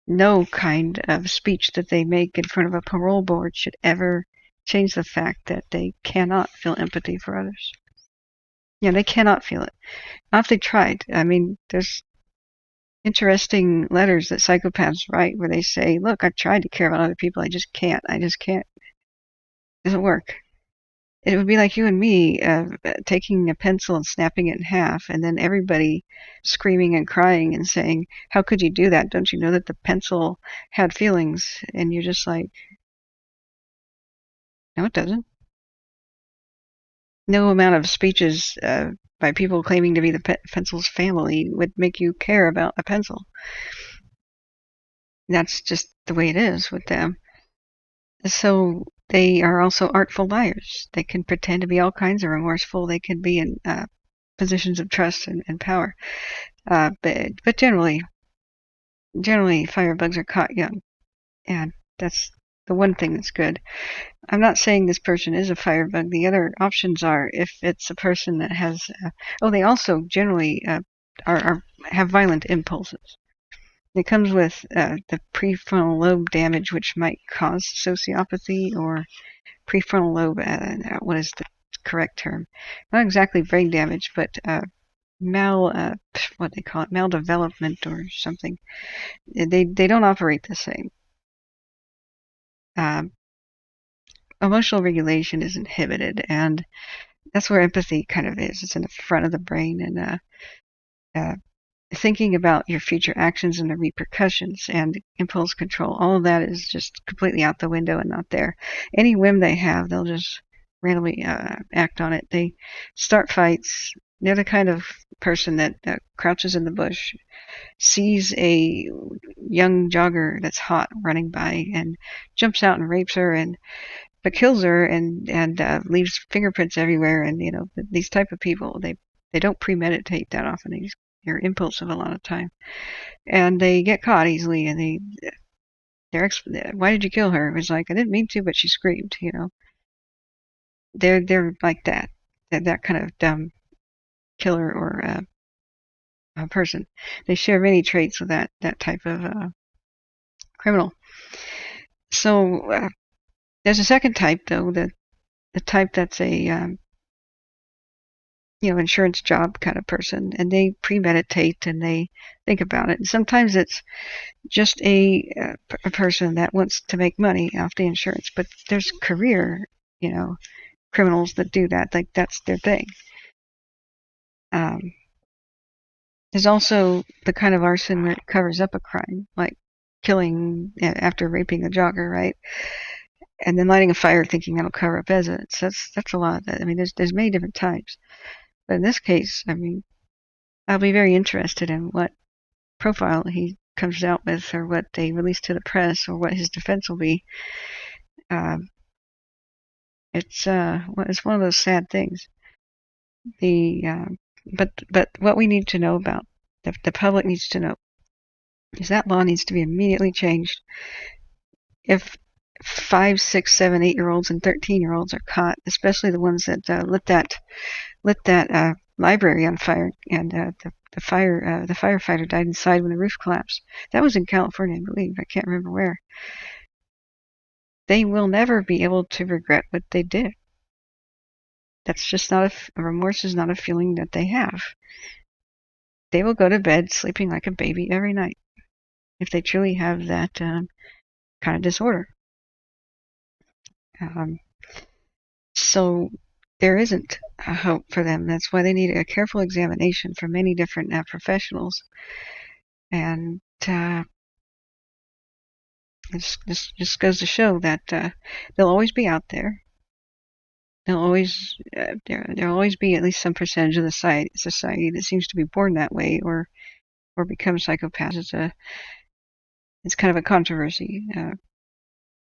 no kind of speech that they make in front of a parole board should ever change the fact that they cannot feel empathy for others. Yeah, they cannot feel it. Not if they tried. I mean, there's interesting letters that psychopaths write where they say, look, I've tried to care about other people, I just can't. It doesn't work. It would be like you and me taking a pencil and snapping it in half, and then everybody screaming and crying and saying, how could you do that? Don't you know that the pencil had feelings? And you're just like, no, it doesn't. No amount of speeches by people claiming to be the pencil's family would make you care about a pencil. That's just the way it is with them. So they are also artful liars. They can pretend to be all kinds of remorseful. They can be in positions of trust and power. But generally, firebugs are caught young, and that's the one thing that's good. I'm not saying this person is a firebug. The other options are if it's a person that has. They also generally have violent impulses. It comes with the prefrontal lobe damage, which might cause sociopathy or prefrontal lobe, what is the correct term? Not exactly brain damage, but what they call it, maldevelopment or something. They don't operate the same. Emotional regulation is inhibited, and that's where empathy kind of is. It's in the front of the brain, and thinking about your future actions and the repercussions and impulse control, all of that is just completely out the window and not there. Any whim they have, they'll just randomly act on it. They start fights. They're the kind of person that crouches in the bush, sees a young jogger that's hot running by, and jumps out and rapes her, but kills her and leaves fingerprints everywhere. And these type of people, they don't premeditate that often. They're impulsive a lot of time, and they get caught easily. And why did you kill her? It was like, I didn't mean to, but she screamed. They're like that kind of dumb killer or a person. They share many traits with that type of criminal. So there's a second type, though, the type that's a insurance job kind of person, and they premeditate and they think about it. And sometimes it's just a person that wants to make money off the insurance, but there's career, criminals that do that. Like, that's their thing. There's also the kind of arson where it covers up a crime, like killing after raping a jogger, right? And then lighting a fire thinking that'll cover up evidence. That's a lot. I mean, there's many different types. But in this case, I mean, I'll be very interested in what profile he comes out with, or what they release to the press, or what his defense will be. It's one of those sad things. But what we need to know about, the public needs to know, is that law needs to be immediately changed. If 5, 6, 7, 8-year-olds and 13-year-olds are caught, especially the ones that lit that library on fire, and the firefighter died inside when the roof collapsed. That was in California, I believe. I can't remember where. They will never be able to regret what they did. That's just not remorse is not a feeling that they have. They will go to bed sleeping like a baby every night if they truly have that kind of disorder. So there isn't a hope for them. That's why they need a careful examination from many different professionals. And it just goes to show that they'll always be out there. There'll always be at least some percentage of the society that seems to be born that way, or become psychopaths. It's kind of a controversy,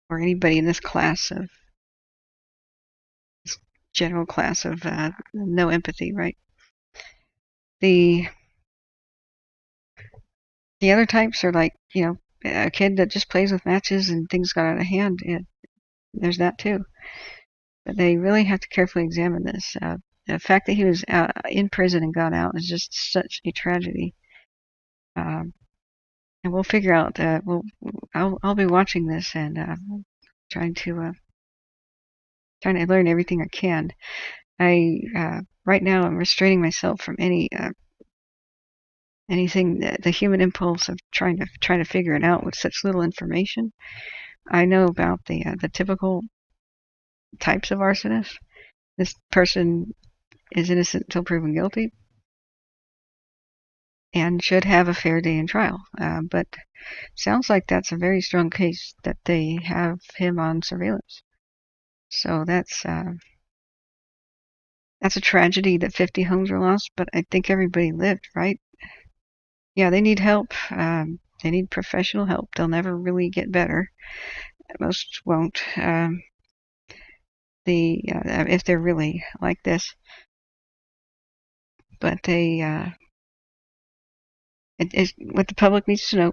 or anybody in this general class of no empathy, right? The other types are like, a kid that just plays with matches and things got out of hand. There's that too. But they really have to carefully examine this. The fact that he was in prison and got out is just such a tragedy. And we'll figure out. I'll be watching this and trying to learn everything I can. Right now I'm restraining myself from anything, the human impulse of trying to figure it out with such little information. I know about the typical types of arsonists. This person is innocent until proven guilty and should have a fair day in trial. But sounds like that's a very strong case that they have him on surveillance. So that's a tragedy that 50 homes were lost, but I think everybody lived, right? Yeah, they need help. They need professional help. They'll never really get better. Most won't. If they're really like this. But what the public needs to know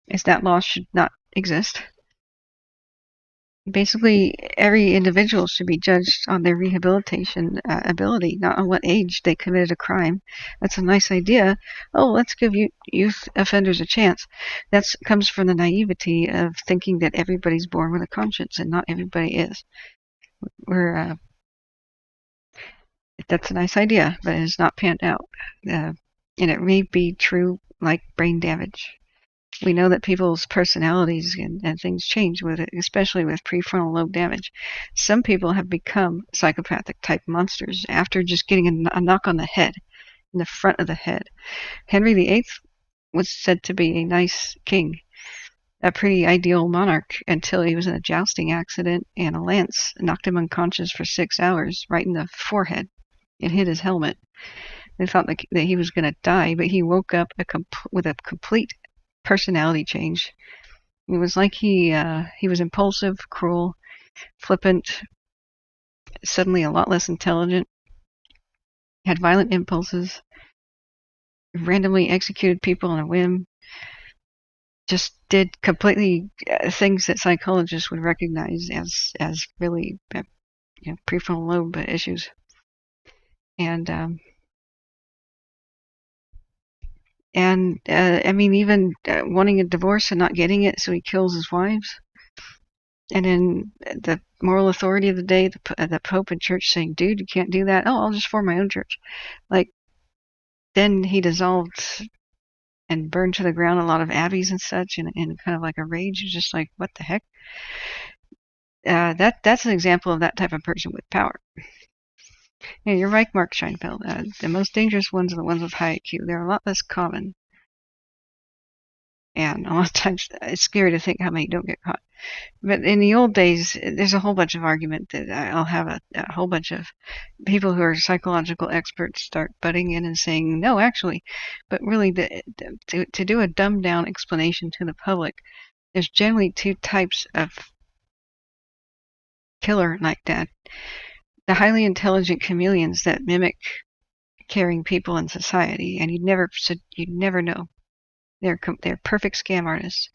is that law should not exist. Basically, every individual should be judged on their rehabilitation ability, not on what age they committed a crime. That's a nice idea. Oh, let's give youth offenders a chance. That comes from the naivety of thinking that everybody's born with a conscience, and not everybody is. That's a nice idea, but it has not panned out. And it may be true like brain damage. We know that people's personalities and things change with it, especially with prefrontal lobe damage. Some people have become psychopathic type monsters after just getting a knock on the head, in the front of the head. Henry VIII was said to be a nice king, a pretty ideal monarch, until he was in a jousting accident and a lance knocked him unconscious for 6 hours right in the forehead. It hit his helmet. They thought that he was going to die, but he woke up with a complete personality change. It was like he was impulsive, cruel, flippant, suddenly a lot less intelligent, had violent impulses, randomly executed people on a whim, just did completely things that psychologists would recognize as really prefrontal lobe issues. And I mean, even wanting a divorce and not getting it, so he kills his wives. And then the moral authority of the day, the Pope and church saying, dude, you can't do that. Oh, I'll just form my own church. Like, then he dissolved and burned to the ground a lot of abbeys and such in kind of like a rage. It's just like, what the heck? That's an example of that type of person with power. Yeah, you're right, Mark Scheinfeld. The most dangerous ones are the ones with high IQ. They're a lot less common. And a lot of times it's scary to think how many don't get caught. But in the old days, there's a whole bunch of argument that I'll have a whole bunch of people who are psychological experts start butting in and saying, no, actually. But really, to do a dumbed down explanation to the public, there's generally two types of killer like that. The highly intelligent chameleons that mimic caring people in society, and you'd never know. They're perfect scam artists,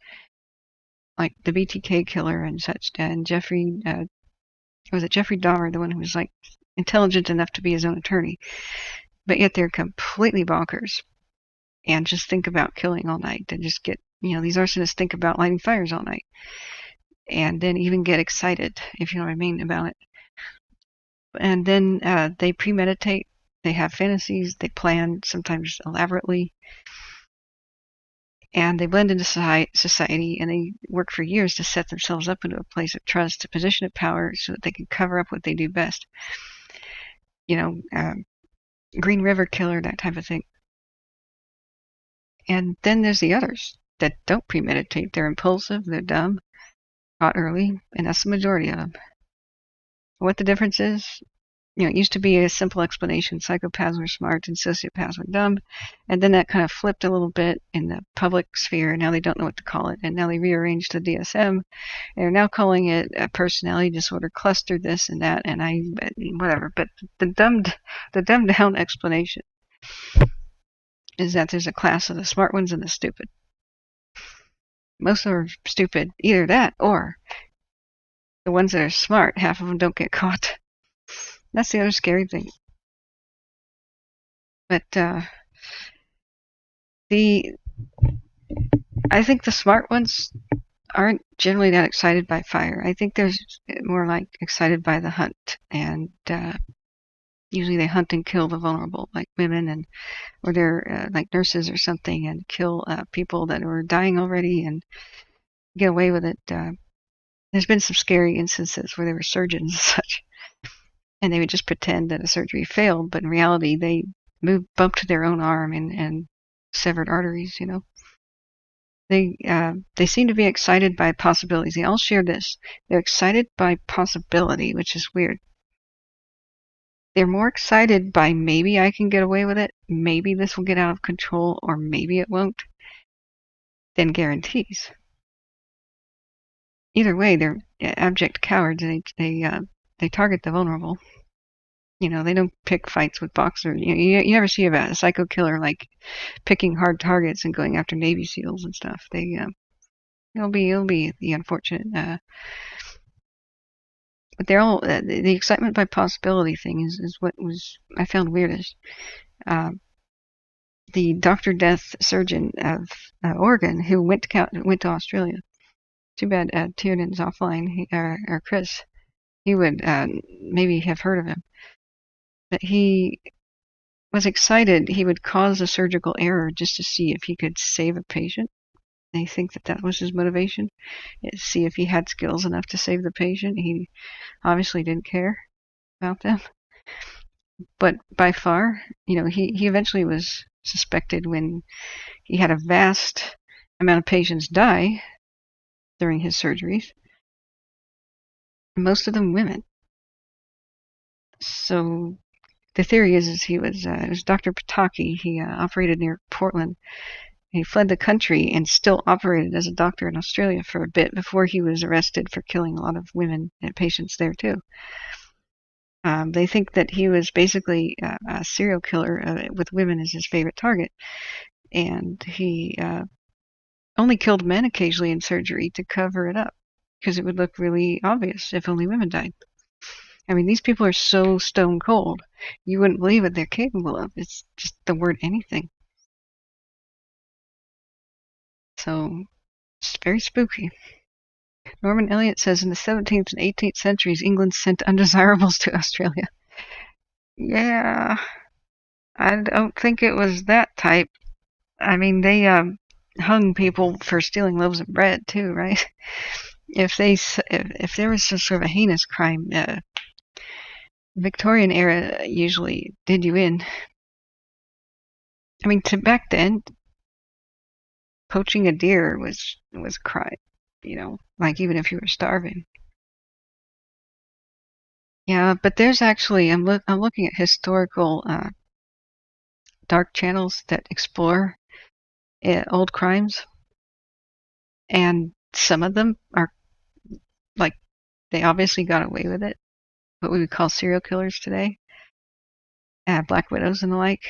like the BTK killer and such. And Jeffrey Dahmer, the one who was like intelligent enough to be his own attorney, but yet they're completely bonkers and just think about killing all night. And just get, these arsonists think about lighting fires all night, and then even get excited, if you know what I mean, about it. And then they premeditate, they have fantasies, they plan, sometimes elaborately, and they blend into society, and they work for years to set themselves up into a place of trust, a position of power, so that they can cover up what they do best. Green River Killer, that type of thing. And then there's the others that don't premeditate. They're impulsive, they're dumb, caught early, and that's the majority of them. What the difference is? It used to be a simple explanation. Psychopaths were smart and sociopaths were dumb. And then that kind of flipped a little bit in the public sphere. Now they don't know what to call it. And now they rearranged the DSM. They're now calling it a personality disorder cluster, this and that, and whatever. But the dumbed down explanation is that there's a class of the smart ones and the stupid. Most of them are stupid. Either that or the ones that are smart, half of them don't get caught. That's the other scary thing. But I think the smart ones aren't generally that excited by fire. I think they're more like excited by the hunt, and usually they hunt and kill the vulnerable, like women, or they're like nurses or something, and kill people that were dying already and get away with it. There's been some scary instances where they were surgeons and such, and they would just pretend that a surgery failed, but in reality they bumped their own arm and severed arteries. They seem to be excited by possibilities. They all share this. They're excited by possibility, which is weird. They're more excited by maybe I can get away with it, maybe this will get out of control, or maybe it won't, than guarantees. Either way, they're abject cowards. They target the vulnerable. They don't pick fights with boxers. You never see a psycho killer like picking hard targets and going after Navy SEALs and stuff. It'll be the unfortunate but they're all the excitement by possibility thing is what was I found weirdest. The Dr. Death surgeon of Oregon who went to Australia. Too bad Tierden's offline, or Chris. He would maybe have heard of him. But he was excited he would cause a surgical error just to see if he could save a patient. They think that was his motivation, see if he had skills enough to save the patient. He obviously didn't care about them. But by far, he eventually was suspected when he had a vast amount of patients die during his surgeries, most of them women. So the theory is it was Dr. Pataki. He operated near Portland. He fled the country and still operated as a doctor in Australia for a bit before he was arrested for killing a lot of women and patients there too. They think that he was basically a serial killer with women as his favorite target, and he only killed men occasionally in surgery to cover it up because it would look really obvious if only women died. I mean, these people are so stone cold, you wouldn't believe what they're capable of. It's just the word anything. So, it's very spooky. Norman Elliott says in the 17th and 18th centuries, England sent undesirables to Australia. Yeah, I don't think it was that type. I mean, they hung people for stealing loaves of bread too, right? If there was some sort of a heinous crime, Victorian era usually did you in. I mean, back then, poaching a deer was a crime, like even if you were starving. Yeah, but there's actually I'm looking at historical dark channels that explore old crimes, and some of them are like they obviously got away with it, what we would call serial killers today, black widows and the like,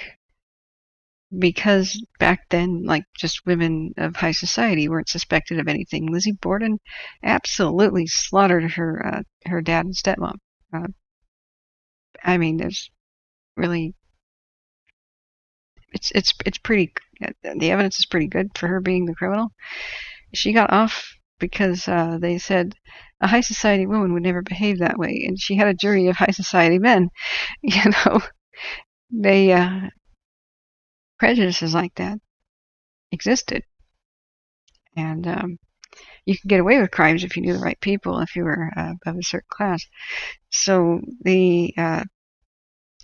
because back then, like, just women of high society weren't suspected of anything. Lizzie Borden absolutely slaughtered her dad and stepmom. I mean, there's really it's pretty. The evidence is pretty good for her being the criminal. She got off because they said a high society woman would never behave that way, and she had a jury of high society men. They prejudices like that existed, and you could get away with crimes if you knew the right people, if you were of a certain class. So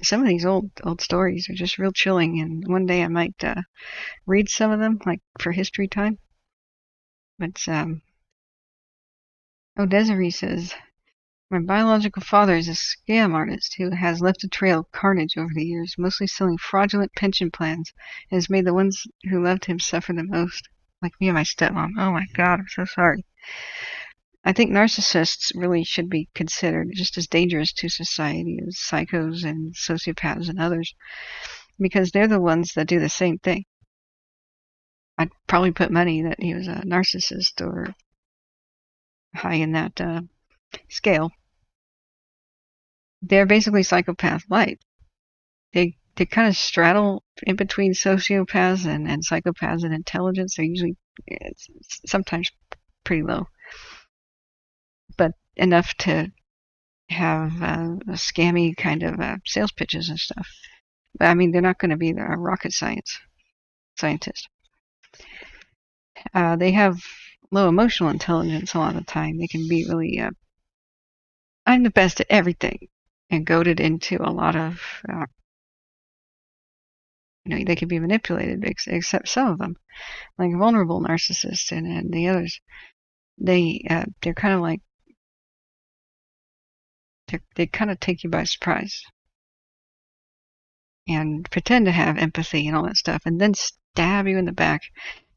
some of these old stories are just real chilling, and one day I might read some of them, like for history time. But Desiree says, my biological father is a scam artist who has left a trail of carnage over the years, mostly selling fraudulent pension plans, and has made the ones who loved him suffer the most, like me and my stepmom. Oh my God, I'm so sorry. I think narcissists really should be considered just as dangerous to society as psychos and sociopaths and others, because they're the ones that do the same thing. I'd probably put money that he was a narcissist or high in that scale. They're basically psychopath light. They kind of straddle in between sociopaths and psychopaths in intelligence. They're usually sometimes pretty low, but enough to have a scammy kind of sales pitches and stuff. But I mean, they're not going to be a rocket scientist. They have low emotional intelligence a lot of the time. They can be really, I'm the best at everything, and goaded into a lot of, they can be manipulated, except some of them, like vulnerable narcissists and the others. They're kind of like, they kind of take you by surprise and pretend to have empathy and all that stuff, and then stab you in the back.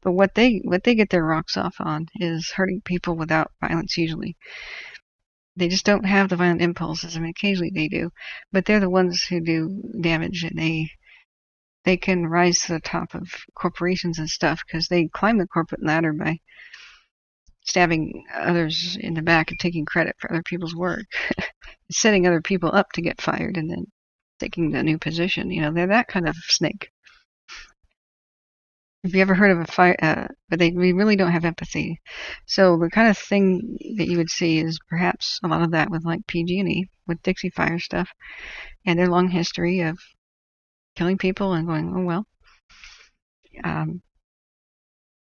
But what they get their rocks off on is hurting people without violence usually. They just don't have the violent impulses. I mean, occasionally they do, but they're the ones who do damage, and they can rise to the top of corporations and stuff because they climb the corporate ladder by stabbing others in the back and taking credit for other people's work. setting other people up to get fired and then taking the new position. They're that kind of snake. Have you ever heard of a fire? But we really don't have empathy. So the kind of thing that you would see is perhaps a lot of that with like PG&E, with Dixie fire stuff, and their long history of killing people and going, oh well.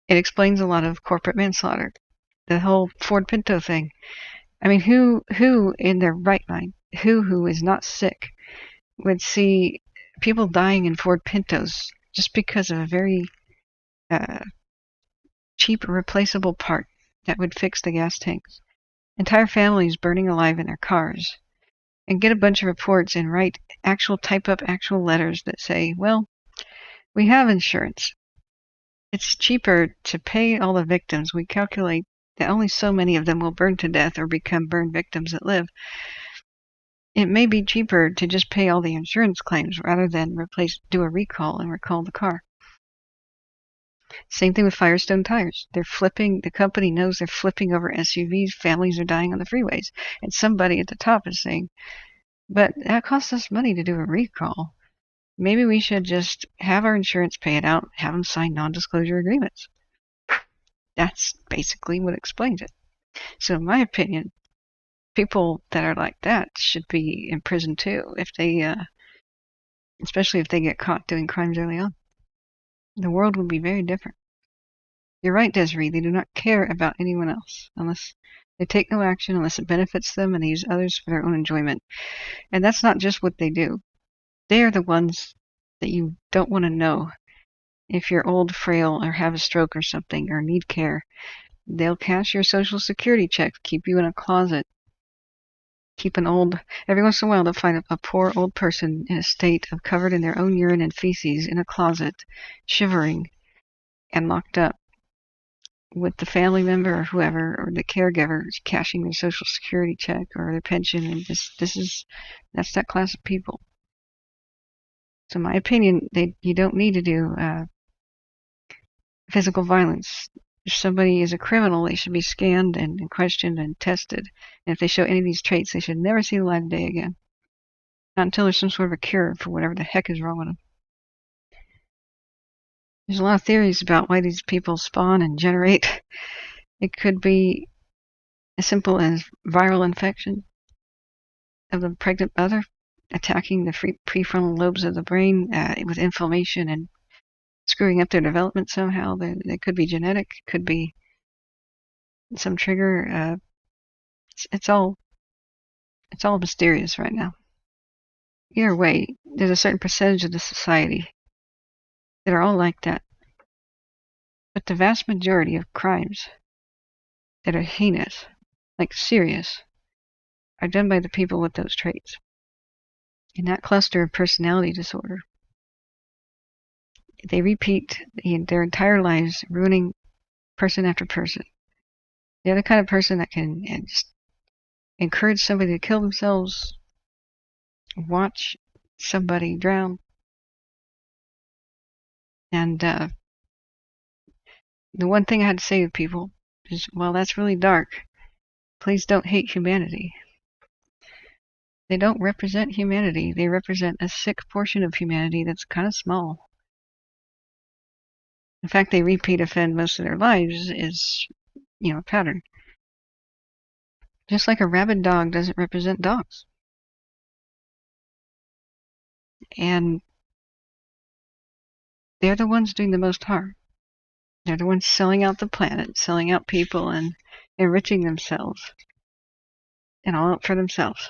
It explains a lot of corporate manslaughter. The whole Ford Pinto thing. I mean, who in their right mind, who is not sick, would see people dying in Ford Pintos just because of a very cheap replaceable part that would fix the gas tanks? Entire families burning alive in their cars, and get a bunch of reports and type up actual letters that say, well, we have insurance. It's cheaper to pay all the victims. We calculate that only so many of them will burn to death or become burn victims that live. It may be cheaper to just pay all the insurance claims rather than do a recall and recall the car. Same thing with Firestone tires. The company knows they're flipping over SUVs. Families are dying on the freeways. And somebody at the top is saying, but that costs us money to do a recall. Maybe we should just have our insurance pay it out, have them sign non-disclosure agreements. That's basically what explains it. So in my opinion, people that are like that should be in prison too, especially if they get caught doing crimes early on. The world would be very different. You're right, Desiree. They do not care about anyone else unless they take no action, unless it benefits them, and they use others for their own enjoyment. And that's not just what they do. They are the ones that you don't want to know. If you're old, frail, or have a stroke or something, or need care, they'll cash your Social Security check, keep you in a closet, every once in a while they'll find a poor old person in a state of covered in their own urine and feces in a closet, shivering, and locked up, with the family member or whoever, or the caregiver cashing their Social Security check or their pension, and that's that class of people. So in my opinion, you don't need to do physical violence. If somebody is a criminal, they should be scanned and questioned and tested. And if they show any of these traits, they should never see the light of day again. Not until there's some sort of a cure for whatever the heck is wrong with them. There's a lot of theories about why these people spawn and generate. It could be as simple as viral infection of the pregnant mother, attacking the prefrontal lobes of the brain with inflammation and screwing up their development somehow. They could be genetic, could be some trigger. It's all mysterious right now. Either way, there's a certain percentage of the society that are all like that. But the vast majority of crimes that are heinous, like serious, are done by the people with those traits. In that cluster of personality disorder, they repeat their entire lives, ruining person after person. They're the kind of person that can just encourage somebody to kill themselves, watch somebody drown, and the one thing I had to say to people is, well, that's really dark. Please don't hate humanity. They don't represent humanity. They represent a sick portion of humanity that's kind of small. In fact, they repeat offend most of their lives is, a pattern. Just like a rabid dog doesn't represent dogs. And they're the ones doing the most harm. They're the ones selling out the planet, selling out people, and enriching themselves. And all out for themselves.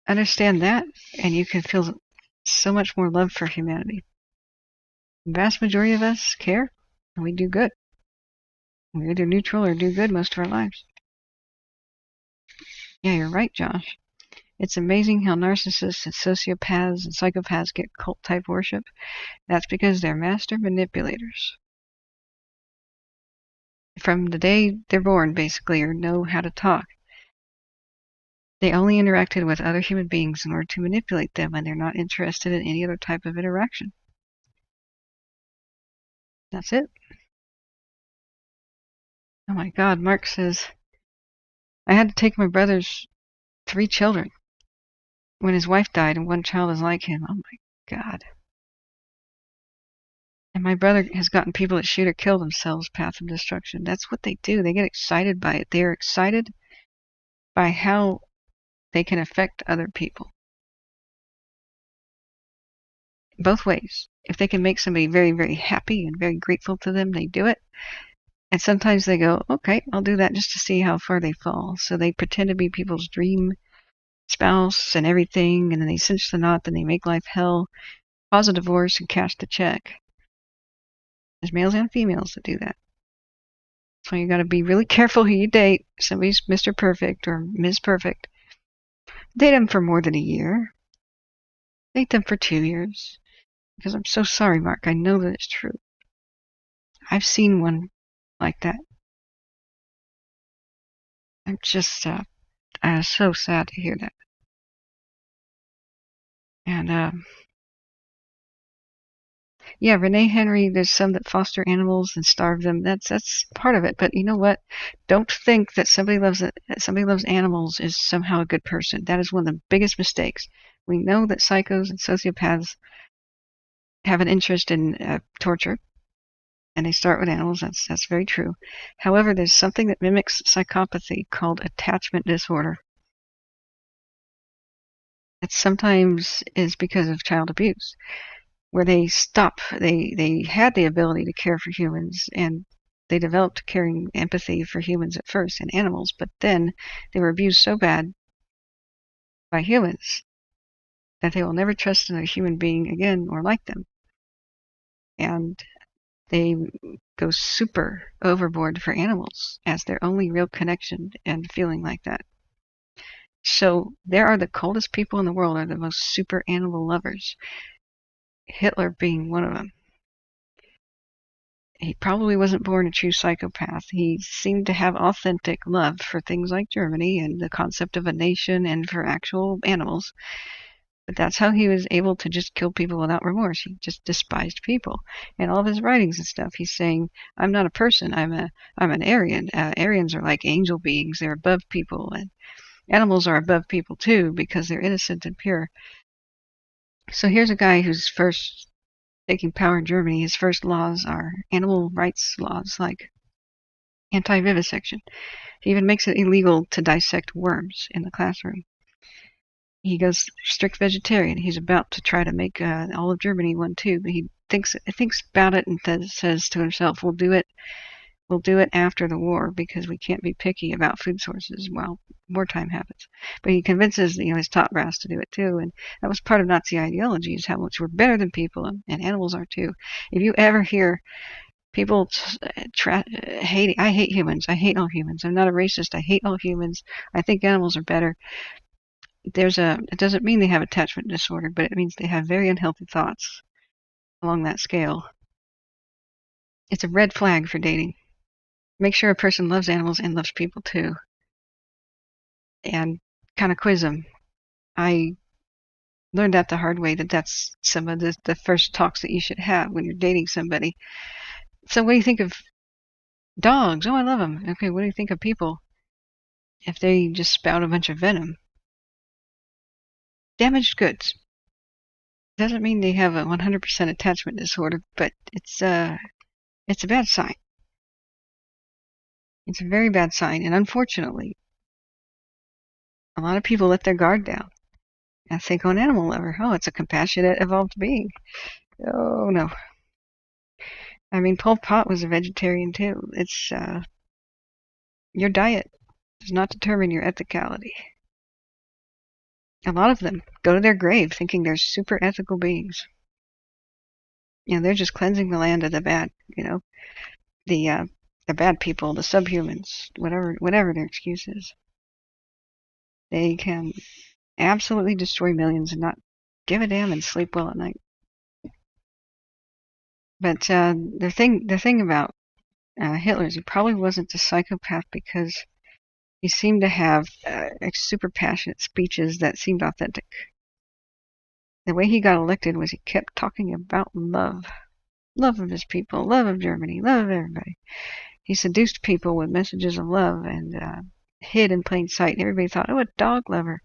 Understand that, and you can feel so much more love for humanity. The vast majority of us care, and we do good. We're either neutral or do good most of our lives. Yeah, you're right, Josh. It's amazing how narcissists and sociopaths and psychopaths get cult-type worship. That's because they're master manipulators. From the day they're born, basically, or know how to talk. They only interacted with other human beings in order to manipulate them, and they're not interested in any other type of interaction. That's it. Oh my God, Mark says, I had to take my brother's 3 children. When his wife died and one child is like him, oh my God. And my brother has gotten people that shoot or kill themselves, path of destruction. That's what they do. They get excited by it. They're excited by how they can affect other people. Both ways. If they can make somebody very, very happy and very grateful to them, they do it. And sometimes they go, okay, I'll do that just to see how far they fall. So they pretend to be people's dream spouse and everything, and then they cinch the knot, then they make life hell, cause a divorce, and cash the check. There's males and females that do that. So you got to be really careful who you date. Somebody's Mr. Perfect or Ms. Perfect. Date them for more than a year. Date them for 2 years. Because I'm so sorry, Mark. I know that it's true. I've seen one like that. I'm just, I was so sad to hear that. And, yeah, Renee Henry, there's some that foster animals and starve them. That's part of it. But you know what? Don't think that somebody loves animals is somehow a good person. That is one of the biggest mistakes. We know that psychos and sociopaths have an interest in torture, and they start with animals. That's very true. However, there's something that mimics psychopathy called attachment disorder. It sometimes is because of child abuse, where they stop. They had the ability to care for humans, and they developed caring empathy for humans at first and animals, but then they were abused so bad by humans that they will never trust another human being again or like them. And they go super overboard for animals as their only real connection and feeling like that. So there are the coldest people in the world are the most super animal lovers. Hitler being one of them. He probably wasn't born a true psychopath. He seemed to have authentic love for things like Germany and the concept of a nation and for actual animals. But that's how he was able to just kill people without remorse. He just despised people. In all of his writings and stuff, he's saying, I'm not a person, I'm an Aryan. Aryans are like angel beings. They're above people. And animals are above people too because they're innocent and pure. So here's a guy who's first taking power in Germany. His first laws are animal rights laws like anti-vivisection. He even makes it illegal to dissect worms in the classroom. He goes strict vegetarian. He's about to try to make all of Germany one too, but he thinks about it and says to himself, "We'll do it after the war because we can't be picky about food sources while wartime happens." But he convinces his top brass to do it too, and that was part of Nazi ideology: is how much we're better than people, and animals are too. If you ever hear people hating, I hate humans. I hate all humans. I'm not a racist. I hate all humans. I think animals are better. It doesn't mean they have attachment disorder, but it means they have very unhealthy thoughts along that scale. It's a red flag for dating. Make sure a person loves animals and loves people too. And kind of quiz them. I learned that the hard way, that's some of the first talks that you should have when you're dating somebody. So what do you think of dogs? Oh, I love them. Okay, what do you think of people? If they just spout a bunch of venom. Damaged goods. Doesn't mean they have a 100% attachment disorder, but it's a bad sign. It's a very bad sign, and unfortunately, a lot of people let their guard down and think, an animal lover, it's a compassionate, evolved being. Oh, no. I mean, Pol Pot was a vegetarian, too. It's, your diet does not determine your ethicality. A lot of them go to their grave thinking they're super ethical beings. They're just cleansing the land of the bad, the bad people, the subhumans, whatever their excuse is. They can absolutely destroy millions and not give a damn and sleep well at night. But the thing about Hitler is he probably wasn't a psychopath because he seemed to have super passionate speeches that seemed authentic. The way he got elected was he kept talking about love. Love of his people, love of Germany, love of everybody. He seduced people with messages of love, and hid in plain sight. Everybody thought, oh, a dog lover.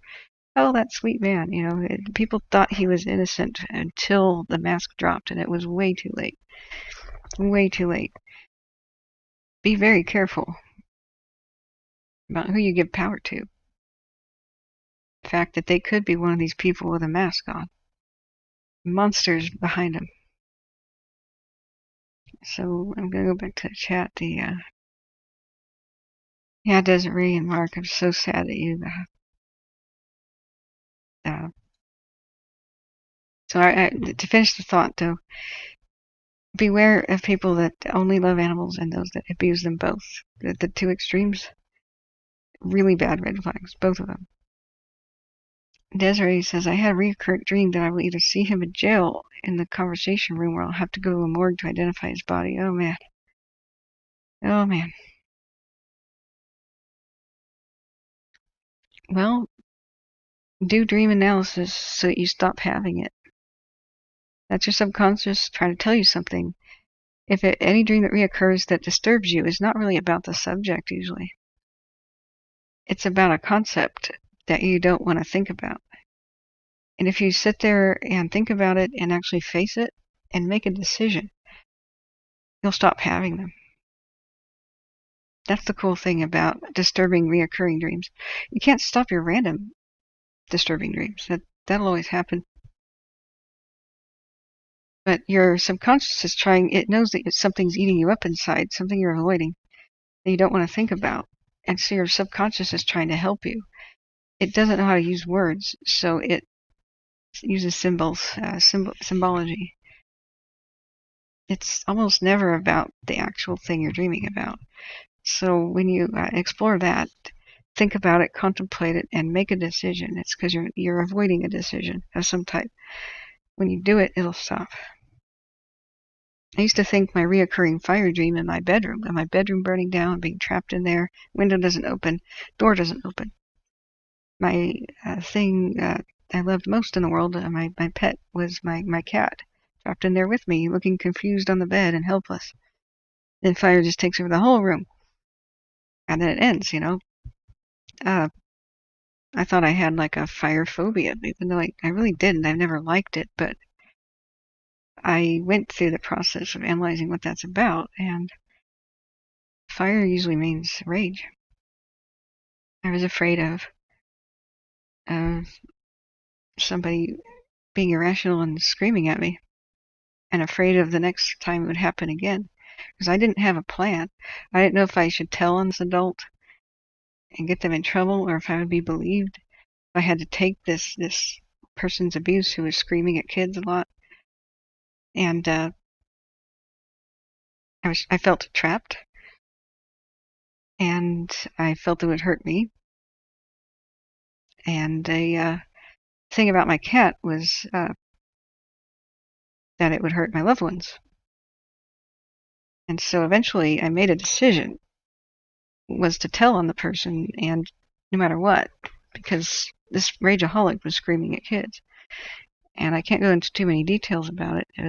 Oh, that sweet man. People thought he was innocent until the mask dropped, and it was way too late. Way too late. Be very careful about who you give power to. The fact that they could be one of these people with a mask on. Monsters behind them. So I'm going to go back to the chat. Yeah, Desiree and Mark, I'm so sad that you... So to finish the thought, though, beware of people that only love animals and those that abuse them both. The two extremes, really bad red flags, both of them. Desiree says, I had a recurrent dream that I will either see him in jail in the conversation room or I'll have to go to a morgue to identify his body. Oh, man. Oh, man. Well, do dream analysis so that you stop having it. That's your subconscious trying to tell you something. If any dream that reoccurs that disturbs you is not really about the subject usually. It's about a concept that you don't want to think about. And if you sit there and think about it and actually face it and make a decision, you'll stop having them. That's the cool thing about disturbing reoccurring dreams. You can't stop your random disturbing dreams. That'll always happen. But your subconscious is trying, it knows that something's eating you up inside, something you're avoiding that you don't want to think about. And so your subconscious is trying to help you. It doesn't know how to use words, so it uses symbols, symbology. It's almost never about the actual thing you're dreaming about. So when you explore that, think about it, contemplate it, and make a decision. It's because you're avoiding a decision of some type. When you do it, it'll stop. I used to think my reoccurring fire dream in my bedroom, and my bedroom burning down, being trapped in there, window doesn't open, door doesn't open. My thing I loved most in the world, my pet, was my cat, trapped in there with me, looking confused on the bed and helpless. Then fire just takes over the whole room. And then it ends, I thought I had like a fire phobia, even though I really didn't. I've never liked it, but I went through the process of analyzing what that's about, and fire usually means rage. I was afraid of somebody being irrational and screaming at me, and afraid of the next time it would happen again, because I didn't have a plan. I didn't know if I should tell on this adult and get them in trouble, or if I would be believed. If I had to take this person's abuse, who was screaming at kids a lot. And I felt trapped, and I felt it would hurt me. And the thing about my cat was that it would hurt my loved ones. And so eventually I made a decision, was to tell on the person, and no matter what, because this rageaholic was screaming at kids. And I can't go into too many details about it. It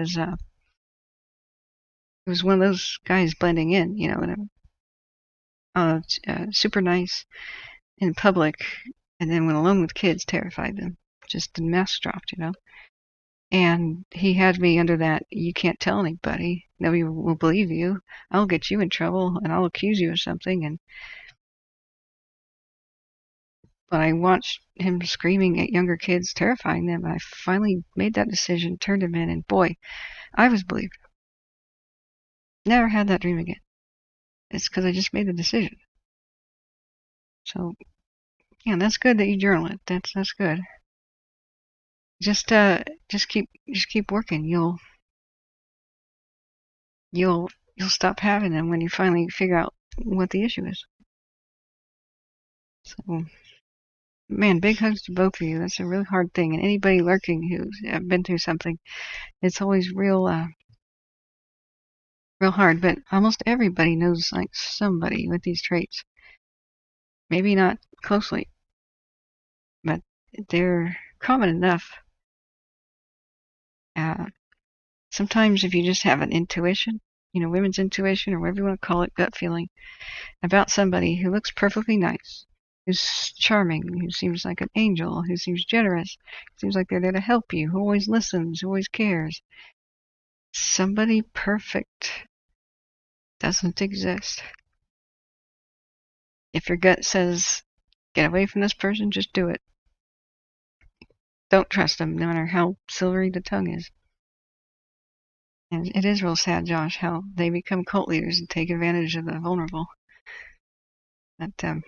was one of those guys blending in, super nice in public, and then when alone with kids, terrified them. Just the mask dropped, And he had me under that, you can't tell anybody. Nobody will believe you. I'll get you in trouble, and I'll accuse you of something. But I watched him screaming at younger kids, terrifying them. I finally made that decision, turned him in, and boy, I was believed. Never had that dream again. It's because I just made the decision. So, yeah, that's good that you journal it. That's good. Just keep working. You'll stop having them when you finally figure out what the issue is. So, man, big hugs to both of you. That's a really hard thing. And anybody lurking who's been through something, it's always real hard. But almost everybody knows like somebody with these traits. Maybe not closely, but they're common enough. Sometimes if you just have an intuition, women's intuition, or whatever you want to call it, gut feeling, about somebody who looks perfectly nice, who's charming, who seems like an angel, who seems generous, seems like they're there to help you, who always listens, who always cares. Somebody perfect doesn't exist. If your gut says, get away from this person, just do it. Don't trust them, no matter how silvery the tongue is. And it is real sad, Josh, how they become cult leaders and take advantage of the vulnerable. But,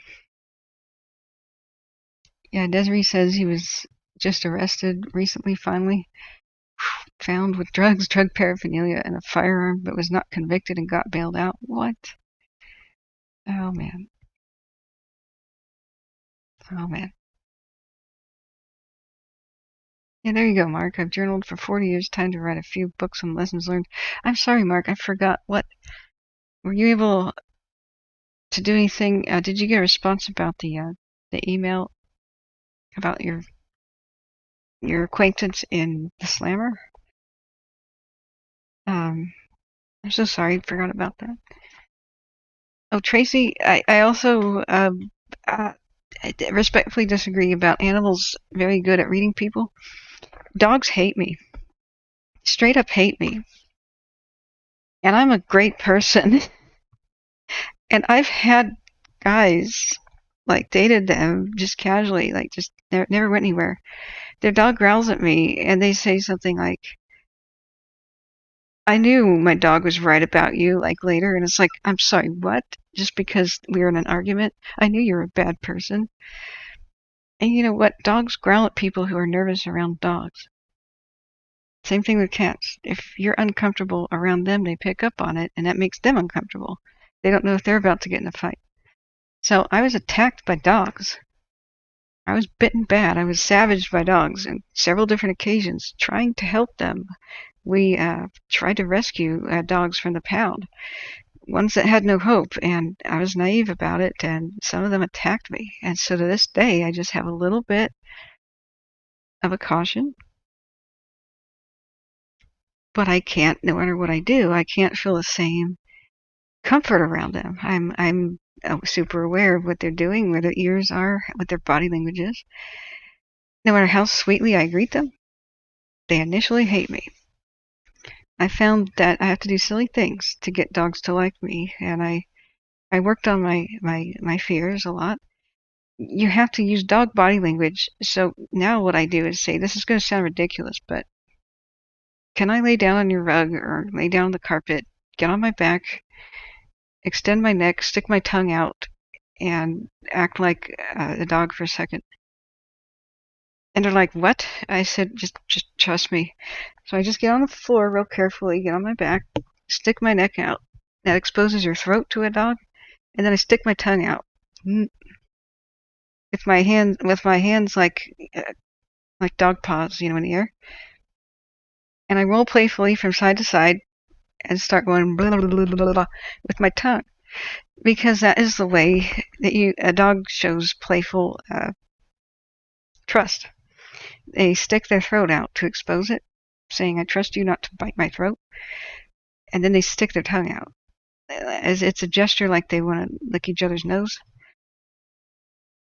yeah, Desiree says he was just arrested recently, finally. Found with drugs, drug paraphernalia, and a firearm, but was not convicted and got bailed out. What? Oh, man. Oh, man. Yeah, there you go, Mark. I've journaled for 40 years. Time to write a few books on lessons learned. I'm sorry, Mark. I forgot. What? Were you able to do anything? Did you get a response about the email about your acquaintance in the Slammer? I'm so sorry. I forgot about that. Oh, Tracy, I also I respectfully disagree about animals very good at reading people. Dogs hate me. Straight up hate me. And I'm a great person. And I've had guys, like, dated them just casually, like, just never went anywhere. Their dog growls at me, and they say something like, I knew my dog was right about you, like, later. And it's like, I'm sorry, what? Just because we were in an argument? I knew you were a bad person. And you know what? Dogs growl at people who are nervous around dogs. Same thing with cats. If you're uncomfortable around them, they pick up on it, and that makes them uncomfortable. They don't know if they're about to get in a fight. So I was attacked by dogs. I was bitten bad. I was savaged by dogs on several different occasions, trying to help them. We tried to rescue dogs from the pound, ones that had no hope, and I was naive about it, and some of them attacked me. And so to this day, I just have a little bit of a caution. But I can't, no matter what I do, I can't feel the same comfort around them. I'm super aware of what they're doing, where their ears are, what their body language is. No matter how sweetly I greet them, they initially hate me. I found that I have to do silly things to get dogs to like me, and I worked on my fears a lot. You have to use dog body language. So now what I do is say, this is going to sound ridiculous, but can I lay down on your rug or lay down on the carpet, get on my back, extend my neck, stick my tongue out, and act like a dog for a second? And they're like, what? I said, just trust me. So I just get on the floor real carefully, get on my back, stick my neck out. That exposes your throat to a dog. And then I stick my tongue out. With my hands like dog paws, in the air. And I roll playfully from side to side and start going blah, blah, blah, blah, blah, with my tongue. Because that is the way that a dog shows playful trust. They stick their throat out to expose it, saying, I trust you not to bite my throat. And then they stick their tongue out. As it's a gesture like they want to lick each other's nose.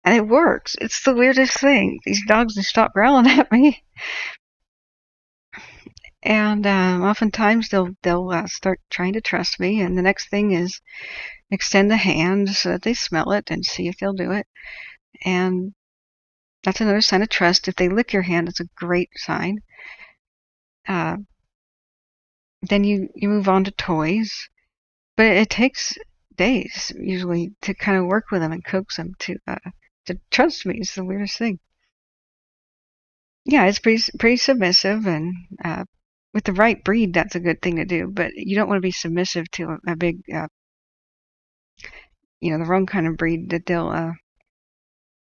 And it works. It's the weirdest thing. These dogs, they stop growling at me. And oftentimes they'll start trying to trust me. And the next thing is extend the hand so that they smell it and see if they'll do it. And that's another sign of trust. If they lick your hand, it's a great sign. Then you move on to toys. But it takes days, usually, to kind of work with them and coax them to trust me. It's the weirdest thing. Yeah, it's pretty submissive, and with the right breed, that's a good thing to do. But you don't want to be submissive to a big, the wrong kind of breed that they'll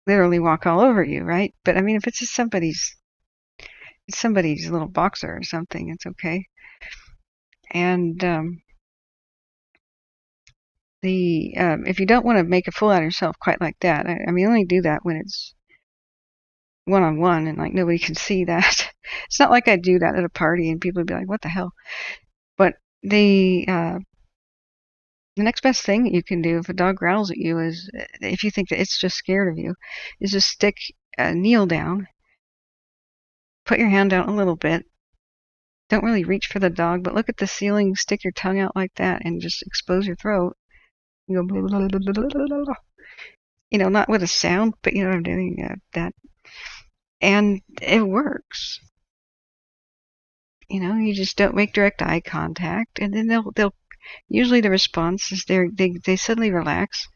literally walk all over you, right? But I mean, if it's just somebody's little boxer or something, it's okay. And if you don't want to make a fool out of yourself quite like that, I mean, only do that when it's one-on-one and like nobody can see that. It's not like I do that at a party and people would be like, what the hell? But The next best thing you can do if a dog growls at you is, if you think that it's just scared of you, is just kneel down, put your hand out a little bit. Don't really reach for the dog, but look at the ceiling, stick your tongue out like that, and just expose your throat. You go, blah, blah, blah, blah, blah, blah. You know, not with a sound, but you know what I'm doing, that. And it works. You know, you just don't make direct eye contact, and then they'll usually the response is they suddenly relax,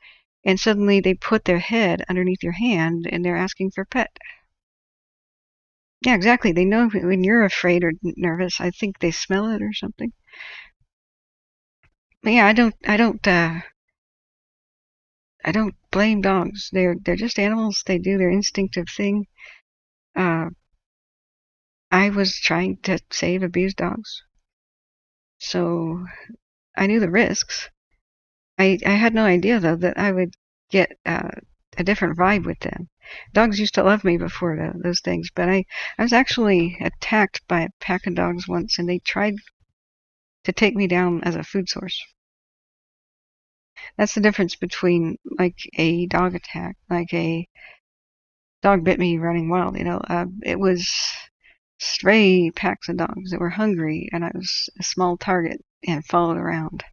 and suddenly they put their head underneath your hand, and they're asking for pet. Yeah, exactly. They know when you're afraid or nervous. I think they smell it or something. But yeah, I don't blame dogs. They're just animals. They do their instinctive thing. I was trying to save abused dogs, so I knew the risks. I had no idea though that I would get a different vibe with them. Dogs used to love me before those things, but I was actually attacked by a pack of dogs once, and they tried to take me down as a food source. That's the difference between like a dog attack, like a dog bit me running wild. You know, it was stray packs of dogs that were hungry, and I was a small target and followed around.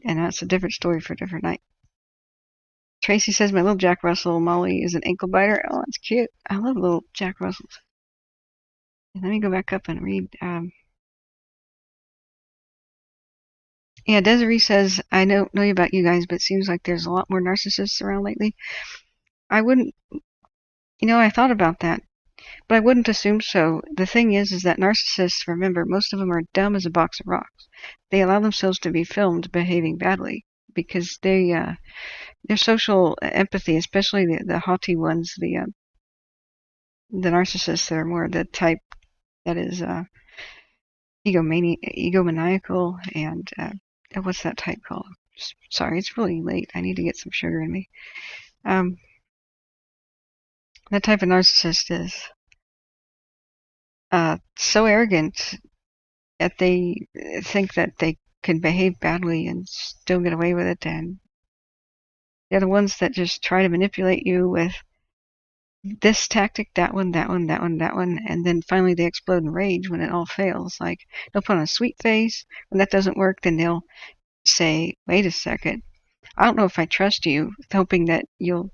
And that's a different story for a different night. Tracy says my little Jack Russell Molly is an ankle biter. Oh, that's cute. I love little Jack Russells. Let me go back up and read. Yeah, Desiree says, I don't know about you guys, but it seems like there's a lot more narcissists around lately. I wouldn't, you know, I thought about that, but I wouldn't assume so. The thing is that narcissists, remember, most of them are dumb as a box of rocks. They allow themselves to be filmed behaving badly because their social empathy, especially the haughty ones, the narcissists that are more the type that is egomaniacal and what's that type called? Sorry, it's really late. I need to get some sugar in me. That type of narcissist is so arrogant that they think that they can behave badly and still get away with it, and they're the ones that just try to manipulate you with this tactic, that one, and then finally they explode in rage when it all fails. Like, they'll put on a sweet face. When that doesn't work, then they'll say, wait a second, I don't know if I trust you, hoping that you'll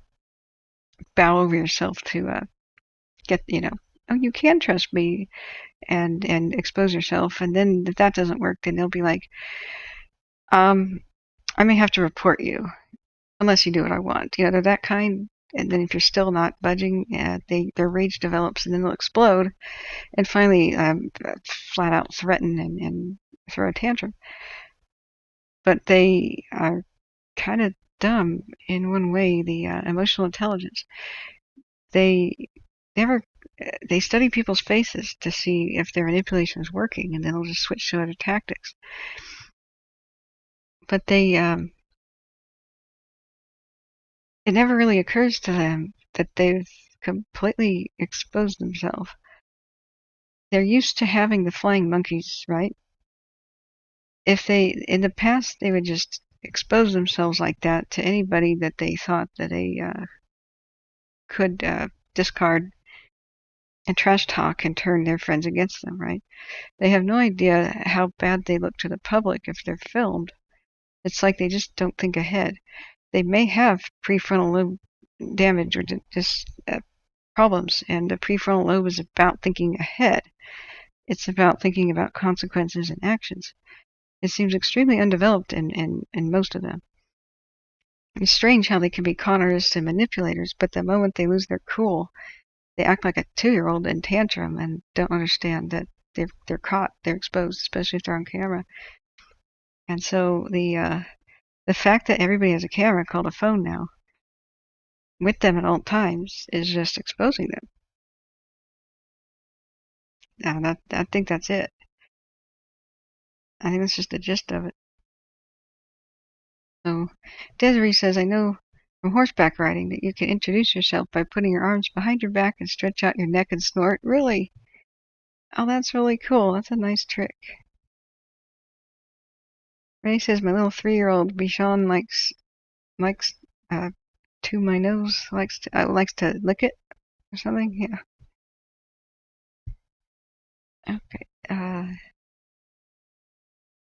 bow over yourself to get, you know, oh, you can trust me, and expose yourself. And then if that doesn't work, then they'll be like, I may have to report you unless you do what I want. You know, they're that kind. And then if you're still not budging, their rage develops, and then they'll explode, and finally flat out threaten and throw a tantrum. But they are kind of dumb in one way, the emotional intelligence. They study people's faces to see if their manipulation is working, and then they'll just switch to other tactics. But it never really occurs to them that they've completely exposed themselves. They're used to having the flying monkeys, right? In the past, they would just expose themselves like that to anybody that they thought that they could discard and trash talk and turn their friends against them, right? They have no idea how bad they look to the public if they're filmed. It's like they just don't think ahead. They may have prefrontal lobe damage or just problems, and the prefrontal lobe is about thinking ahead. It's about thinking about consequences and actions. It seems extremely undeveloped in most of them. It's strange how they can be con artists and manipulators, but the moment they lose their cool, they act like a 2-year-old in tantrum and don't understand that they're caught, they're exposed, especially if they're on camera. And so the fact that everybody has a camera called a phone now with them at all times is just exposing them. And I think that's it. I think that's just the gist of it. So Desiree says, I know from horseback riding that you can introduce yourself by putting your arms behind your back and stretch out your neck and snort. Really? Oh, that's really cool. That's a nice trick. Renee says my little 3-year-old Bichon likes to my nose, likes to lick it or something. Yeah. Okay.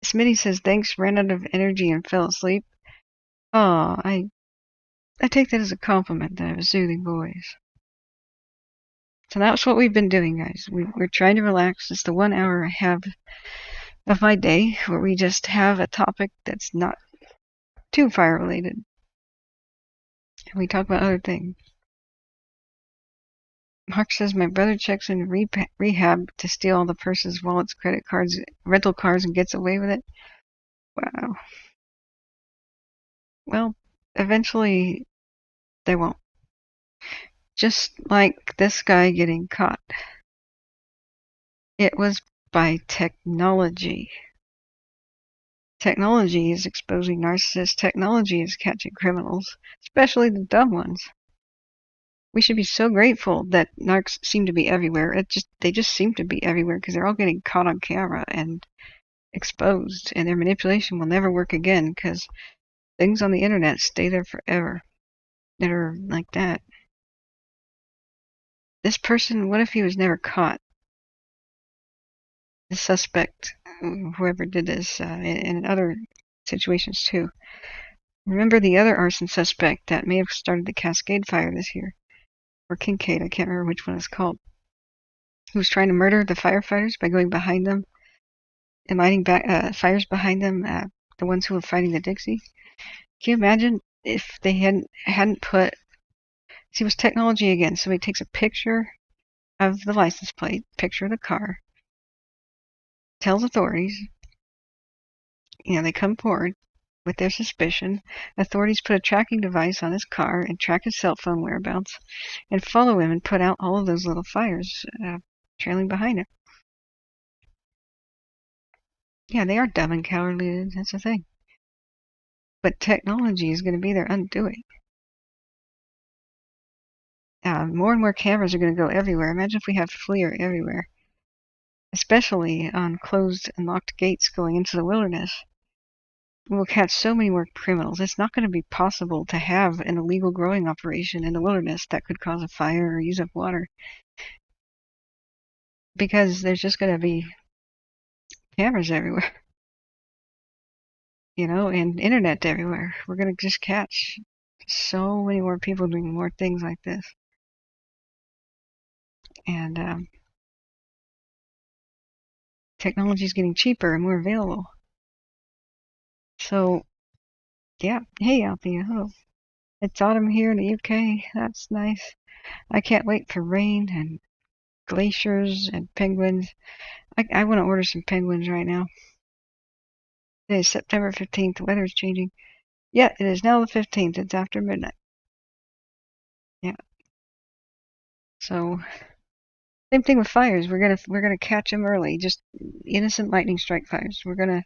Smitty says thanks. Ran out of energy and fell asleep. Oh, I take that as a compliment that I was soothing boys. So that's what we've been doing, guys. We're trying to relax. It's the 1 hour I have of my day where we just have a topic that's not too fire related. And we talk about other things. Mark says my brother checks in rehab to steal all the purses, wallets, credit cards, rental cars, and gets away with it. Wow. Well, eventually they won't. Just like this guy getting caught. It was by technology. Technology is exposing narcissists. Technology is catching criminals, especially the dumb ones. We should be so grateful that narcs seem to be everywhere. They just seem to be everywhere because they're all getting caught on camera and exposed, and their manipulation will never work again because things on the internet stay there forever that are like that. This person, what if he was never caught? The suspect, whoever did this, in other situations too. Remember the other arson suspect that may have started the Cascade Fire this year? Or Kincaid, I can't remember which one it's called. Who was trying to murder the firefighters by going behind them and lighting fires behind them, the ones who were fighting the Dixie. Can you imagine if they hadn't put... See, it was technology again. Somebody takes a picture of the license plate, picture of the car, tells authorities, they come forward with their suspicion. Authorities put a tracking device on his car and track his cell phone whereabouts and follow him and put out all of those little fires trailing behind him. Yeah, they are dumb and cowardly. That's the thing. But technology is going to be their undoing. More and more cameras are going to go everywhere. Imagine if we have FLIR everywhere, especially on closed and locked gates going into the wilderness. We'll catch so many more criminals. It's not going to be possible to have an illegal growing operation in the wilderness that could cause a fire or use up water, because there's just going to be cameras everywhere, and internet everywhere. We're going to just catch so many more people doing more things like this. And technology is getting cheaper and more available. So, yeah. Hey, Althea. Hello. It's autumn here in the UK. That's nice. I can't wait for rain and glaciers and penguins. I want to order some penguins right now. It is September 15th. The weather is changing. Yeah, it is now the 15th. It's after midnight. Yeah. So, same thing with fires. We're gonna catch them early. Just innocent lightning strike fires. We're gonna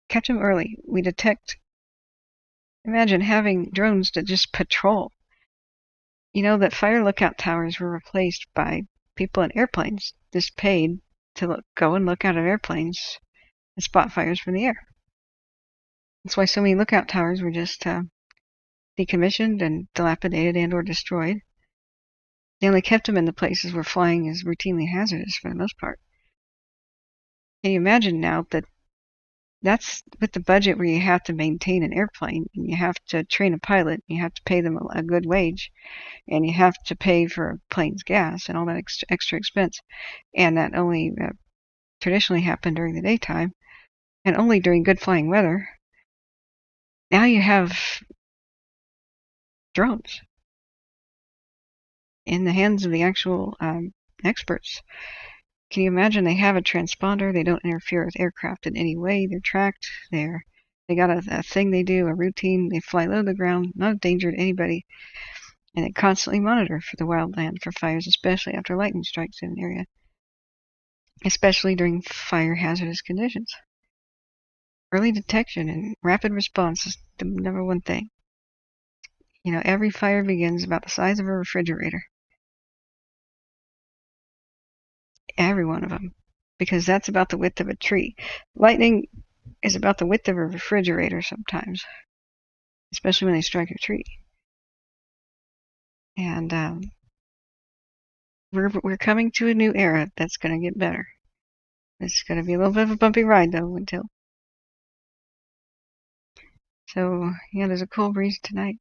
catch them early. We detect. Imagine having drones to just patrol. That fire lookout towers were replaced by people in airplanes, just paid to go and look out of airplanes and spot fires from the air. That's why so many lookout towers were just decommissioned and dilapidated and or destroyed. They only kept them in the places where flying is routinely hazardous for the most part. Can you imagine now that that's with the budget where you have to maintain an airplane and you have to train a pilot, you have to pay them a good wage, and you have to pay for a plane's gas and all that extra expense. And that only traditionally happened during the daytime and only during good flying weather. Now you have drones in the hands of the actual experts. Can you imagine? They have a transponder. They don't interfere with aircraft in any way. They're tracked. They got a thing they do, a routine. They fly low to the ground, not a danger to anybody. And they constantly monitor for the wildland for fires, especially after lightning strikes in an area, especially during fire hazardous conditions. Early detection and rapid response is the number one thing. Every fire begins about the size of a refrigerator. Every one of them. Because that's about the width of a tree. Lightning is about the width of a refrigerator sometimes, especially when they strike a tree. And we're coming to a new era that's going to get better. It's going to be a little bit of a bumpy ride though until. So yeah, there's a cool breeze tonight.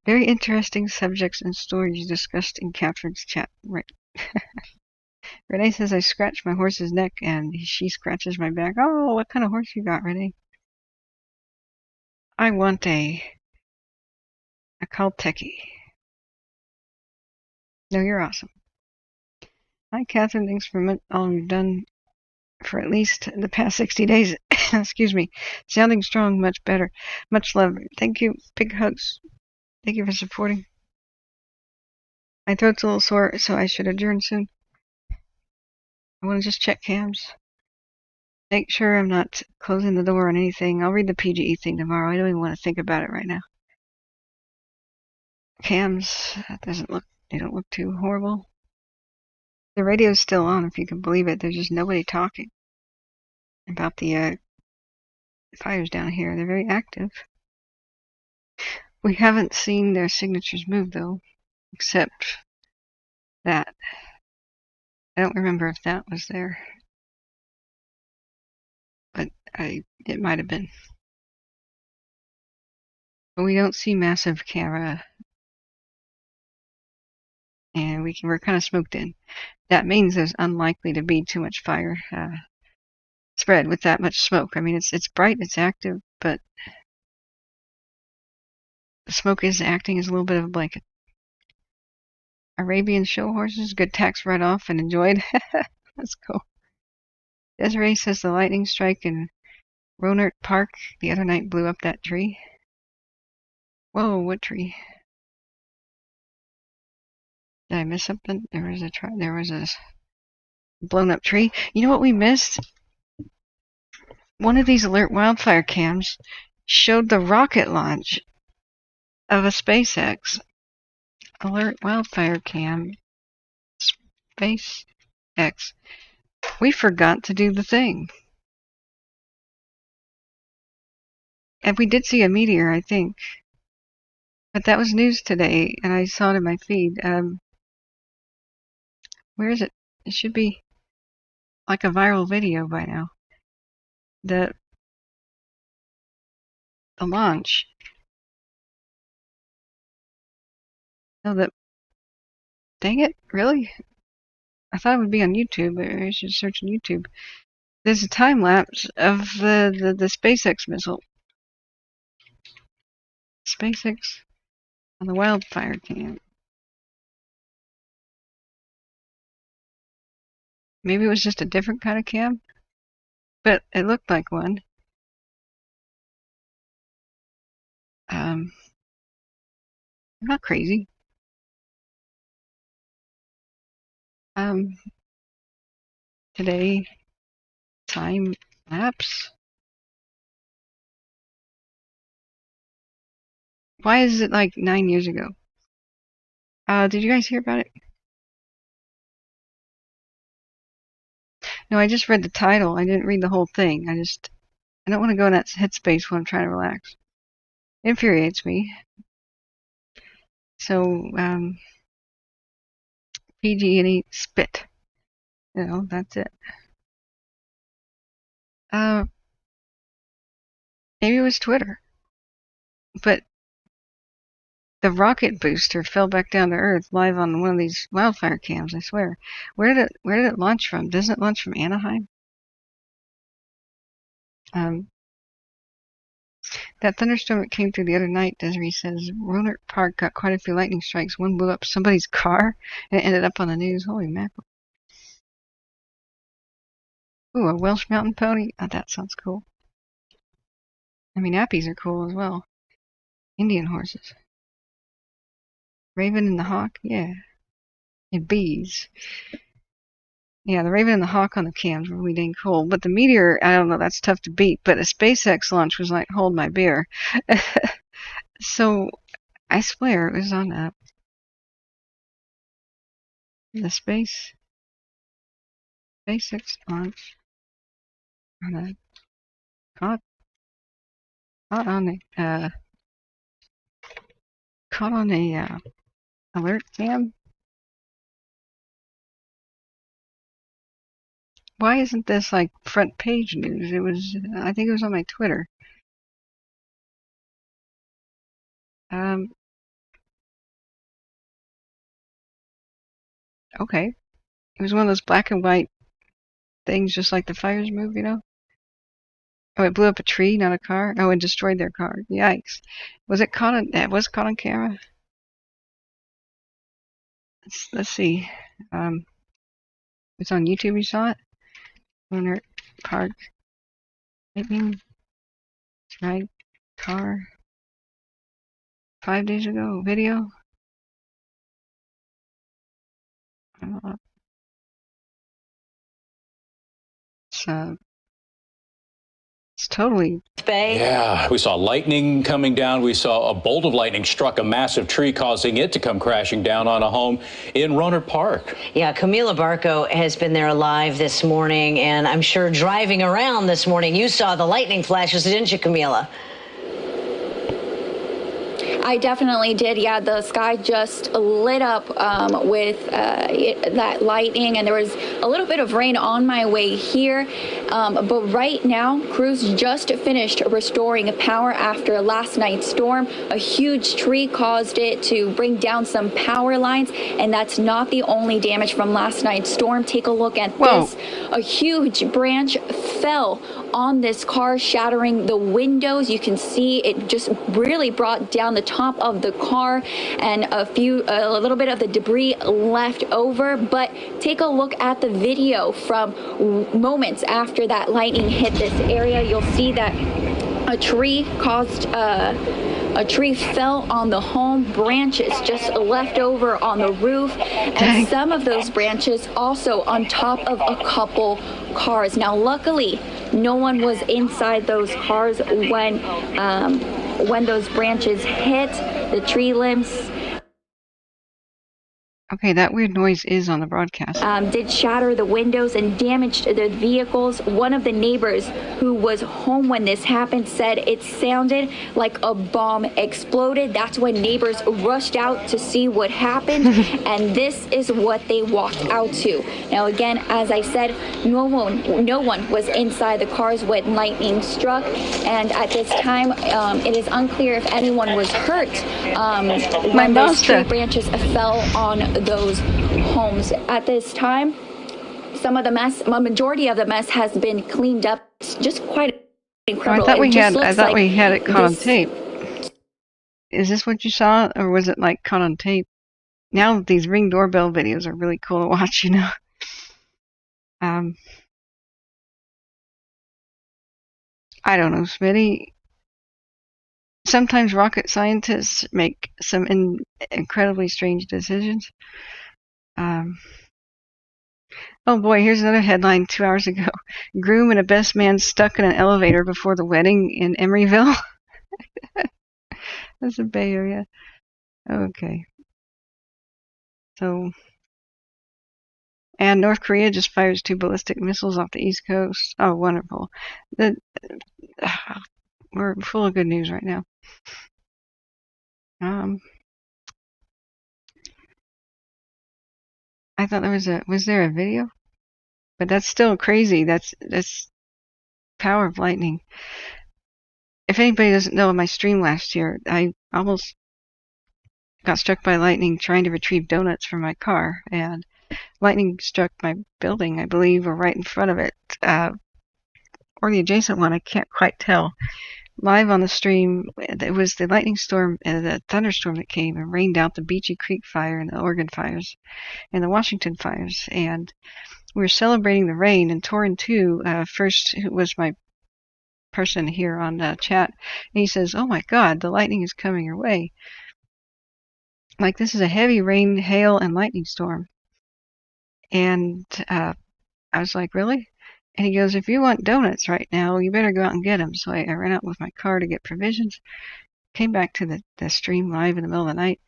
Very interesting subjects and stories discussed in Kathryn's chat. Right. Renee says I scratched my horse's neck and she scratches my back. Oh, what kind of horse you got, Renee? I want a Calteki. No, you're awesome. Hi, Kathryn. Thanks for all you've done for at least the past 60 days. Excuse me. Sounding strong, much better. Much love. Thank you. Big hugs. Thank you for supporting. My throat's a little sore, so I should adjourn soon. I want to just check cams. Make sure I'm not closing the door on anything. I'll read the PGE thing tomorrow. I don't even want to think about it right now. Cams, they don't look too horrible. The radio's still on, if you can believe it. There's just nobody talking about the fires down here. They're very active. We haven't seen their signatures move, though, except that. I don't remember if that was there, but it might have been. But we don't see massive camera, and we're kind of smoked in. That means there's unlikely to be too much fire spread with that much smoke. I mean, it's bright, it's active, but the smoke is acting as a little bit of a blanket. Arabian show horses, good tax write-off and enjoyed. That's cool. Desiree says the lightning strike in Rohnert Park the other night blew up that tree. Whoa, what tree? Did I miss something? There was a blown up tree. You know what we missed? One of these alert wildfire cams showed the rocket launch of a SpaceX alert wildfire cam. SpaceX. We forgot to do the thing. And we did see a meteor, I think. But that was news today, and I saw it in my feed. Where is it? It should be like a viral video by now. The launch. No, dang it, really? I thought it would be on YouTube, but I should search on YouTube. There's a time lapse of the SpaceX missile. SpaceX on the wildfire cam. Maybe it was just a different kind of cam, but it looked like one. I'm not crazy. Today, time lapse. Why is it like 9 years ago? Did you guys hear about it? No, I just read the title. I didn't read the whole thing. I don't want to go in that headspace when I'm trying to relax. It infuriates me. So, PG&E spit. You know, that's it. Maybe it was Twitter. But the rocket booster fell back down to Earth live on one of these wildfire cams, I swear. Where did it launch from? Doesn't it launch from Anaheim? That thunderstorm that came through the other night, Desiree says, Rohnert Park got quite a few lightning strikes. One blew up somebody's car, and it ended up on the news. Holy mackerel. Ooh, a Welsh mountain pony? Oh, that sounds cool. I mean, appies are cool as well. Indian horses. Raven and the hawk? Yeah. And bees. Yeah, the Raven and the Hawk on the cams were really dang cool. But the meteor, I don't know, that's tough to beat. But a SpaceX launch was like, hold my beer. So, I swear, it was on the SpaceX launch on a Caught on the alert cam. Why isn't this like front page news? It was, I think it was on my Twitter. Okay. It was one of those black and white things, just like the fires move, you know? Oh, it blew up a tree, not a car. Oh, and destroyed their car. Yikes! Was it caught on? That was caught on camera. Let's see. It's on YouTube. You saw it. Owner Park. Lightning strike car. 5 days ago. Video. It's totally. Yeah, we saw lightning coming down. We saw a bolt of lightning struck a massive tree, causing it to come crashing down on a home in Rohnert Park. Yeah, Camila Barco has been there live this morning, and I'm sure driving around this morning, you saw the lightning flashes, didn't you, Camila? I definitely did. Yeah, the sky just lit up with that lightning, and there was a little bit of rain on my way here. But right now, crews just finished restoring power after last night's storm. A huge tree caused it to bring down some power lines, and that's not the only damage from last night's storm. Take a look at this. A huge branch fell on this car, shattering the windows. You can see it just really brought down the top of the car, and a little bit of the debris left over. But take a look at the video from moments after that lightning hit this area. You'll see that a tree fell on the home, branches just left over on the roof, and some of those branches also on top of a couple cars. Now, luckily, no one was inside those cars when those branches hit the tree limbs. Okay, that weird noise is on the broadcast. Did shatter the windows and damaged the vehicles. One of the neighbors who was home when this happened said it sounded like a bomb exploded. That's when neighbors rushed out to see what happened, and this is what they walked out to. Now, again, as I said, no one was inside the cars when lightning struck, and at this time, it is unclear if anyone was hurt when those tree branches fell on those homes. At this time, some of the mess, a majority of the mess has been cleaned up. It's just quite incredible. I thought we had it caught on tape. Is this what you saw, or was it like caught on tape? Now these Ring doorbell videos are really cool to watch, you know. I don't know, Smitty. Sometimes rocket scientists make some incredibly strange decisions. Oh boy, here's another headline 2 hours ago. Groom and a best man stuck in an elevator before the wedding in Emeryville. That's the Bay Area. Okay. So, and North Korea just fires 2 ballistic missiles off the East Coast. Oh, wonderful. We're full of good news right now. I thought was there a video? But that's still crazy. That's power of lightning. If anybody doesn't know, in my stream last year, I almost got struck by lightning trying to retrieve donuts from my car, and lightning struck my building, I believe, or right in front of it, or the adjacent one. I can't quite tell. Live on the stream, it was the lightning storm, the thunderstorm that came and rained out the Beachy Creek fire and the Oregon fires and the Washington fires. And we were celebrating the rain, and Torin 2, first, who was my person here on chat, and he says, "Oh my God, the lightning is coming your way." Like, this is a heavy rain, hail, and lightning storm. And I was like, really? And he goes, "If you want donuts right now, you better go out and get them." So I ran out with my car to get provisions, came back to the stream live in the middle of the night,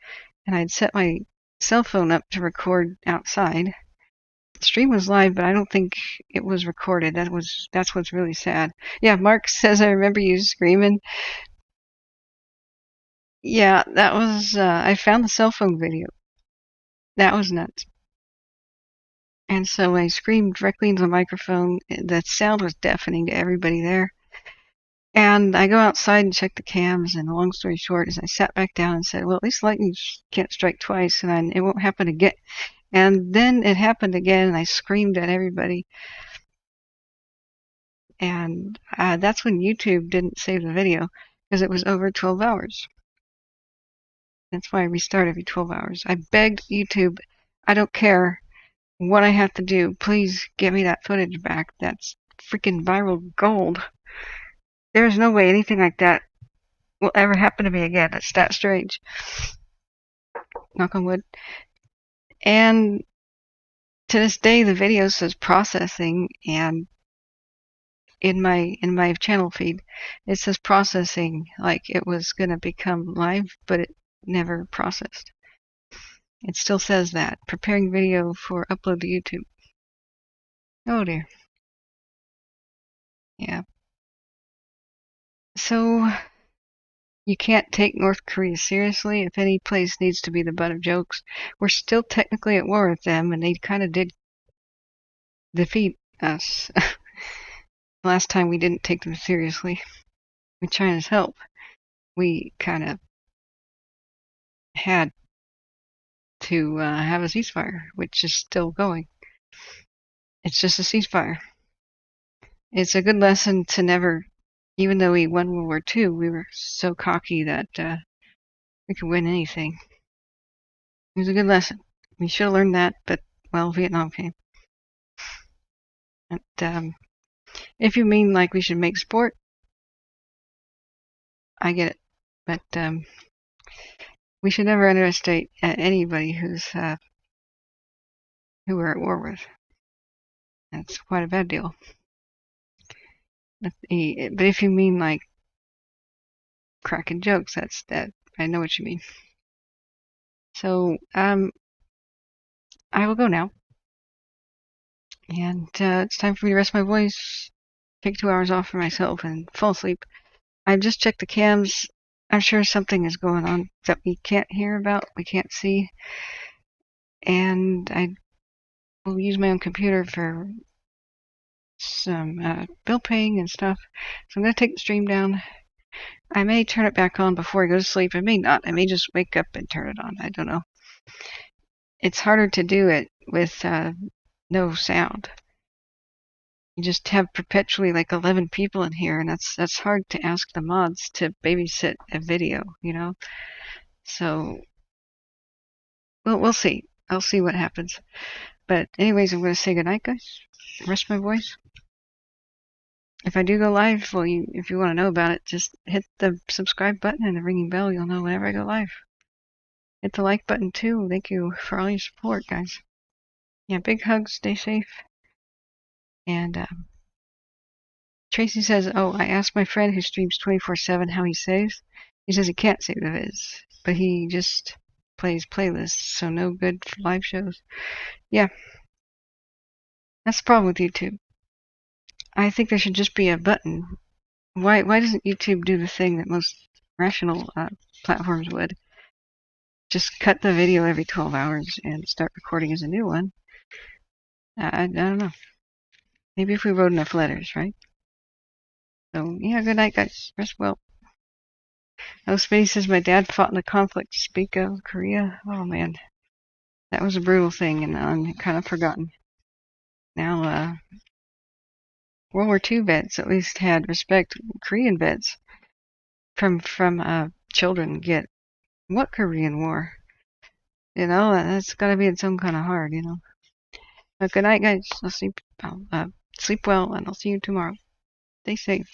and I'd set my cell phone up to record outside. stream was live, but I don't think it was recorded. That's what's really sad. Yeah, Mark says I remember you screaming. Yeah, that was I found the cell phone video. That was nuts. And so I screamed directly into the microphone. The sound was deafening to everybody there. And I go outside and check the cams, and the long story short is I sat back down and said, well, at least lightning can't strike twice, and it won't happen again. And then it happened again, and I screamed at everybody. And that's when YouTube didn't save the video, because it was over 12 hours. That's why I restart every 12 hours. I begged YouTube, I don't care what I have to do, please get me that footage back. That's freaking viral gold. There's no way anything like that will ever happen to me again. It's that strange. Knock on wood. And to this day, the video says processing, and in my channel feed, it says processing, like it was going to become live, but it never processed. It still says that. Preparing video for upload to YouTube. Oh dear. Yeah. So, you can't take North Korea seriously. If any place needs to be the butt of jokes, we're still technically at war with them, and they kind of did defeat us. Last time we didn't take them seriously. With China's help, we kind of had to have a ceasefire, which is still going. It's just a ceasefire. It's a good lesson to never, even though we won World War II, we were so cocky that we could win anything. It was a good lesson. We should have learned that, but, well, Vietnam came. And, if you mean like we should make sport, I get it. But we should never underestimate anybody who we're at war with. That's quite a bad deal. But if you mean like cracking jokes, that's that. I know what you mean. So I will go now, and it's time for me to rest my voice, take 2 hours off for myself, and fall asleep. I just checked the cams. I'm sure something is going on that we can't hear about, we can't see, and I will use my own computer for some bill paying and stuff. So I'm going to take the stream down. I may turn it back on before I go to sleep. I may not. I may just wake up and turn it on. I don't know. It's harder to do it with no sound. You just have perpetually like 11 people in here, and that's hard to ask the mods to babysit a video, you know. So we'll see. I'll see what happens. But anyways, I'm going to say goodnight, guys. Rest my voice. If I do go live, well, if you want to know about it, just hit the subscribe button and the ringing bell. You'll know whenever I go live. Hit the like button too. Thank you for all your support, guys. Yeah, big hugs. Stay safe. And Tracy says, oh, I asked my friend who streams 24/7 how he saves. He says he can't save the vids, but he just plays playlists, so no good for live shows. Yeah, that's the problem with YouTube. I think there should just be a button. Why doesn't YouTube do the thing that most rational platforms would? Just cut the video every 12 hours and start recording as a new one. I don't know. Maybe if we wrote enough letters, right? So, yeah, good night, guys. Rest well. Oh, Spinny says my dad fought in the conflict to speak of Korea. Oh, man. That was a brutal thing, and I'm kind of forgotten. Now, World War II vets at least had respect. Korean vets from children get. What Korean War? You know, that's got to be its own kind of hard, you know. But good night, guys. I'll sleep well, and I'll see you tomorrow. Stay safe.